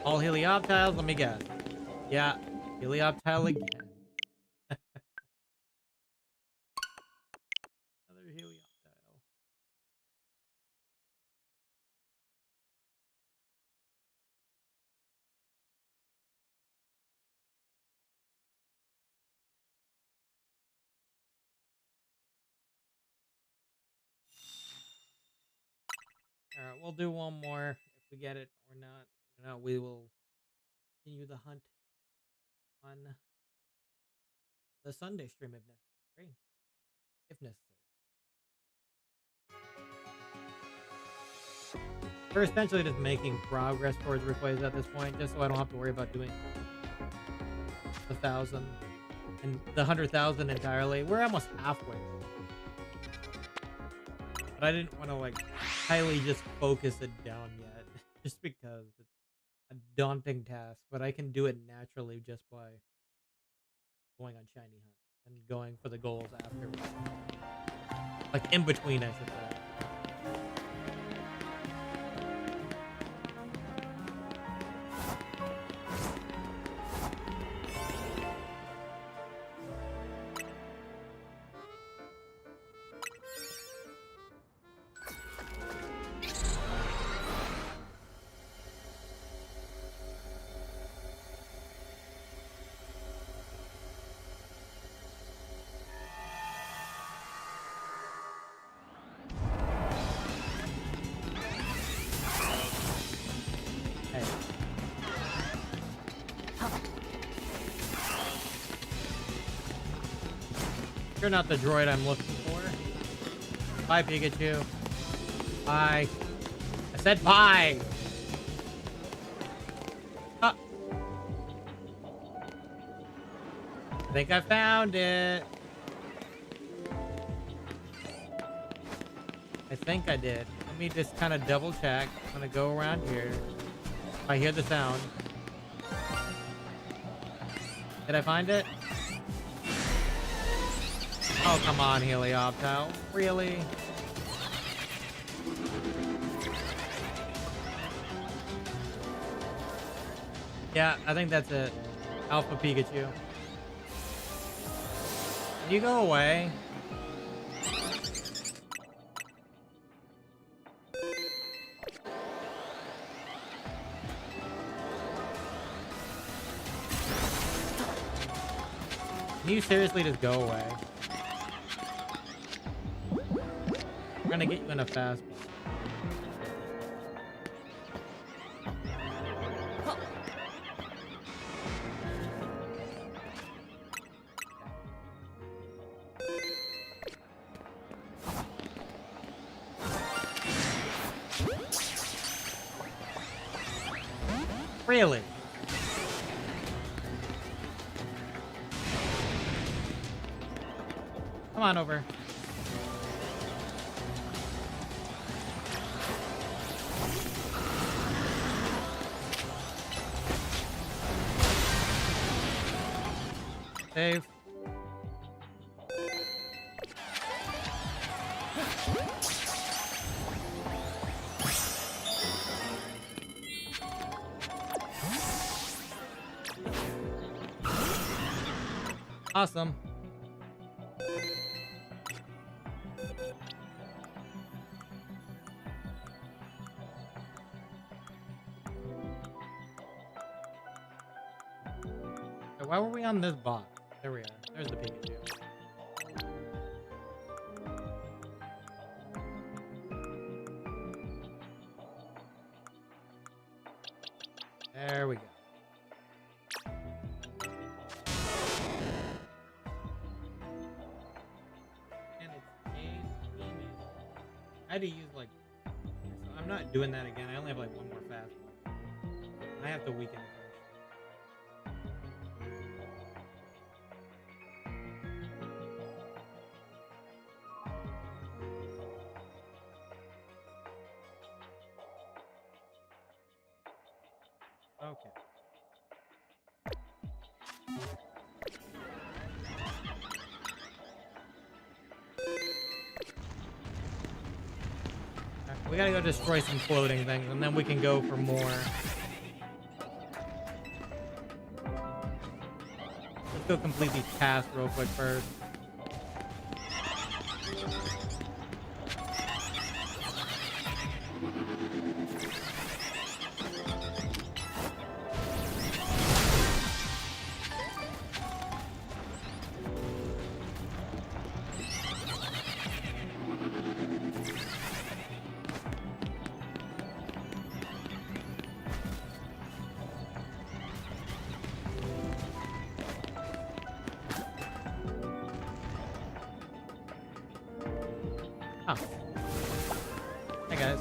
All Helioptiles, let me guess. Yeah, Helioptile again. Another Helioptile. Alright, we'll do one more if we get it or not. You know, we will continue the hunt on the Sunday stream if necessary. If necessary. We're essentially just making progress towards replays at this point, just so I don't have to worry about doing 1,000 and the 100,000 entirely. We're almost halfway. But I didn't want to like highly just focus it down yet, just because it's a daunting task. But I can do it naturally just by going on shiny hunt and going for the goals after, like in between, I should say. You're not the droid I'm looking for. Bye, Pikachu. Bye. I said bye. I think I found it. I think I did. Let me just kind of double check. I'm gonna go around here. I hear the sound. Did I find it? Oh, come on, Helioptile. Really? Yeah, I think that's it. Alpha Pikachu. Can you go away? Can you seriously just go away? I'm trying to get you in a fast. Really? Come on over. Save. Awesome. So why were we on this box? There we are. There's the Pikachu. There we go. And it's a female. I had to use like. So I'm not doing that again. I only have like one more fast one. I have to weaken it first. Okay. We gotta go destroy some floating things, and then we can go for more. Let's go complete these tasks real quick first. Oh. Hey guys.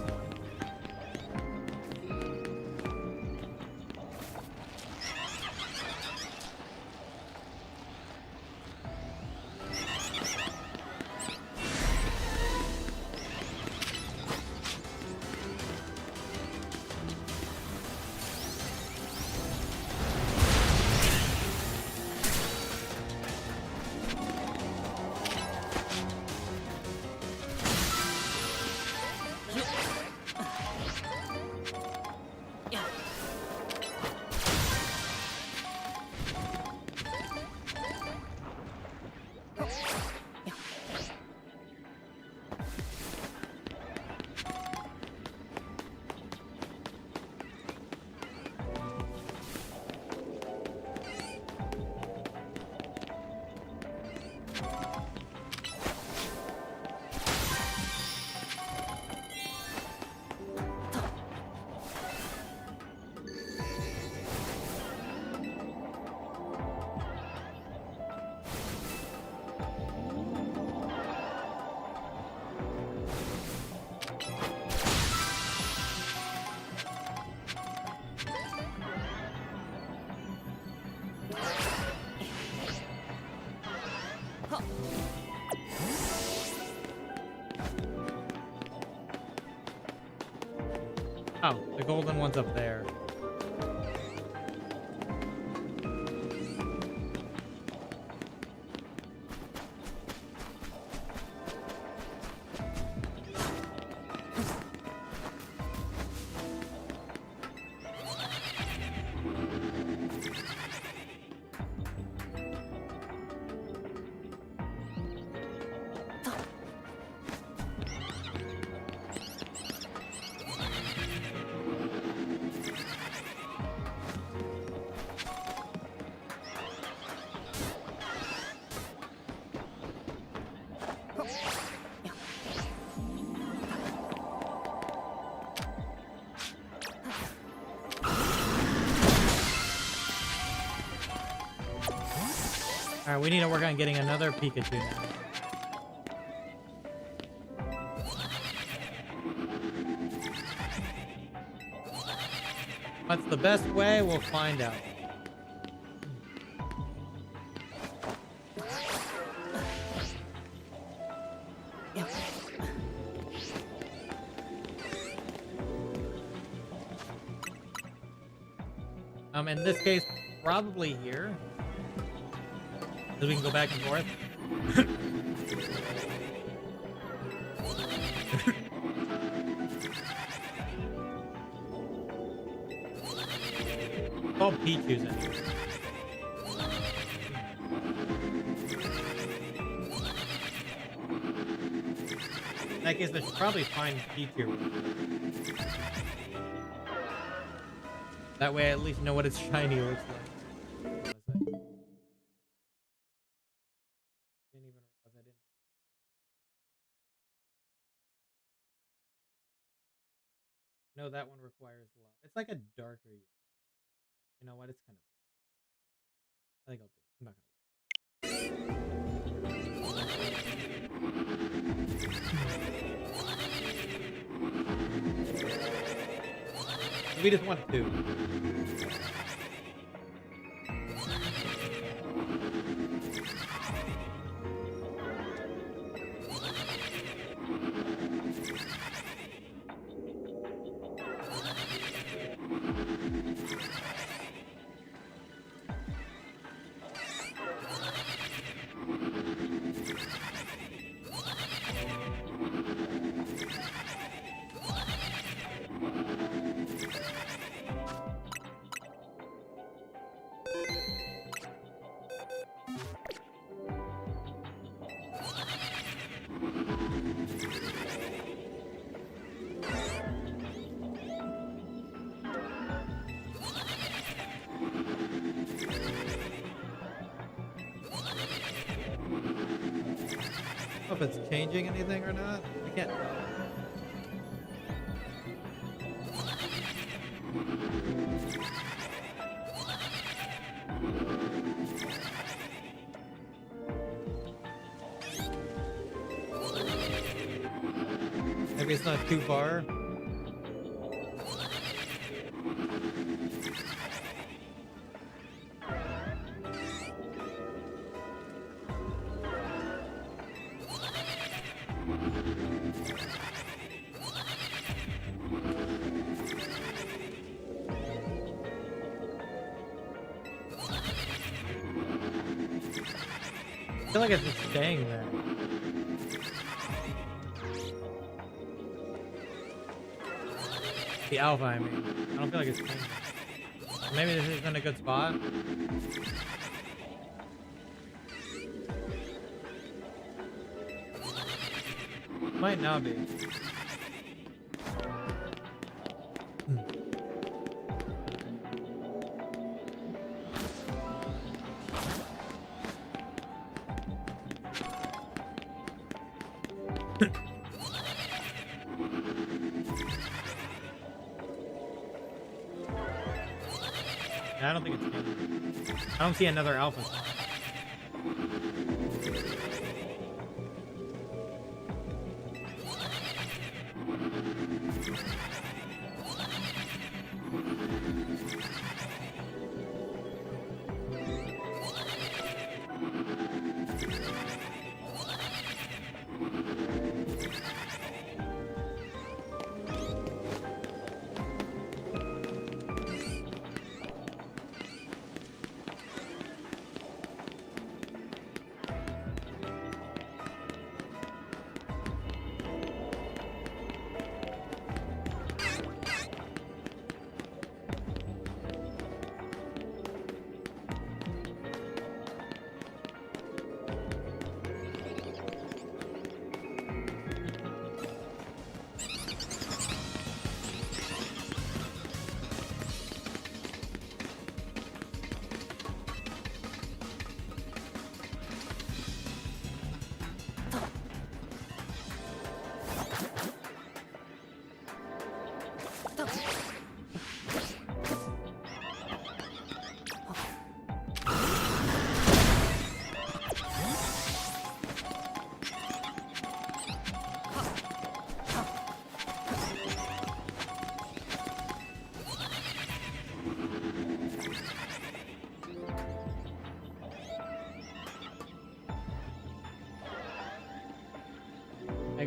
Oh, the golden one's up there. Alright, we need to work on getting another Pikachu now. What's the best way? We'll find out. In this case, probably here. So we can go back and forth. Called Pichu's in here. In that case, I should probably find Pichu. That way I at least know what its shiny looks like. Didn't even realize I didn't. No, that one requires love. It's like a darker yellow. You know what? It's kind of. I think I'll do it. I'm not gonna. We just want two. I don't know if it's changing anything or not. I can't tell. Maybe it's not too far. I feel like it's just staying there. The alpha, I mean. I don't feel like it's changing. Maybe this isn't a good spot. Might not be. I don't think it's changing. I don't see another alpha.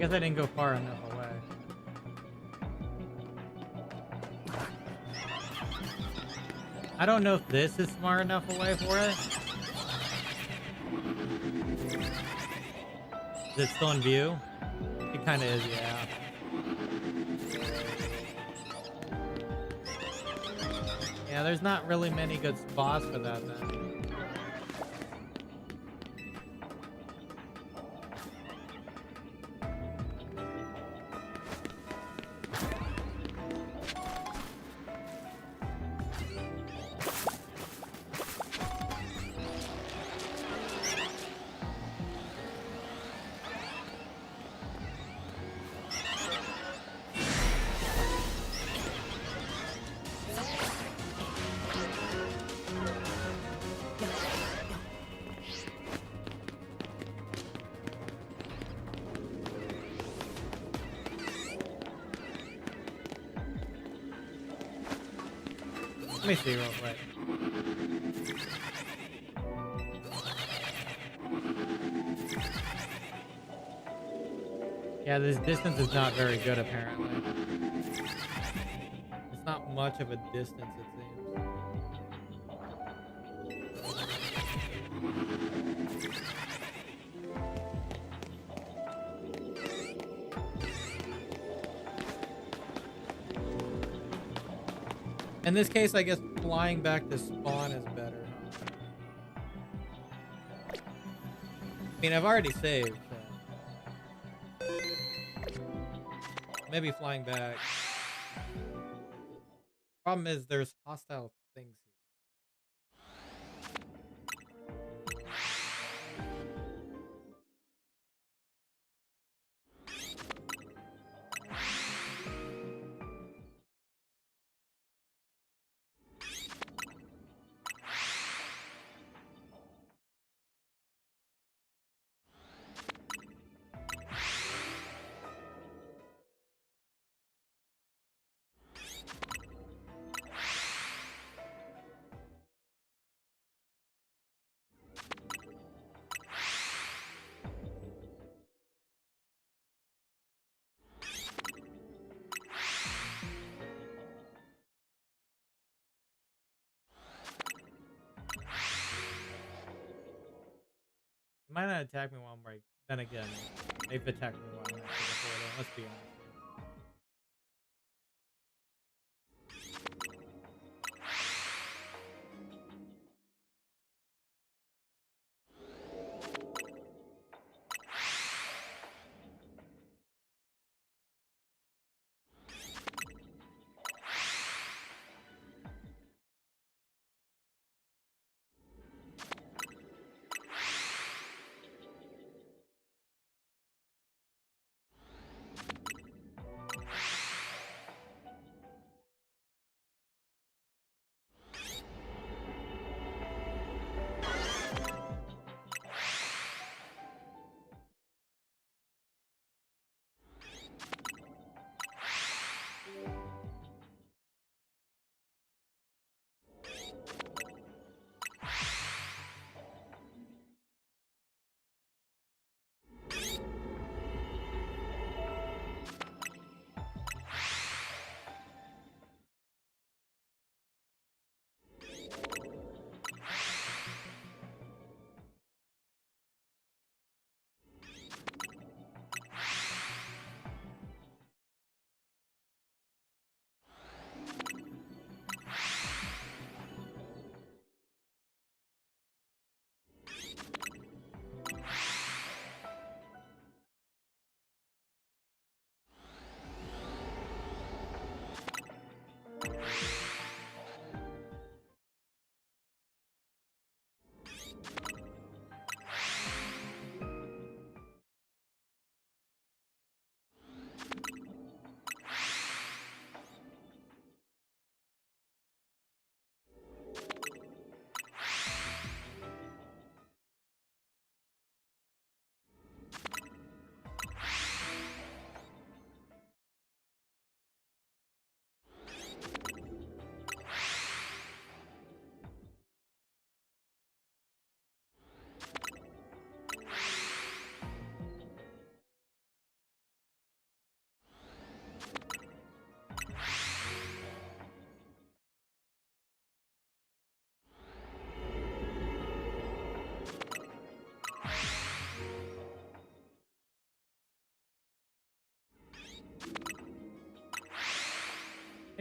guess I didn't go far enough away. I don't know if this is smart enough away for it. Is it still in view? It kind of is, yeah. Yeah, there's not really many good spots for that then. Let me see real quick. Yeah, this distance is not very good apparently. It's not much of a distance, it seems. In this case, I guess flying back to spawn is better, huh? I mean, I've already saved, so maybe flying back. Problem is, there's hostile things here. It might not attack me while I'm right. Then again, they've attacked me while I'm next to the portal. Let's be honest.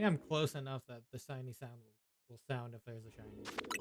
think I'm close enough that the shiny sound will sound if there's a shiny.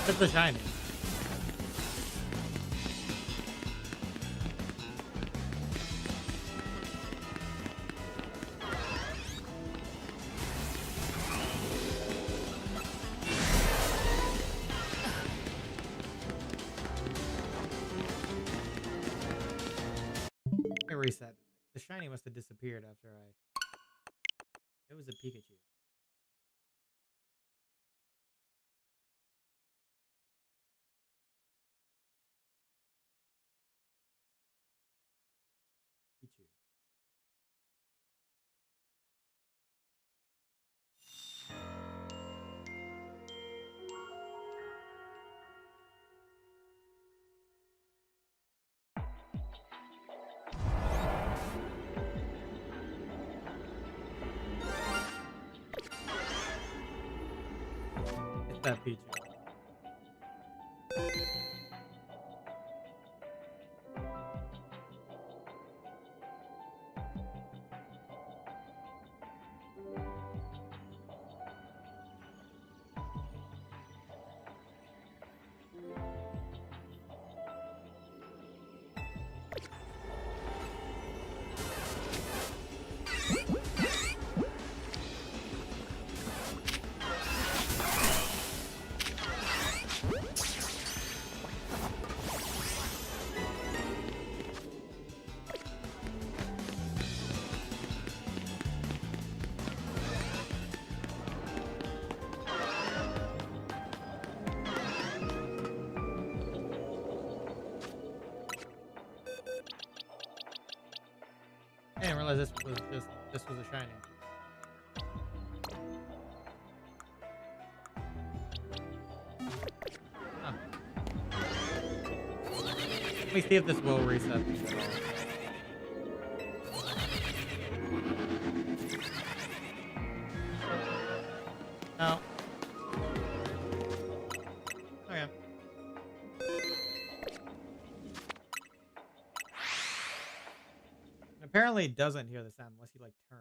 It's the shiny. Let me reset. The shiny must have disappeared after I... It was a Pikachu. Pichu. It's that Pichu. I didn't realize this was a shiny. Huh. Let me see if this will reset things at all. No. Okay. Apparently it doesn't hear the sound unless you like turn.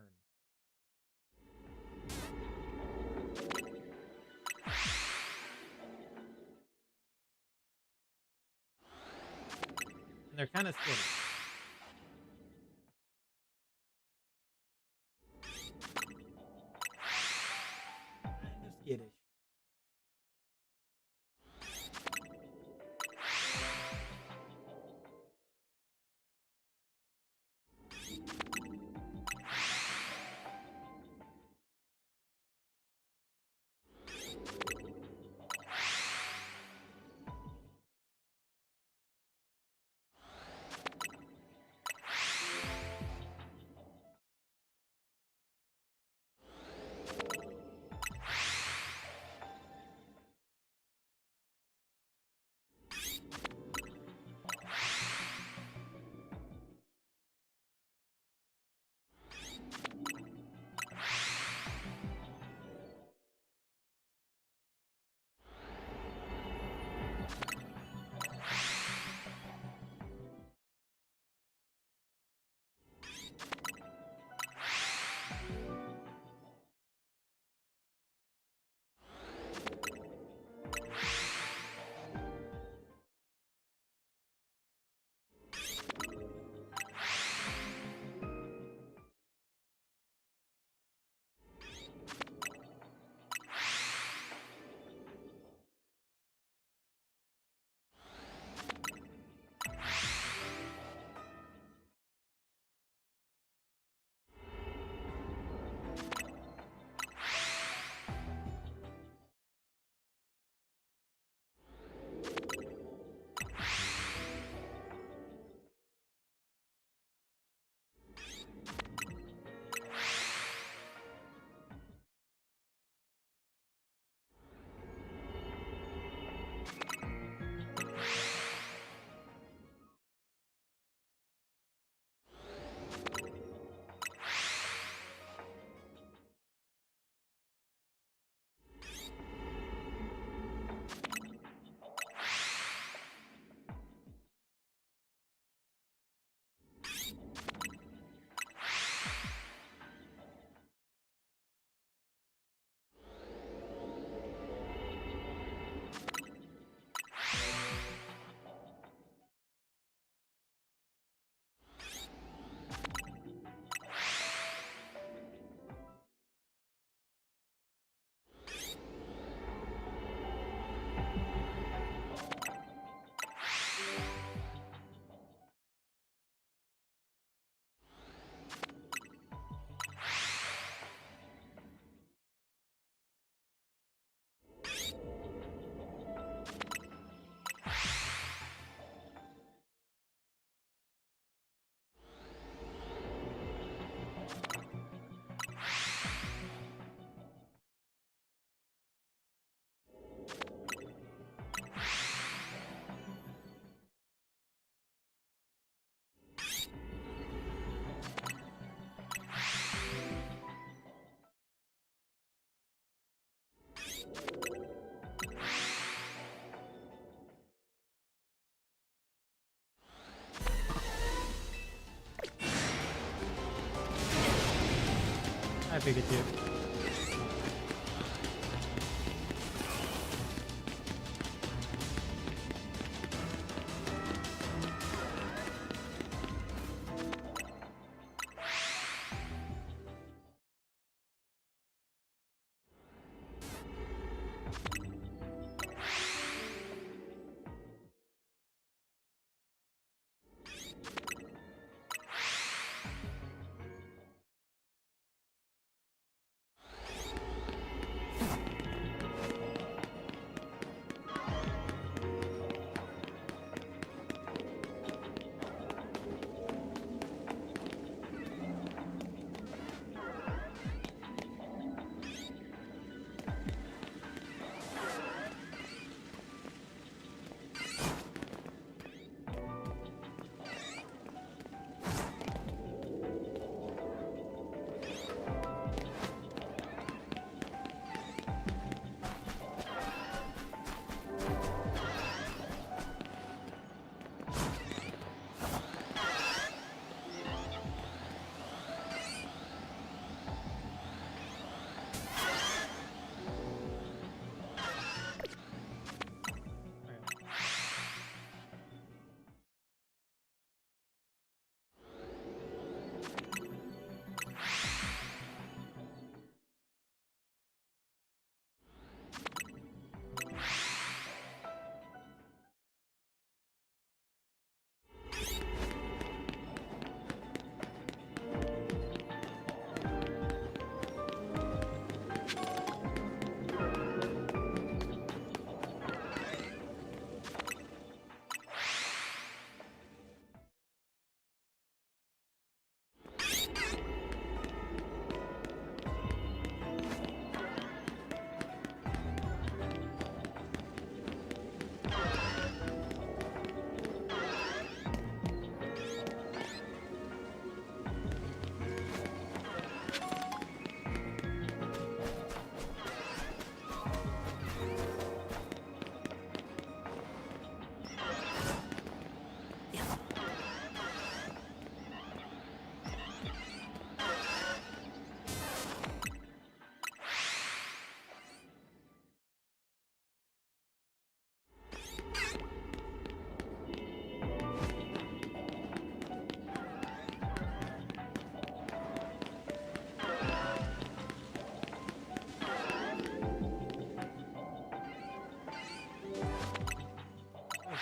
And they're kind of skittish. Kind of skittish. Pikachu.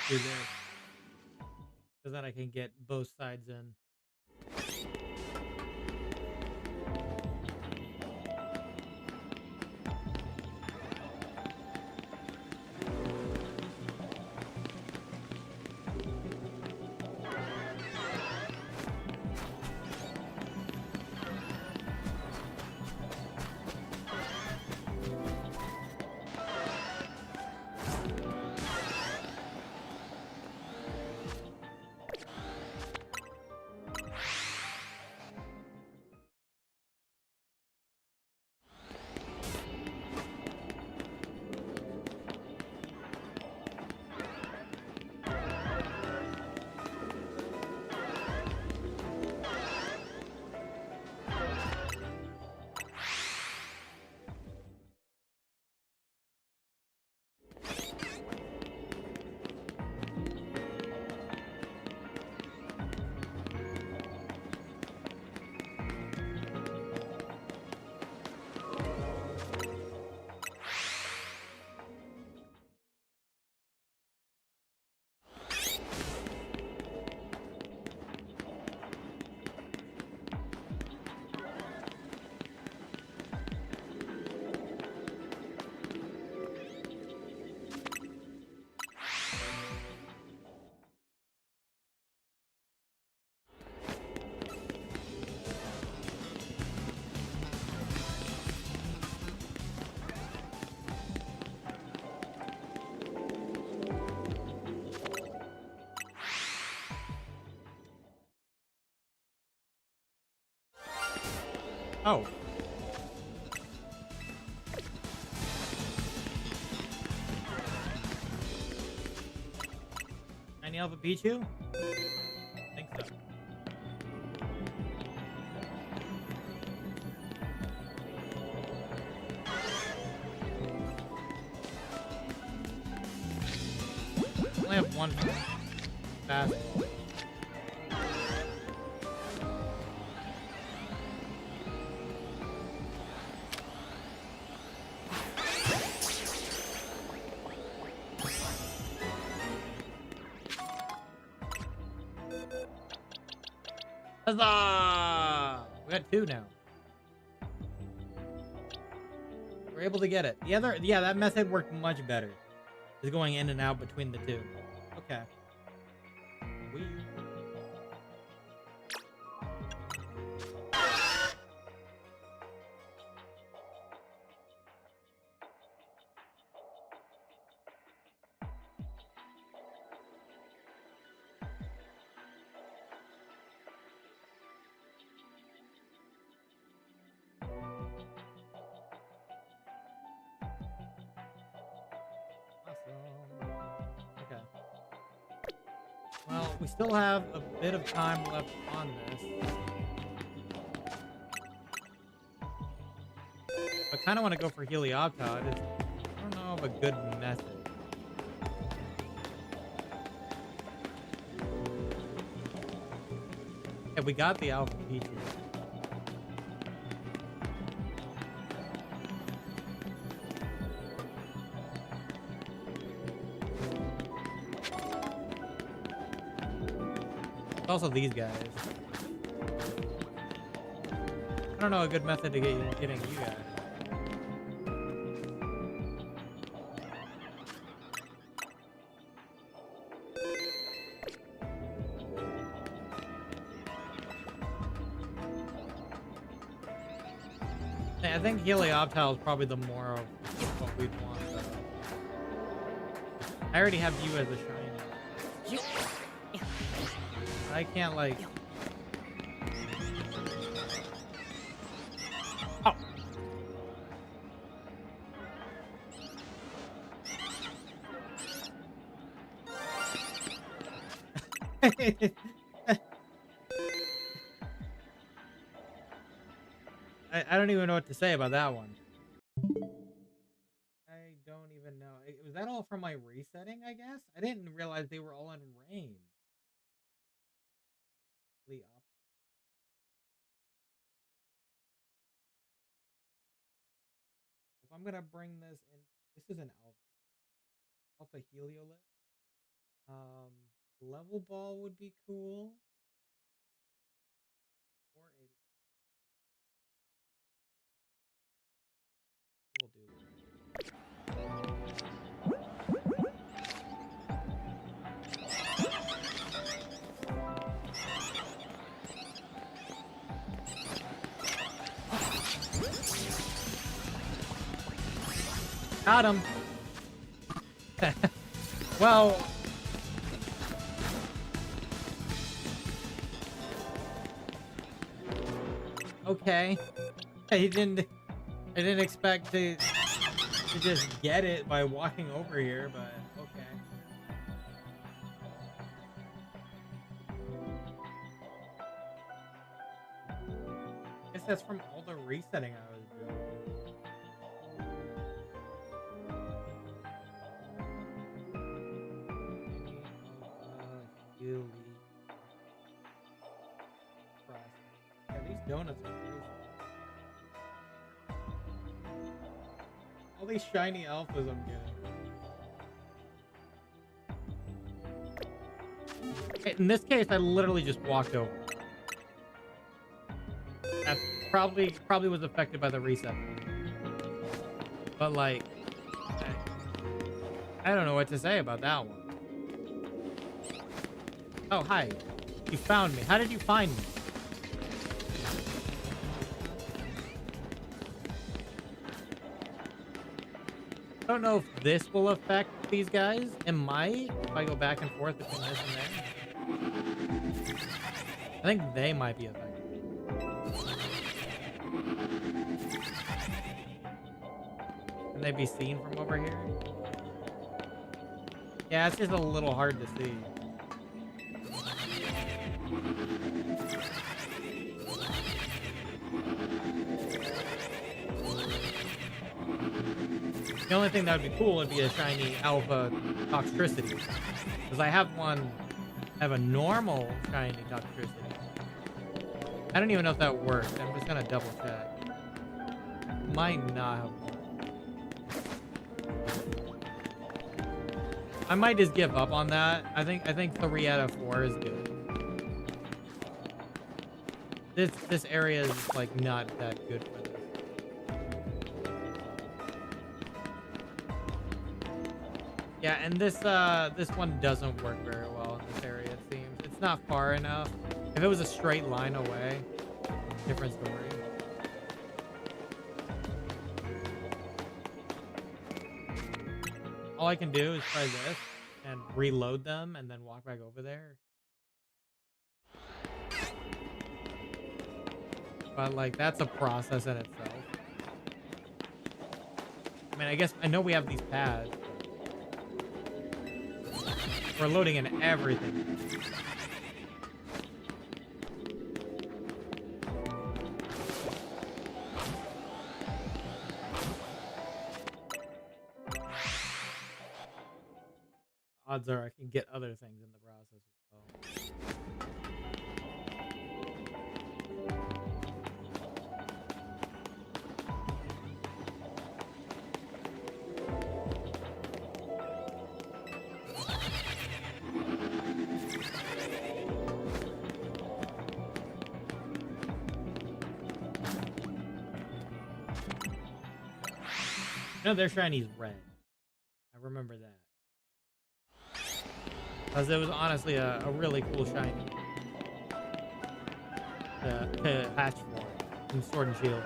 Do this. Because then I can get both sides in. Oh. Tiny Alpha Pichu? I think so. only have one fast. Huzzah! We got 2 now. We're able to get it. The other, yeah, that method worked much better. Is going in and out between the 2. Okay. Weird. Okay. Well, we still have a bit of time left on this. I kind of want to go for Helioptile. I don't know of a good method. Yeah, we got the Alpha Peach. Also these guys. I don't know a good method to getting you guys. I think Helioptile is probably the more of what we'd want. I already have you as a shiny. I can't like. Oh. I don't even know what to say about that one. I don't even know. Was that all from my resetting, I guess? I didn't realize they were all in range. If I'm gonna bring this in, this is an alpha Heliolith. Level ball would be cool. Or a we'll do that. Got him. Well, okay. I didn't expect to just get it by walking over here, but okay. I guess that's from all the resetting I was doing. Yeah, these donuts are crazy. All these shiny alphas I'm getting. In this case, I literally just walked over. That probably was affected by the reset. But like, I don't know what to say about that one. Oh, hi. You found me. How did you find me? I don't know if this will affect these guys. It might, if I go back and forth between this and there. I think they might be affected. Can they be seen from over here? Yeah, it's just a little hard to see. The only thing that would be cool would be a shiny alpha toxicity. Because I have a normal shiny Toxtricity. I don't even know if that works. I'm just gonna double check. Might not have worked. I might just give up on that. I think 3 out of 4 is good. This area is like not that good for this. Yeah, and this one doesn't work very well in this area, it seems. It's not far enough. If it was a straight line away, different story. All I can do is try this and reload them and then walk back over there. But like that's a process in itself. I mean, I know we have these pads. We're loading in everything. Odds are I can get other things in the process as well. No, their shiny's red. I remember that. Because it was honestly a really cool shiny to hatch for in Sword and Shield.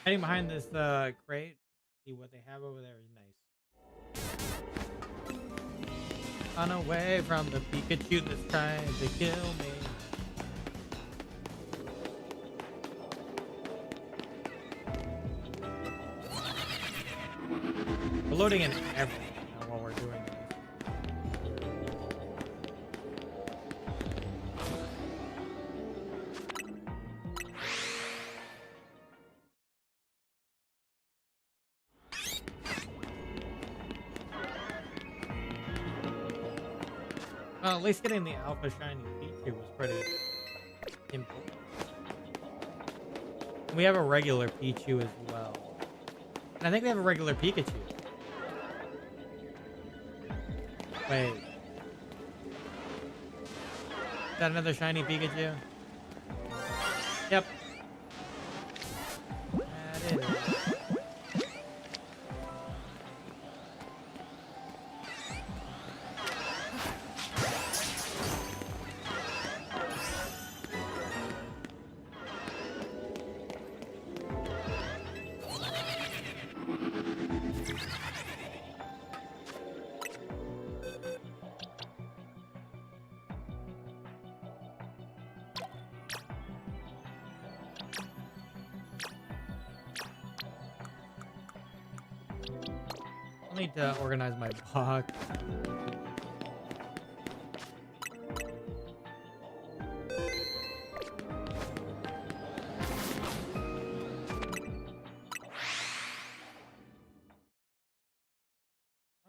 Hiding behind this crate, see what they have over there is nice. Run away from the Pikachu that's trying to kill me. We're loading in everything now while we're doing this. Well, at least getting the Alpha Shiny Pikachu was pretty simple. We have a regular Pichu as well. And I think we have a regular Pikachu. Wait. Is that another shiny Pikachu? Yep. That is. I need to organize my box.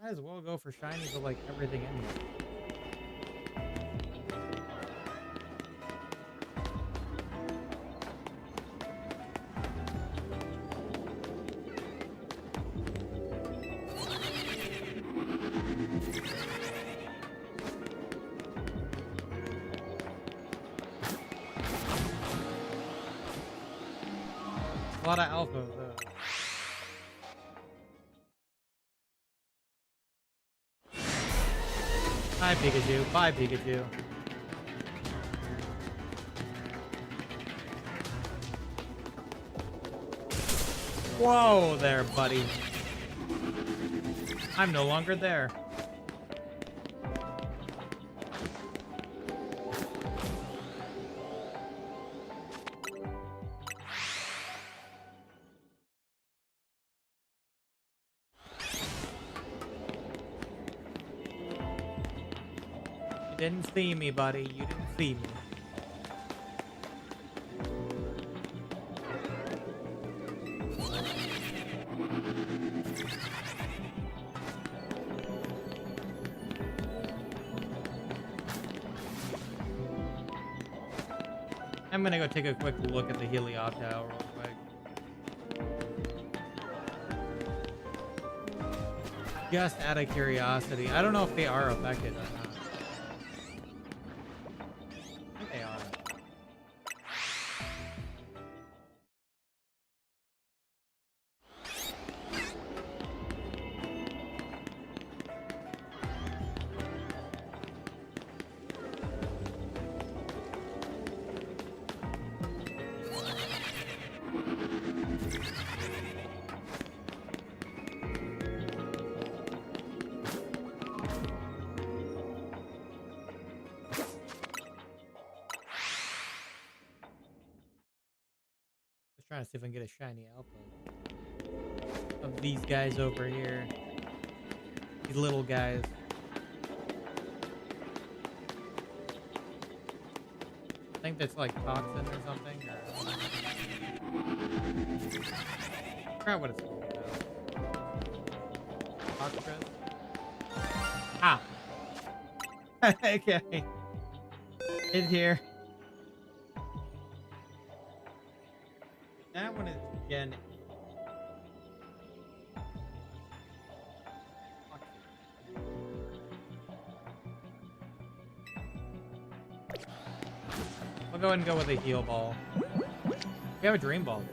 Might as well go for shinies of like everything in here. A lot of alpha though. Bye Pikachu. Bye Pikachu. Whoa there, buddy. I'm no longer there. You didn't see me, buddy. You didn't see me. I'm gonna go take a quick look at the Helioptile real quick. Just out of curiosity. I don't know if they are affected or not. I think they are. Just trying to see if I can get a shiny alpha of these guys over here. These little guys. I think that's like toxin or something. Or... I forgot what it's called though. Toxtress? Ah! Okay. In here. That one is Gen. I'll go ahead and go with a heal ball. We have a dream ball.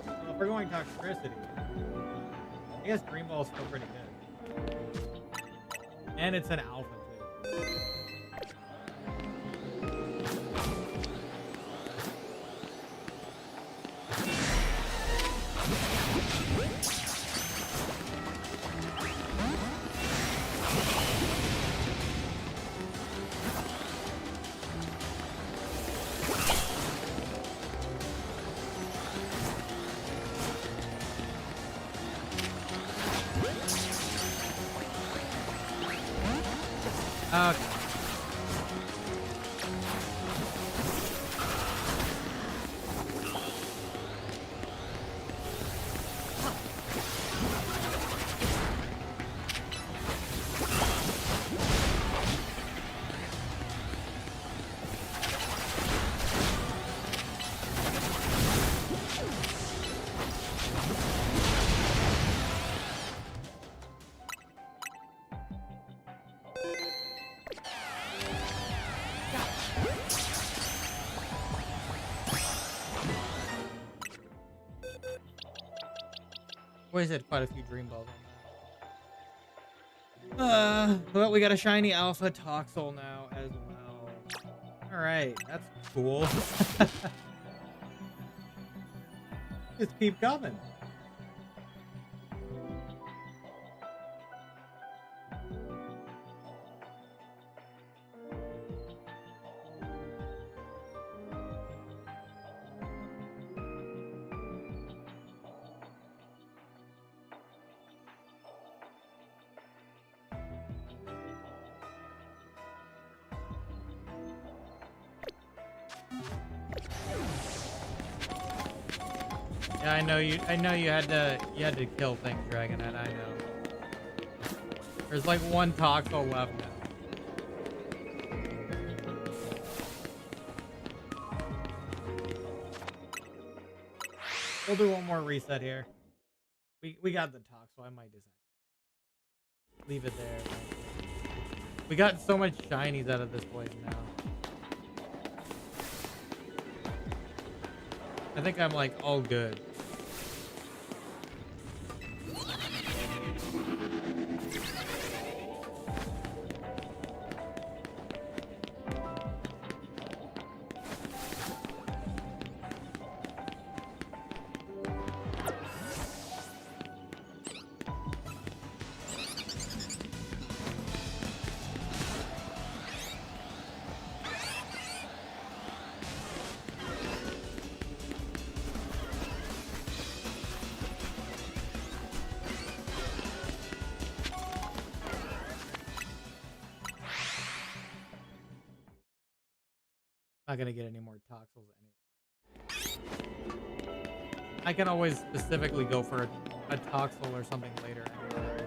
Well, if we're going toxicity, I guess dream ball's still pretty good. And it's an alpha too. Okay. Wasted quite a few dream balls on that. Well, we got a shiny alpha Toxel now as well. Alright, that's cool. Just keep coming. Yeah, I know you had to kill things, Dragonette, I know. There's like one Toxel left now. We'll do one more reset here. We got the Toxel, I might just leave it there. We got so much shinies out of this place now. I think I'm like all good. Not gonna get any more Toxels anyway. I can always specifically go for a Toxel or something later anyway.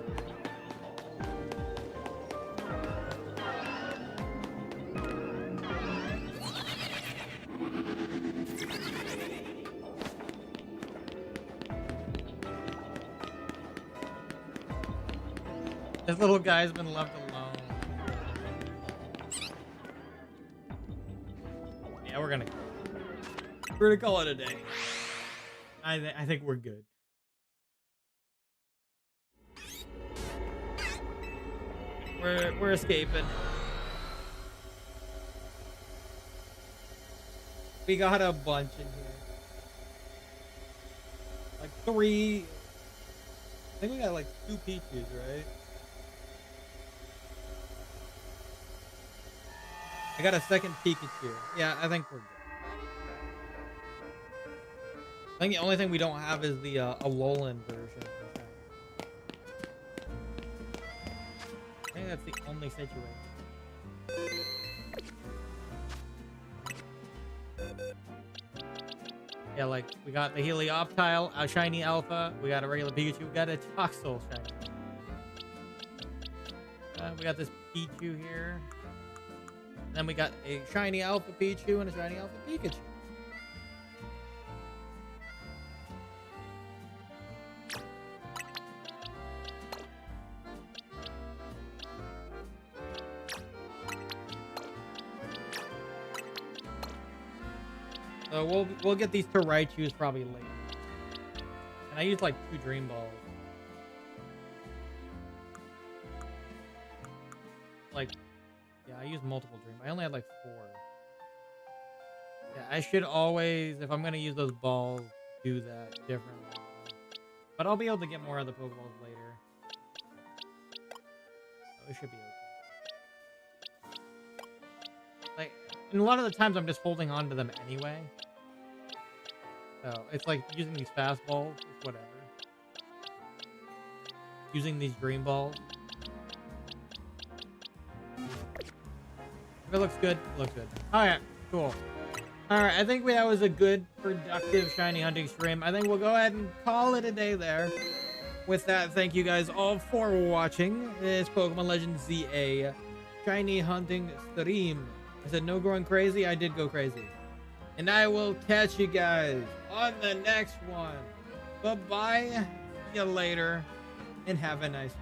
This little guy's been left alone. Yeah, we're gonna call it a day. I think we're good. We're escaping. We got a bunch in here. Like 3. I think we got like 2 Pichus, right? I got a second Pikachu. Yeah, I think we're good. I think the only thing we don't have is the Alolan version. I think that's the only situation. Yeah, like we got the Helioptile, a shiny Alpha. We got a regular Pikachu. We got a Toxel shiny. We got this Pichu here. And then we got a shiny Alpha Pichu and a shiny Alpha Pikachu. So we'll get these to Raichus probably later. And I used like 2 Dream Balls. Like, yeah, I used multiple Dream. I only had like 4. Yeah, I should always, if I'm gonna use those balls, do that differently. But I'll be able to get more of the Pokeballs later. So it should be okay. Like, and a lot of the times I'm just holding on to them anyway. So it's like using these fast balls, it's whatever. Using these green balls. If it looks good, it looks good. Alright, cool. Alright, I think that was a good, productive shiny hunting stream. I think we'll go ahead and call it a day there. With that, thank you guys all for watching this Pokemon Legends ZA shiny hunting stream. I said no going crazy, I did go crazy. And I will catch you guys on the next one. Bye-bye. See you later. And have a nice day.